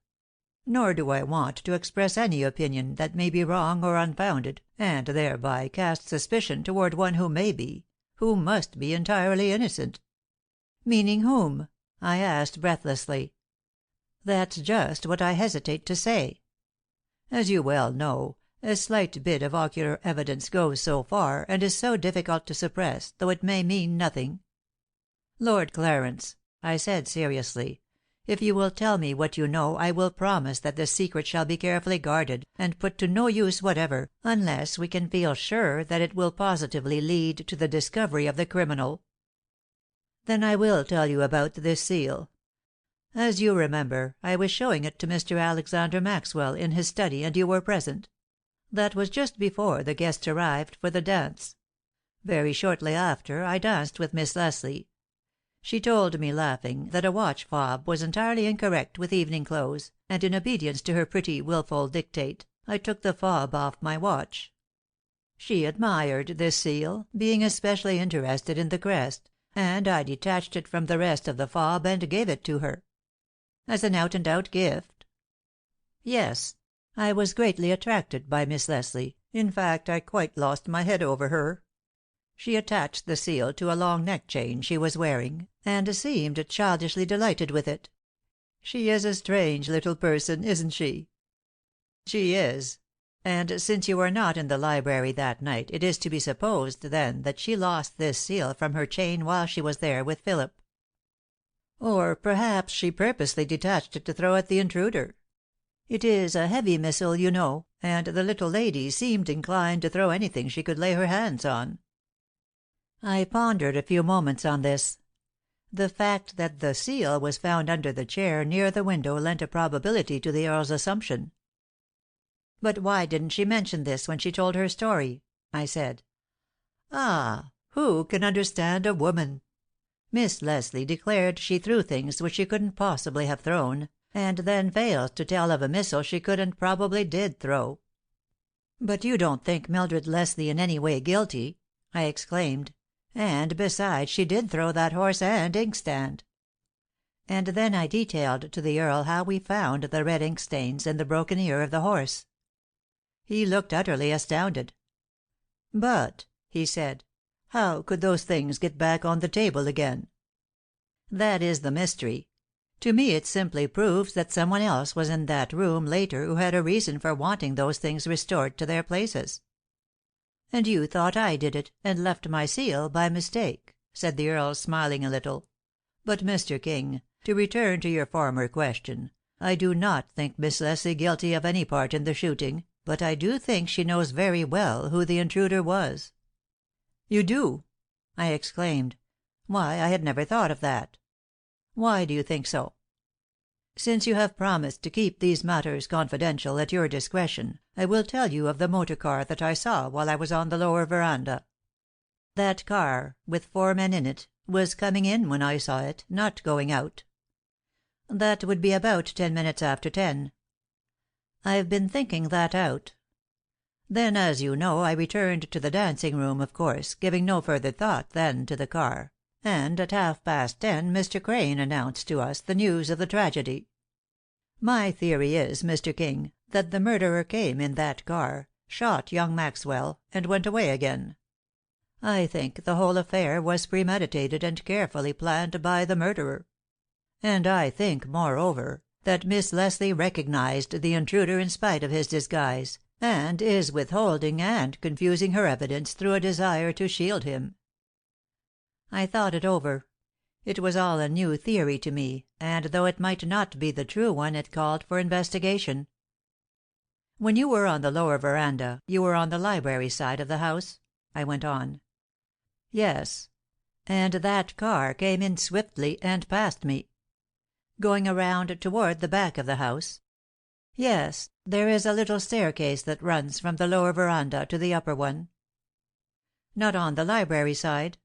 Nor do I want to express any opinion that may be wrong or unfounded, and thereby cast suspicion toward one who may be, who must be entirely innocent." "Meaning whom?" I asked breathlessly. "That's just what I hesitate to say. As you well know, a slight bit of ocular evidence goes so far, and is so difficult to suppress, though it may mean nothing. Lord Clarence," I said seriously, "if you will tell me what you know, I will promise that the secret shall be carefully guarded, and put to no use whatever, unless we can feel sure that it will positively lead to the discovery of the criminal." "Then I will tell you about this seal. As you remember, I was showing it to Mr. Alexander Maxwell in his study, and you were present. That was just before the guests arrived for the dance. Very shortly after, I danced with Miss Leslie. She told me, laughing, that a watch fob was entirely incorrect with evening clothes, and in obedience to her pretty, wilful dictate, I took the fob off my watch. She admired this seal, being especially interested in the crest, and I detached it from the rest of the fob and gave it to her." "As an out-and-out gift?" "Yes. I was greatly attracted by Miss Leslie, in fact I quite lost my head over her. She attached the seal to a long neck chain she was wearing, and seemed childishly delighted with it. She is a strange little person, isn't she?" "She is. And since you were not in the library that night, it is to be supposed, then, that she lost this seal from her chain while she was there with Philip." "Or perhaps she purposely detached it to throw at the intruder. It is a heavy missile, you know, and the little lady seemed inclined to throw anything she could lay her hands on." I pondered a few moments on this. The fact that the seal was found under the chair near the window lent a probability to the Earl's assumption. "But why didn't she mention this when she told her story?" I said. "Ah! Who can understand a woman? Miss Leslie declared she threw things which she couldn't possibly have thrown, and then fails to tell of a missile she could and probably did throw." "But you don't think Mildred Leslie in any way guilty?" I exclaimed. "And besides, she did throw that horse and inkstand." And then I detailed to the Earl how we found the red ink stains and the broken ear of the horse. He looked utterly astounded. "But," he said, "how could those things get back on the table again?" "That is the mystery. To me it simply proves that someone else was in that room later who had a reason for wanting those things restored to their places." "And you thought I did it, and left my seal by mistake," said the Earl, smiling a little. "But, Mr. King, to return to your former question, I do not think Miss Leslie guilty of any part in the shooting, but I do think she knows very well who the intruder was." "You do?" I exclaimed. Why, I had never thought of that. Why do you think so?" "Since you have promised to keep these matters confidential at your discretion, I will tell you of the motor car that I saw while I was on the lower veranda. That car, with 4 men in it, was coming in when I saw it, not going out. That would be about 10 minutes after 10. I've been thinking that out. Then, as you know, I returned to the dancing room, of course, giving no further thought then to the car, and at 10:30 Mr. Crane announced to us the news of the tragedy. My theory is, Mr. King, that the murderer came in that car, shot young Maxwell, and went away again. I think the whole affair was premeditated and carefully planned by the murderer. And I think, moreover, that Miss Leslie recognized the intruder in spite of his disguise, and is withholding and confusing her evidence through a desire to shield him." I thought it over. It was all a new theory to me, and though it might not be the true one, it called for investigation. "When you were on the lower veranda, you were on the library side of the house?" I went on. "Yes. And that car came in swiftly and passed me." "Going around toward the back of the house?" "Yes. There is a little staircase that runs from the lower veranda to the upper one." "Not on the library side?"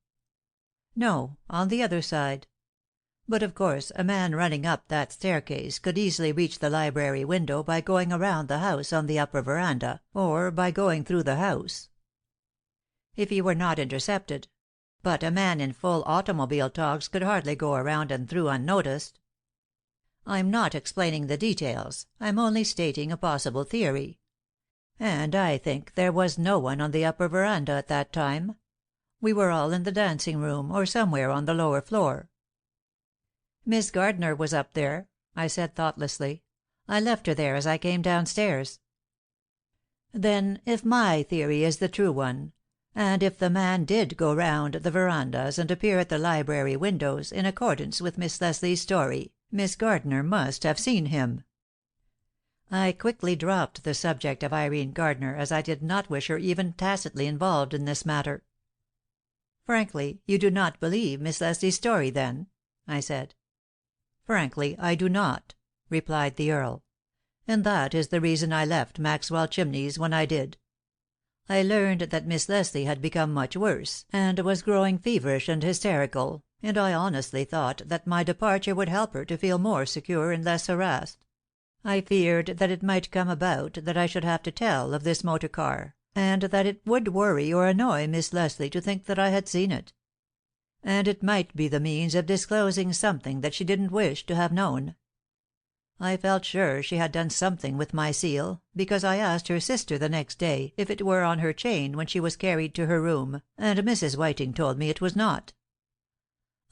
"No, on the other side. But of course a man running up that staircase could easily reach the library window by going around the house on the upper veranda, or by going through the house." "If he were not intercepted. but a man in full automobile togs could hardly go around and through unnoticed. I'm not explaining the details, I'm only stating a possible theory. And I think there was no one on the upper veranda at that time. We were all in the dancing room, or somewhere on the lower floor." "Miss Gardner was up there," I said thoughtlessly. "I left her there as I came downstairs." "Then, if my theory is the true one, and if the man did go round the verandas and appear at the library windows, in accordance with Miss Leslie's story, Miss Gardner must have seen him." I quickly dropped the subject of Irene Gardner, as I did not wish her even tacitly involved in this matter. "Frankly, you do not believe Miss Leslie's story, then?" I said. "Frankly, I do not," replied the Earl. "And that is the reason I left Maxwell Chimneys when I did. I learned that Miss Leslie had become much worse, and was growing feverish and hysterical, and I honestly thought that my departure would help her to feel more secure and less harassed. I feared that it might come about that I should have to tell of this motor car, and that it would worry or annoy Miss Leslie to think that I had seen it. And it might be the means of disclosing something that she didn't wish to have known. I felt sure she had done something with my seal, because I asked her sister the next day if it were on her chain when she was carried to her room, and Mrs. Whiting told me it was not.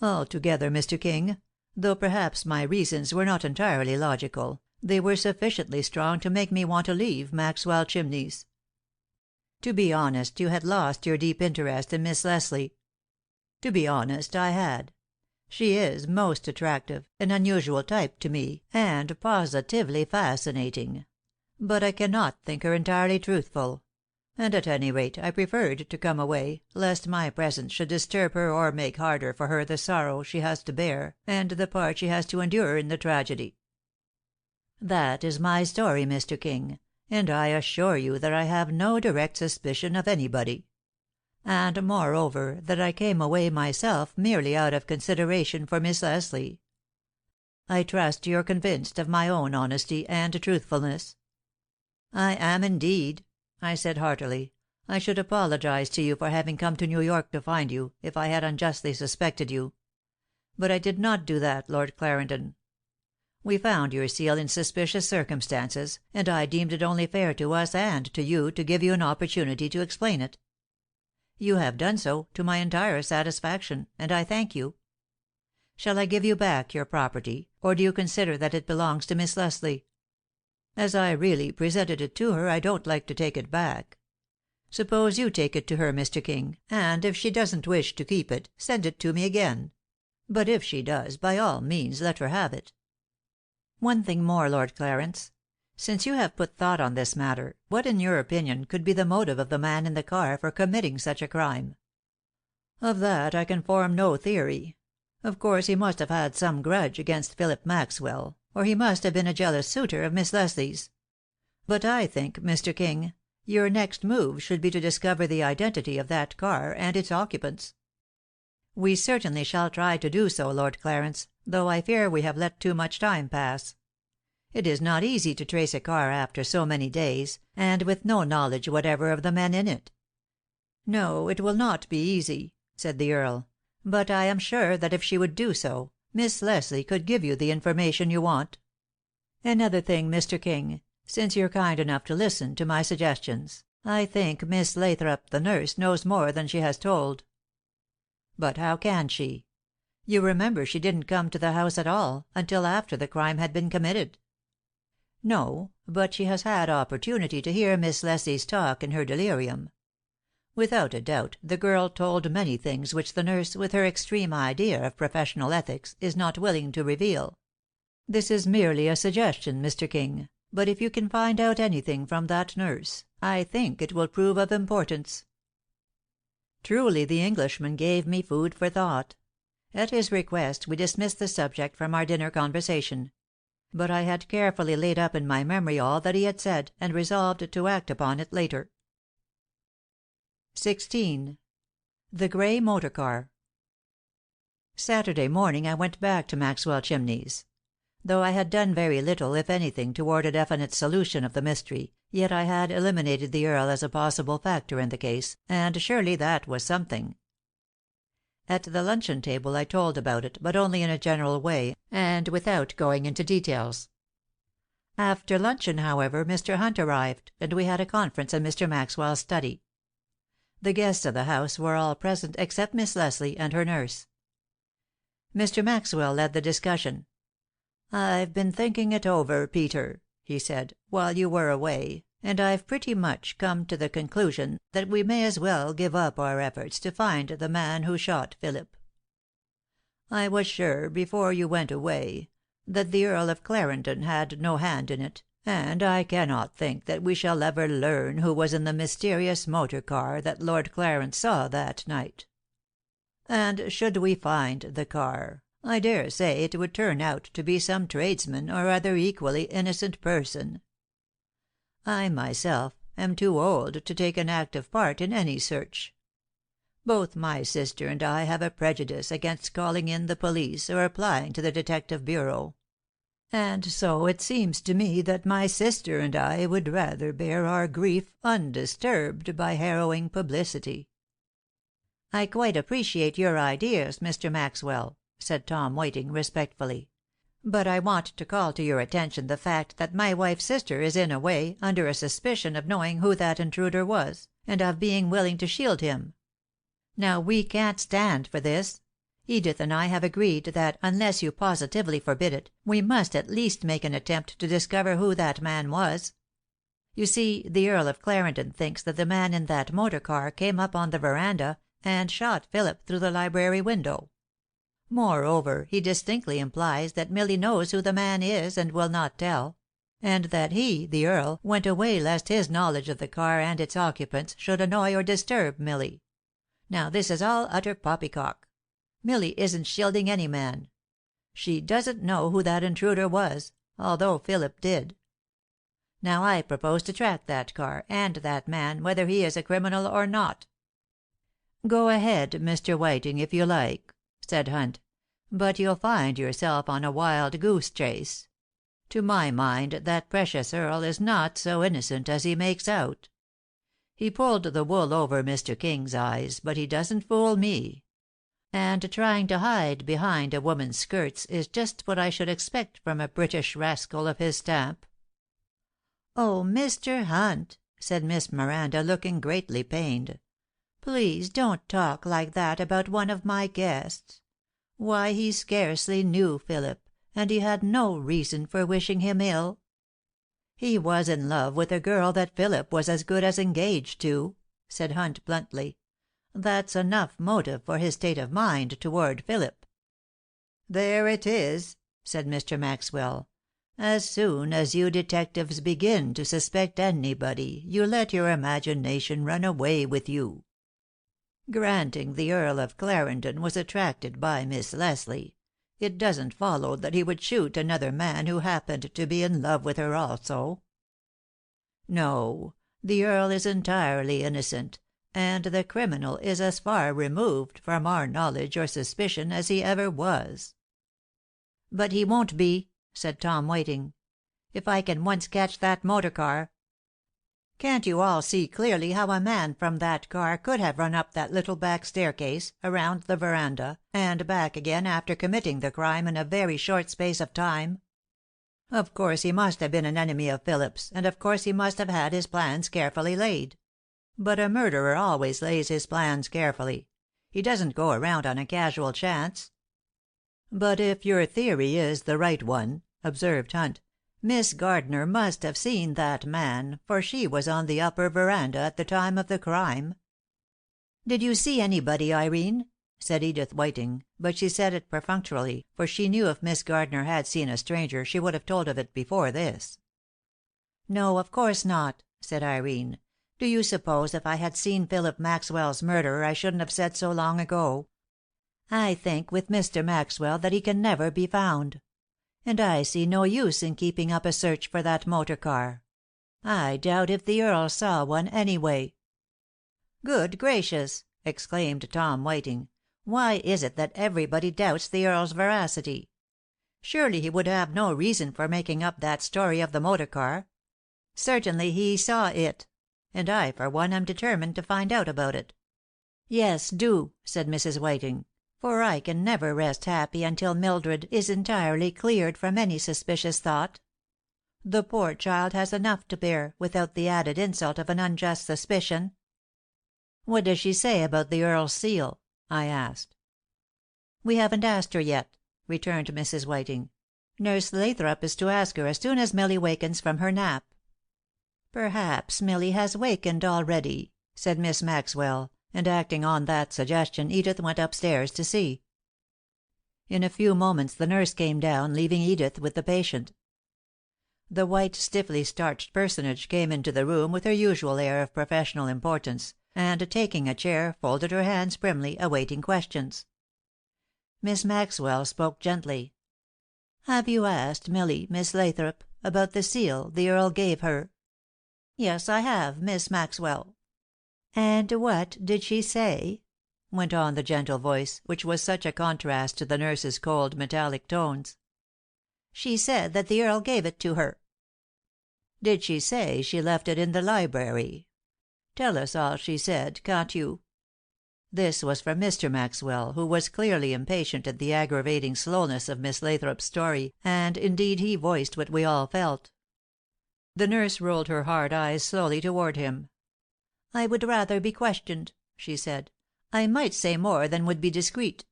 Altogether, Mr. King, though perhaps my reasons were not entirely logical, they were sufficiently strong to make me want to leave Maxwell Chimneys." "To be honest, you had lost your deep interest in Miss Leslie." "To be honest, I had. She is most attractive, an unusual type to me, and positively fascinating. But I cannot think her entirely truthful; and at any rate I preferred to come away, lest my presence should disturb her or make harder for her the sorrow she has to bear and the part she has to endure in the tragedy. That is my story, Mr. King, and I assure you that I have no direct suspicion of anybody. And, moreover, that I came away myself merely out of consideration for Miss Leslie. I trust you're convinced of my own honesty and truthfulness." "I am indeed," I said heartily. "I should apologize to you for having come to New York to find you, if I had unjustly suspected you. But I did not do that, Lord Clarendon. We found your seal in suspicious circumstances, and I deemed it only fair to us and to you to give you an opportunity to explain it. You have done so, to my entire satisfaction, and I thank you. Shall I give you back your property, or do you consider that it belongs to Miss Leslie? As I really presented it to her, I don't like to take it back. Suppose you take it to her, Mr. King, and if she doesn't wish to keep it, send it to me again. But if she does, by all means let her have it. One thing more, Lord Clarence. Since you have put thought on this matter, what in your opinion could be the motive of the man in the car for committing such a crime?" "Of that I can form no theory. Of course he must have had some grudge against Phillip Maxwell, or he must have been a jealous suitor of Miss Leslie's. But I think, Mr. King, your next move should be to discover the identity of that car and its occupants." "We certainly shall try to do so, Lord Clarence, though I fear we have let too much time pass. It is not easy to trace a car after so many days, and with no knowledge whatever of the men in it." "No, it will not be easy," said the Earl. "But I am sure that if she would do so, Miss Leslie could give you the information you want. Another thing, Mr. King, since you're kind enough to listen to my suggestions, I think Miss Lathrop, the nurse, knows more than she has told." "But how can she? You remember she didn't come to the house at all, until after the crime had been committed." "No, but she has had opportunity to hear Miss Leslie's talk in her delirium. Without a doubt the girl told many things which the nurse, with her extreme idea of professional ethics, is not willing to reveal. This is merely a suggestion, Mr. King, but if you can find out anything from that nurse, I think it will prove of importance." Truly the Englishman gave me food for thought. At his request we dismissed the subject from our dinner conversation. But I had carefully laid up in my memory all that he had said, and resolved to act upon it later. 16. The Gray Motor Car. Saturday morning I went back to Maxwell Chimneys. Though I had done very little, if anything, toward a definite solution of the mystery, yet I had eliminated the Earl as a possible factor in the case, and surely that was something. At the luncheon table I told about it, but only in a general way, and without going into details. After luncheon, however, Mr. Hunt arrived, and we had a conference in Mr. Maxwell's study. The guests of the house were all present except Miss Leslie and her nurse. Mr. Maxwell led the discussion. "I've been thinking it over, Peter," he said, "while you were away, and I've pretty much come to the conclusion that we may as well give up our efforts to find the man who shot Philip. I was sure, before you went away, that the Earl of Clarendon had no hand in it, and I cannot think that we shall ever learn who was in the mysterious motor car that Lord Clarence saw that night. And should we find the car, I dare say it would turn out to be some tradesman or other equally innocent person. I myself am too old to take an active part in any search. Both my sister and I have a prejudice against calling in the police or applying to the detective bureau. And so it seems to me that my sister and I would rather bear our grief undisturbed by harrowing publicity." "I quite appreciate your ideas, Mr. Maxwell," said Tom Whiting respectfully. "But I want to call to your attention the fact that my wife's sister is in a way under a suspicion of knowing who that intruder was, and of being willing to shield him. Now we can't stand for this. Edith and I have agreed that, unless you positively forbid it, we must at least make an attempt to discover who that man was. You see, the Earl of Clarendon thinks that the man in that motor car came up on the veranda and shot Philip through the library window. Moreover, he distinctly implies that Millie knows who the man is and will not tell, and that he, the Earl, went away lest his knowledge of the car and its occupants should annoy or disturb Millie. Now this is all utter poppycock. Millie isn't shielding any man. She doesn't know who that intruder was, although Philip did. Now I propose to track that car, and that man, whether he is a criminal or not." "Go ahead, Mr. Whiting, if you like," said Hunt, "but you'll find yourself on a wild goose chase. To my mind that precious Earl is not so innocent as he makes out. He pulled the wool over Mr. King's eyes, but he doesn't fool me. And trying to hide behind a woman's skirts is just what I should expect from a British rascal of his stamp." "Oh, Mr. Hunt," said Miss Miranda, looking greatly pained, "please don't talk like that about one of my guests. Why, he scarcely knew Philip, and he had no reason for wishing him ill. He was in love with a girl that Philip was as good as engaged to," said Hunt bluntly. "That's enough motive for his state of mind toward Philip." "There it is," said Mr. Maxwell. "As soon as you detectives begin to suspect anybody you let your imagination run away with you. Granting the Earl of Clarendon was attracted by Miss Leslie, it doesn't follow that he would shoot another man who happened to be in love with her also. No, the Earl is entirely innocent, and the criminal is as far removed from our knowledge or suspicion as he ever was." "But he won't be," said Tom Whiting. "If I can once catch that motor car—" "Can't you all see clearly how a man from that car could have run up that little back staircase, around the veranda, and back again after committing the crime in a very short space of time? Of course he must have been an enemy of Philip's, and of course he must have had his plans carefully laid. But a murderer always lays his plans carefully. He doesn't go around on a casual chance." "But if your theory is the right one," observed Hunt, "Miss Gardner must have seen that man, for she was on the upper veranda at the time of the crime." "Did you see anybody, Irene?" said Edith Whiting, but she said it perfunctorily, for she knew if Miss Gardner had seen a stranger she would have told of it before this. "No, of course not," said Irene. "Do you suppose if I had seen Philip Maxwell's murderer I shouldn't have said so long ago? I think with Mr. Maxwell that he can never be found. And I see no use in keeping up a search for that motor car. I doubt if the Earl saw one, anyway." "Good gracious!" exclaimed Tom Whiting. "Why is it that everybody doubts the Earl's veracity? Surely he would have no reason for making up that story of the motor car. Certainly he saw it. And I, for one, am determined to find out about it." "Yes, do," said Mrs. Whiting. for I can never rest happy until Mildred is entirely cleared from any suspicious thought. The poor child has enough to bear, without the added insult of an unjust suspicion." "What does she say about the Earl's seal?" I asked. "We haven't asked her yet," returned Mrs. Whiting. "Nurse Lathrop is to ask her as soon as Milly wakens from her nap." "Perhaps Milly has wakened already," said Miss Maxwell, and acting on that suggestion Edith went upstairs to see. In a few moments the nurse came down, leaving Edith with the patient. The white, stiffly starched personage came into the room with her usual air of professional importance, and taking a chair, folded her hands primly, awaiting questions. Miss Maxwell spoke gently. "Have you asked Milly, Miss Lathrop, about the seal the Earl gave her?" "Yes, I have, Miss Maxwell." "And what did she say?" went on the gentle voice, which was such a contrast to the nurse's cold, metallic tones. "She said that the Earl gave it to her." "Did she say she left it in the library? Tell us all she said, can't you?" This was from Mr. Maxwell, who was clearly impatient at the aggravating slowness of Miss Lathrop's story, and indeed he voiced what we all felt. The nurse rolled her hard eyes slowly toward him. "I would rather be questioned," she said. "I might say more than would be discreet."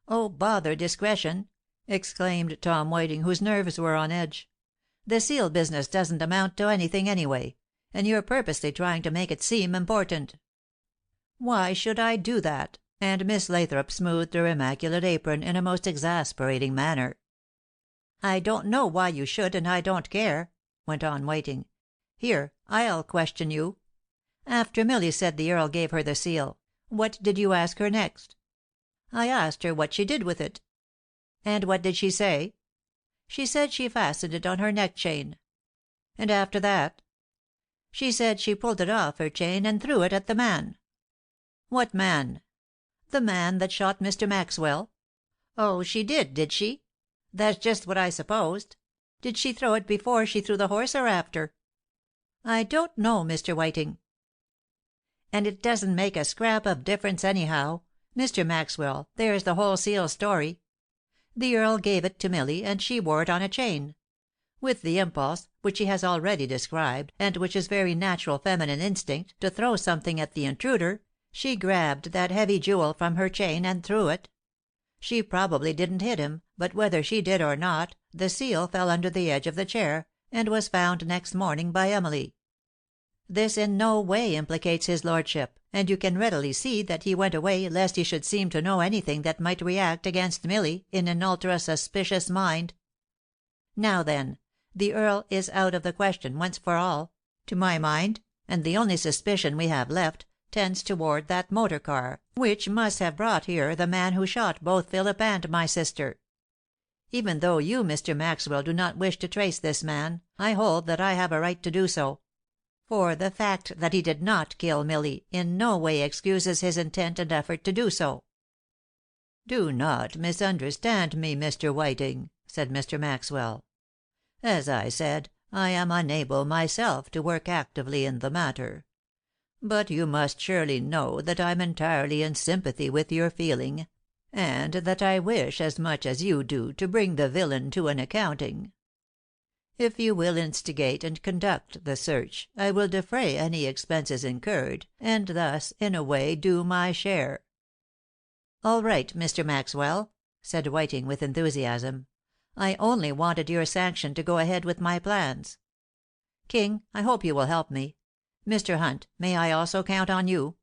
"Oh, bother discretion!" exclaimed Tom Whiting, whose nerves were on edge. "The seal business doesn't amount to anything, anyway, and you're purposely trying to make it seem important." "Why should I do that?" and Miss Lathrop smoothed her immaculate apron in a most exasperating manner. "I don't know why you should, and I don't care," went on Whiting. "Here, I'll question you. After Milly said the Earl gave her the seal, what did you ask her next?" "I asked her what she did with it." "And what did she say?" "She said she fastened it on her neck chain." "And after that?" "She said she pulled it off her chain and threw it at the man." "What man?" "The man that shot Mr. Maxwell." "Oh, she did she? That's just what I supposed. Did she throw it before she threw the horse, or after?" "I don't know, Mr. Whiting." "And it doesn't make a scrap of difference, anyhow. Mr. Maxwell, there's the whole seal story. The Earl gave it to Milly, and she wore it on a chain. With the impulse, which she has already described, and which is very natural feminine instinct, to throw something at the intruder, she grabbed that heavy jewel from her chain and threw it. She probably didn't hit him, but whether she did or not, the seal fell under the edge of the chair, and was found next morning by Emily. This in no way implicates his lordship, and you can readily see that he went away lest he should seem to know anything that might react against Milly in an ultra suspicious mind. Now then, the Earl is out of the question once for all, to my mind, and the only suspicion we have left tends toward that motor car, which must have brought here the man who shot both Philip and my sister. Even though you, Mr. Maxwell, do not wish to trace this man, I hold that I have a right to do so. For the fact that he did not kill Milly in no way excuses his intent and effort to do so." "Do not misunderstand me, Mr. Whiting," said Mr. Maxwell. "As I said, I am unable myself to work actively in the matter. But you must surely know that I'm entirely in sympathy with your feeling, and that I wish as much as you do to bring the villain to an accounting. If you will instigate and conduct the search, I will defray any expenses incurred, and thus, in a way, do my share." "All right, Mr. Maxwell," said Whiting with enthusiasm. "I only wanted your sanction to go ahead with my plans. King, I hope you will help me. Mr. Hunt, may I also count on you?"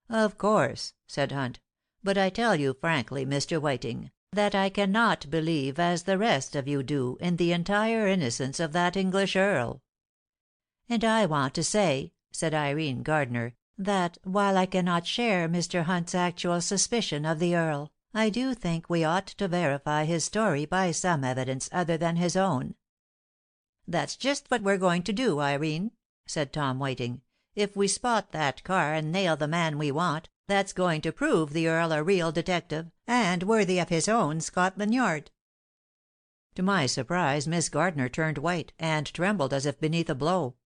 "Of course," said Hunt. "But I tell you frankly, Mr. Whiting, that I cannot believe, as the rest of you do, in the entire innocence of that English Earl." "And I want to say," said Irene Gardner, "that, while I cannot share Mr. Hunt's actual suspicion of the Earl, I do think we ought to verify his story by some evidence other than his own." "That's just what we're going to do, Irene," said Tom Whiting. "If we spot that car and nail the man we want, that's going to prove the Earl a real detective, and worthy of his own Scotland Yard." To my surprise Miss Gardner turned white, and trembled as if beneath a blow.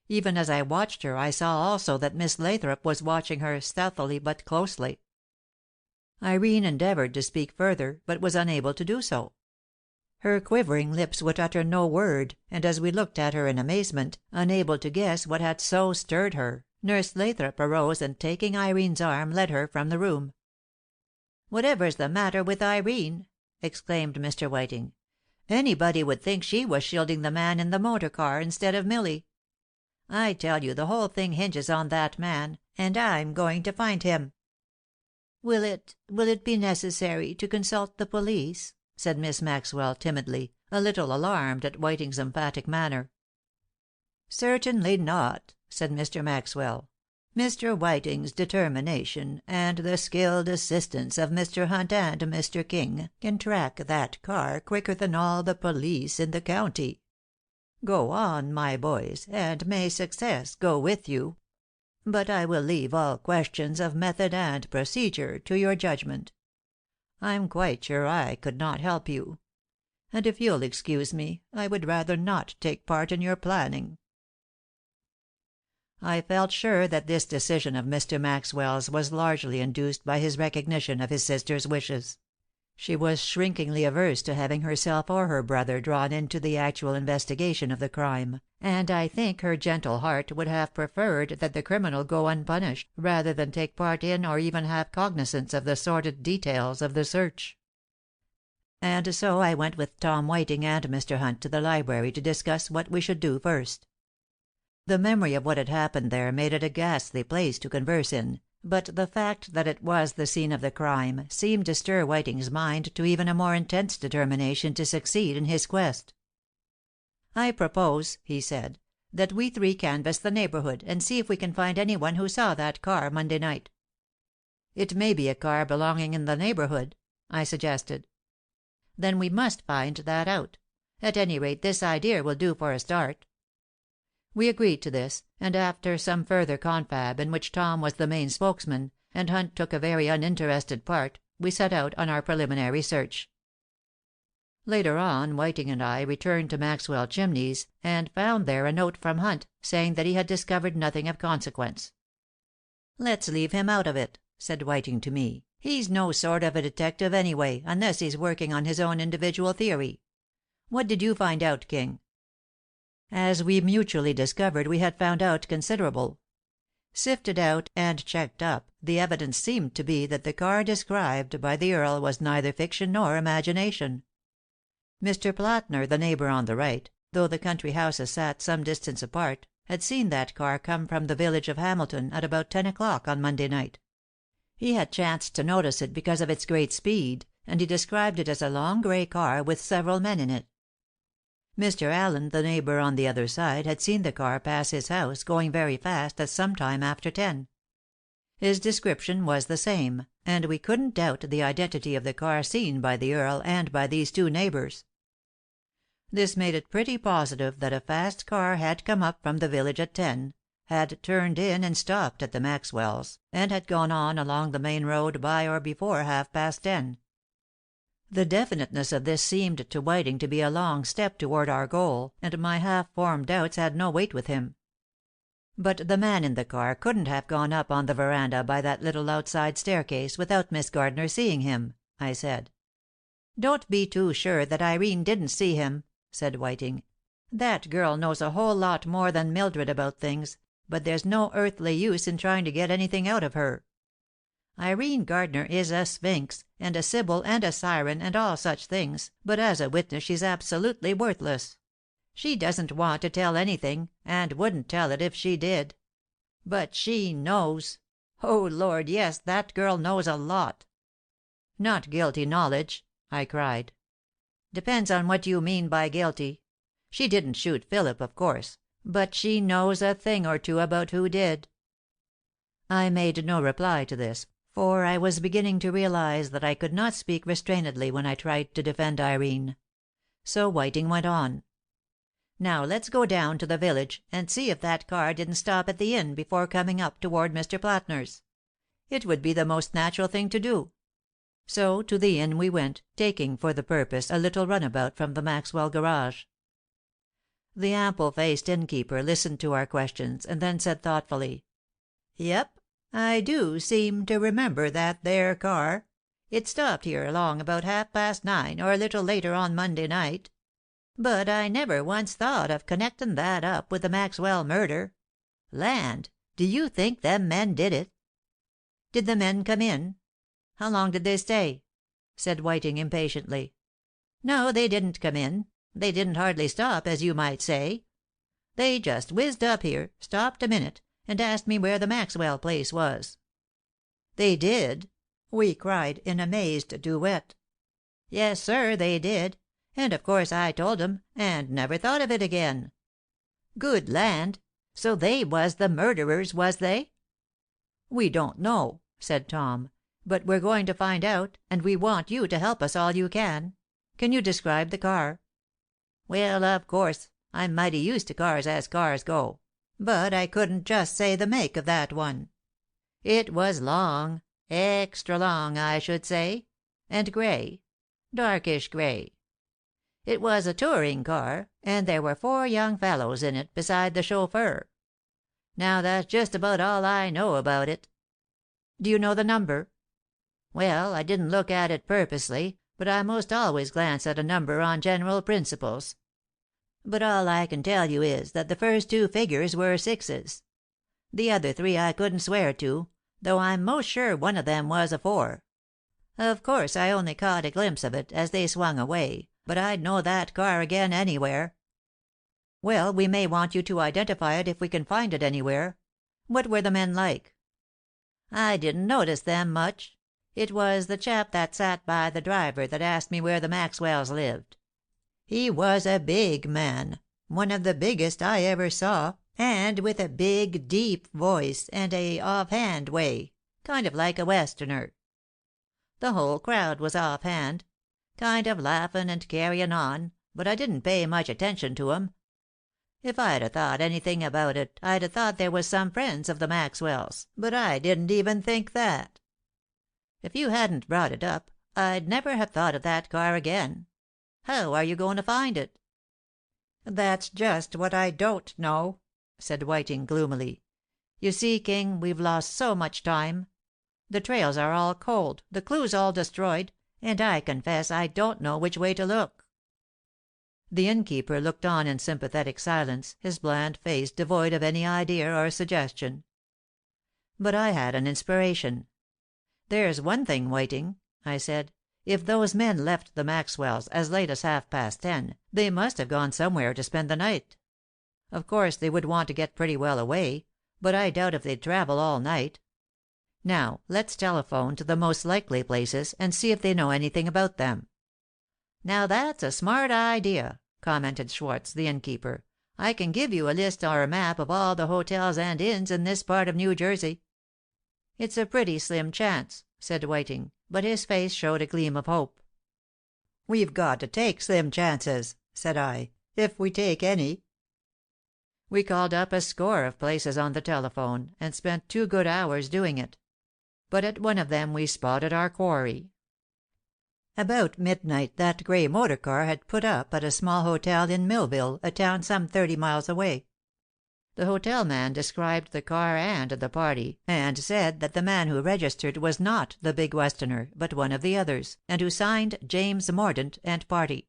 Even as I watched her I saw also that Miss Lathrop was watching her, stealthily but closely. Irene endeavored to speak further, but was unable to do so. Her quivering lips would utter no word, and as we looked at her in amazement, unable to guess what had so stirred her, Nurse Lathrop arose and taking Irene's arm led her from the room. "Whatever's the matter with Irene?" exclaimed Mr. Whiting. "Anybody would think she was shielding the man in the motor car instead of Milly. I tell you the whole thing hinges on that man, and I'm going to find him." "Will it be necessary to consult the police?" said Miss Maxwell timidly, a little alarmed at Whiting's emphatic manner. "Certainly not," said Mr. Maxwell. "Mr. Whiting's determination, and the skilled assistance of Mr. Hunt and Mr. King, can track that car quicker than all the police in the county. Go on, my boys, and may success go with you. But I will leave all questions of method and procedure to your judgment. I'm quite sure I could not help you. And if you'll excuse me, I would rather not take part in your planning." I felt sure that this decision of Mr. Maxwell's was largely induced by his recognition of his sister's wishes. She was shrinkingly averse to having herself or her brother drawn into the actual investigation of the crime, and I think her gentle heart would have preferred that the criminal go unpunished rather than take part in or even have cognizance of the sordid details of the search. And so I went with Tom Whiting and Mr. Hunt to the library to discuss what we should do first. The memory of what had happened there made it a ghastly place to converse in, but the fact that it was the scene of the crime seemed to stir Whiting's mind to even a more intense determination to succeed in his quest. "I propose," he said, "that we three canvass the neighborhood, and see if we can find any one who saw that car Monday night." "It may be a car belonging in the neighborhood," I suggested. "Then we must find that out. At any rate, this idea will do for a start." We agreed to this, and after some further confab in which Tom was the main spokesman, and Hunt took a very uninterested part, we set out on our preliminary search. Later on Whiting and I returned to Maxwell Chimneys, and found there a note from Hunt, saying that he had discovered nothing of consequence. "Let's leave him out of it," said Whiting to me. "He's no sort of a detective, anyway, unless he's working on his own individual theory. What did you find out, King?" As we mutually discovered, we had found out considerable. Sifted out and checked up, the evidence seemed to be that the car described by the Earl was neither fiction nor imagination. Mr. Platner, the neighbor on the right, though the country houses sat some distance apart, had seen that car come from the village of Hamilton at about 10 o'clock on Monday night. He had chanced to notice it because of its great speed, and he described it as a long gray car with several men in it. Mr. Allen, the neighbor on the other side, had seen the car pass his house, going very fast, at some time after 10. His description was the same, and we couldn't doubt the identity of the car seen by the Earl and by these two neighbors. This made it pretty positive that a fast car had come up from the village at 10, had turned in and stopped at the Maxwells', and had gone on along the main road by or before 10:30. The definiteness of this seemed to Whiting to be a long step toward our goal, and my half-formed doubts had no weight with him. "But the man in the car couldn't have gone up on the veranda by that little outside staircase without Miss Gardner seeing him," I said. "Don't be too sure that Irene didn't see him," said Whiting. "That girl knows a whole lot more than Mildred about things, but there's no earthly use in trying to get anything out of her. Irene Gardner is a sphinx, and a sibyl and a siren and all such things, but as a witness she's absolutely worthless. She doesn't want to tell anything, and wouldn't tell it if she did. But she knows. Oh, Lord, yes, that girl knows a lot." "Not guilty knowledge," I cried. "Depends on what you mean by guilty. She didn't shoot Phillip, of course, but she knows a thing or two about who did." I made no reply to this, for I was beginning to realize that I could not speak restrainedly when I tried to defend Irene. So Whiting went on. "Now let's go down to the village, and see if that car didn't stop at the inn before coming up toward Mr. Platner's. It would be the most natural thing to do." So to the inn we went, taking for the purpose a little runabout from the Maxwell garage. The ample-faced innkeeper listened to our questions, and then said thoughtfully, "Yep, I do seem to remember that there car. It stopped here along about 9:30, or a little later on Monday night. But I never once thought of connectin' that up with the Maxwell murder. Land! Do you think them men did it?" "Did the men come in? How long did they stay?" said Whiting impatiently. "No, they didn't come in. They didn't hardly stop, as you might say. They just whizzed up here, stopped a minute, and asked me where the Maxwell place was." "They did?" we cried, in amazed duet. "Yes, sir, they did. And of course I told 'em, and never thought of it again." "Good land! So they was the murderers, was they?" "We don't know," said Tom, "but we're going to find out, and we want you to help us all you can. Can you describe the car?" "Well, of course, I'm mighty used to cars as cars go, but I couldn't just say the make of that one. It was long, extra long, I should say, and gray, darkish gray. It was a touring car, and there were 4 young fellows in it beside the chauffeur. Now that's just about all I know about it." "Do you know the number?" "Well, I didn't look at it purposely, but I most always glance at a number on general principles. But all I can tell you is that the first 2 figures were 6's. The other 3 I couldn't swear to, though I'm most sure one of them was a 4. Of course I only caught a glimpse of it as they swung away, but I'd know that car again anywhere." "Well, we may want you to identify it if we can find it anywhere. What were the men like?" "I didn't notice them much. It was the chap that sat by the driver that asked me where the Maxwells lived. He was a big man, one of the biggest I ever saw, and with a big, deep voice, and a off-hand way, kind of like a Westerner. The whole crowd was off-hand, kind of laughin' and carryin' on, but I didn't pay much attention to 'em. If I'd 'a' thought anything about it, I'd 'a' thought they was some friends of the Maxwells, but I didn't even think that. If you hadn't brought it up, I'd never have thought of that car again. How are you goin' to find it?" "That's just what I don't know," said Whiting gloomily. "You see, King, we've lost so much time. The trails are all cold, the clues all destroyed, and I confess I don't know which way to look." The Innkeeper looked on in sympathetic silence, his bland face devoid of any idea or suggestion. But I had an inspiration. "There's one thing, Whiting," I said. "If those men left the Maxwells as late as 10:30, they must have gone somewhere to spend the night. Of course they would want to get pretty well away, but I doubt if they'd travel all night. Now, let's telephone to the most likely places, and see if they know anything about them." "Now that's a smart idea," commented Schwartz, the Innkeeper. "I can give you a list or a map of all the hotels and inns in this part of New Jersey." "It's a pretty slim chance," said Whiting, but his face showed a gleam of hope. "We've got to take slim chances," said I, "if we take any." We called up a score of places on the telephone, and spent 2 good hours doing it. But at one of them we spotted our quarry. About midnight that gray motor car had put up at a small hotel in Millville, a town some 30 miles away. The hotel man described the car and the party, and said that the man who registered was not the big Westerner, but one of the others, and who signed James Mordaunt and party.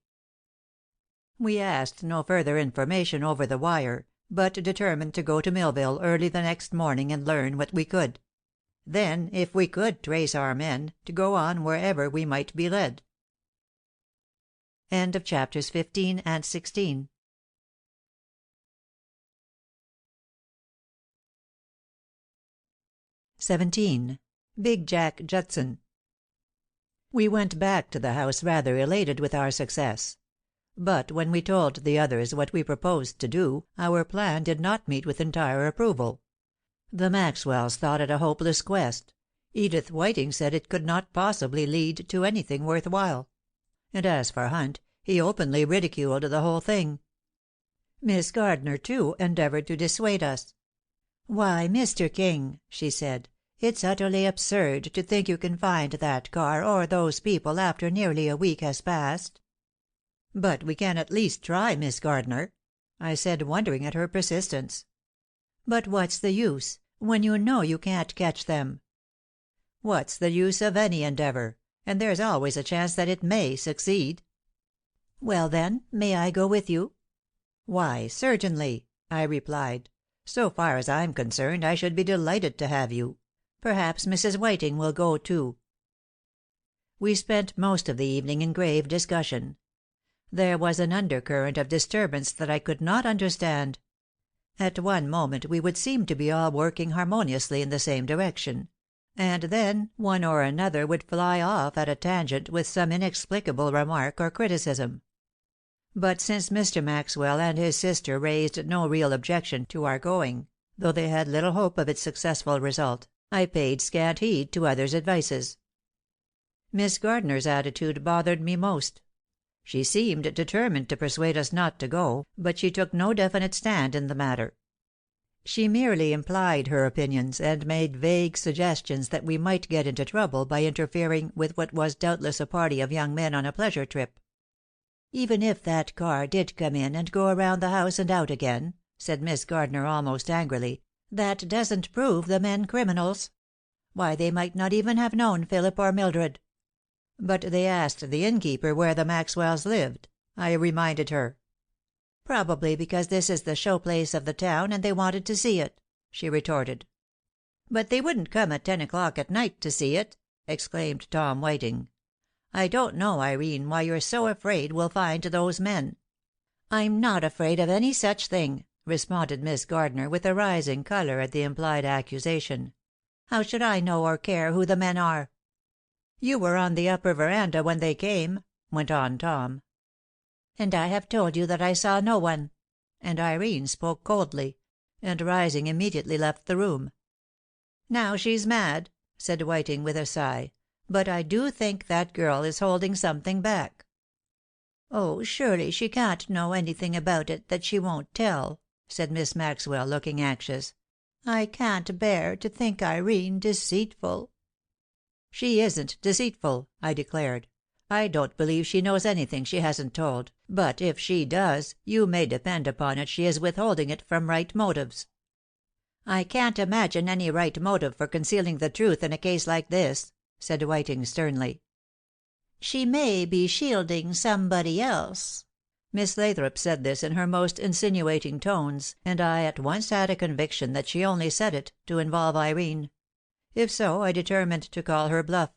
We asked no further information over the wire, but determined to go to Millville early the next morning and learn what we could. Then, if we could trace our men, to go on wherever we might be led. End of chapters 15 and 16. Big Jack Judson. We went back to the house rather elated with our success. But when we told the others what we proposed to do, our plan did not meet with entire approval. The Maxwells thought it a hopeless quest. Edith Whiting said it could not possibly lead to anything worth while. And as for Hunt, he openly ridiculed the whole thing. Miss Gardner, too, endeavored to dissuade us. "Why, Mr. King," she said, "it's utterly absurd to think you can find that car or those people after nearly a week has passed." "But we can at least try, Miss Gardner," I said, wondering at her persistence. "But what's the use, when you know you can't catch them?" "What's the use of any endeavor? and there's always a chance that it may succeed." "Well, then, may I go with you?" "Why, certainly," I replied. "So far as I'm concerned, I should be delighted to have you. Perhaps Mrs. Whiting will go, too." We spent most of the evening in grave discussion. There was an undercurrent of disturbance that I could not understand. At one moment we would seem to be all working harmoniously in the same direction, and then one or another would fly off at a tangent with some inexplicable remark or criticism. But since Mr. Maxwell and his sister raised no real objection to our going, though they had little hope of its successful result, I paid scant heed to others' advices. Miss Gardner's attitude bothered me most. She seemed determined to persuade us not to go, but she took no definite stand in the matter. She merely implied her opinions and made vague suggestions that we might get into trouble by interfering with what was doubtless a party of young men on a pleasure trip. "Even if that car did come in and go around the house and out again," said Miss Gardner almost angrily, "that doesn't prove the men criminals. Why, they might not even have known Philip or Mildred." "But they asked the innkeeper where the Maxwells lived," I reminded her. "Probably because this is the show place of the town and they wanted to see it," she retorted. "But they wouldn't come at 10 o'clock at night to see it!" exclaimed Tom Whiting. "I don't know, Irene, why you're so afraid we'll find those men." "I'm not afraid of any such thing," responded Miss Gardner, with a rising color at the implied accusation. "How should I know or care who the men are?" "You were on the upper veranda when they came," went on Tom. "And I have told you that I saw no one," and Irene spoke coldly, and rising immediately left the room. "Now she's mad," said Whiting, with a sigh, "but I do think that girl is holding something back." "Oh, surely she can't know anything about it that she won't tell," said Miss Maxwell, looking anxious. "I can't bear to think Irene deceitful." "She isn't deceitful," I declared. "I don't believe she knows anything she hasn't told, but if she does, you may depend upon it she is withholding it from right motives." "I can't imagine any right motive for concealing the truth in a case like this," said Whiting sternly. "She may be shielding somebody else." Miss Lathrop said this in her most insinuating tones, and I at once had a conviction that she only said it to involve Irene. If so, I determined to call her bluff.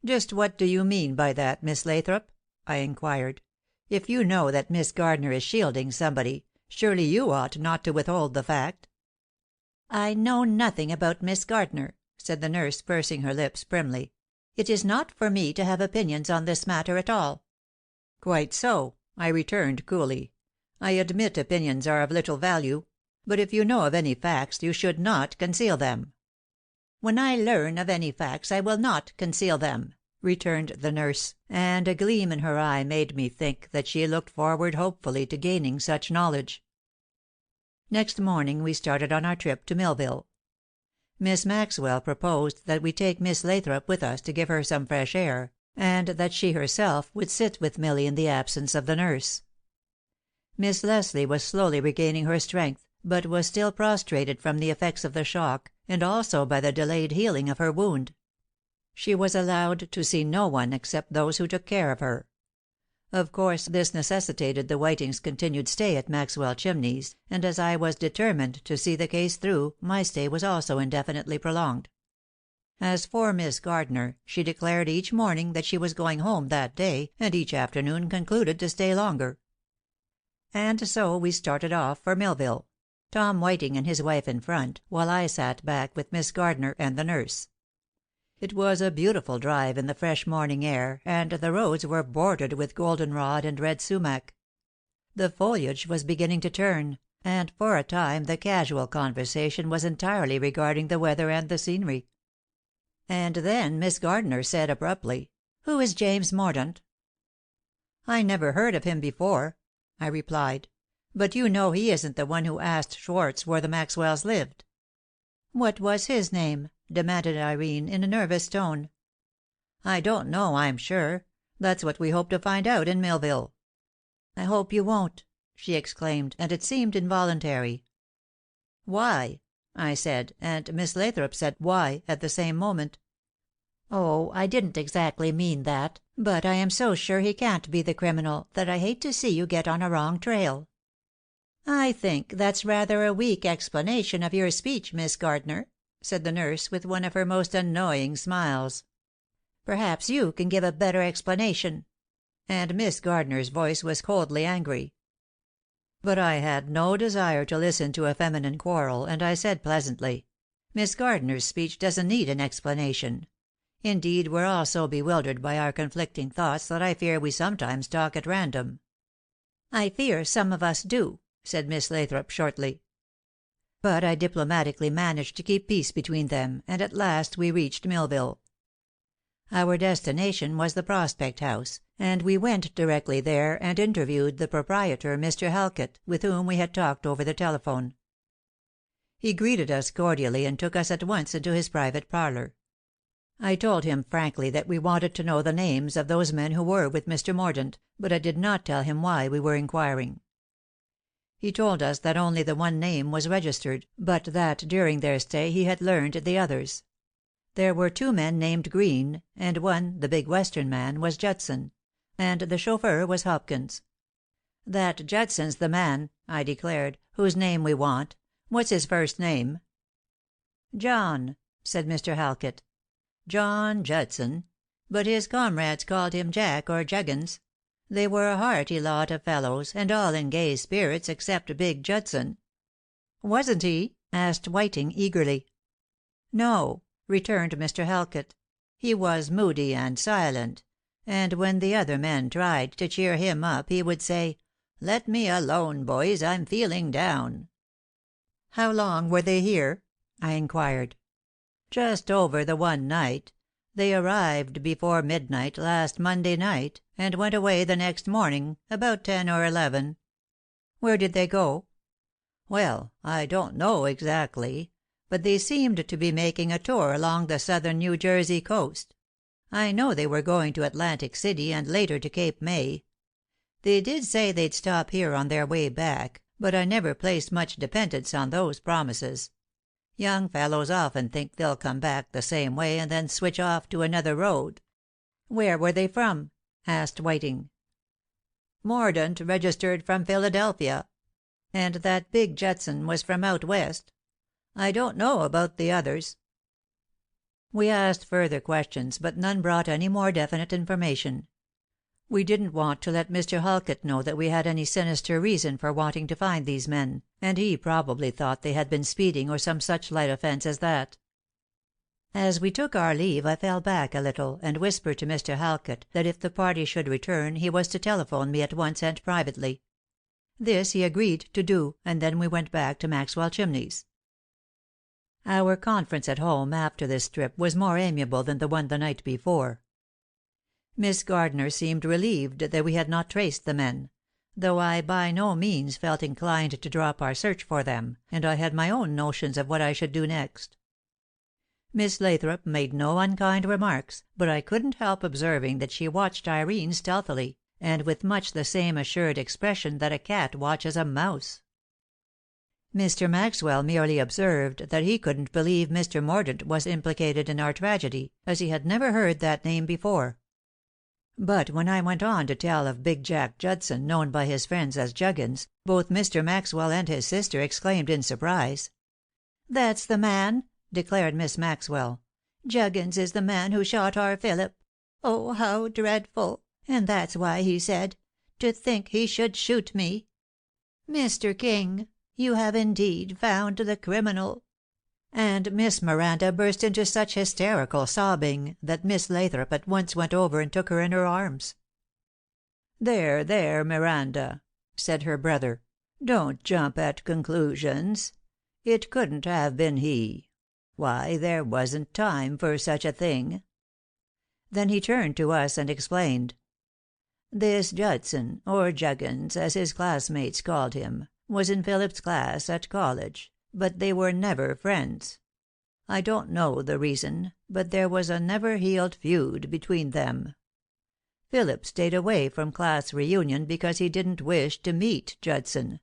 "Just what do you mean by that, Miss Lathrop?" I inquired. "If you know that Miss Gardner is shielding somebody, surely you ought not to withhold the fact." "I know nothing about Miss Gardner," said the nurse, pursing her lips primly. "It is not for me to have opinions on this matter at all." "Quite so," I returned coolly. "I admit opinions are of little value. But if you know of any facts, you should not conceal them." "When I learn of any facts I will not conceal them," returned the nurse, and a gleam in her eye made me think that she looked forward hopefully to gaining such knowledge. Next morning we started on our trip to Millville. Miss Maxwell proposed that we take Miss Lathrop with us to give her some fresh air, and that she herself would sit with Milly in the absence of the nurse. Miss Leslie was slowly regaining her strength, but was still prostrated from the effects of the shock, and also by the delayed healing of her wound. She was allowed to see no one except those who took care of her. Of course this necessitated the Whitings' continued stay at Maxwell Chimneys, and as I was determined to see the case through, my stay was also indefinitely prolonged. As for Miss Gardner, she declared each morning that she was going home that day, and each afternoon concluded to stay longer. And so we started off for Millville, Tom Whiting and his wife in front, while I sat back with Miss Gardner and the nurse. It was a beautiful drive in the fresh morning air, and the roads were bordered with goldenrod and red sumac. The foliage was beginning to turn, and for a time the casual conversation was entirely regarding the weather and the scenery. And then Miss Gardner said abruptly, "Who is James Mordaunt?" "I never heard of him before," I replied. "But you know he isn't the one who asked Schwartz where the Maxwells lived." "What was his name?" demanded Irene, in a nervous tone. "I don't know, I'm sure. That's what we hope to find out in Millville." "I hope you won't," she exclaimed, and it seemed involuntary. "Why?" I said, and Miss Lathrop said "Why?" at the same moment. "Oh, I didn't exactly mean that, but I am so sure he can't be the criminal that I hate to see you get on a wrong trail." "I think that's rather a weak explanation of your speech, Miss Gardner," said the nurse, with one of her most annoying smiles. "Perhaps you can give a better explanation." And Miss Gardner's voice was coldly angry. But I had no desire to listen to a feminine quarrel, and I said pleasantly, "Miss Gardner's speech doesn't need an explanation. Indeed, we're all so bewildered by our conflicting thoughts that I fear we sometimes talk at random." "I fear some of us do," said Miss Lathrop shortly. But I diplomatically managed to keep peace between them, and at last we reached Millville. Our destination was the Prospect House, and we went directly there and interviewed the proprietor, Mr. Halkett, with whom we had talked over the telephone. He greeted us cordially and took us at once into his private parlor. I told him frankly that we wanted to know the names of those men who were with Mr. Mordaunt, but I did not tell him why we were inquiring. He told us that only the one name was registered, but that during their stay he had learned the others. There were 2 men named Green, and one, the big Western man, was Judson, and the chauffeur was Hopkins. "That Judson's the man," I declared, "whose name we want. What's his first name?" "John," said Mr. Halkett. "John Judson. But his comrades called him Jack or Juggins. They were a hearty lot of fellows, and all in gay spirits except big Judson." "Wasn't he?" asked Whiting eagerly. "No," returned Mr. Halkett. "He was moody and silent, and when the other men tried to cheer him up he would say, 'Let me alone, boys, I'm feeling down.'" "How long were they here?" I inquired. "Just over the one night. They arrived before midnight last Monday night, and went away the next morning, about 10 or 11. "Where did they go?" "Well, I don't know exactly, but they seemed to be making a tour along the southern New Jersey coast. I know they were going to Atlantic City and later to Cape May. They did say they'd stop here on their way back, but I never placed much dependence on those promises. Young fellows often think they'll come back the same way and then switch off to another road." "Where were they from?" asked Whiting. "Mordaunt registered from Philadelphia. And that big Judson was from out West. I don't know about the others." We asked further questions, but none brought any more definite information. We didn't want to let Mr. Halkett know that we had any sinister reason for wanting to find these men, and he probably thought they had been speeding or some such light offense as that. As we took our leave I fell back a little, and whispered to Mr. Halkett that if the party should return he was to telephone me at once and privately. This he agreed to do, and then we went back to Maxwell Chimneys. Our conference at home after this trip was more amiable than the one the night before. Miss Gardner seemed relieved that we had not traced the men, though I by no means felt inclined to drop our search for them, and I had my own notions of what I should do next. Miss Lathrop made no unkind remarks, but I couldn't help observing that she watched Irene stealthily, and with much the same assured expression that a cat watches a mouse. Mr. Maxwell merely observed that he couldn't believe Mr. Mordaunt was implicated in our tragedy, as he had never heard that name before. But when I went on to tell of big Jack Judson, known by his friends as Juggins, both Mr. Maxwell and his sister exclaimed in surprise. "That's the man," declared Miss Maxwell. "Juggins is the man who shot our Philip. Oh, how dreadful! And that's why he said, 'To think he should shoot me!' Mr. King, you have indeed found the criminal." And Miss Miranda burst into such hysterical sobbing that Miss Lathrop at once went over and took her in her arms. "There, there, Miranda," said her brother. "Don't jump at conclusions. It couldn't have been he. Why, there wasn't time for such a thing." Then he turned to us and explained. "This Judson, or Juggins, as his classmates called him, was in Philip's class at college, but they were never friends. I don't know the reason, but there was a never-healed feud between them. Philip stayed away from class reunion because he didn't wish to meet Judson.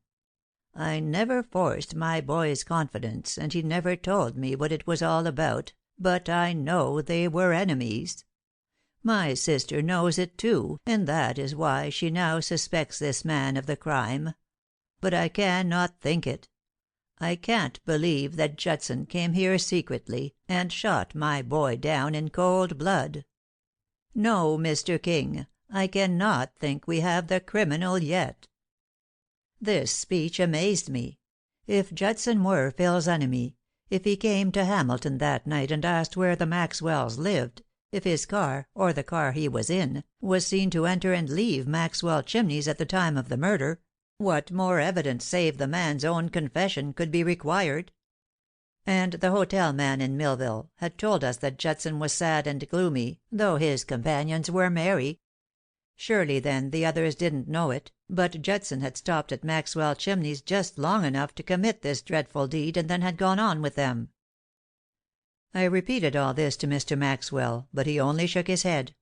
I never forced my boy's confidence, and he never told me what it was all about, but I know they were enemies. My sister knows it too, and that is why she now suspects this man of the crime. But I cannot think it. I can't believe that Judson came here secretly and shot my boy down in cold blood. No, Mr. King, I cannot think we have the criminal yet." This speech amazed me. If Judson were Phil's enemy, if he came to Hamilton that night and asked where the Maxwells lived, if his car, or the car he was in, was seen to enter and leave Maxwell Chimneys at the time of the murder, what more evidence save the man's own confession could be required? And the hotel man in Millville had told us that Judson was sad and gloomy, though his companions were merry. Surely, then, the others didn't know it, but Judson had stopped at Maxwell Chimneys just long enough to commit this dreadful deed and then had gone on with them. I repeated all this to Mr. Maxwell, but he only shook his head.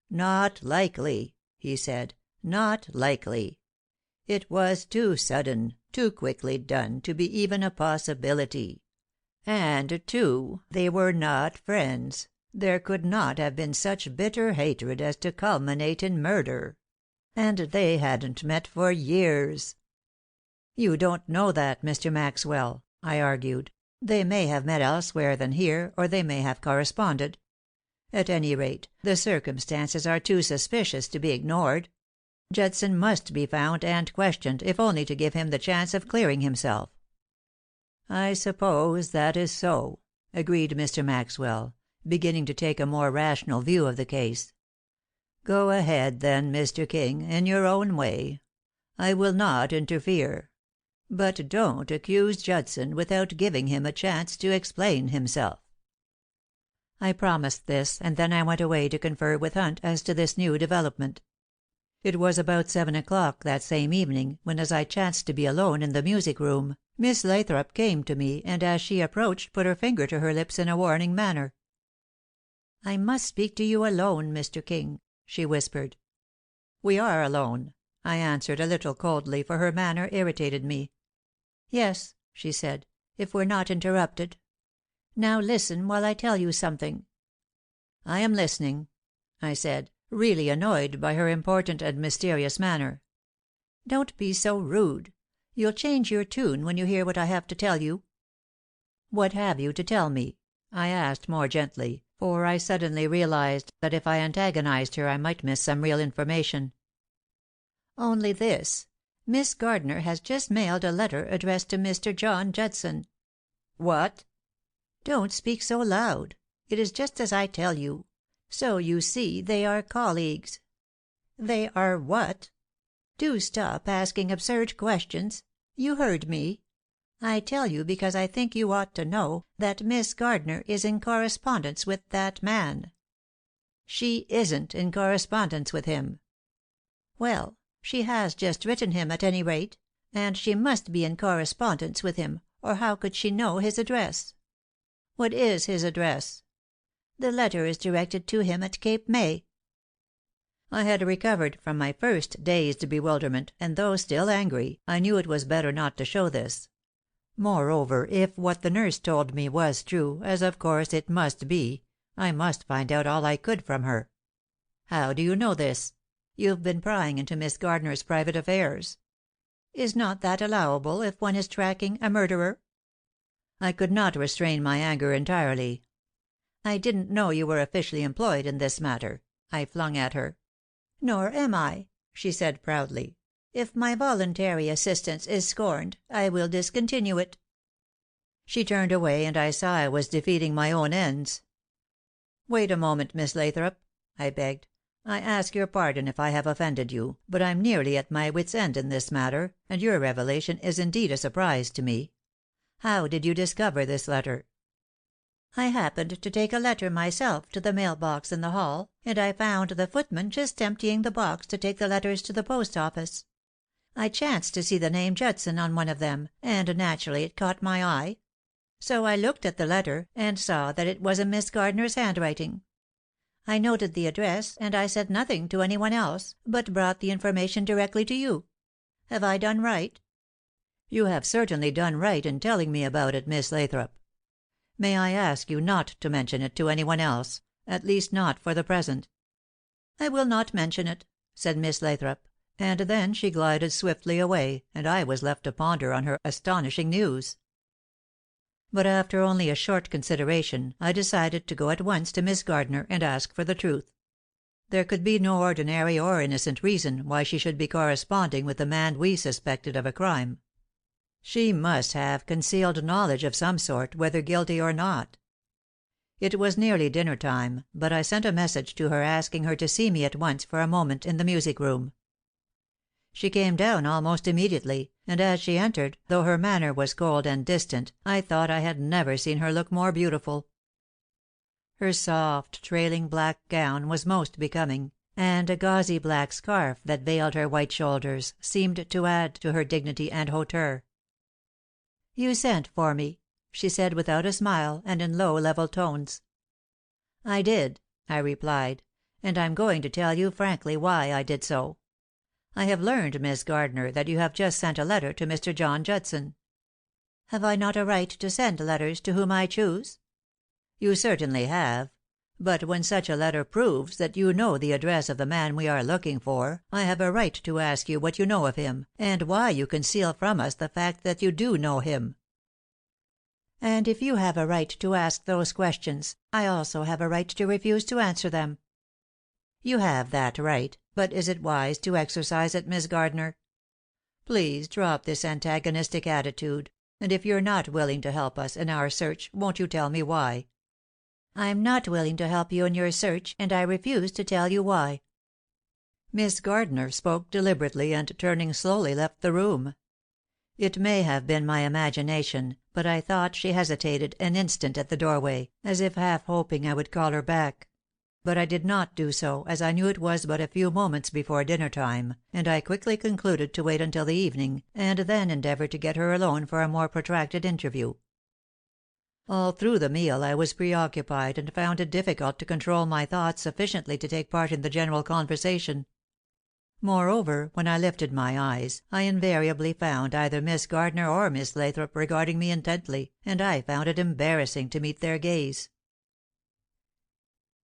"Not likely," he said, "not likely. It was too sudden, too quickly done to be even a possibility. And, too, they were not friends. There could not have been such bitter hatred as to culminate in murder. And they hadn't met for years." "You don't know that, Mr. Maxwell," I argued. "They may have met elsewhere than here, or they may have corresponded. At any rate, the circumstances are too suspicious to be ignored. Judson must be found and questioned, if only to give him the chance of clearing himself." "I suppose that is so," agreed Mr. Maxwell, beginning to take a more rational view of the case. "Go ahead, then, Mr. King, in your own way. I will not interfere. But don't accuse Judson without giving him a chance to explain himself." I promised this, and then I went away to confer with Hunt as to this new development. It was about 7 o'clock that same evening when, as I chanced to be alone in the music room, Miss Lathrop came to me, and as she approached put her finger to her lips in a warning manner. "I must speak to you alone, Mr. King," she whispered. "We are alone," I answered a little coldly, for her manner irritated me. "Yes," she said, "if we're not interrupted. Now listen while I tell you something." "I am listening," I said, really annoyed by her important and mysterious manner. "Don't be so rude. You'll change your tune when you hear what I have to tell you." "What have you to tell me?" I asked more gently, for I suddenly realized that if I antagonized her I might miss some real information. "Only this. Miss Gardner has just mailed a letter addressed to Mr. John Judson." "What?" "Don't speak so loud. It is just as I tell you. So, you see, they are colleagues." "They are what?" "Do stop asking absurd questions. You heard me. I tell you because I think you ought to know that Miss Gardner is in correspondence with that man." "She isn't in correspondence with him." "Well, she has just written him, at any rate. And she must be in correspondence with him, or how could she know his address?" "What is his address?" "The letter is directed to him at Cape May." I had recovered from my first dazed bewilderment, and though still angry, I knew it was better not to show this. Moreover, if what the nurse told me was true, as of course it must be, I must find out all I could from her. "How do you know this? You've been prying into Miss Gardner's private affairs." "Is not that allowable if one is tracking a murderer?" I could not restrain my anger entirely. "I didn't know you were officially employed in this matter," I flung at her. "Nor am I," she said proudly. "If my voluntary assistance is scorned, I will discontinue it." She turned away, and I saw I was defeating my own ends. "Wait a moment, Miss Lathrop," I begged. "I ask your pardon if I have offended you, but I'm nearly at my wits' end in this matter, and your revelation is indeed a surprise to me. How did you discover this letter?" "I happened to take a letter myself to the mail box in the hall, and I found the footman just emptying the box to take the letters to the post office. I chanced to see the name Judson on one of them, and naturally it caught my eye. So I looked at the letter, and saw that it was in Miss Gardner's handwriting. I noted the address, and I said nothing to anyone else, but brought the information directly to you. Have I done right?" "You have certainly done right in telling me about it, Miss Lathrop. May I ask you not to mention it to anyone else, at least not for the present?" "I will not mention it," said Miss Lathrop, and then she glided swiftly away, and I was left to ponder on her astonishing news. But after only a short consideration, I decided to go at once to Miss Gardner and ask for the truth. There could be no ordinary or innocent reason why she should be corresponding with the man we suspected of a crime. She must have concealed knowledge of some sort, whether guilty or not. It was nearly dinner time, but I sent a message to her asking her to see me at once for a moment in the music room. She came down almost immediately, and as she entered, though her manner was cold and distant, I thought I had never seen her look more beautiful. Her soft, trailing black gown was most becoming, and a gauzy black scarf that veiled her white shoulders seemed to add to her dignity and hauteur. "You sent for me," she said without a smile, and in low, level tones. "I did," I replied, "and I'm going to tell you frankly why I did so. I have learned, Miss Gardner, that you have just sent a letter to Mr. John Judson." "Have I not a right to send letters to whom I choose?" "You certainly have. But when such a letter proves that you know the address of the man we are looking for, I have a right to ask you what you know of him, and why you conceal from us the fact that you do know him." "And if you have a right to ask those questions, I also have a right to refuse to answer them." "You have that right, but is it wise to exercise it, Miss Gardner? Please drop this antagonistic attitude, and if you're not willing to help us in our search, won't you tell me why?" "I'm not willing to help you in your search, and I refuse to tell you why." Miss Gardner spoke deliberately, and turning slowly left the room. It may have been my imagination, but I thought she hesitated an instant at the doorway, as if half hoping I would call her back. But I did not do so, as I knew it was but a few moments before dinner time, and I quickly concluded to wait until the evening, and then endeavor to get her alone for a more protracted interview. All through the meal I was preoccupied and found it difficult to control my thoughts sufficiently to take part in the general conversation. Moreover, when I lifted my eyes, I invariably found either Miss Gardner or Miss Lathrop regarding me intently, and I found it embarrassing to meet their gaze.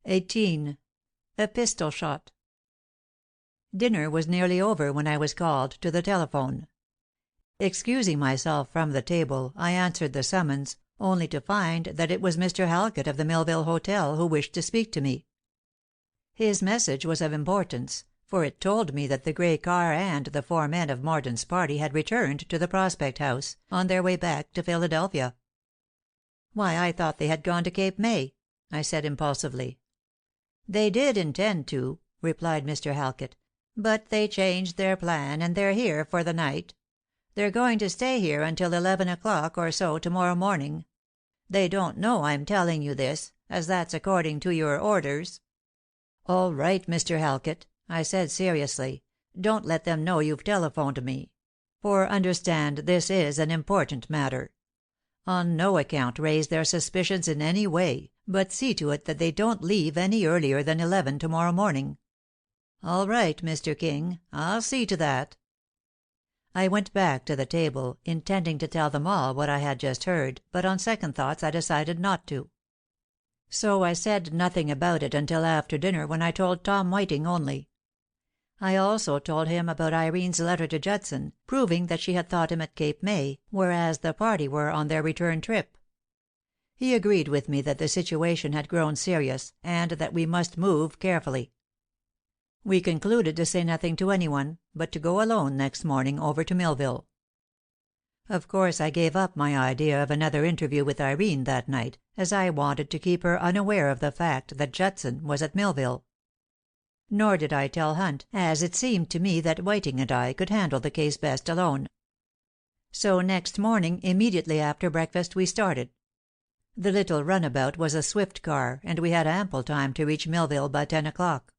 18. A Pistol Shot. Dinner was nearly over when I was called to the telephone. Excusing myself from the table, I answered the summons, only to find that it was Mr. Halkett of the Millville Hotel who wished to speak to me. His message was of importance, for it told me that the gray car and the 4 men of Morton's party had returned to the Prospect House, on their way back to Philadelphia. "Why, I thought they had gone to Cape May," I said impulsively. "They did intend to," replied Mr. Halkett, "but they changed their plan, and they're here for the night. They're going to stay here until 11 o'clock or so tomorrow morning. They don't know I'm telling you this, as that's according to your orders." "All right, Mr. Halkett," I said seriously, "don't let them know you've telephoned me. For understand, this is an important matter. On no account raise their suspicions in any way, but see to it that they don't leave any earlier than 11 tomorrow morning." "All right, Mr. King. I'll see to that." I went back to the table, intending to tell them all what I had just heard, but on second thoughts I decided not to. So I said nothing about it until after dinner, when I told Tom Whiting only. I also told him about Irene's letter to Judson, proving that she had thought him at Cape May, whereas the party were on their return trip. He agreed with me that the situation had grown serious, and that we must move carefully. We concluded to say nothing to anyone, but to go alone next morning over to Millville. Of course I gave up my idea of another interview with Irene that night, as I wanted to keep her unaware of the fact that Judson was at Millville. Nor did I tell Hunt, as it seemed to me that Whiting and I could handle the case best alone. So next morning, immediately after breakfast, we started. The little runabout was a swift car, and we had ample time to reach Millville by 10 o'clock.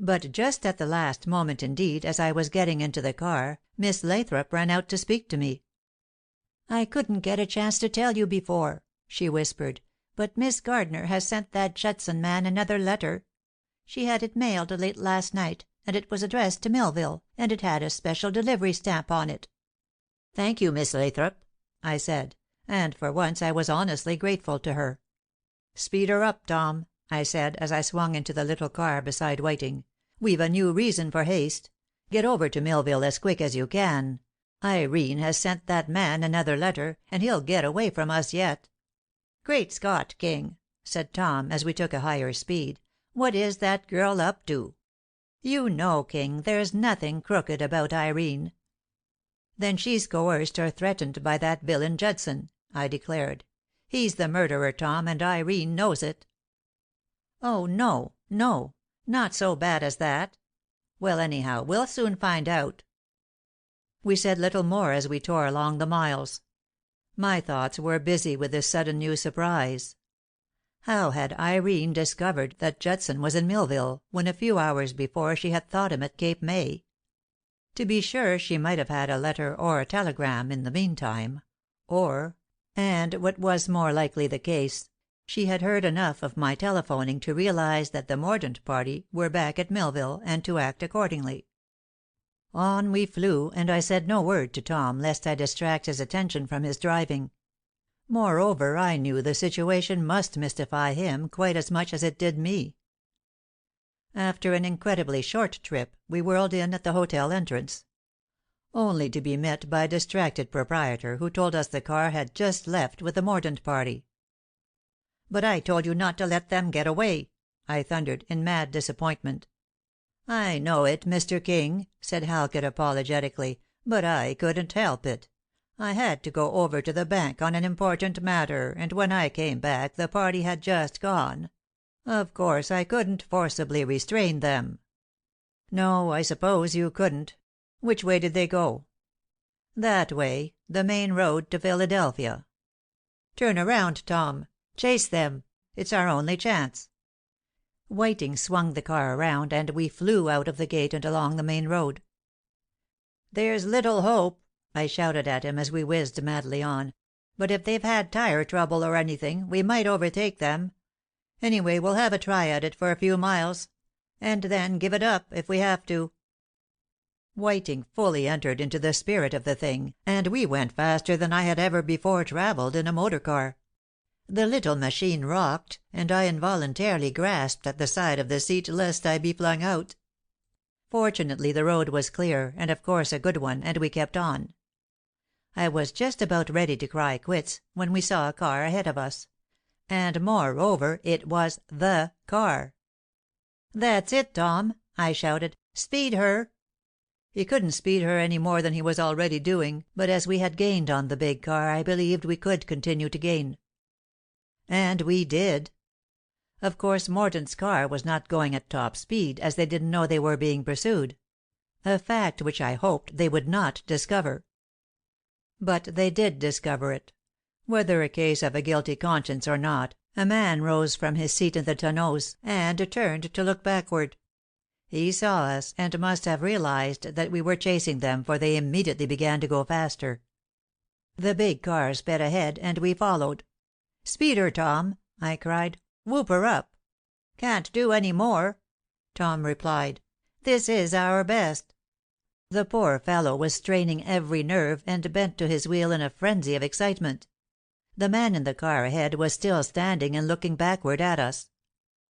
But just at the last moment indeed, as I was getting into the car, Miss Lathrop ran out to speak to me. "I couldn't get a chance to tell you before," she whispered, "but Miss Gardner has sent that Judson man another letter. She had it mailed late last night, and it was addressed to Millville, and it had a special delivery stamp on it." "Thank you, Miss Lathrop," I said, and for once I was honestly grateful to her. "Speed her up, Tom," I said, as I swung into the little car beside Whiting. "We've a new reason for haste. Get over to Millville as quick as you can. Irene has sent that man another letter, and he'll get away from us yet." "Great Scott, King!" said Tom, as we took a higher speed. "What is that girl up to? You know, King, there's nothing crooked about Irene." "Then she's coerced or threatened by that villain Judson," I declared. "He's the murderer, Tom, and Irene knows it." "Oh, no, no! Not so bad as that. Well, anyhow, we'll soon find out." We said little more as we tore along the miles. My thoughts were busy with this sudden new surprise. How had Irene discovered that Judson was in Millville, when a few hours before she had thought him at Cape May? To be sure, she might have had a letter or a telegram in the meantime, or, and what was more likely the case, she had heard enough of my telephoning to realize that the Mordaunt party were back at Millville, and to act accordingly. On we flew, and I said no word to Tom lest I distract his attention from his driving. Moreover, I knew the situation must mystify him quite as much as it did me. After an incredibly short trip, we whirled in at the hotel entrance. Only to be met by a distracted proprietor who told us the car had just left with the Mordaunt party. "But I told you not to let them get away!" I thundered, in mad disappointment. "I know it, Mr. King," said Halkett apologetically, "but I couldn't help it. I had to go over to the bank on an important matter, and when I came back the party had just gone. Of course I couldn't forcibly restrain them." "No, I suppose you couldn't. Which way did they go?" "That way, the main road to Philadelphia." "Turn around, Tom. Chase them. It's our only chance." Whiting swung the car around, and we flew out of the gate and along the main road. "There's little hope," I shouted at him as we whizzed madly on. "But if they've had tire trouble or anything, we might overtake them. Anyway, we'll have a try at it for a few miles. And then give it up, if we have to." Whiting fully entered into the spirit of the thing, and we went faster than I had ever before traveled in a motor car. The little machine rocked, and I involuntarily grasped at the side of the seat lest I be flung out. Fortunately the road was clear, and of course a good one, and we kept on. I was just about ready to cry quits when we saw a car ahead of us. And moreover, it was the car. "That's it, Tom!" I shouted. "Speed her!" He couldn't speed her any more than he was already doing, but as we had gained on the big car I believed we could continue to gain. And we did. Of course Mordaunt's car was not going at top speed, as they didn't know they were being pursued. A fact which I hoped they would not discover. But they did discover it. Whether a case of a guilty conscience or not, a man rose from his seat in the tonneaus and turned to look backward. He saw us, and must have realized that we were chasing them, for they immediately began to go faster. The big car sped ahead, and we followed. "Speed her, Tom!" I cried. "Whoop her up!" "Can't do any more," Tom replied. "This is our best." The poor fellow was straining every nerve, and bent to his wheel in a frenzy of excitement. The man in the car ahead was still standing and looking backward at us.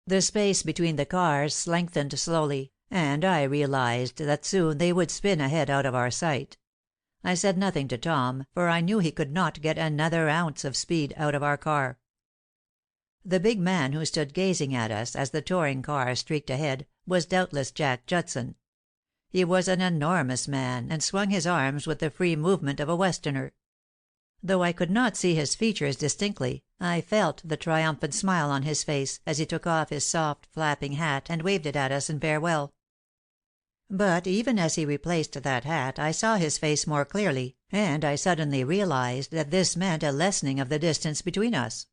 The space between the cars lengthened slowly, and I realized that soon they would spin ahead out of our sight. I said nothing to Tom, for I knew he could not get another ounce of speed out of our car. The big man who stood gazing at us as the touring car streaked ahead was doubtless Jack Judson. He was an enormous man, and swung his arms with the free movement of a Westerner. Though I could not see his features distinctly, I felt the triumphant smile on his face as he took off his soft, flapping hat and waved it at us in farewell. But even as he replaced that hat I saw his face more clearly, and I suddenly realized that this meant a lessening of the distance between us.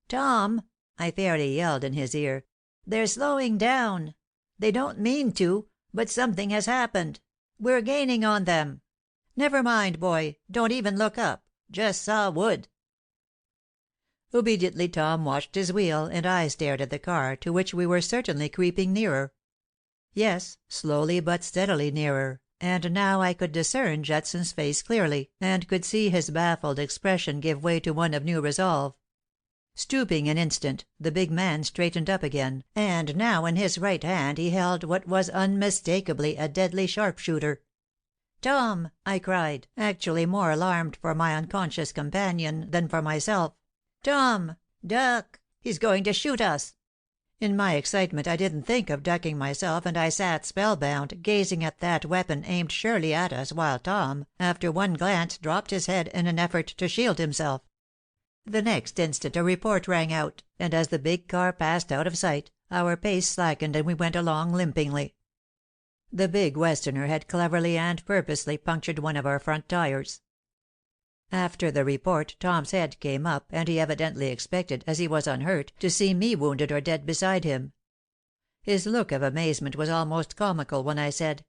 "Tom!" I fairly yelled in his ear. "They're slowing down! They don't mean to, but something has happened. We're gaining on them. Never mind, boy. Don't even look up. Just saw wood." Obediently Tom watched his wheel, and I stared at the car, to which we were certainly creeping nearer. Yes, slowly but steadily nearer, and now I could discern Judson's face clearly, and could see his baffled expression give way to one of new resolve. Stooping an instant, the big man straightened up again, and now in his right hand he held what was unmistakably a deadly sharpshooter. "Tom!" I cried, actually more alarmed for my unconscious companion than for myself. "Tom! Duck! He's going to shoot us!" In my excitement I didn't think of ducking myself, and I sat spellbound, gazing at that weapon aimed surely at us, while Tom, after one glance, dropped his head in an effort to shield himself. The next instant a report rang out, and as the big car passed out of sight, our pace slackened and we went along limpingly. The big Westerner had cleverly and purposely punctured one of our front tires. After the report Tom's head came up, and he evidently expected, as he was unhurt, to see me wounded or dead beside him. His look of amazement was almost comical when I said,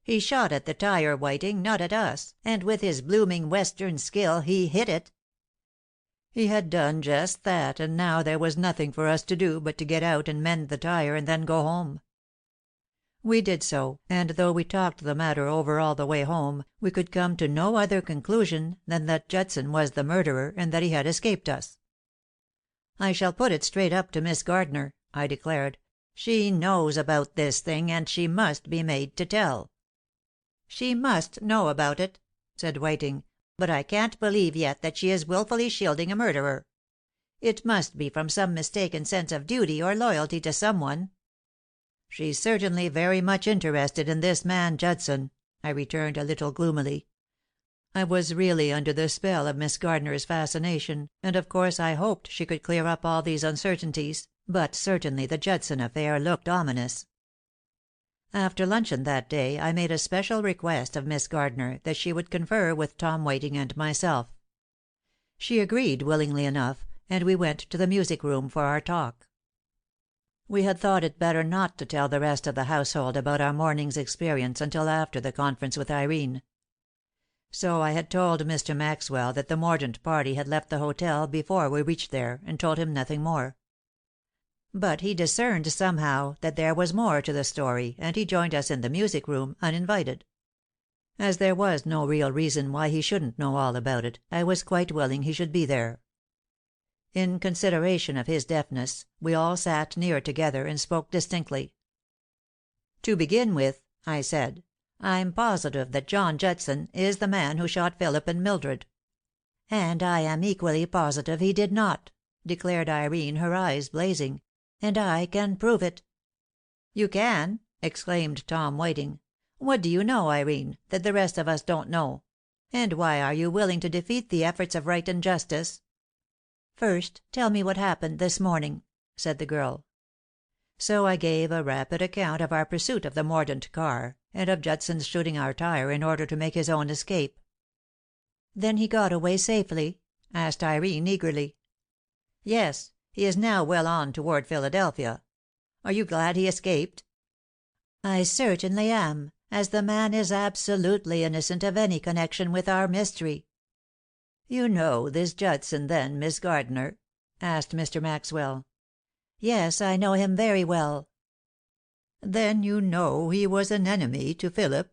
"He shot at the tire, Whiting, not at us, and with his blooming Western skill he hit it." He had done just that, and now there was nothing for us to do but to get out and mend the tire and then go home. We did so, and though we talked the matter over all the way home, we could come to no other conclusion than that Judson was the murderer and that he had escaped us. "I shall put it straight up to Miss Gardner," I declared. "She knows about this thing, and she must be made to tell." "She must know about it," said Whiting, "but I can't believe yet that she is wilfully shielding a murderer. It must be from some mistaken sense of duty or loyalty to some one." "She's certainly very much interested in this man Judson," I returned, a little gloomily. I was really under the spell of Miss Gardner's fascination, and of course I hoped she could clear up all these uncertainties, but certainly the Judson affair looked ominous. After luncheon that day I made a special request of Miss Gardner that she would confer with Tom Whiting and myself. She agreed willingly enough, and we went to the music room for our talk. We had thought it better not to tell the rest of the household about our morning's experience until after the conference with Irene. So I had told Mr. Maxwell that the Mordaunt party had left the hotel before we reached there, and told him nothing more. But he discerned somehow that there was more to the story, and he joined us in the music room, uninvited. As there was no real reason why he shouldn't know all about it, I was quite willing he should be there. In consideration of his deafness, we all sat near together and spoke distinctly. "To begin with," I said, "I'm positive that John Judson is the man who shot Philip and Mildred." "And I am equally positive he did not," declared Irene, her eyes blazing. "And I can prove it." "You can?" exclaimed Tom Whiting. "What do you know, Irene, that the rest of us don't know? And why are you willing to defeat the efforts of right and justice?" "First, tell me what happened this morning," said the girl. So I gave a rapid account of our pursuit of the Mordaunt car, and of Judson's shooting our tire in order to make his own escape. "Then he got away safely?" asked Irene, eagerly. "Yes. He is now well on toward Philadelphia. Are you glad he escaped?" "I certainly am, as the man is absolutely innocent of any connection with our mystery." "You know this Judson, then, Miss Gardner?" asked Mr. Maxwell. "Yes, I know him very well." "Then you know he was an enemy to Philip?"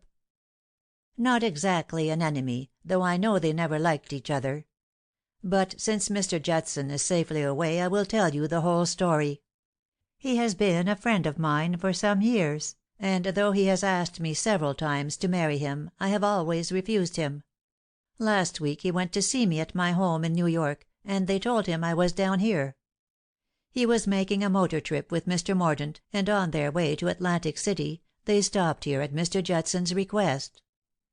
"Not exactly an enemy, though I know they never liked each other. But since Mr. Judson is safely away I will tell you the whole story. He has been a friend of mine for some years, and though he has asked me several times to marry him, I have always refused him. Last week he went to see me at my home in New York, and they told him I was down here. He was making a motor trip with Mr. Mordaunt, and on their way to Atlantic City they stopped here at Mr. Judson's request.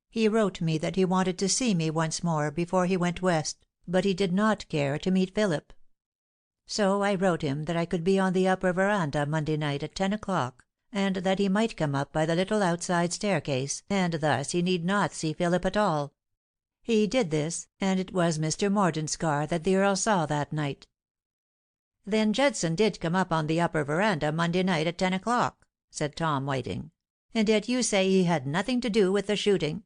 He wrote me that he wanted to see me once more before he went West, but he did not care to meet Philip. So I wrote him that I could be on the upper veranda Monday night at 10 o'clock, and that he might come up by the little outside staircase, and thus he need not see Philip at all. He did this, and it was Mr. Mordaunt's car that the Earl saw that night." "Then Judson did come up on the upper veranda Monday night at 10 o'clock," said Tom Whiting. "And yet you say he had nothing to do with the shooting."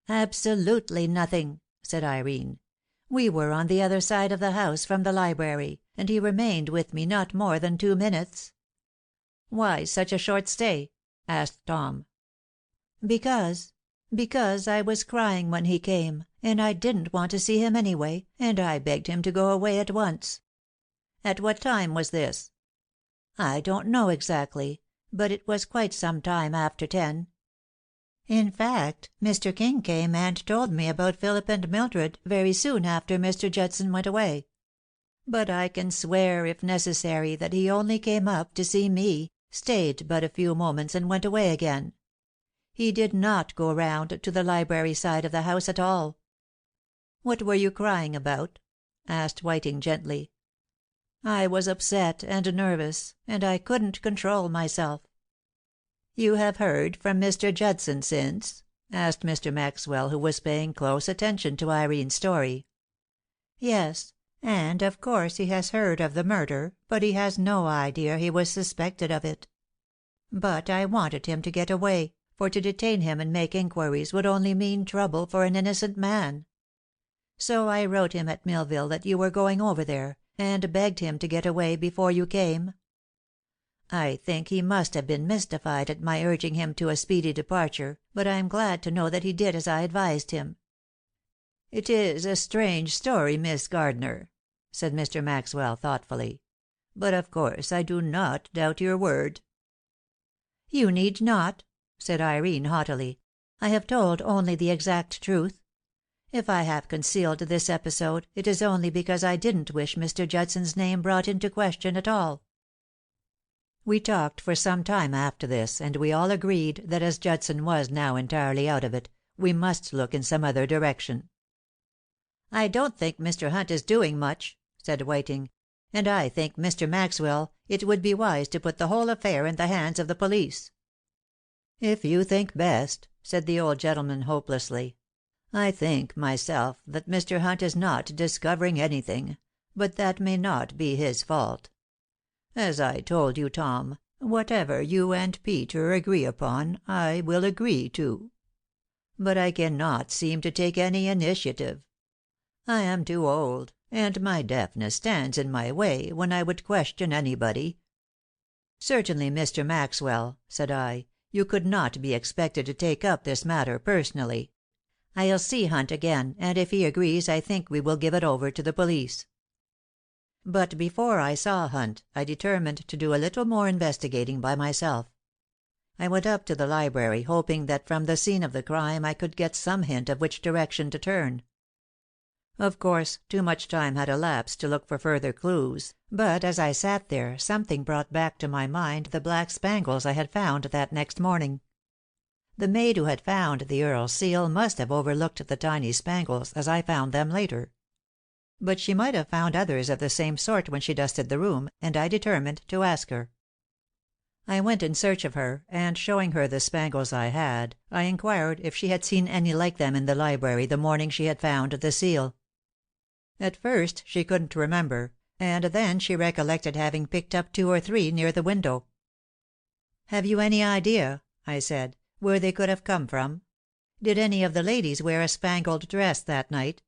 "Absolutely nothing," said Irene. "We were on the other side of the house from the library, and he remained with me not more than 2 minutes." "Why such a short stay?" asked Tom. Because I was crying when he came, and I didn't want to see him anyway, and I begged him to go away at once." "At what time was this?" "I don't know exactly, but it was quite some time after 10. In fact, Mr. King came and told me about Philip and Mildred very soon after Mr. Judson went away. But I can swear, if necessary, that he only came up to see me, stayed but a few moments and went away again. He did not go round to the library side of the house at all." "What were you crying about?" asked Whiting gently. "I was upset and nervous, and I couldn't control myself." "You have heard from Mr. Judson since?" asked Mr. Maxwell, who was paying close attention to Irene's story. "Yes, and of course he has heard of the murder, but he has no idea he was suspected of it. But I wanted him to get away, for to detain him and make inquiries would only mean trouble for an innocent man. So I wrote him at Millville that you were going over there, and begged him to get away before you came. I think he must have been mystified at my urging him to a speedy departure, but I'm glad to know that he did as I advised him." "It is a strange story, Miss Gardner," said Mr. Maxwell thoughtfully. "But of course I do not doubt your word." "You need not," said Irene haughtily. "I have told only the exact truth. If I have concealed this episode, it is only because I didn't wish Mr. Judson's name brought into question at all." We talked for some time after this, and we all agreed that as Judson was now entirely out of it, we must look in some other direction. "I don't think Mr. Hunt is doing much," said Whiting, "and I think, Mr. Maxwell, it would be wise to put the whole affair in the hands of the police." "If you think best," said the old gentleman hopelessly. "I think, myself, that Mr. Hunt is not discovering anything, but that may not be his fault. As I told you, Tom, whatever you and Peter agree upon, I will agree to. But I cannot seem to take any initiative. I am too old, and my deafness stands in my way when I would question anybody." "Certainly, Mr. Maxwell," said I, "you could not be expected to take up this matter personally. I'll see Hunt again, and if he agrees I think we will give it over to the police." But before I saw Hunt, I determined to do a little more investigating by myself. I went up to the library, hoping that from the scene of the crime I could get some hint of which direction to turn. Of course, too much time had elapsed to look for further clues, but as I sat there something brought back to my mind the black spangles I had found that next morning. The maid who had found the Earl's seal must have overlooked the tiny spangles, as I found them later. But she might have found others of the same sort when she dusted the room, and I determined to ask her. I went in search of her, and showing her the spangles I had, I inquired if she had seen any like them in the library the morning she had found the seal. At first she couldn't remember, and then she recollected having picked up 2 or 3 near the window. "Have you any idea," I said, "where they could have come from? Did any of the ladies wear a spangled dress that night?"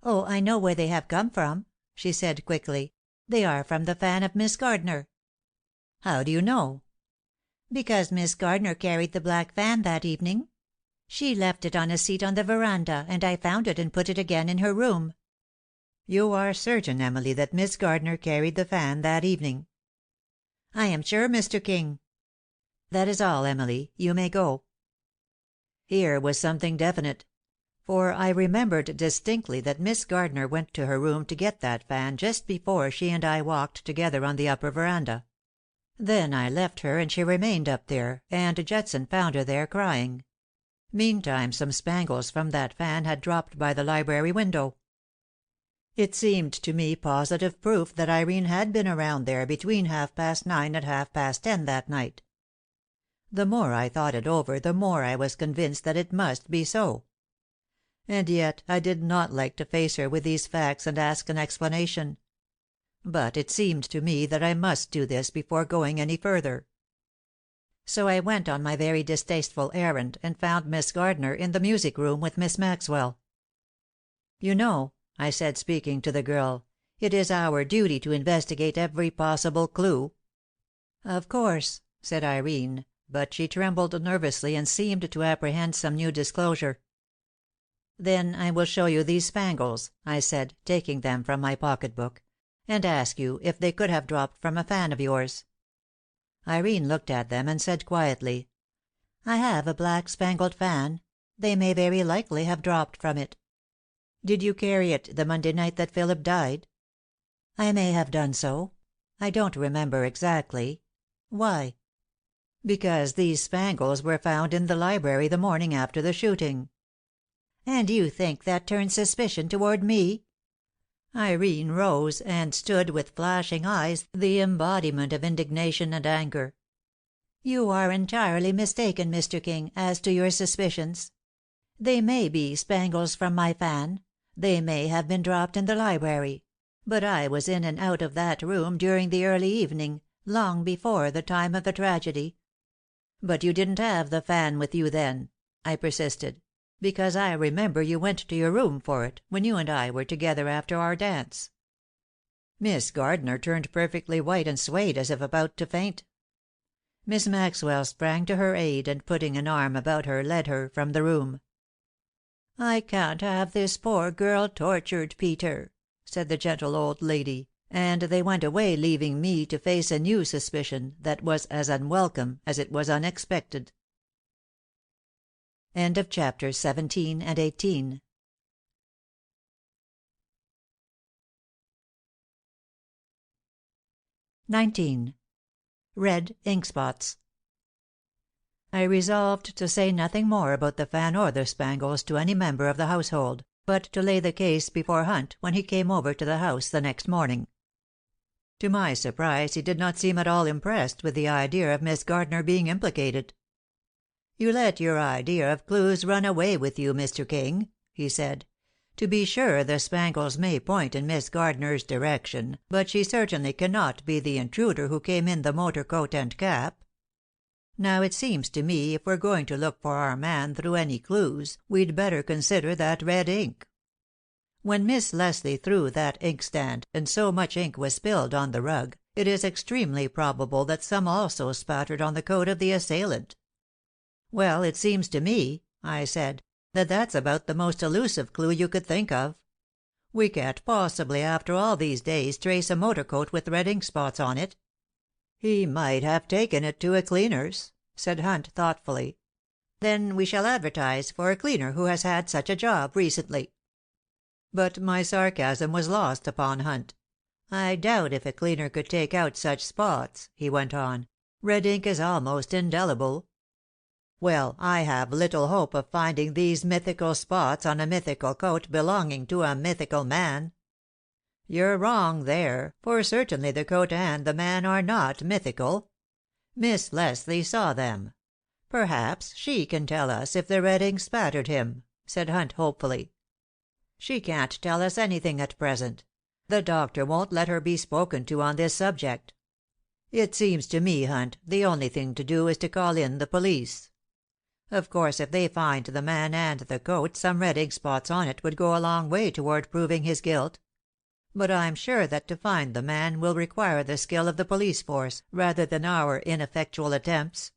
"Oh, I know where they have come from," she said quickly. "They are from the fan of Miss Gardner." "How do you know?" "Because Miss Gardner carried the black fan that evening. She left it on a seat on the veranda, and I found it and put it again in her room." "You are certain, Emily, that Miss Gardner carried the fan that evening?" "I am sure, Mr. King." "That is all, Emily. You may go." Here was something definite. For I remembered distinctly that Miss Gardner went to her room to get that fan just before she and I walked together on the upper veranda. Then I left her and she remained up there, and Judson found her there crying. Meantime some spangles from that fan had dropped by the library window. It seemed to me positive proof that Irene had been around there between 9:30 and 10:30 that night. The more I thought it over the more I was convinced that it must be so. And yet I did not like to face her with these facts and ask an explanation. But it seemed to me that I must do this before going any further. So I went on my very distasteful errand, and found Miss Gardner in the music room with Miss Maxwell. "You know," I said, speaking to the girl, "it is our duty to investigate every possible clue." "Of course," said Irene, but she trembled nervously and seemed to apprehend some new disclosure. "Then I will show you these spangles," I said, taking them from my pocket-book, "and ask you if they could have dropped from a fan of yours." Irene looked at them and said quietly, "I have a black spangled fan. They may very likely have dropped from it." "Did you carry it the Monday night that Philip died?" "I may have done so. I don't remember exactly. Why?" "Because these spangles were found in the library the morning after the shooting." "And you think that turns suspicion toward me?" Irene rose, and stood with flashing eyes, the embodiment of indignation and anger. "You are entirely mistaken, Mr. King, as to your suspicions. They may be spangles from my fan, they may have been dropped in the library, but I was in and out of that room during the early evening, long before the time of the tragedy." "But you didn't have the fan with you then," I persisted, "because I remember you went to your room for it, when you and I were together after our dance." Miss Gardner turned perfectly white and swayed as if about to faint. Miss Maxwell sprang to her aid, and putting an arm about her, led her from the room. "I can't have this poor girl tortured, Peter," said the gentle old lady, and they went away leaving me to face a new suspicion that was as unwelcome as it was unexpected. End of chapters 17 and 18. Red ink spots. I resolved to say nothing more about the fan or the spangles to any member of the household, but to lay the case before Hunt when he came over to the house the next morning. To my surprise he did not seem at all impressed with the idea of Miss Gardner being implicated. "You let your idea of clues run away with you, Mr. King," he said. "To be sure the spangles may point in Miss Gardner's direction, but she certainly cannot be the intruder who came in the motor coat and cap. Now it seems to me if we're going to look for our man through any clues, we'd better consider that red ink. When Miss Leslie threw that inkstand, and so much ink was spilled on the rug, it is extremely probable that some also spattered on the coat of the assailant." "Well, it seems to me," I said, "that that's about the most elusive clue you could think of. We can't possibly, after all these days, trace a motor coat with red ink spots on it." "He might have taken it to a cleaner's," said Hunt thoughtfully. "Then we shall advertise for a cleaner who has had such a job recently." But my sarcasm was lost upon Hunt. "I doubt if a cleaner could take out such spots," he went on. "Red ink is almost indelible. Well, I have little hope of finding these mythical spots on a mythical coat belonging to a mythical man." "You're wrong there, for certainly the coat and the man are not mythical. Miss Leslie saw them. Perhaps she can tell us if the red ink spattered him," said Hunt hopefully. "She can't tell us anything at present. The doctor won't let her be spoken to on this subject. It seems to me, Hunt, the only thing to do is to call in the police. Of course if they find the man and the coat some red ink spots on it would go a long way toward proving his guilt. But I'm sure that to find the man will require the skill of the police force rather than our ineffectual attempts."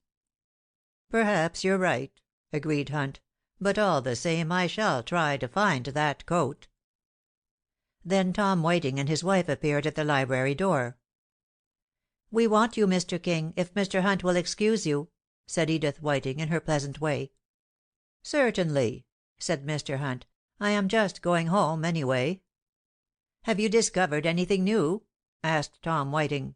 "Perhaps you're right," agreed Hunt, "but all the same I shall try to find that coat." Then Tom Whiting and his wife appeared at the library door. "We want you, Mr. King, if Mr. Hunt will excuse you," said Edith Whiting, in her pleasant way. "Certainly," said Mr. Hunt. "I am just going home, anyway." "Have you discovered anything new?" asked Tom Whiting.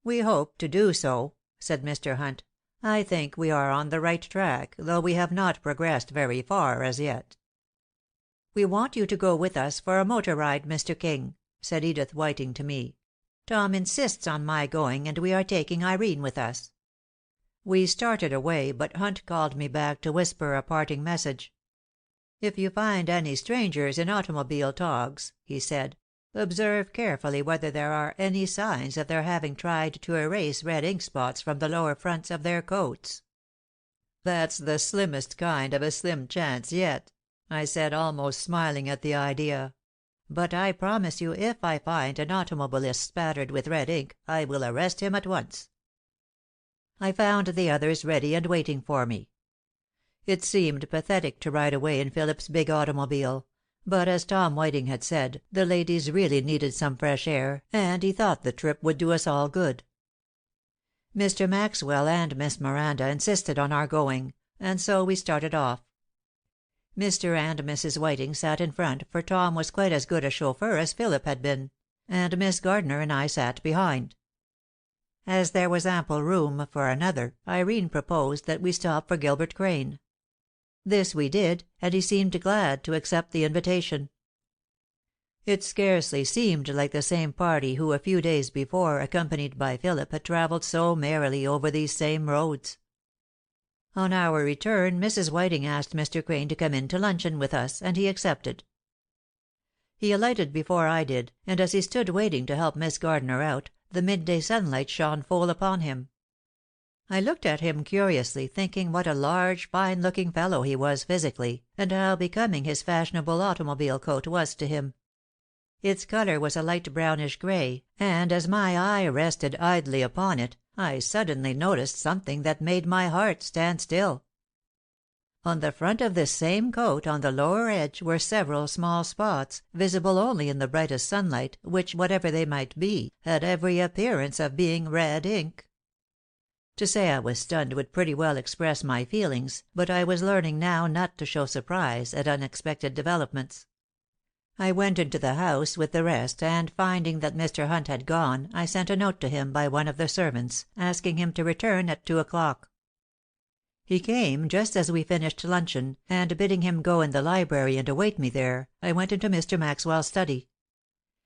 "We hope to do so," said Mr. Hunt. "I think we are on the right track, though we have not progressed very far as yet." "We want you to go with us for a motor ride, Mr. King," said Edith Whiting to me. "Tom insists on my going, and we are taking Irene with us." We started away, but Hunt called me back to whisper a parting message. "If you find any strangers in automobile togs," he said, "observe carefully whether there are any signs of their having tried to erase red ink spots from the lower fronts of their coats." "That's the slimmest kind of a slim chance yet," I said, almost smiling at the idea. "But I promise you if I find an automobilist spattered with red ink, I will arrest him at once." I found the others ready and waiting for me. It seemed pathetic to ride away in Philip's big automobile, but as Tom Whiting had said, the ladies really needed some fresh air, and he thought the trip would do us all good. Mr. Maxwell and Miss Miranda insisted on our going, and so we started off. Mr. and Mrs. Whiting sat in front, for Tom was quite as good a chauffeur as Philip had been, and Miss Gardner and I sat behind. As there was ample room for another, Irene proposed that we stop for Gilbert Crane. This we did, and he seemed glad to accept the invitation. It scarcely seemed like the same party who a few days before, accompanied by Philip, had travelled so merrily over these same roads. On our return, Mrs. Whiting asked Mr. Crane to come in to luncheon with us, and he accepted. He alighted before I did, and as he stood waiting to help Miss Gardner out, the midday sunlight shone full upon him. I looked at him curiously, thinking what a large, fine-looking fellow he was physically, and how becoming his fashionable automobile coat was to him. Its color was a light brownish gray, and as my eye rested idly upon it, I suddenly noticed something that made my heart stand still. On the front of this same coat, on the lower edge, were several small spots, visible only in the brightest sunlight, which, whatever they might be, had every appearance of being red ink. To say I was stunned would pretty well express my feelings, but I was learning now not to show surprise at unexpected developments. I went into the house with the rest, and finding that Mr. Hunt had gone, I sent a note to him by one of the servants, asking him to return at 2:00. He came just as we finished luncheon, and bidding him go in the library and await me there, I went into Mr. Maxwell's study.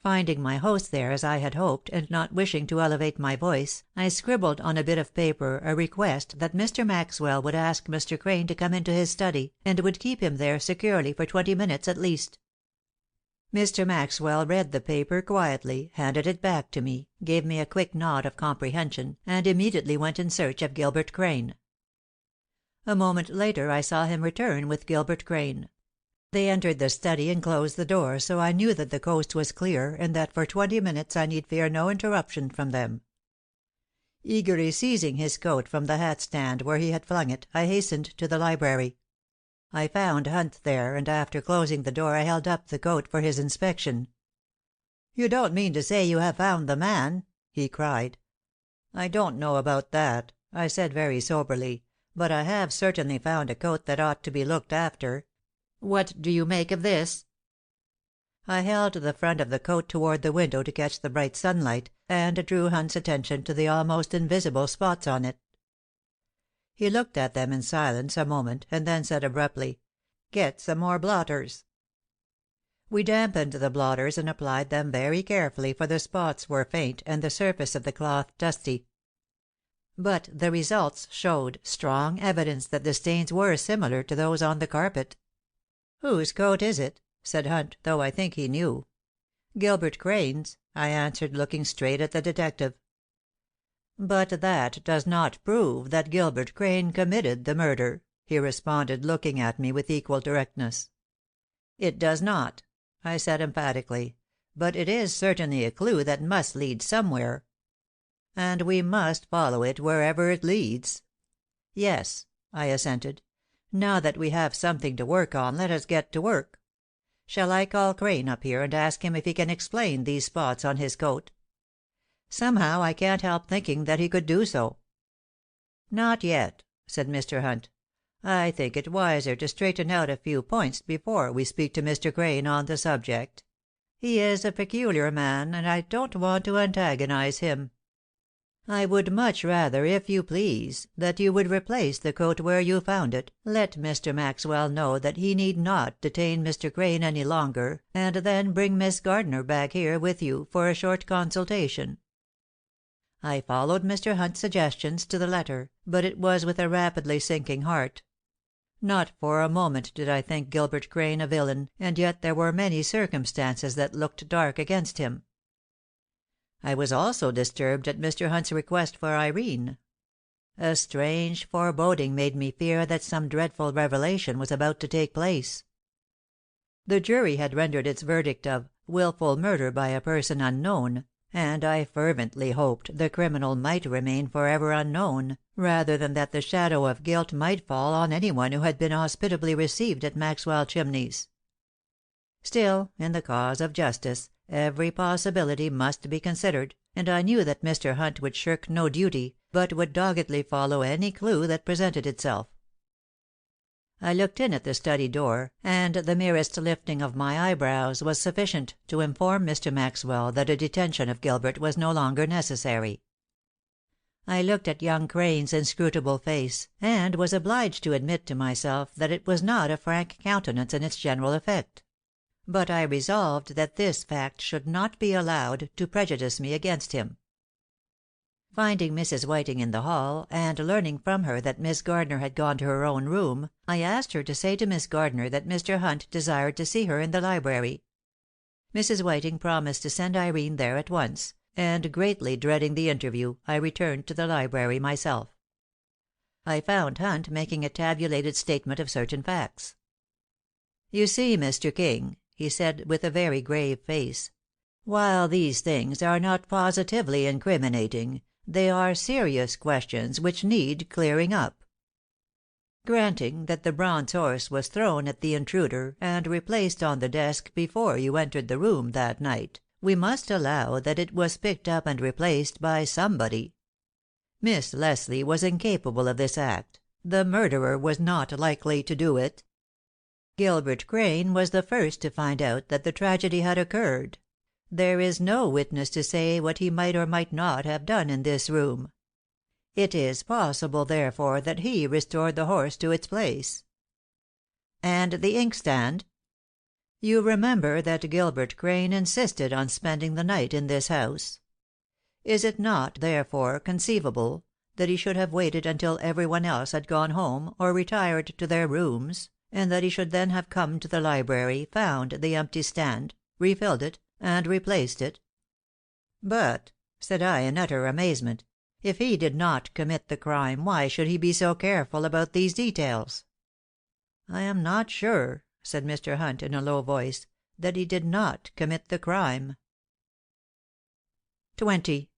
Finding my host there as I had hoped, and not wishing to elevate my voice, I scribbled on a bit of paper a request that Mr. Maxwell would ask Mr. Crane to come into his study, and would keep him there securely for 20 minutes at least. Mr. Maxwell read the paper quietly, handed it back to me, gave me a quick nod of comprehension, and immediately went in search of Gilbert Crane. A moment later I saw him return with Gilbert Crane. They entered the study and closed the door, so I knew that the coast was clear, and that for 20 minutes I need fear no interruption from them. Eagerly seizing his coat from the hat-stand where he had flung it, I hastened to the library. I found Hunt there, and after closing the door I held up the coat for his inspection. "You don't mean to say you have found the man?" he cried. "I don't know about that," I said very soberly, "but I have certainly found a coat that ought to be looked after. What do you make of this?" I held the front of the coat toward the window to catch the bright sunlight, and drew Hunt's attention to the almost invisible spots on it. He looked at them in silence a moment, and then said abruptly, "Get some more blotters." We dampened the blotters and applied them very carefully, for the spots were faint and the surface of the cloth dusty. But the results showed strong evidence that the stains were similar to those on the carpet. "Whose coat is it?" said Hunt, though I think he knew. "Gilbert Crane's," I answered, looking straight at the detective. "But that does not prove that Gilbert Crane committed the murder," he responded, looking at me with equal directness. "It does not," I said emphatically, "but it is certainly a clue that must lead somewhere. And we must follow it wherever it leads." "Yes," I assented. "Now that we have something to work on, let us get to work. Shall I call Crane up here and ask him if he can explain these spots on his coat? Somehow I can't help thinking that he could do so." "Not yet," said Mr. Hunt. "I think it wiser to straighten out a few points before we speak to Mr. Crane on the subject. He is a peculiar man, and I don't want to antagonize him. I would much rather, if you please, that you would replace the coat where you found it, let Mr. Maxwell know that he need not detain Mr. Crane any longer, and then bring Miss Gardner back here with you for a short consultation." I followed Mr. Hunt's suggestions to the letter, but it was with a rapidly sinking heart. Not for a moment did I think Gilbert Crane a villain, and yet there were many circumstances that looked dark against him. I was also disturbed at Mr. Hunt's request for Irene. A strange foreboding made me fear that some dreadful revelation was about to take place. The jury had rendered its verdict of "willful murder by a person unknown," and I fervently hoped the criminal might remain forever unknown, rather than that the shadow of guilt might fall on any one who had been hospitably received at Maxwell Chimneys. Still, in the cause of justice, every possibility must be considered, and I knew that Mr. Hunt would shirk no duty, but would doggedly follow any clue that presented itself. I looked in at the study door, and the merest lifting of my eyebrows was sufficient to inform Mr. Maxwell that a detention of Gilbert was no longer necessary. I looked at young Crane's inscrutable face, and was obliged to admit to myself that it was not a frank countenance in its general effect. But I resolved that this fact should not be allowed to prejudice me against him. Finding Mrs. Whiting in the hall, and learning from her that Miss Gardner had gone to her own room, I asked her to say to Miss Gardner that Mr. Hunt desired to see her in the library. Mrs. Whiting promised to send Irene there at once, and greatly dreading the interview, I returned to the library myself. I found Hunt making a tabulated statement of certain facts. "You see, Mr. King," he said, with a very grave face, "while these things are not positively incriminating, they are serious questions which need clearing up. Granting that the bronze horse was thrown at the intruder and replaced on the desk before you entered the room that night, we must allow that it was picked up and replaced by somebody. Miss Leslie was incapable of this act. The murderer was not likely to do it. Gilbert Crane was the first to find out that the tragedy had occurred. There is no witness to say what he might or might not have done in this room. It is possible, therefore, that he restored the horse to its place." "And the inkstand?" "You remember that Gilbert Crane insisted on spending the night in this house. Is it not, therefore, conceivable that he should have waited until every one else had gone home, or retired to their rooms, and that he should then have come to the library, found the empty stand, refilled it, and replaced it?" "But," said I, in utter amazement, "if he did not commit the crime, why should he be so careful about these details?" "I am not sure," said Mr. Hunt, in a low voice, "that he did not commit the crime." 20.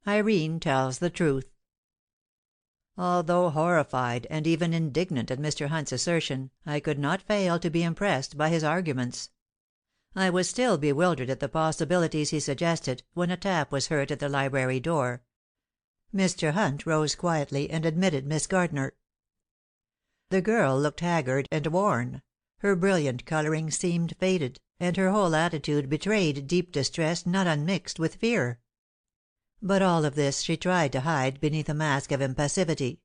Irene tells the truth. Although horrified and even indignant at Mr. Hunt's assertion, I could not fail to be impressed by his arguments. I was still bewildered at the possibilities he suggested, when a tap was heard at the library door. Mr. Hunt rose quietly and admitted Miss Gardner. The girl looked haggard and worn. Her brilliant coloring seemed faded, and her whole attitude betrayed deep distress not unmixed with fear. But all of this she tried to hide beneath a mask of impassivity.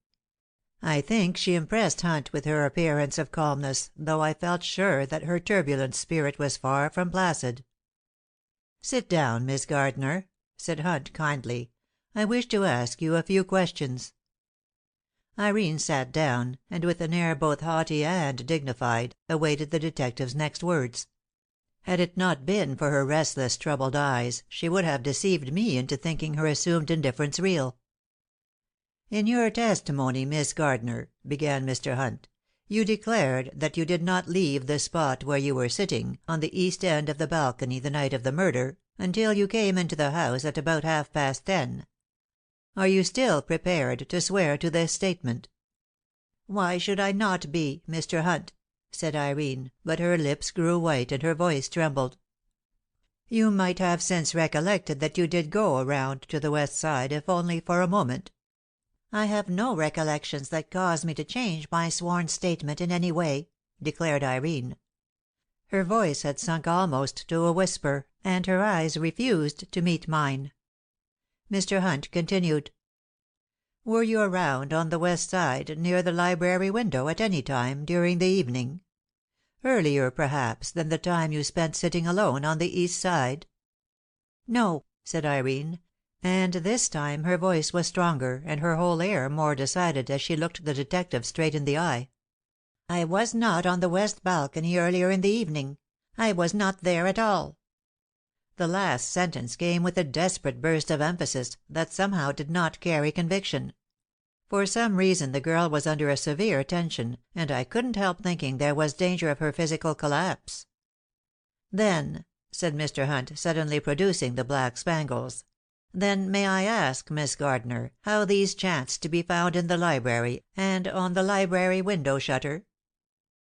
I think she impressed Hunt with her appearance of calmness, though I felt sure that her turbulent spirit was far from placid. "Sit down, Miss Gardner," said Hunt, kindly. "I wish to ask you a few questions." Irene sat down, and with an air both haughty and dignified, awaited the detective's next words. Had it not been for her restless, troubled eyes, she would have deceived me into thinking her assumed indifference real. "In your testimony, Miss Gardner," began Mr. Hunt, "you declared that you did not leave the spot where you were sitting, on the east end of the balcony, the night of the murder, until you came into the house at about 10:30. Are you still prepared to swear to this statement?" "Why should I not be, Mr. Hunt?" said Irene, but her lips grew white and her voice trembled. "You might have since recollected that you did go around to the west side, if only for a moment." "I have no recollections that cause me to change my sworn statement in any way," declared Irene. Her voice had sunk almost to a whisper, and her eyes refused to meet mine. Mr. Hunt continued. "Were you around on the west side, near the library window, at any time during the evening? Earlier, perhaps, than the time you spent sitting alone on the east side?" "No," said Irene, and this time her voice was stronger, and her whole air more decided as she looked the detective straight in the eye. "I was not on the west balcony earlier in the evening. I was not there at all." The last sentence came with a desperate burst of emphasis that somehow did not carry conviction. For some reason the girl was under a severe tension, and I couldn't help thinking there was danger of her physical collapse. "Then," said Mr. Hunt, suddenly producing the black spangles. "Then may I ask, Miss Gardner, how these chanced to be found in the library, and on the library window shutter?"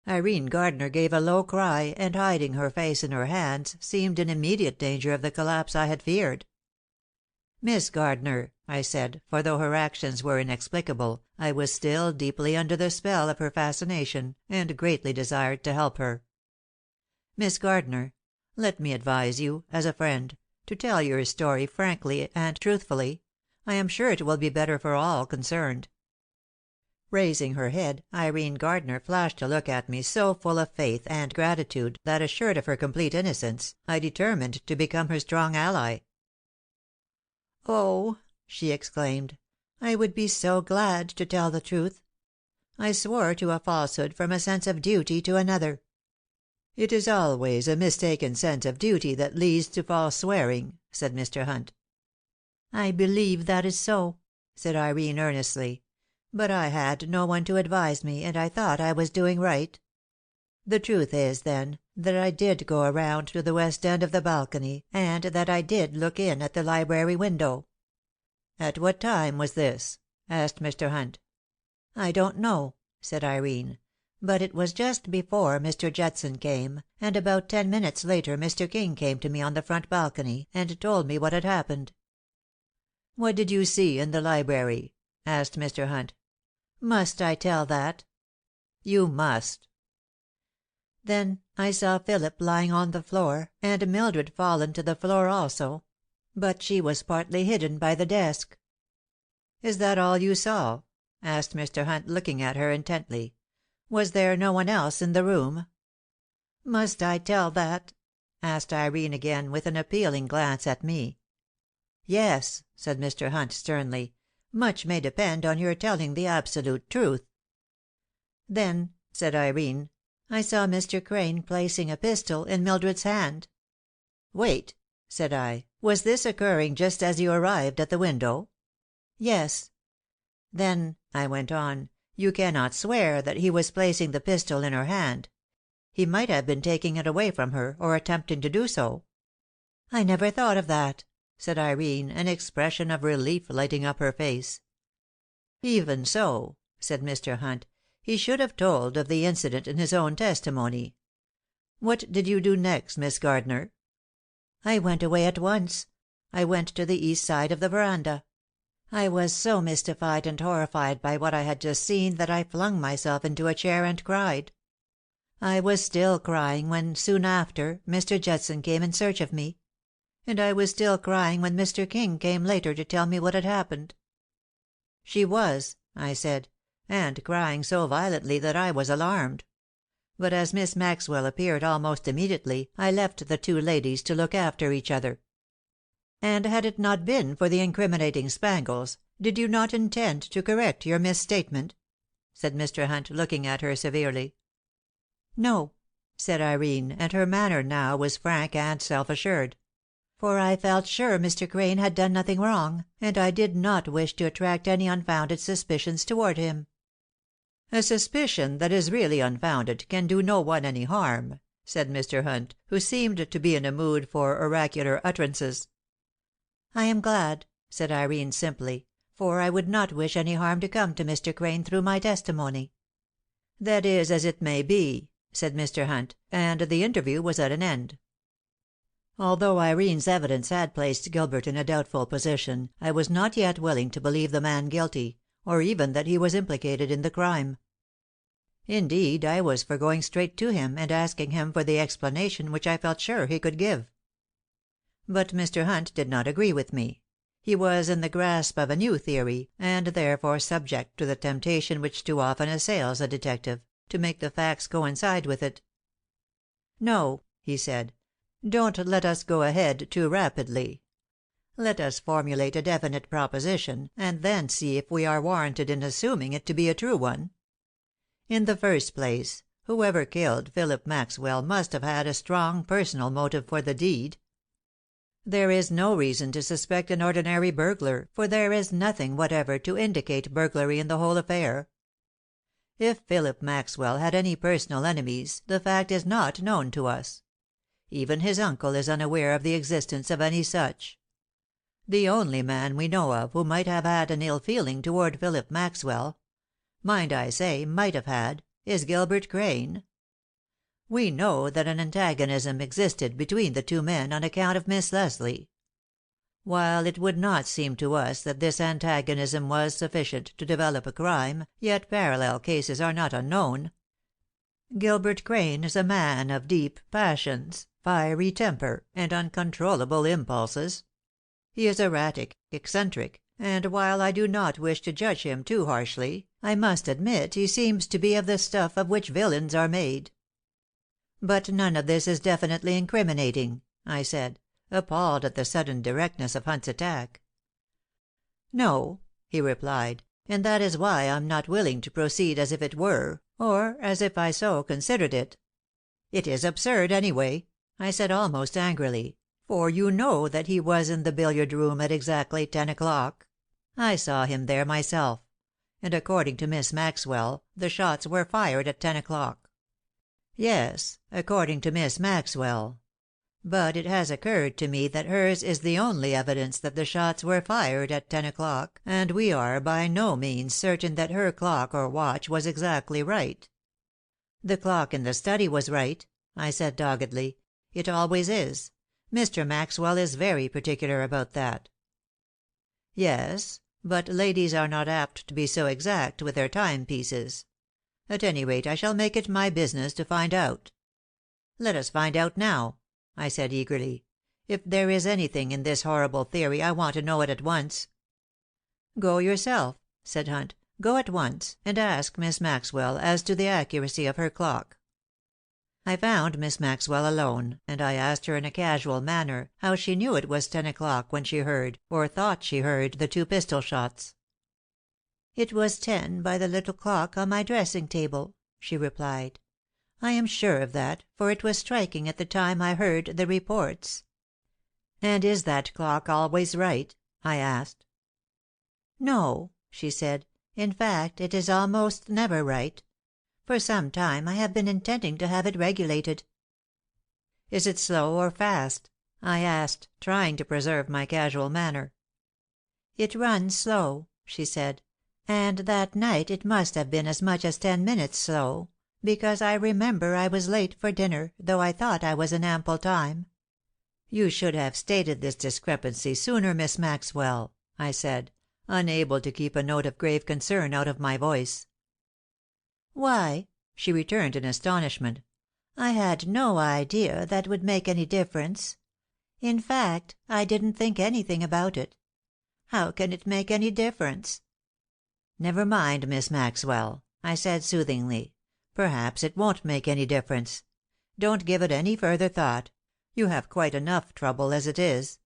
Irene Gardner gave a low cry, and hiding her face in her hands, seemed in immediate danger of the collapse I had feared. "Miss Gardner," I said, for though her actions were inexplicable, I was still deeply under the spell of her fascination, and greatly desired to help her. "Miss Gardner, let me advise you, as a friend, to tell your story frankly and truthfully. I am sure it will be better for all concerned." Raising her head, Irene Gardner flashed a look at me so full of faith and gratitude that, assured of her complete innocence, I determined to become her strong ally. "Oh," she exclaimed, "I would be so glad to tell the truth. I swore to a falsehood from a sense of duty to another." "It is always a mistaken sense of duty that leads to false swearing," said Mr. Hunt. "I believe that is so," said Irene earnestly. "But I had no one to advise me, and I thought I was doing right. The truth is, then, that I did go around to the west end of the balcony, and that I did look in at the library window." "At what time was this?" asked Mr. Hunt. "I don't know," said Irene. "But it was just before Mr. Judson came, and about 10 minutes later Mr. King came to me on the front balcony, and told me what had happened." "What did you see in the library?" asked Mr. Hunt. "Must I tell that?" "You must." "Then I saw Philip lying on the floor, and Mildred fallen to the floor also; but she was partly hidden by the desk." "Is that all you saw?" asked Mr. Hunt, looking at her intently. "Was there no one else in the room?" "Must I tell that?" asked Irene again, with an appealing glance at me. "Yes," said Mr. Hunt sternly. "Much may depend on your telling the absolute truth." "Then," said Irene, "I saw Mr. Crane placing a pistol in Mildred's hand." "Wait," said I. "Was this occurring just as you arrived at the window?" "Yes." "Then," I went on, "you cannot swear that he was placing the pistol in her hand. He might have been taking it away from her, or attempting to do so." "I never thought of that," said Irene, an expression of relief lighting up her face. "Even so," said Mr. Hunt, "he should have told of the incident in his own testimony. What did you do next, Miss Gardner?" "I went away at once. I went to the east side of the veranda. I was so mystified and horrified by what I had just seen that I flung myself into a chair and cried. I was still crying when, soon after, Mr. Judson came in search of me. And I was still crying when Mr. King came later to tell me what had happened." "She was," I said, "and crying so violently that I was alarmed. But as Miss Maxwell appeared almost immediately, I left the two ladies to look after each other." "And had it not been for the incriminating spangles, did you not intend to correct your misstatement?" said Mr. Hunt, looking at her severely. "No," said Irene, and her manner now was frank and self-assured. "For I felt sure Mr. Crane had done nothing wrong, and I did not wish to attract any unfounded suspicions toward him." "A suspicion that is really unfounded can do no one any harm," said Mr. Hunt, who seemed to be in a mood for oracular utterances. "I am glad," said Irene simply, "for I would not wish any harm to come to Mr. Crane through my testimony." "That is as it may be," said Mr. Hunt, and the interview was at an end. Although Irene's evidence had placed Gilbert in a doubtful position, I was not yet willing to believe the man guilty, or even that he was implicated in the crime. Indeed, I was for going straight to him and asking him for the explanation which I felt sure he could give. But Mr. Hunt did not agree with me. He was in the grasp of a new theory, and therefore subject to the temptation which too often assails a detective, to make the facts coincide with it. "No," he said, "don't let us go ahead too rapidly. Let us formulate a definite proposition, and then see if we are warranted in assuming it to be a true one. In the first place, whoever killed Phillip Maxwell must have had a strong personal motive for the deed. There is no reason to suspect an ordinary burglar, for there is nothing whatever to indicate burglary in the whole affair. If Phillip Maxwell had any personal enemies, the fact is not known to us. Even his uncle is unaware of the existence of any such. The only man we know of who might have had an ill feeling toward Phillip Maxwell mind, I say, might have had is Gilbert Crane. We know that an antagonism existed between the two men on account of Miss Leslie. While it would not seem to us that this antagonism was sufficient to develop a crime, yet parallel cases are not unknown. Gilbert Crane is a man of deep passions, fiery temper, and uncontrollable impulses. He is erratic, eccentric, and while I do not wish to judge him too harshly, I must admit he seems to be of the stuff of which villains are made." "But none of this is definitely incriminating," I said, appalled at the sudden directness of Hunt's attack. "No," he replied, "and that is why I'm not willing to proceed as if it were, or as if I so considered it." "It is absurd, anyway," I said almost angrily, "for you know that he was in the billiard room at exactly 10 o'clock. I saw him there myself; and according to Miss Maxwell, the shots were fired at 10 o'clock." "Yes, according to Miss Maxwell. But it has occurred to me that hers is the only evidence that the shots were fired at 10 o'clock, and we are by no means certain that her clock or watch was exactly right." "The clock in the study was right," I said doggedly. "It always is. Mr. Maxwell is very particular about that." "Yes, but ladies are not apt to be so exact with their timepieces. At any rate, I shall make it my business to find out." "Let us find out now," I said eagerly. "If there is anything in this horrible theory, I want to know it at once." "Go yourself," said Hunt. "Go at once, and ask Miss Maxwell as to the accuracy of her clock." I found Miss Maxwell alone, and I asked her in a casual manner how she knew it was 10 o'clock when she heard, or thought she heard, the two pistol shots. "It was 10 by the little clock on my dressing table," she replied. "I am sure of that, for it was striking at the time I heard the reports." "And is that clock always right?" I asked. "No," she said. "In fact, it is almost never right. For some time I have been intending to have it regulated." "Is it slow or fast?" I asked, trying to preserve my casual manner. "It runs slow," she said, "and that night it must have been as much as 10 minutes slow, because I remember I was late for dinner, though I thought I was in ample time." "You should have stated this discrepancy sooner, Miss Maxwell," I said, unable to keep a note of grave concern out of my voice. "Why?" she returned in astonishment. "I had no idea that would make any difference. In fact, I didn't think anything about it. How can it make any difference?" "Never mind, Miss Maxwell," I said soothingly. "Perhaps it won't make any difference. Don't give it any further thought. You have quite enough trouble as it is."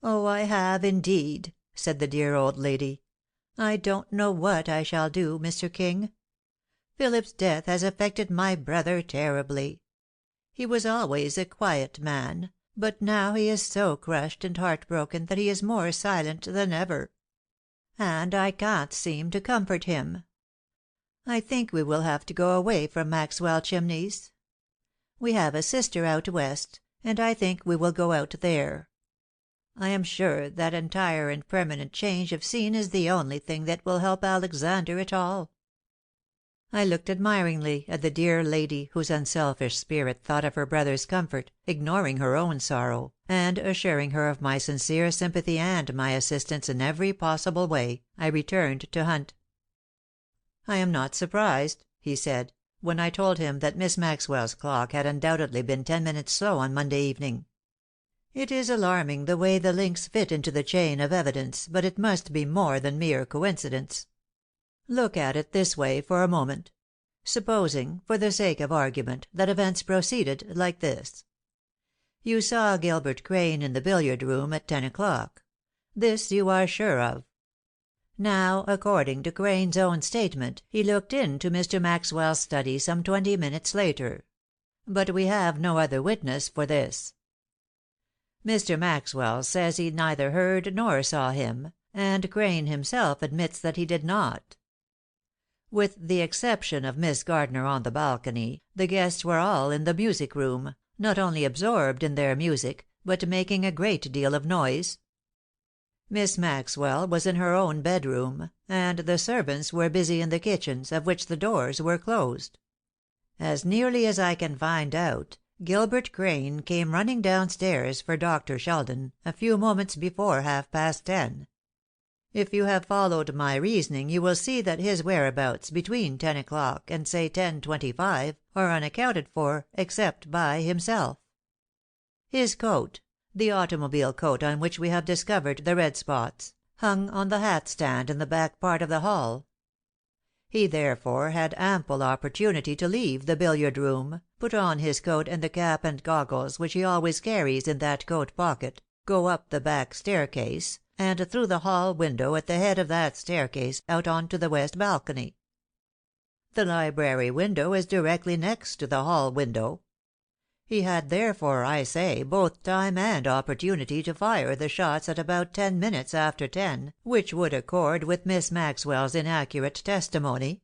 "Oh, I have indeed," said the dear old lady. "I don't know what I shall do, Mr. King. Philip's death has affected my brother terribly. He was always a quiet man, but now he is so crushed and heartbroken that he is more silent than ever. And I can't seem to comfort him. I think we will have to go away from Maxwell Chimneys. We have a sister out West, and I think we will go out there. I am sure that entire and permanent change of scene is the only thing that will help Alexander at all." I looked admiringly at the dear lady whose unselfish spirit thought of her brother's comfort, ignoring her own sorrow, and assuring her of my sincere sympathy and my assistance in every possible way, I returned to Hunt. "I am not surprised," he said, when I told him that Miss Maxwell's clock had undoubtedly been 10 minutes slow on Monday evening. "It is alarming the way the links fit into the chain of evidence, but it must be more than mere coincidence. Look at it this way for a moment. Supposing, for the sake of argument, that events proceeded like this. You saw Gilbert Crane in the billiard room at 10 o'clock. This you are sure of. Now, according to Crane's own statement, he looked into Mr. Maxwell's study some 20 minutes later. But we have no other witness for this. Mr. Maxwell says he neither heard nor saw him, and Crane himself admits that he did not. With the exception of Miss Gardner on the balcony, the guests were all in the music room, not only absorbed in their music, but making a great deal of noise. Miss Maxwell was in her own bedroom, and the servants were busy in the kitchens, of which the doors were closed. As nearly as I can find out, Gilbert Crane came running downstairs for Dr. Sheldon a few moments before 10:30. If you have followed my reasoning you will see that his whereabouts between 10 o'clock and say 10:25 are unaccounted for, except by himself. His coat, the automobile coat on which we have discovered the red spots, hung on the hat stand in the back part of the hall. He therefore had ample opportunity to leave the billiard room, put on his coat and the cap and goggles which he always carries in that coat pocket, go up the back staircase, and through the hall window at the head of that staircase out on to the west balcony. The library window is directly next to the hall window. He had therefore, I say, both time and opportunity to fire the shots at about 10 minutes after 10, which would accord with Miss Maxwell's inaccurate testimony.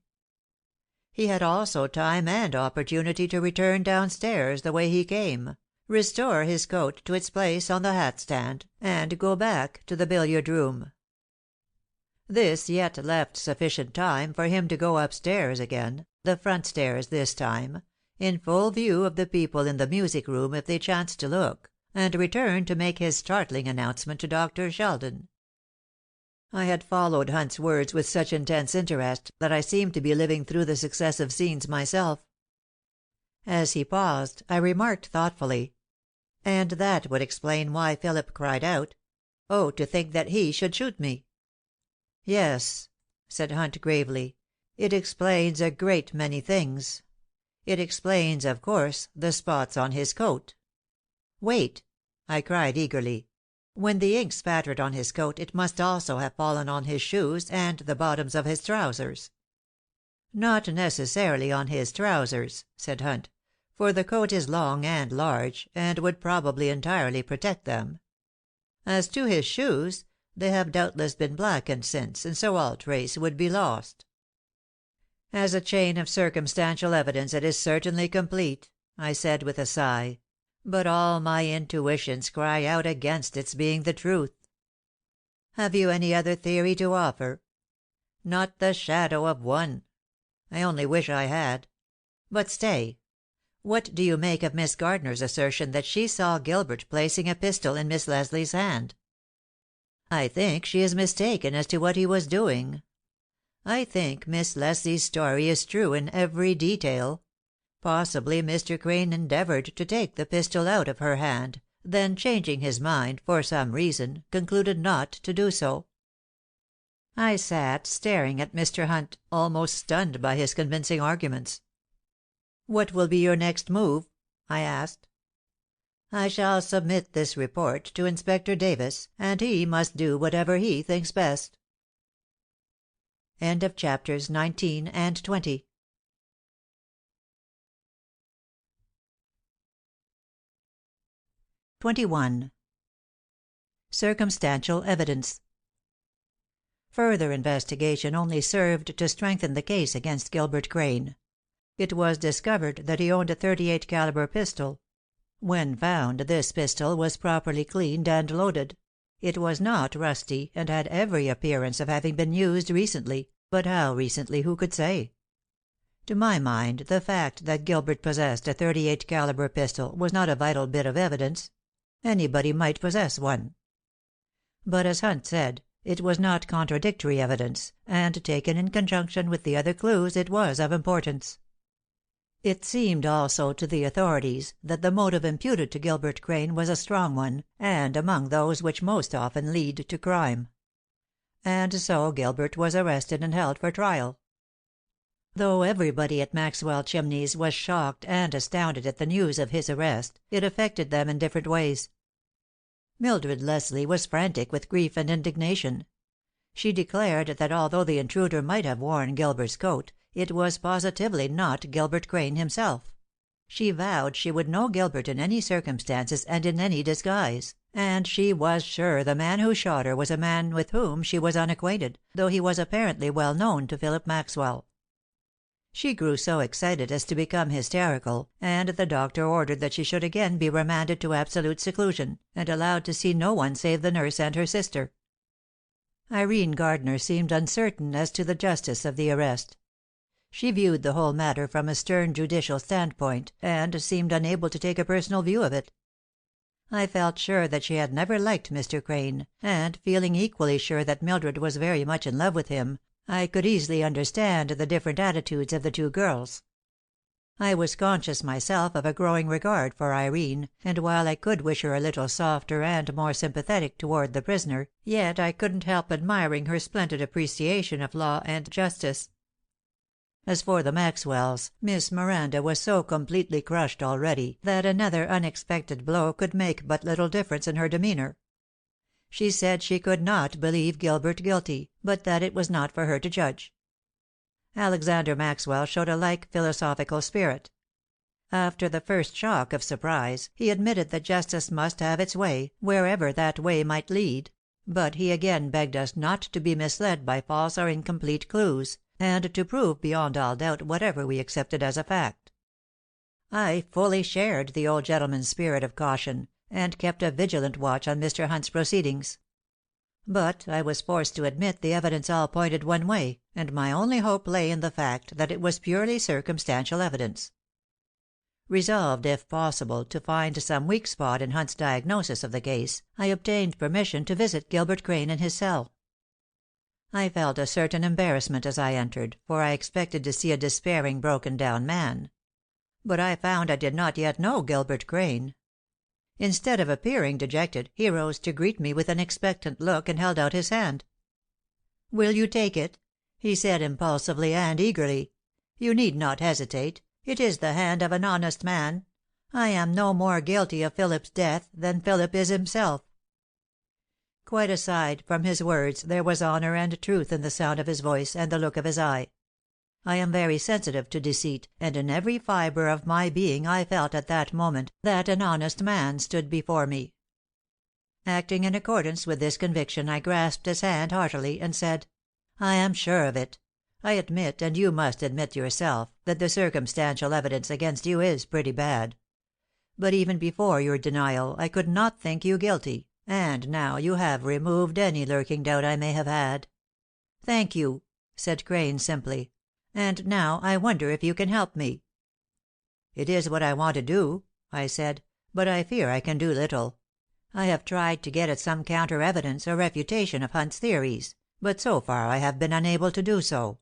He had also time and opportunity to return downstairs the way he came, restore his coat to its place on the hat stand, and go back to the billiard room. This yet left sufficient time for him to go upstairs again, the front stairs this time, in full view of the people in the music room if they chanced to look, and return to make his startling announcement to Dr. Sheldon. I had followed Hunt's words with such intense interest that I seemed to be living through the successive scenes myself. As he paused, I remarked thoughtfully, "And that would explain why Philip cried out, 'Oh, to think that he should shoot me!'" "Yes," said Hunt gravely, "it explains a great many things. It explains, of course, the spots on his coat." "Wait!" I cried eagerly. "When the ink spattered on his coat it must also have fallen on his shoes and the bottoms of his trousers." "Not necessarily on his trousers," said Hunt, "for the coat is long and large, and would probably entirely protect them. As to his shoes, they have doubtless been blackened since, and so all trace would be lost." "As a chain of circumstantial evidence it is certainly complete," I said with a sigh, "but all my intuitions cry out against its being the truth." "Have you any other theory to offer?" "Not the shadow of one. I only wish I had. But stay. What do you make of Miss Gardner's assertion that she saw Gilbert placing a pistol in Miss Leslie's hand?" "I think she is mistaken as to what he was doing. I think Miss Leslie's story is true in every detail. Possibly Mr. Crane endeavored to take the pistol out of her hand, then changing his mind, for some reason, concluded not to do so." I sat staring at Mr. Hunt, almost stunned by his convincing arguments. "What will be your next move?" I asked. "I shall submit this report to Inspector Davis, and he must do whatever he thinks best." End of chapters 19 and 20. (21) Circumstantial evidence. Further investigation only served to strengthen the case against Gilbert Crane. It was discovered that he owned a .38 caliber pistol. When found, this pistol was properly cleaned and loaded. It was not rusty, and had every appearance of having been used recently, but how recently who could say? To my mind the fact that Gilbert possessed a .38 caliber pistol was not a vital bit of evidence. Anybody might possess one. But, as Hunt said, it was not contradictory evidence, and taken in conjunction with the other clues it was of importance. It seemed also to the authorities that the motive imputed to Gilbert Crane was a strong one, and among those which most often lead to crime. And so Gilbert was arrested and held for trial. Though everybody at Maxwell Chimneys was shocked and astounded at the news of his arrest, it affected them in different ways. Mildred Leslie was frantic with grief and indignation. She declared that although the intruder might have worn Gilbert's coat, it was positively not Gilbert Crane himself. She vowed she would know Gilbert in any circumstances and in any disguise, and she was sure the man who shot her was a man with whom she was unacquainted, though he was apparently well known to Phillip Maxwell. She grew so excited as to become hysterical, and the doctor ordered that she should again be remanded to absolute seclusion, and allowed to see no one save the nurse and her sister. Irene Gardner seemed uncertain as to the justice of the arrest. She viewed the whole matter from a stern judicial standpoint, and seemed unable to take a personal view of it. I felt sure that she had never liked Mr. Crane, and feeling equally sure that Mildred was very much in love with him, I could easily understand the different attitudes of the two girls. I was conscious myself of a growing regard for Irene, and while I could wish her a little softer and more sympathetic toward the prisoner, yet I couldn't help admiring her splendid appreciation of law and justice. As for the Maxwells, Miss Miranda was so completely crushed already that another unexpected blow could make but little difference in her demeanor. She said she could not believe Gilbert guilty, but that it was not for her to judge. Alexander Maxwell showed a like philosophical spirit. After the first shock of surprise, he admitted that justice must have its way, wherever that way might lead, but he again begged us not to be misled by false or incomplete clues, and to prove beyond all doubt whatever we accepted as a fact. I fully shared the old gentleman's spirit of caution, and kept a vigilant watch on Mr. Hunt's proceedings. But I was forced to admit the evidence all pointed one way, and my only hope lay in the fact that it was purely circumstantial evidence. Resolved, if possible, to find some weak spot in Hunt's diagnosis of the case, I obtained permission to visit Gilbert Crane in his cell. I felt a certain embarrassment as I entered, for I expected to see a despairing, broken-down man. But I found I did not yet know Gilbert Crane. Instead of appearing dejected, he rose to greet me with an expectant look and held out his hand. "Will you take it?" he said impulsively and eagerly. "You need not hesitate. It is the hand of an honest man. I am no more guilty of Philip's death than Philip is himself." Quite aside from his words, there was honor and truth in the sound of his voice and the look of his eye. I am very sensitive to deceit, and in every fibre of my being I felt at that moment that an honest man stood before me. Acting in accordance with this conviction, I grasped his hand heartily, and said: "I am sure of it. I admit, and you must admit yourself, that the circumstantial evidence against you is pretty bad. But even before your denial I could not think you guilty, and now you have removed any lurking doubt I may have had." "Thank you," said Crane simply. "And now I wonder if you can help me." "It is what I want to do," I said, "but I fear I can do little. I have tried to get at some counter evidence or refutation of Hunt's theories, but so far I have been unable to do so."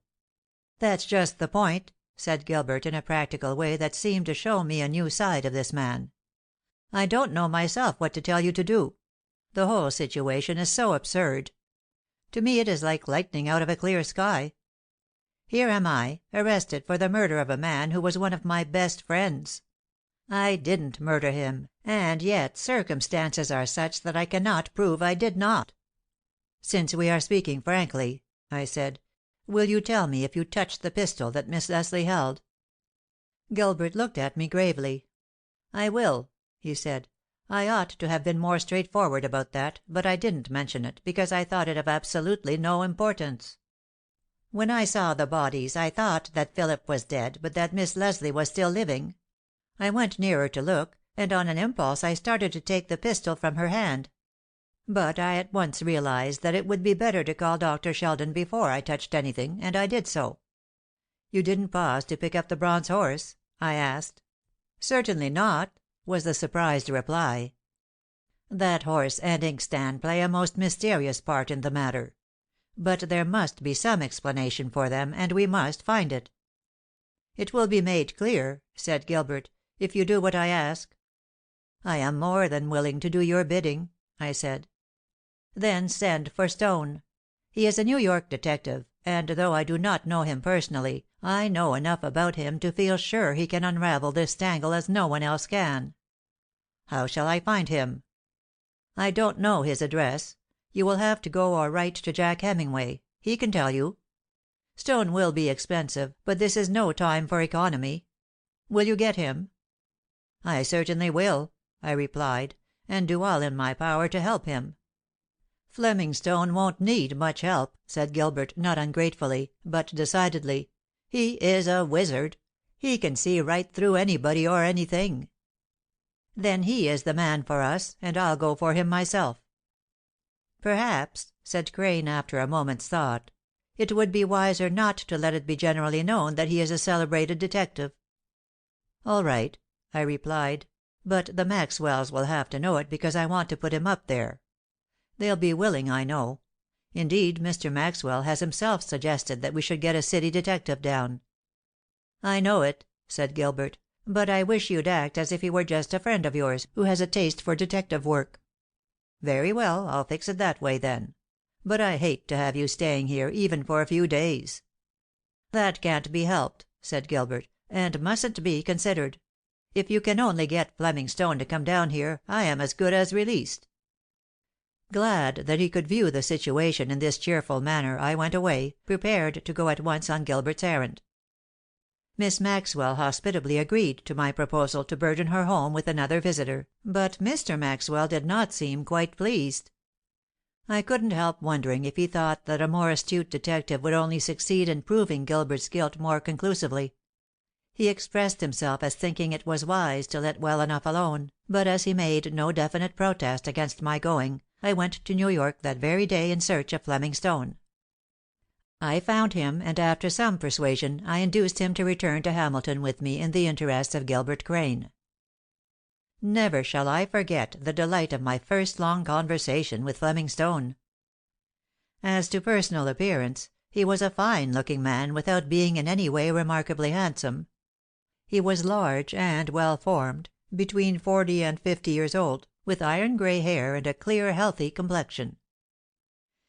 "That's just the point," said Gilbert in a practical way that seemed to show me a new side of this man. "I don't know myself what to tell you to do. The whole situation is so absurd. To me it is like lightning out of a clear sky. Here am I, arrested for the murder of a man who was one of my best friends. I didn't murder him, and yet circumstances are such that I cannot prove I did not." "Since we are speaking frankly," I said, "will you tell me if you touched the pistol that Miss Leslie held?" Gilbert looked at me gravely. "I will," he said. "I ought to have been more straightforward about that, but I didn't mention it, because I thought it of absolutely no importance. When I saw the bodies I thought that Philip was dead, but that Miss Leslie was still living. I went nearer to look, and on an impulse I started to take the pistol from her hand. But I at once realized that it would be better to call Dr. Sheldon before I touched anything, and I did so." "You didn't pause to pick up the bronze horse?" I asked. "Certainly not," was the surprised reply. "That horse and inkstand play a most mysterious part in the matter. But there must be some explanation for them, and we must find it." "It will be made clear," said Gilbert, "if you do what I ask." "I am more than willing to do your bidding," I said. "Then send for Stone. He is a New York detective, and though I do not know him personally, I know enough about him to feel sure he can unravel this tangle as no one else can." "How shall I find him?" "I don't know his address. You will have to go or write to Jack Hemingway. He can tell you. Stone will be expensive, but this is no time for economy. Will you get him?" "I certainly will," I replied, "and do all in my power to help him." "Fleming Stone won't need much help," said Gilbert, not ungratefully, but decidedly. He is a wizard. He can see right through anybody or anything." "Then he is the man for us, and I'll go for him myself." "Perhaps," said Crane, after a moment's thought, "it would be wiser not to let it be generally known that he is a celebrated detective." "All right," I replied, "but the Maxwells will have to know it because I want to put him up there. They'll be willing, I know. Indeed, Mr. Maxwell has himself suggested that we should get a city detective down." "I know it," said Gilbert, "but I wish you'd act as if he were just a friend of yours, who has a taste for detective work." "Very well, I'll fix it that way, then. But I hate to have you staying here, even for a few days." "That can't be helped," said Gilbert, "and mustn't be considered. If you can only get Fleming Stone to come down here, I am as good as released." Glad that he could view the situation in this cheerful manner, I went away, prepared to go at once on Gilbert's errand. Miss Maxwell hospitably agreed to my proposal to burden her home with another visitor, but Mr. Maxwell did not seem quite pleased. I couldn't help wondering if he thought that a more astute detective would only succeed in proving Gilbert's guilt more conclusively. He expressed himself as thinking it was wise to let well enough alone, but as he made no definite protest against my going, I went to New York that very day in search of Fleming Stone. I found him, and after some persuasion I induced him to return to Hamilton with me in the interests of Gilbert Crane. Never shall I forget the delight of my first long conversation with Fleming Stone. As to personal appearance, he was a fine looking man without being in any way remarkably handsome. He was large and well formed, between 40 and 50 years old, with iron gray hair and a clear, healthy complexion.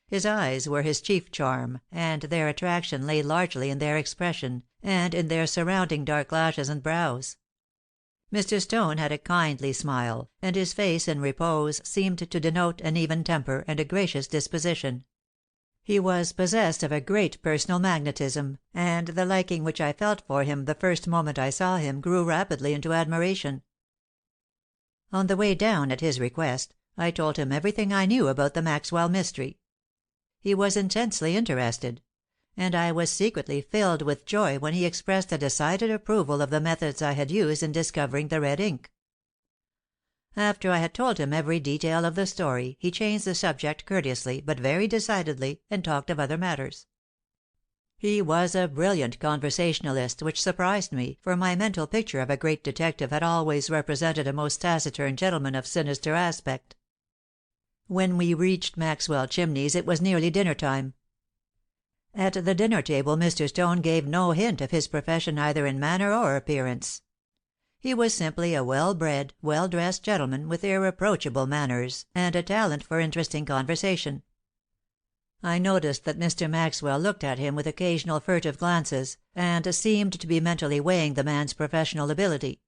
His eyes were his chief charm, and their attraction lay largely in their expression, and in their surrounding dark lashes and brows. Mr. Stone had a kindly smile, and his face in repose seemed to denote an even temper and a gracious disposition. He was possessed of a great personal magnetism, and the liking which I felt for him the first moment I saw him grew rapidly into admiration. On the way down, at his request, I told him everything I knew about the Maxwell mystery. He was intensely interested, and I was secretly filled with joy when he expressed a decided approval of the methods I had used in discovering the red ink. After I had told him every detail of the story, he changed the subject courteously, but very decidedly, and talked of other matters. He was a brilliant conversationalist, which surprised me, for my mental picture of a great detective had always represented a most taciturn gentleman of sinister aspect. When we reached Maxwell Chimneys it was nearly dinner time. At the dinner table Mr. Stone gave no hint of his profession either in manner or appearance. He was simply a well-bred, well-dressed gentleman with irreproachable manners and a talent for interesting conversation. I noticed that Mr. Maxwell looked at him with occasional furtive glances, and seemed to be mentally weighing the man's professional ability.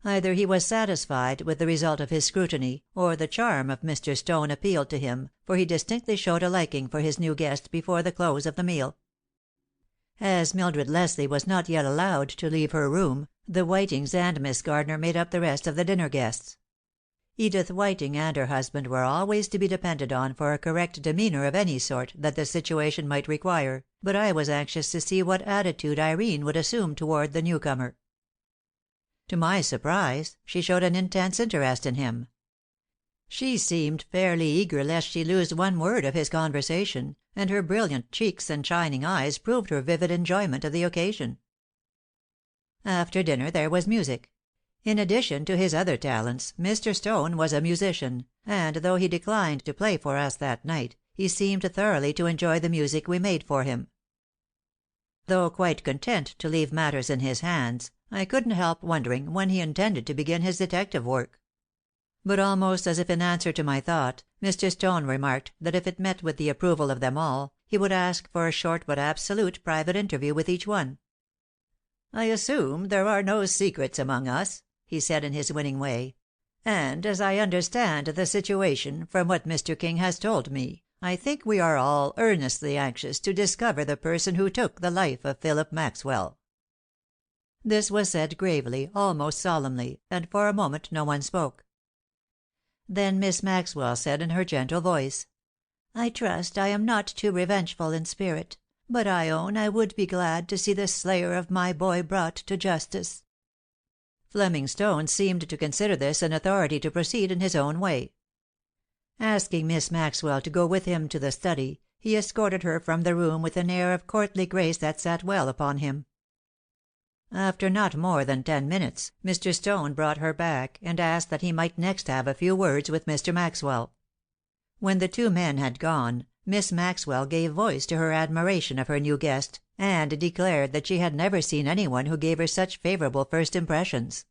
Either he was satisfied with the result of his scrutiny, or the charm of Mr. Stone appealed to him, for he distinctly showed a liking for his new guest before the close of the meal. As Mildred Leslie was not yet allowed to leave her room, the Whitings and Miss Gardner made up the rest of the dinner guests. Edith Whiting and her husband were always to be depended on for a correct demeanor of any sort that the situation might require, but I was anxious to see what attitude Irene would assume toward the newcomer. To my surprise, she showed an intense interest in him. She seemed fairly eager lest she lose one word of his conversation, and her brilliant cheeks and shining eyes proved her vivid enjoyment of the occasion. After dinner there was music. In addition to his other talents, Mr. Stone was a musician, and though he declined to play for us that night, he seemed thoroughly to enjoy the music we made for him. Though quite content to leave matters in his hands, I couldn't help wondering when he intended to begin his detective work. But almost as if in answer to my thought, Mr. Stone remarked that if it met with the approval of them all, he would ask for a short but absolute private interview with each one. "I assume there are no secrets among us," he said in his winning way. "And as I understand the situation from what Mr. King has told me, I think we are all earnestly anxious to discover the person who took the life of Phillip Maxwell." This was said gravely, almost solemnly, and for a moment no one spoke. Then Miss Maxwell said in her gentle voice, "I trust I am not too revengeful in spirit, but I own I would be glad to see the slayer of my boy brought to justice." Fleming Stone seemed to consider this an authority to proceed in his own way. Asking Miss Maxwell to go with him to the study, he escorted her from the room with an air of courtly grace that sat well upon him. After not more than 10 minutes, Mr. Stone brought her back, and asked that he might next have a few words with Mr. Maxwell. When the two men had gone, Miss Maxwell gave voice to her admiration of her new guest, and declared that she had never seen any one who gave her such favorable first impressions.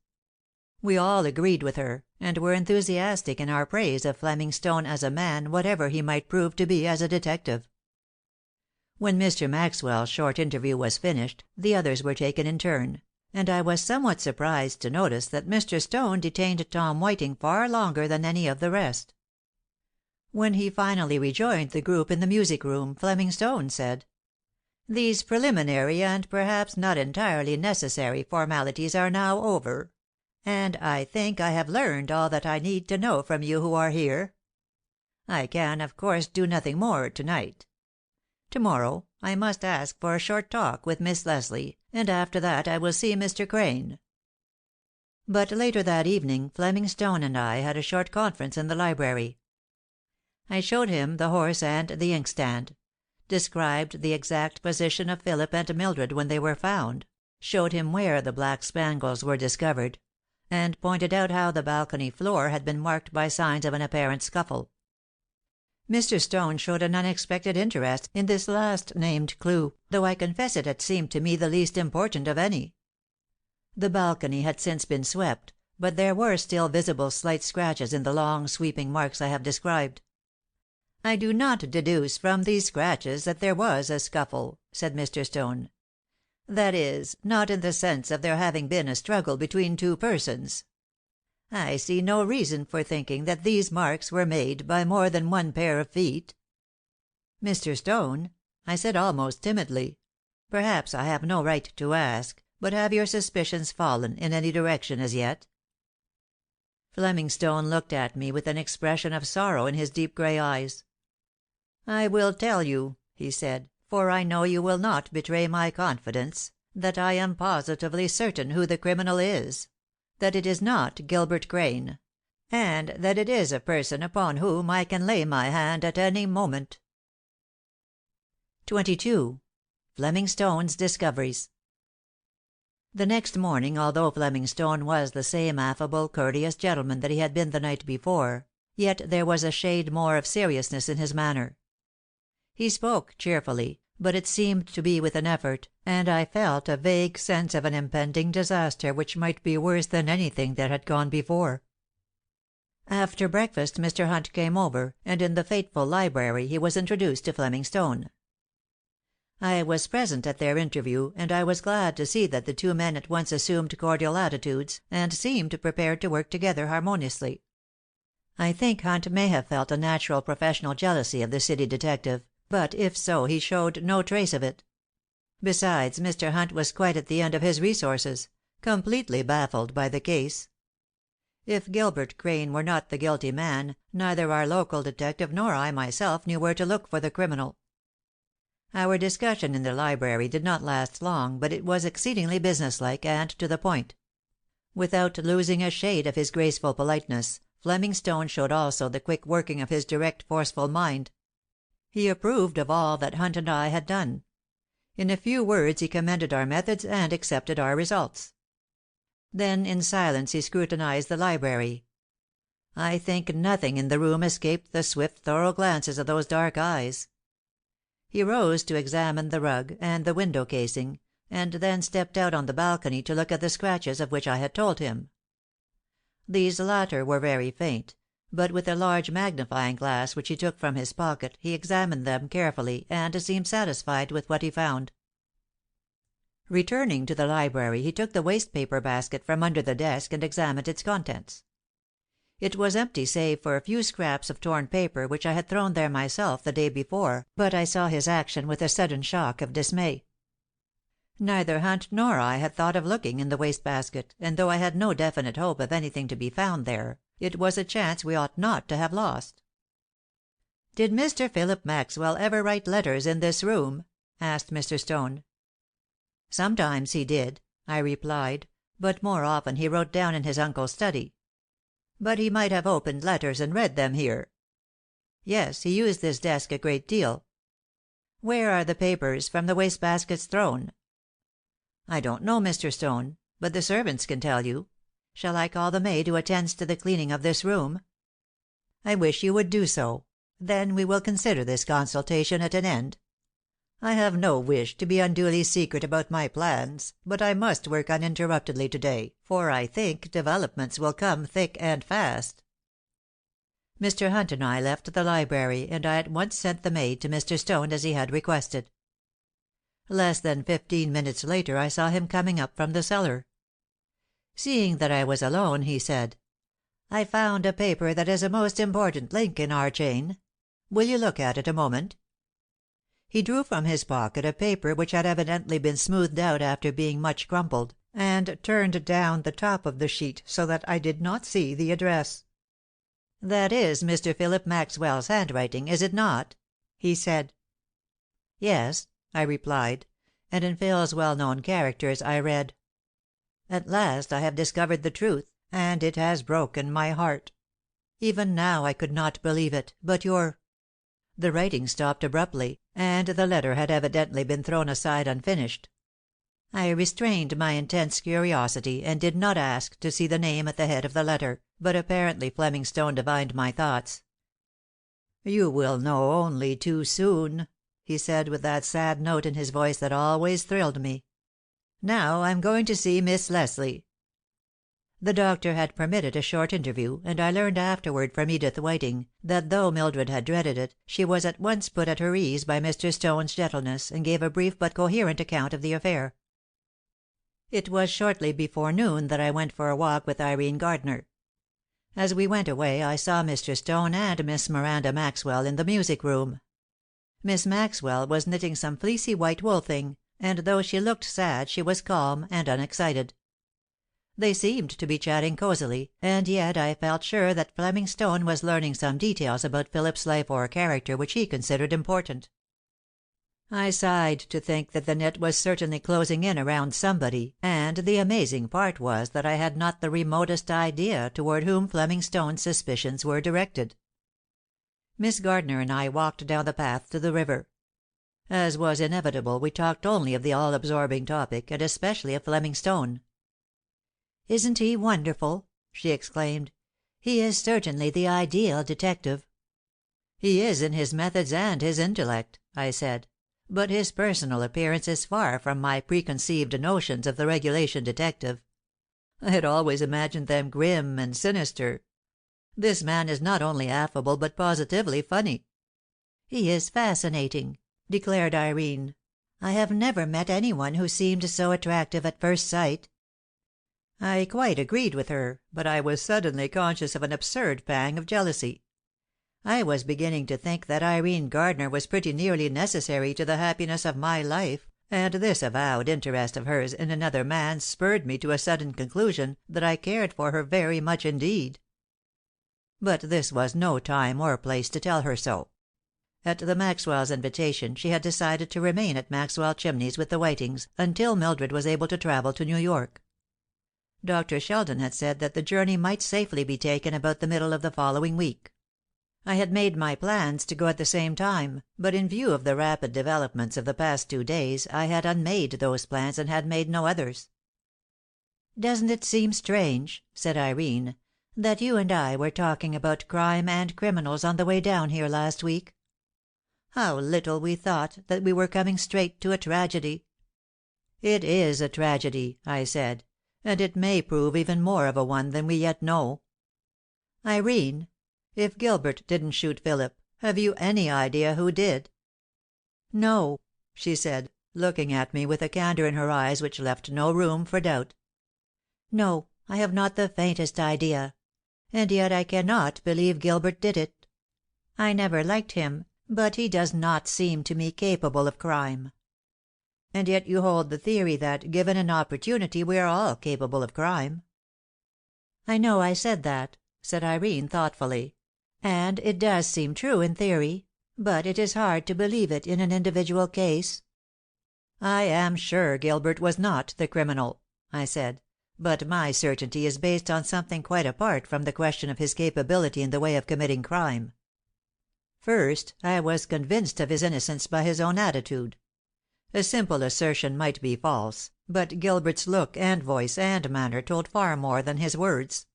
We all agreed with her, and were enthusiastic in our praise of Fleming Stone as a man, whatever he might prove to be as a detective. When Mr. Maxwell's short interview was finished, the others were taken in turn, and I was somewhat surprised to notice that Mr. Stone detained Tom Whiting far longer than any of the rest. When he finally rejoined the group in the music room, Fleming Stone said: "These preliminary and perhaps not entirely necessary formalities are now over, and I think I have learned all that I need to know from you who are here. I can, of course, do nothing more to night. To-morrow I must ask for a short talk with Miss Leslie, and after that I will see Mr. Crane." But later that evening Fleming Stone and I had a short conference in the library. I showed him the horse and the inkstand; described the exact position of Philip and Mildred when they were found; showed him where the black spangles were discovered; and pointed out how the balcony floor had been marked by signs of an apparent scuffle. Mr. Stone showed an unexpected interest in this last named clue, though I confess it had seemed to me the least important of any. The balcony had since been swept, but there were still visible slight scratches in the long, sweeping marks I have described. "I do not deduce from these scratches that there was a scuffle," said Mr. Stone. "That is, not in the sense of there having been a struggle between two persons. I see no reason for thinking that these marks were made by more than one pair of feet." "Mr. Stone," I said almost timidly, "perhaps I have no right to ask, but have your suspicions fallen in any direction as yet?" Fleming Stone looked at me with an expression of sorrow in his deep gray eyes. "I will tell you," he said, "for I know you will not betray my confidence, that I am positively certain who the criminal is; that it is not Gilbert Crane; and that it is a person upon whom I can lay my hand at any moment." 22. Fleming Stone's Discoveries. The next morning, although Fleming Stone was the same affable, courteous gentleman that he had been the night before, yet there was a shade more of seriousness in his manner. He spoke cheerfully, but it seemed to be with an effort, and I felt a vague sense of an impending disaster which might be worse than anything that had gone before. After breakfast Mr. Hunt came over, and in the fateful library he was introduced to Fleming Stone. I was present at their interview, and I was glad to see that the two men at once assumed cordial attitudes, and seemed prepared to work together harmoniously. I think Hunt may have felt a natural professional jealousy of the city detective, but if so he showed no trace of it. Besides, Mr. Hunt was quite at the end of his resources, completely baffled by the case. If Gilbert Crane were not the guilty man, neither our local detective nor I myself knew where to look for the criminal. Our discussion in the library did not last long, but it was exceedingly businesslike and to the point. Without losing a shade of his graceful politeness, Fleming Stone showed also the quick working of his direct, forceful mind. He approved of all that Hunt and I had done. In a few words he commended our methods and accepted our results. Then in silence he scrutinized the library. I think nothing in the room escaped the swift, thorough glances of those dark eyes. He rose to examine the rug and the window casing, and then stepped out on the balcony to look at the scratches of which I had told him. These latter were very faint, but with a large magnifying glass which he took from his pocket he examined them carefully and seemed satisfied with what he found. Returning to the library he took the waste paper basket from under the desk and examined its contents. It was empty save for a few scraps of torn paper which I had thrown there myself the day before, but I saw his action with a sudden shock of dismay. Neither Hunt nor I had thought of looking in the waste basket, and though I had no definite hope of anything to be found there, it was a chance we ought not to have lost. "Did Mr. Philip Maxwell ever write letters in this room?" asked Mr. Stone. Sometimes he did, I replied, but more often he wrote down in his uncle's study. But he might have opened letters and read them here. Yes, he used this desk a great deal. Where are the papers from the wastebaskets thrown? I don't know, Mr. Stone, but the servants can tell you. Shall I call the maid who attends to the cleaning of this room? I wish you would do so. Then we will consider this consultation at an end. I have no wish to be unduly secret about my plans, but I must work uninterruptedly to-day, for I think developments will come thick and fast. Mr. Hunt and I left the library, and I at once sent the maid to Mr. Stone as he had requested. Less than 15 minutes later I saw him coming up from the cellar. Seeing that I was alone, he said, "I found a paper that is a most important link in our chain. Will you look at it a moment?" He drew from his pocket a paper which had evidently been smoothed out after being much crumpled, and turned down the top of the sheet so that I did not see the address. "That is Mr. Phillip Maxwell's handwriting, is it not?" he said. "Yes," I replied, and in Phil's well-known characters I read: "At last I have discovered the truth, and it has broken my heart. Even now I could not believe it, but your—" The writing stopped abruptly, and the letter had evidently been thrown aside unfinished. I restrained my intense curiosity, and did not ask to see the name at the head of the letter, but apparently Fleming Stone divined my thoughts. "You will know only too soon," he said, with that sad note in his voice that always thrilled me. "Now I'm going to see Miss Leslie." The doctor had permitted a short interview, and I learned afterward from Edith Whiting that though Mildred had dreaded it, she was at once put at her ease by Mr. Stone's gentleness, and gave a brief but coherent account of the affair. It was shortly before noon that I went for a walk with Irene Gardner. As we went away I saw Mr. Stone and Miss Miranda Maxwell in the music room. Miss Maxwell was knitting some fleecy white wool thing, and though she looked sad she was calm and unexcited. They seemed to be chatting cosily, and yet I felt sure that Fleming Stone was learning some details about Philip's life or character which he considered important. I sighed to think that the net was certainly closing in around somebody, and the amazing part was that I had not the remotest idea toward whom Fleming Stone's suspicions were directed. Miss Gardner and I walked down the path to the river. As was inevitable, we talked only of the all-absorbing topic, and especially of Fleming Stone. "Isn't he wonderful?" she exclaimed. "He is certainly the ideal detective." "He is in his methods and his intellect," I said, "but his personal appearance is far from my preconceived notions of the regulation detective. I had always imagined them grim and sinister. This man is not only affable but positively funny." "He is fascinating," declared Irene. "I have never met anyone who seemed so attractive at first sight." I quite agreed with her, but I was suddenly conscious of an absurd pang of jealousy. I was beginning to think that Irene Gardner was pretty nearly necessary to the happiness of my life, and this avowed interest of hers in another man spurred me to a sudden conclusion that I cared for her very much indeed. But this was no time or place to tell her so. At the Maxwells' invitation, she had decided to remain at Maxwell Chimneys with the Whitings until Mildred was able to travel to New York. Dr. Sheldon had said that the journey might safely be taken about the middle of the following week. I had made my plans to go at the same time, but in view of the rapid developments of the past 2 days I had unmade those plans and had made no others. "Doesn't it seem strange," said Irene, "that you and I were talking about crime and criminals on the way down here last week? How little we thought that we were coming straight to a tragedy." "It is a tragedy," I said, "and it may prove even more of a one than we yet know. Irene, if Gilbert didn't shoot Philip, have you any idea who did?" "No," she said, looking at me with a candor in her eyes which left no room for doubt. "No, I have not the faintest idea. And yet I cannot believe Gilbert did it. I never liked him, but he does not seem to me capable of crime." "And yet you hold the theory that, given an opportunity, we are all capable of crime." "I know I said that," said Irene, thoughtfully, "and it does seem true in theory, but it is hard to believe it in an individual case. "I am sure Gilbert was not the criminal," I said, "but my certainty is based on something quite apart from the question of his capability in the way of committing crime. First, I was convinced of his innocence by his own attitude. A simple assertion might be false, but Gilbert's look and voice and manner told far more than his words.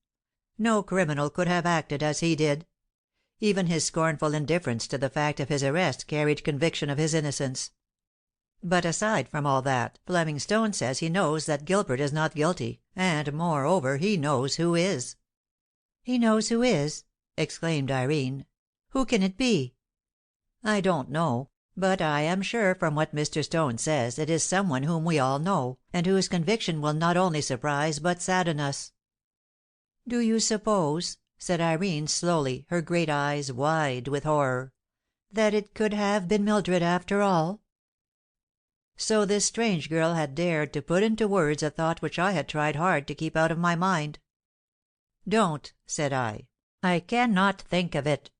No criminal could have acted as he did. Even his scornful indifference to the fact of his arrest carried conviction of his innocence. But aside from all that, Fleming Stone says he knows that Gilbert is not guilty, and, moreover, he knows who is." "He knows who is?" exclaimed Irene. "Who can it be?" "I don't know. But I am sure from what Mr. Stone says it is some one whom we all know, and whose conviction will not only surprise but sadden us." "Do you suppose," said Irene, slowly, her great eyes wide with horror, "that it could have been Mildred, after all?" So this strange girl had dared to put into words a thought which I had tried hard to keep out of my mind. "Don't," said I. "I cannot think of it."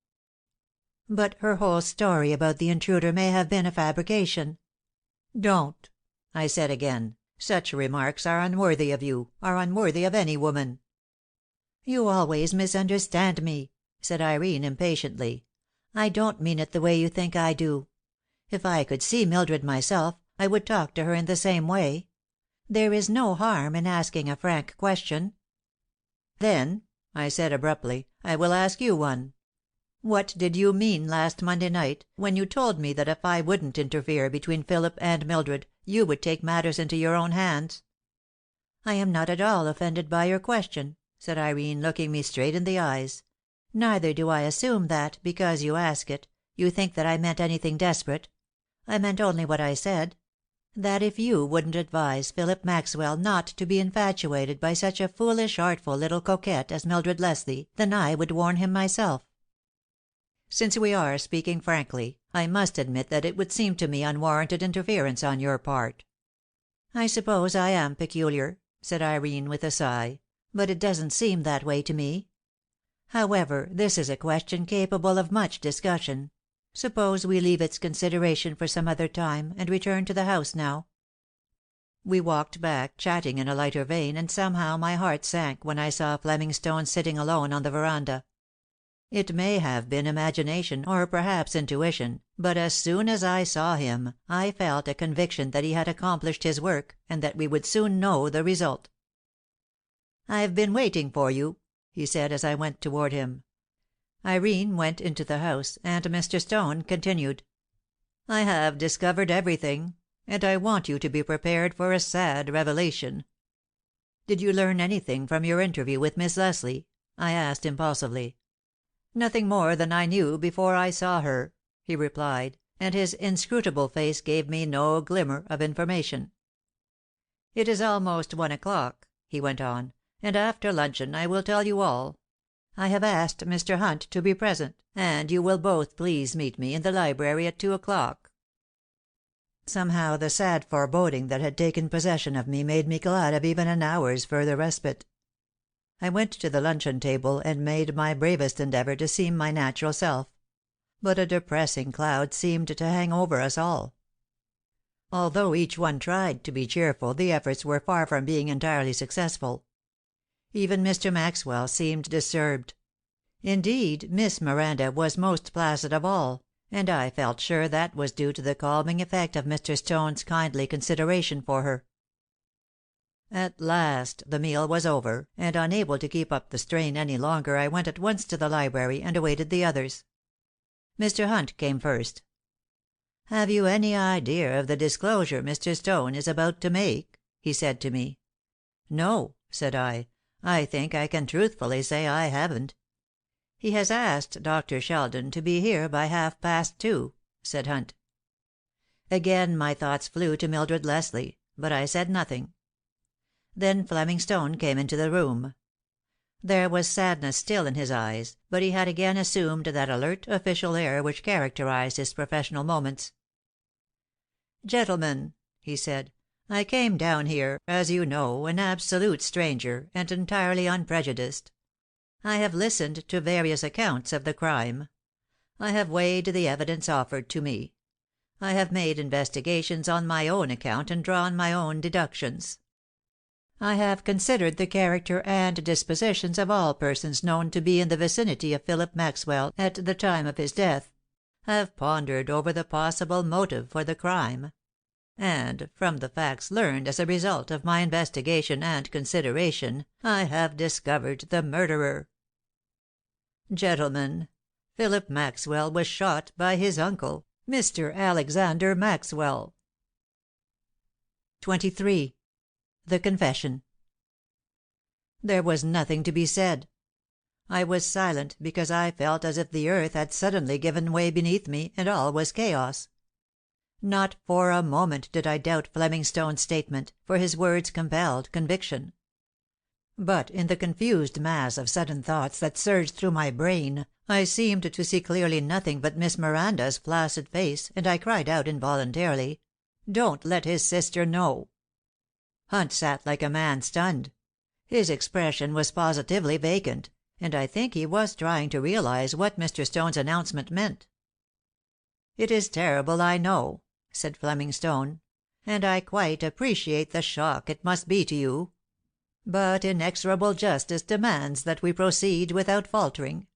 "But her whole story about the intruder may have been a fabrication." "Don't," I said again. "Such remarks are unworthy of you, are unworthy of any woman." "You always misunderstand me," said Irene, impatiently. "I don't mean it the way you think I do. If I could see Mildred myself, I would talk to her in the same way. There is no harm in asking a frank question." "Then," I said, abruptly, "I will ask you one. What did you mean last Monday night, when you told me that if I wouldn't interfere between Philip and Mildred, you would take matters into your own hands?" "I am not at all offended by your question," said Irene, looking me straight in the eyes. "Neither do I assume that, because you ask it, you think that I meant anything desperate. I meant only what I said: that if you wouldn't advise Philip Maxwell not to be infatuated by such a foolish, artful little coquette as Mildred Leslie, then I would warn him myself. Since we are speaking frankly, I must admit that it would seem to me unwarranted interference on your part." "I suppose I am peculiar," said Irene, with a sigh, "but it doesn't seem that way to me. However, this is a question capable of much discussion. Suppose we leave its consideration for some other time, and return to the house now." We walked back, chatting in a lighter vein, and somehow my heart sank when I saw Fleming Stone sitting alone on the veranda. It may have been imagination, or perhaps intuition, but as soon as I saw him, I felt a conviction that he had accomplished his work, and that we would soon know the result. "I've been waiting for you," he said, as I went toward him. Irene went into the house, and Mr. Stone continued: "I have discovered everything, and I want you to be prepared for a sad revelation." "Did you learn anything from your interview with Miss Leslie?" I asked, impulsively. "Nothing more than I knew before I saw her," he replied, and his inscrutable face gave me no glimmer of information. "It is almost 1:00," he went on, "and after luncheon I will tell you all. I have asked Mr. Hunt to be present, and you will both please meet me in the library at 2:00. Somehow the sad foreboding that had taken possession of me made me glad of even an hour's further respite. I went to the luncheon table and made my bravest endeavor to seem my natural self. But a depressing cloud seemed to hang over us all. Although each one tried to be cheerful, the efforts were far from being entirely successful. Even Mr. Maxwell seemed disturbed. Indeed, Miss Miranda was most placid of all, and I felt sure that was due to the calming effect of Mr. Stone's kindly consideration for her. At last the meal was over, and unable to keep up the strain any longer I went at once to the library and awaited the others. Mr. Hunt came first. "Have you any idea of the disclosure Mr. Stone is about to make?" he said to me. "No," said I. "I think I can truthfully say I haven't." "He has asked Dr. Sheldon to be here by 2:30," said Hunt. Again my thoughts flew to Mildred Leslie, but I said nothing. Then Fleming Stone came into the room. There was sadness still in his eyes, but he had again assumed that alert, official air which characterized his professional moments. "Gentlemen," he said, "I came down here, as you know, an absolute stranger, and entirely unprejudiced. I have listened to various accounts of the crime. I have weighed the evidence offered to me. I have made investigations on my own account and drawn my own deductions. I have considered the character and dispositions of all persons known to be in the vicinity of Philip Maxwell at the time of his death, have pondered over the possible motive for the crime, and, from the facts learned as a result of my investigation and consideration, I have discovered the murderer. Gentlemen, Philip Maxwell was shot by his uncle, Mr. Alexander Maxwell. 23. The Confession. There was nothing to be said. I was silent because I felt as if the earth had suddenly given way beneath me, and all was chaos. Not for a moment did I doubt Fleming Stone's statement, for his words compelled conviction. But in the confused mass of sudden thoughts that surged through my brain, I seemed to see clearly nothing but Miss Miranda's placid face, and I cried out involuntarily, "Don't let his sister know!" Hunt sat like a man stunned. His expression was positively vacant, and I think he was trying to realize what Mr. Stone's announcement meant. "It is terrible, I know," said Fleming Stone, "and I quite appreciate the shock it must be to you. But inexorable justice demands that we proceed without faltering.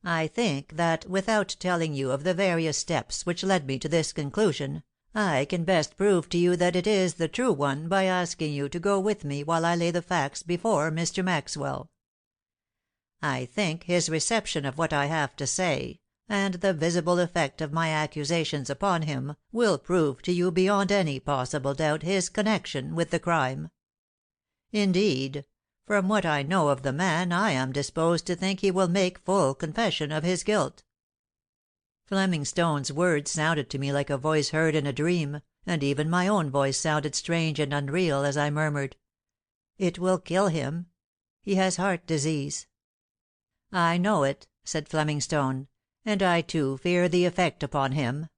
I think that, without telling you of the various steps which led me to this conclusion, I can best prove to you that it is the true one by asking you to go with me while I lay the facts before Mr. Maxwell. I think his reception of what I have to say, and the visible effect of my accusations upon him, will prove to you beyond any possible doubt his connection with the crime. Indeed, from what I know of the man, I am disposed to think he will make full confession of his guilt." Fleming Stone's words sounded to me like a voice heard in a dream, and even my own voice sounded strange and unreal as I murmured, "It will kill him. He has heart disease." "I know it," said Fleming Stone, "and I too fear the effect upon him.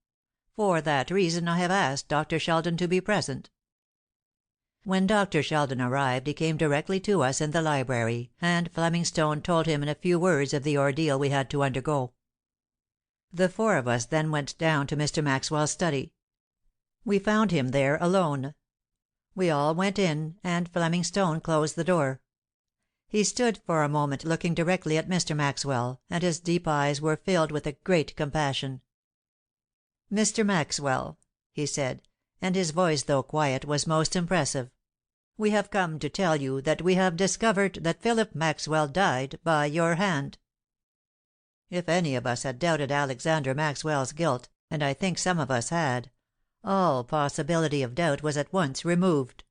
For that reason I have asked Dr. Sheldon to be present." When Dr. Sheldon arrived he came directly to us in the library, and Fleming Stone told him in a few words of the ordeal we had to undergo. The four of us then went down to Mr. Maxwell's study. We found him there alone. We all went in, and Fleming Stone closed the door. He stood for a moment looking directly at Mr. Maxwell, and his deep eyes were filled with a great compassion. "Mr. Maxwell," he said, and his voice, though quiet, was most impressive, "we have come to tell you that we have discovered that Philip Maxwell died by your hand." If any of us had doubted Alexander Maxwell's guilt, and I think some of us had, all possibility of doubt was at once removed.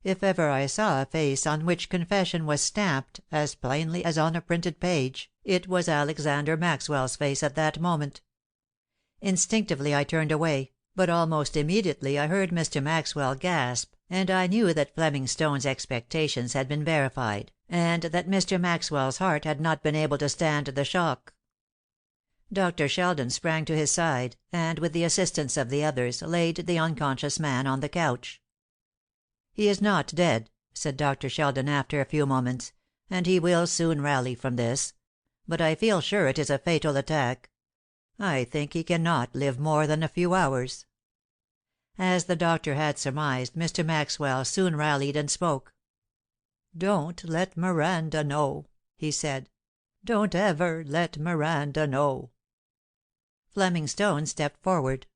If ever I saw a face on which confession was stamped as plainly as on a printed page, it was Alexander Maxwell's face at that moment. Instinctively I turned away, but almost immediately I heard Mr. Maxwell gasp, and I knew that Fleming Stone's expectations had been verified, and that Mr. Maxwell's heart had not been able to stand the shock. Dr. Sheldon sprang to his side, and with the assistance of the others laid the unconscious man on the couch. "He is not dead," said Dr. Sheldon after a few moments, "and he will soon rally from this. But I feel sure it is a fatal attack. I think he cannot live more than a few hours." As the doctor had surmised, Mr. Maxwell soon rallied and spoke. "Don't let Miranda know," he said. "Don't ever let Miranda know." Fleming Stone stepped forward.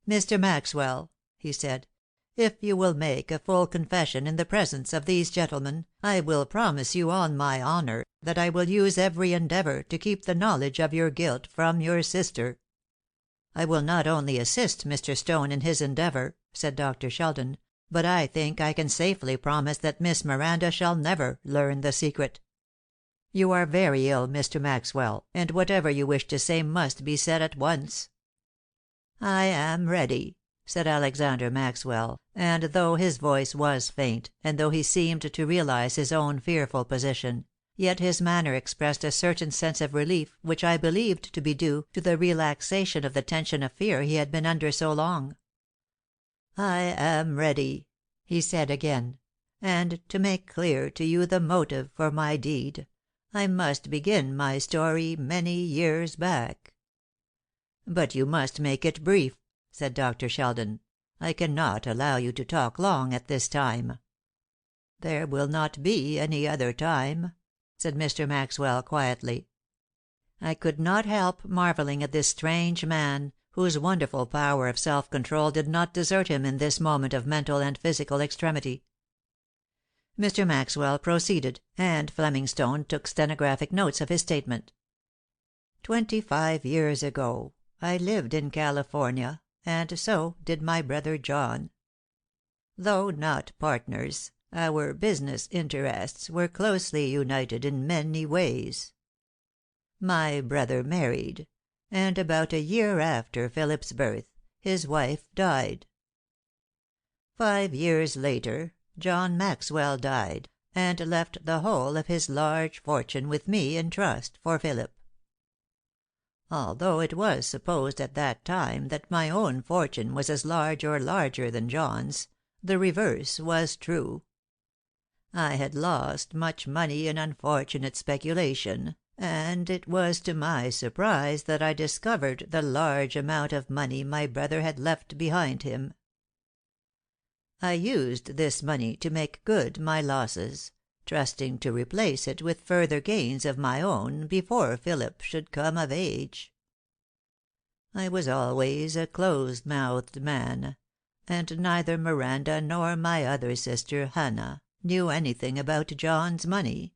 "Mr. Maxwell," he said, "if you will make a full confession in the presence of these gentlemen, I will promise you on my honor that I will use every endeavor to keep the knowledge of your guilt from your sister." "I will not only assist Mr. Stone in his endeavor," said Dr. Sheldon, "but I think I can safely promise that Miss Miranda shall never learn the secret. You are very ill, Mr. Maxwell, and whatever you wish to say must be said at once." "I am ready," said Alexander Maxwell, and though his voice was faint, and though he seemed to realize his own fearful position, yet his manner expressed a certain sense of relief which I believed to be due to the relaxation of the tension of fear he had been under so long. "I am ready," he said again, "and to make clear to you the motive for my deed, I must begin my story many years back. "But you must make it brief," said Dr. Sheldon. "I cannot allow you to talk long at this time." "There will not be any other time," said Mr. Maxwell quietly. I could not help marvelling at this strange man, whose wonderful power of self control did not desert him in this moment of mental and physical extremity. Mr. Maxwell proceeded, and Fleming Stone took stenographic notes of his statement. 25 years ago I lived in California, and so did my brother John. Though not partners, our business interests were closely united in many ways. My brother married, and about a year after Philip's birth, his wife died. 5 years later, John Maxwell died, and left the whole of his large fortune with me in trust for Philip. Although it was supposed at that time that my own fortune was as large or larger than John's, the reverse was true. I had lost much money in unfortunate speculation, and it was to my surprise that I discovered the large amount of money my brother had left behind him. I used this money to make good my losses, trusting to replace it with further gains of my own before Philip should come of age. I was always a close-mouthed man, and neither Miranda nor my other sister, Hannah, knew anything about John's money.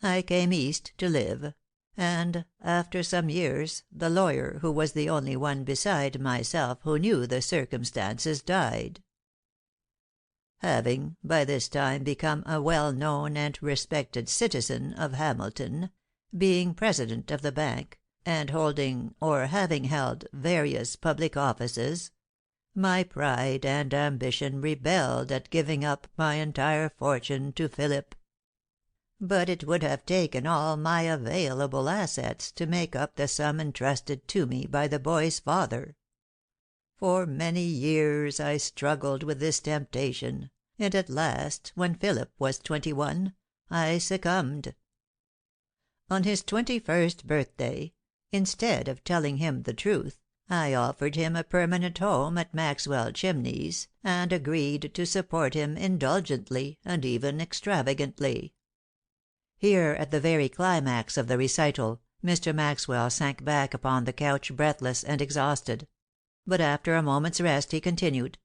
I came East to live, and, after some years, the lawyer, who was the only one beside myself who knew the circumstances, died. Having by this time become a well-known and respected citizen of Hamilton, being president of the bank, and holding or having held various public offices, my pride and ambition rebelled at giving up my entire fortune to Philip. But it would have taken all my available assets to make up the sum entrusted to me by the boy's father. For many years I struggled with this temptation, and at last, when Philip was 21, I succumbed. On his 21st birthday, instead of telling him the truth, I offered him a permanent home at Maxwell Chimneys, and agreed to support him indulgently and even extravagantly. Here, at the very climax of the recital, Mr. Maxwell sank back upon the couch breathless and exhausted. But after a moment's rest he continued: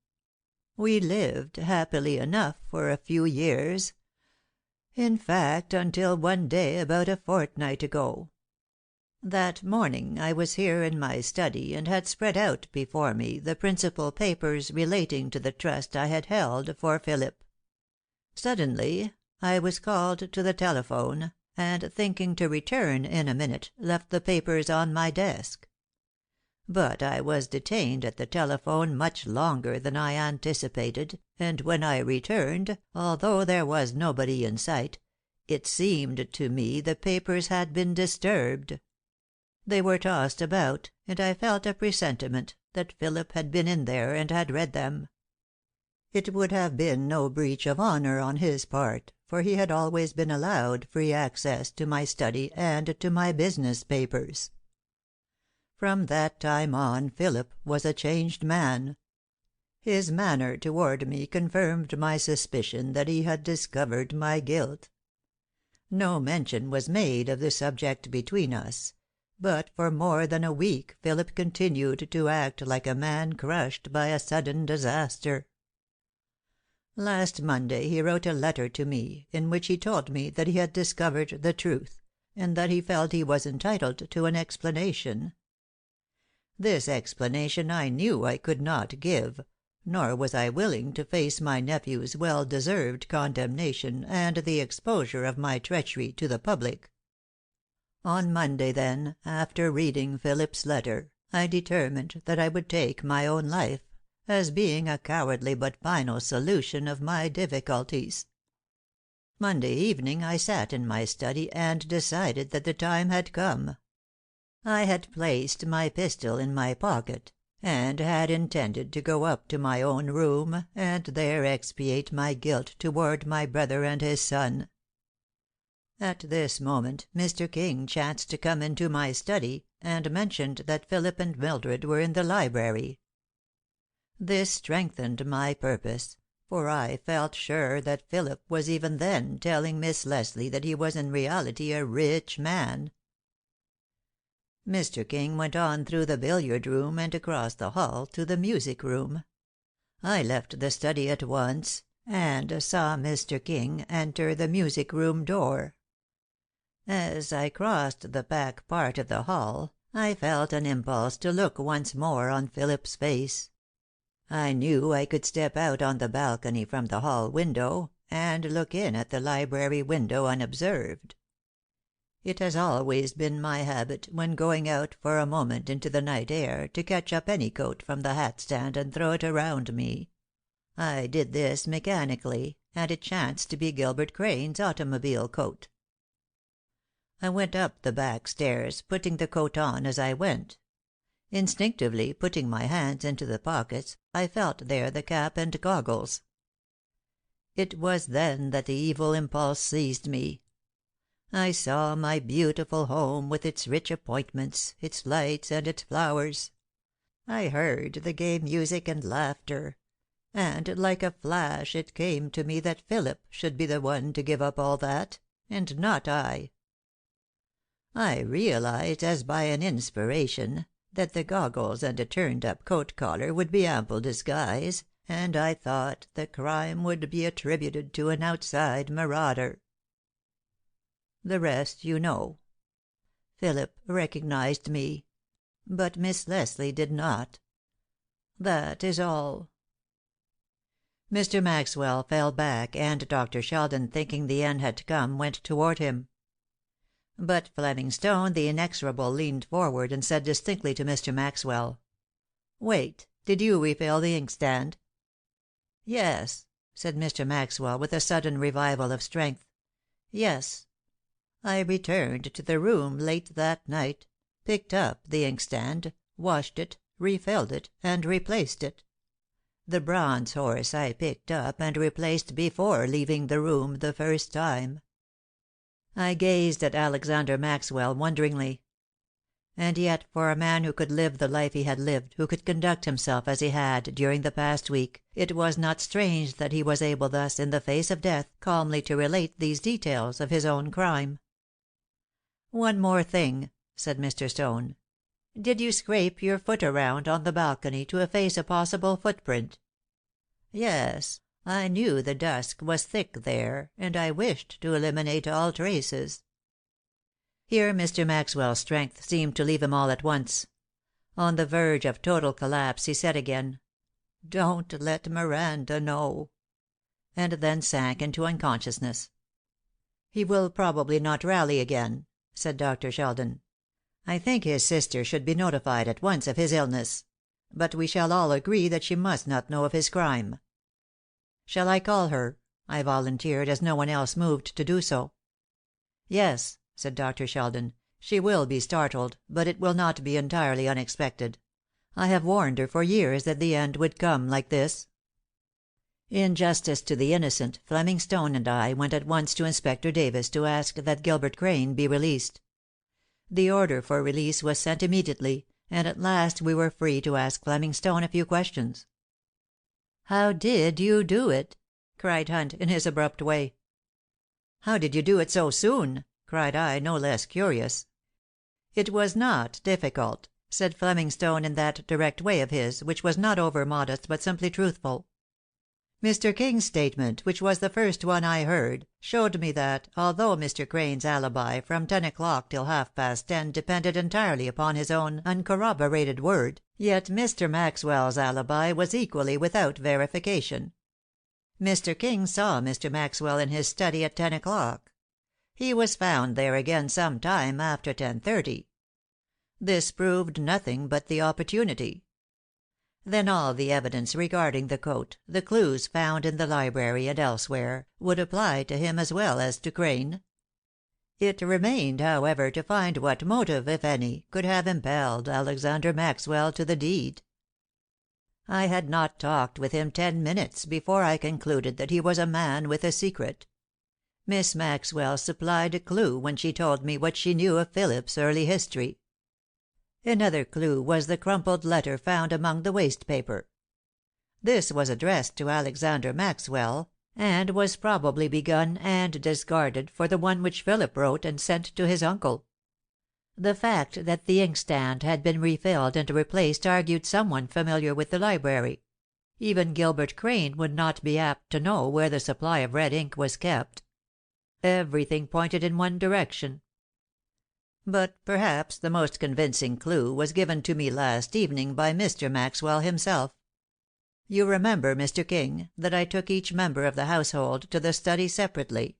"We lived happily enough for a few years. In fact, until one day about a fortnight ago. That morning I was here in my study and had spread out before me the principal papers relating to the trust I had held for Philip. Suddenly I was called to the telephone, and thinking to return in a minute, left the papers on my desk. But I was detained at the telephone much longer than I anticipated, and when I returned, although there was nobody in sight, it seemed to me the papers had been disturbed. They were tossed about, and I felt a presentiment that Philip had been in there and had read them. It would have been no breach of honor on his part, for he had always been allowed free access to my study and to my business papers. From that time on Philip was a changed man. His manner toward me confirmed my suspicion that he had discovered my guilt. No mention was made of the subject between us, but for more than a week Philip continued to act like a man crushed by a sudden disaster. Last Monday he wrote a letter to me, in which he told me that he had discovered the truth, and that he felt he was entitled to an explanation. This explanation I knew I could not give, nor was I willing to face my nephew's well-deserved condemnation and the exposure of my treachery to the public. On Monday, then, after reading Philip's letter, I determined that I would take my own life, as being a cowardly but final solution of my difficulties. Monday evening I sat in my study and decided that the time had come. I had placed my pistol in my pocket, and had intended to go up to my own room and there expiate my guilt toward my brother and his son. At this moment Mr. King chanced to come into my study, and mentioned that Philip and Mildred were in the library. This strengthened my purpose, for I felt sure that Philip was even then telling Miss Leslie that he was in reality a rich man. Mr. King went on through the billiard room and across the hall to the music room. I left the study at once, and saw Mr. King enter the music room door. As I crossed the back part of the hall, I felt an impulse to look once more on Philip's face. I knew I could step out on the balcony from the hall window, and look in at the library window unobserved. It has always been my habit, when going out for a moment into the night air, to catch up any coat from the hat-stand and throw it around me. I did this mechanically, and it chanced to be Gilbert Crane's automobile coat. I went up the back stairs, putting the coat on as I went. Instinctively putting my hands into the pockets, I felt there the cap and goggles. It was then that the evil impulse seized me. I saw my beautiful home with its rich appointments, its lights and its flowers. I heard the gay music and laughter, and like a flash it came to me that Philip should be the one to give up all that, and not I. I realized, as by an inspiration, that the goggles and a turned-up coat collar would be ample disguise, and I thought the crime would be attributed to an outside marauder. The rest you know. Philip recognized me, but Miss Leslie did not. That is all." Mr. Maxwell fell back, and Dr. Sheldon, thinking the end had come, went toward him. But Fleming Stone, the inexorable, leaned forward and said distinctly to Mr. Maxwell, "Wait. Did you refill the inkstand?" "Yes," said Mr. Maxwell, with a sudden revival of strength. "Yes. I returned to the room late that night, picked up the inkstand, washed it, refilled it, and replaced it. The bronze horse I picked up and replaced before leaving the room the first time." I gazed at Alexander Maxwell wonderingly. And yet, for a man who could live the life he had lived, who could conduct himself as he had during the past week, it was not strange that he was able thus, in the face of death, calmly to relate these details of his own crime. "One more thing," said Mr. Stone. "Did you scrape your foot around on the balcony to efface a possible footprint?" "Yes. I knew the dusk was thick there, and I wished to eliminate all traces." Here Mr. Maxwell's strength seemed to leave him all at once. On the verge of total collapse, he said again, "Don't let Miranda know," and then sank into unconsciousness. "He will probably not rally again," said Dr. Sheldon. "I think his sister should be notified at once of his illness. But we shall all agree that she must not know of his crime." "Shall I call her?" I volunteered, as no one else moved to do so. "Yes," said Dr. Sheldon. "She will be startled, but it will not be entirely unexpected. I have warned her for years that the end would come like this." In justice to the innocent, Fleming Stone and I went at once to Inspector Davis to ask that Gilbert Crane be released. The order for release was sent immediately, and at last we were free to ask Fleming Stone a few questions. "How did you do it?" cried Hunt, in his abrupt way. "How did you do it so soon?" cried I, no less curious. "It was not difficult," said Fleming Stone, in that direct way of his, which was not over modest, but simply truthful. "Mr. King's statement, which was the first one I heard, showed me that, although Mr. Crane's alibi from 10 o'clock till 10:30 depended entirely upon his own uncorroborated word, yet Mr. Maxwell's alibi was equally without verification. Mr. King saw Mr. Maxwell in his study at 10 o'clock. He was found there again some time after 10:30. This proved nothing but the opportunity. Then all the evidence regarding the coat, the clues found in the library and elsewhere, would apply to him as well as to Crane. It remained, however, to find what motive, if any, could have impelled Alexander Maxwell to the deed. I had not talked with him 10 minutes before I concluded that he was a man with a secret. Miss Maxwell supplied a clue when she told me what she knew of Philip's early history. Another clue was the crumpled letter found among the waste paper. This was addressed to Alexander Maxwell, and was probably begun and discarded for the one which Philip wrote and sent to his uncle. The fact that the inkstand had been refilled and replaced argued someone familiar with the library. Even Gilbert Crane would not be apt to know where the supply of red ink was kept. Everything pointed in one direction. But perhaps the most convincing clue was given to me last evening by Mr. Maxwell himself. You remember, Mr. King, that I took each member of the household to the study separately.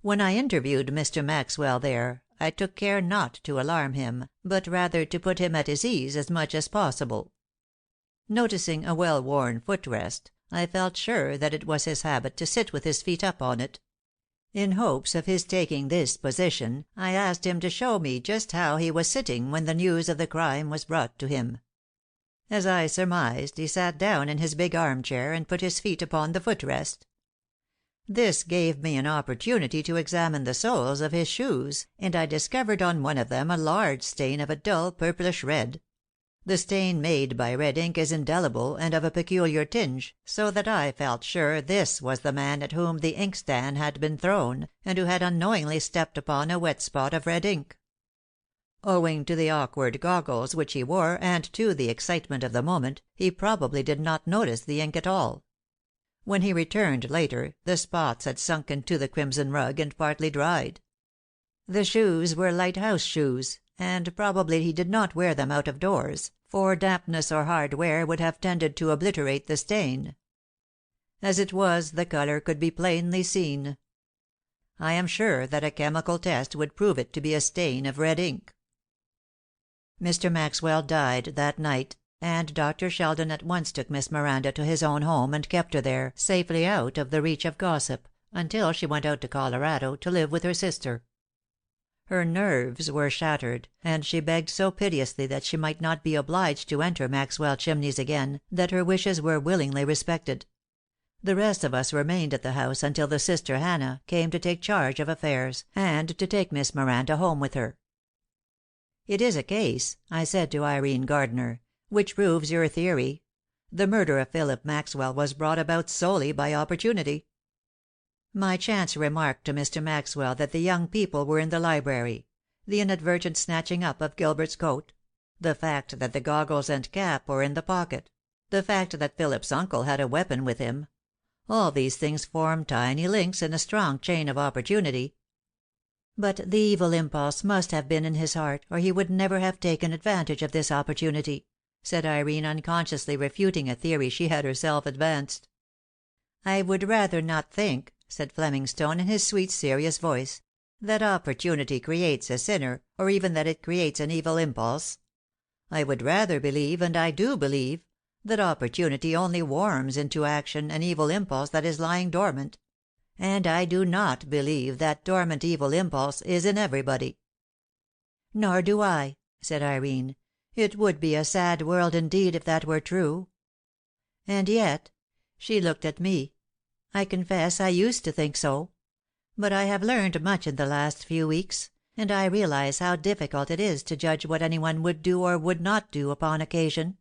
When I interviewed Mr. Maxwell there, I took care not to alarm him, but rather to put him at his ease as much as possible. Noticing a well-worn footrest, I felt sure that it was his habit to sit with his feet up on it. In hopes of his taking this position, I asked him to show me just how he was sitting when the news of the crime was brought to him. As I surmised, he sat down in his big armchair and put his feet upon the footrest. This gave me an opportunity to examine the soles of his shoes, and I discovered on one of them a large stain of a dull purplish red. The stain made by red ink is indelible and of a peculiar tinge, so that I felt sure this was the man at whom the inkstand had been thrown, and who had unknowingly stepped upon a wet spot of red ink. Owing to the awkward goggles which he wore, and to the excitement of the moment, he probably did not notice the ink at all. When he returned later, the spots had sunk into the crimson rug and partly dried. The shoes were light house shoes, and probably he did not wear them out of doors, for dampness or hard wear would have tended to obliterate the stain. As it was, the color could be plainly seen. I am sure that a chemical test would prove it to be a stain of red ink. Mr. Maxwell died that night, and Dr. Sheldon at once took Miss Miranda to his own home and kept her there, safely out of the reach of gossip, until she went out to Colorado to live with her sister. Her nerves were shattered, and she begged so piteously that she might not be obliged to enter Maxwell Chimneys again, that her wishes were willingly respected. The rest of us remained at the house until the sister Hannah came to take charge of affairs, and to take Miss Miranda home with her. "It is a case," I said to Irene Gardner, "which proves your theory. The murder of Philip Maxwell was brought about solely by opportunity." My chance remark to Mr. Maxwell that the young people were in the library, the inadvertent snatching up of Gilbert's coat, the fact that the goggles and cap were in the pocket, the fact that Philip's uncle had a weapon with him, all these things form tiny links in a strong chain of opportunity. But the evil impulse must have been in his heart, or he would never have taken advantage of this opportunity, said Irene, unconsciously refuting a theory she had herself advanced. "I would rather not think," said Fleming Stone in his sweet, serious voice, "that opportunity creates a sinner, or even that it creates an evil impulse. I would rather believe, and I do believe, that opportunity only warms into action an evil impulse that is lying dormant. And I do not believe that dormant evil impulse is in everybody." "Nor do I," said Irene. "It would be a sad world indeed if that were true. And yet," she looked at me, "I confess I used to think so. But I have learned much in the last few weeks, and I realize how difficult it is to judge what anyone would do or would not do upon occasion.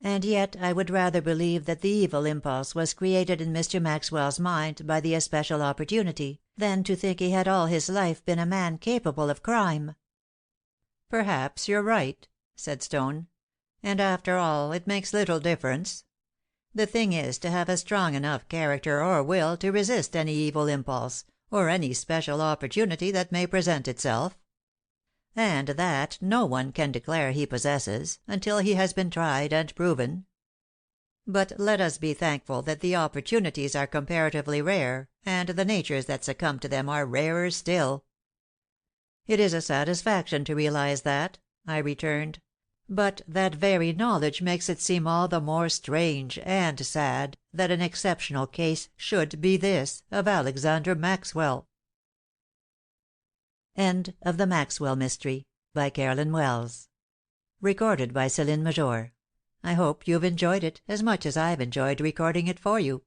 And yet I would rather believe that the evil impulse was created in Mr. Maxwell's mind by the especial opportunity, than to think he had all his life been a man capable of crime." "Perhaps you're right," said Stone. "And after all, it makes little difference. The thing is to have a strong enough character or will to resist any evil impulse, or any special opportunity that may present itself. And that no one can declare he possesses, until he has been tried and proven. But let us be thankful that the opportunities are comparatively rare, and the natures that succumb to them are rarer still." "It is a satisfaction to realize that," I returned. "But that very knowledge makes it seem all the more strange and sad that an exceptional case should be this of Alexander Maxwell." End of the Maxwell Mystery, by Carolyn Wells. Recorded by Celine Major. I hope you've enjoyed it as much as I've enjoyed recording it for you.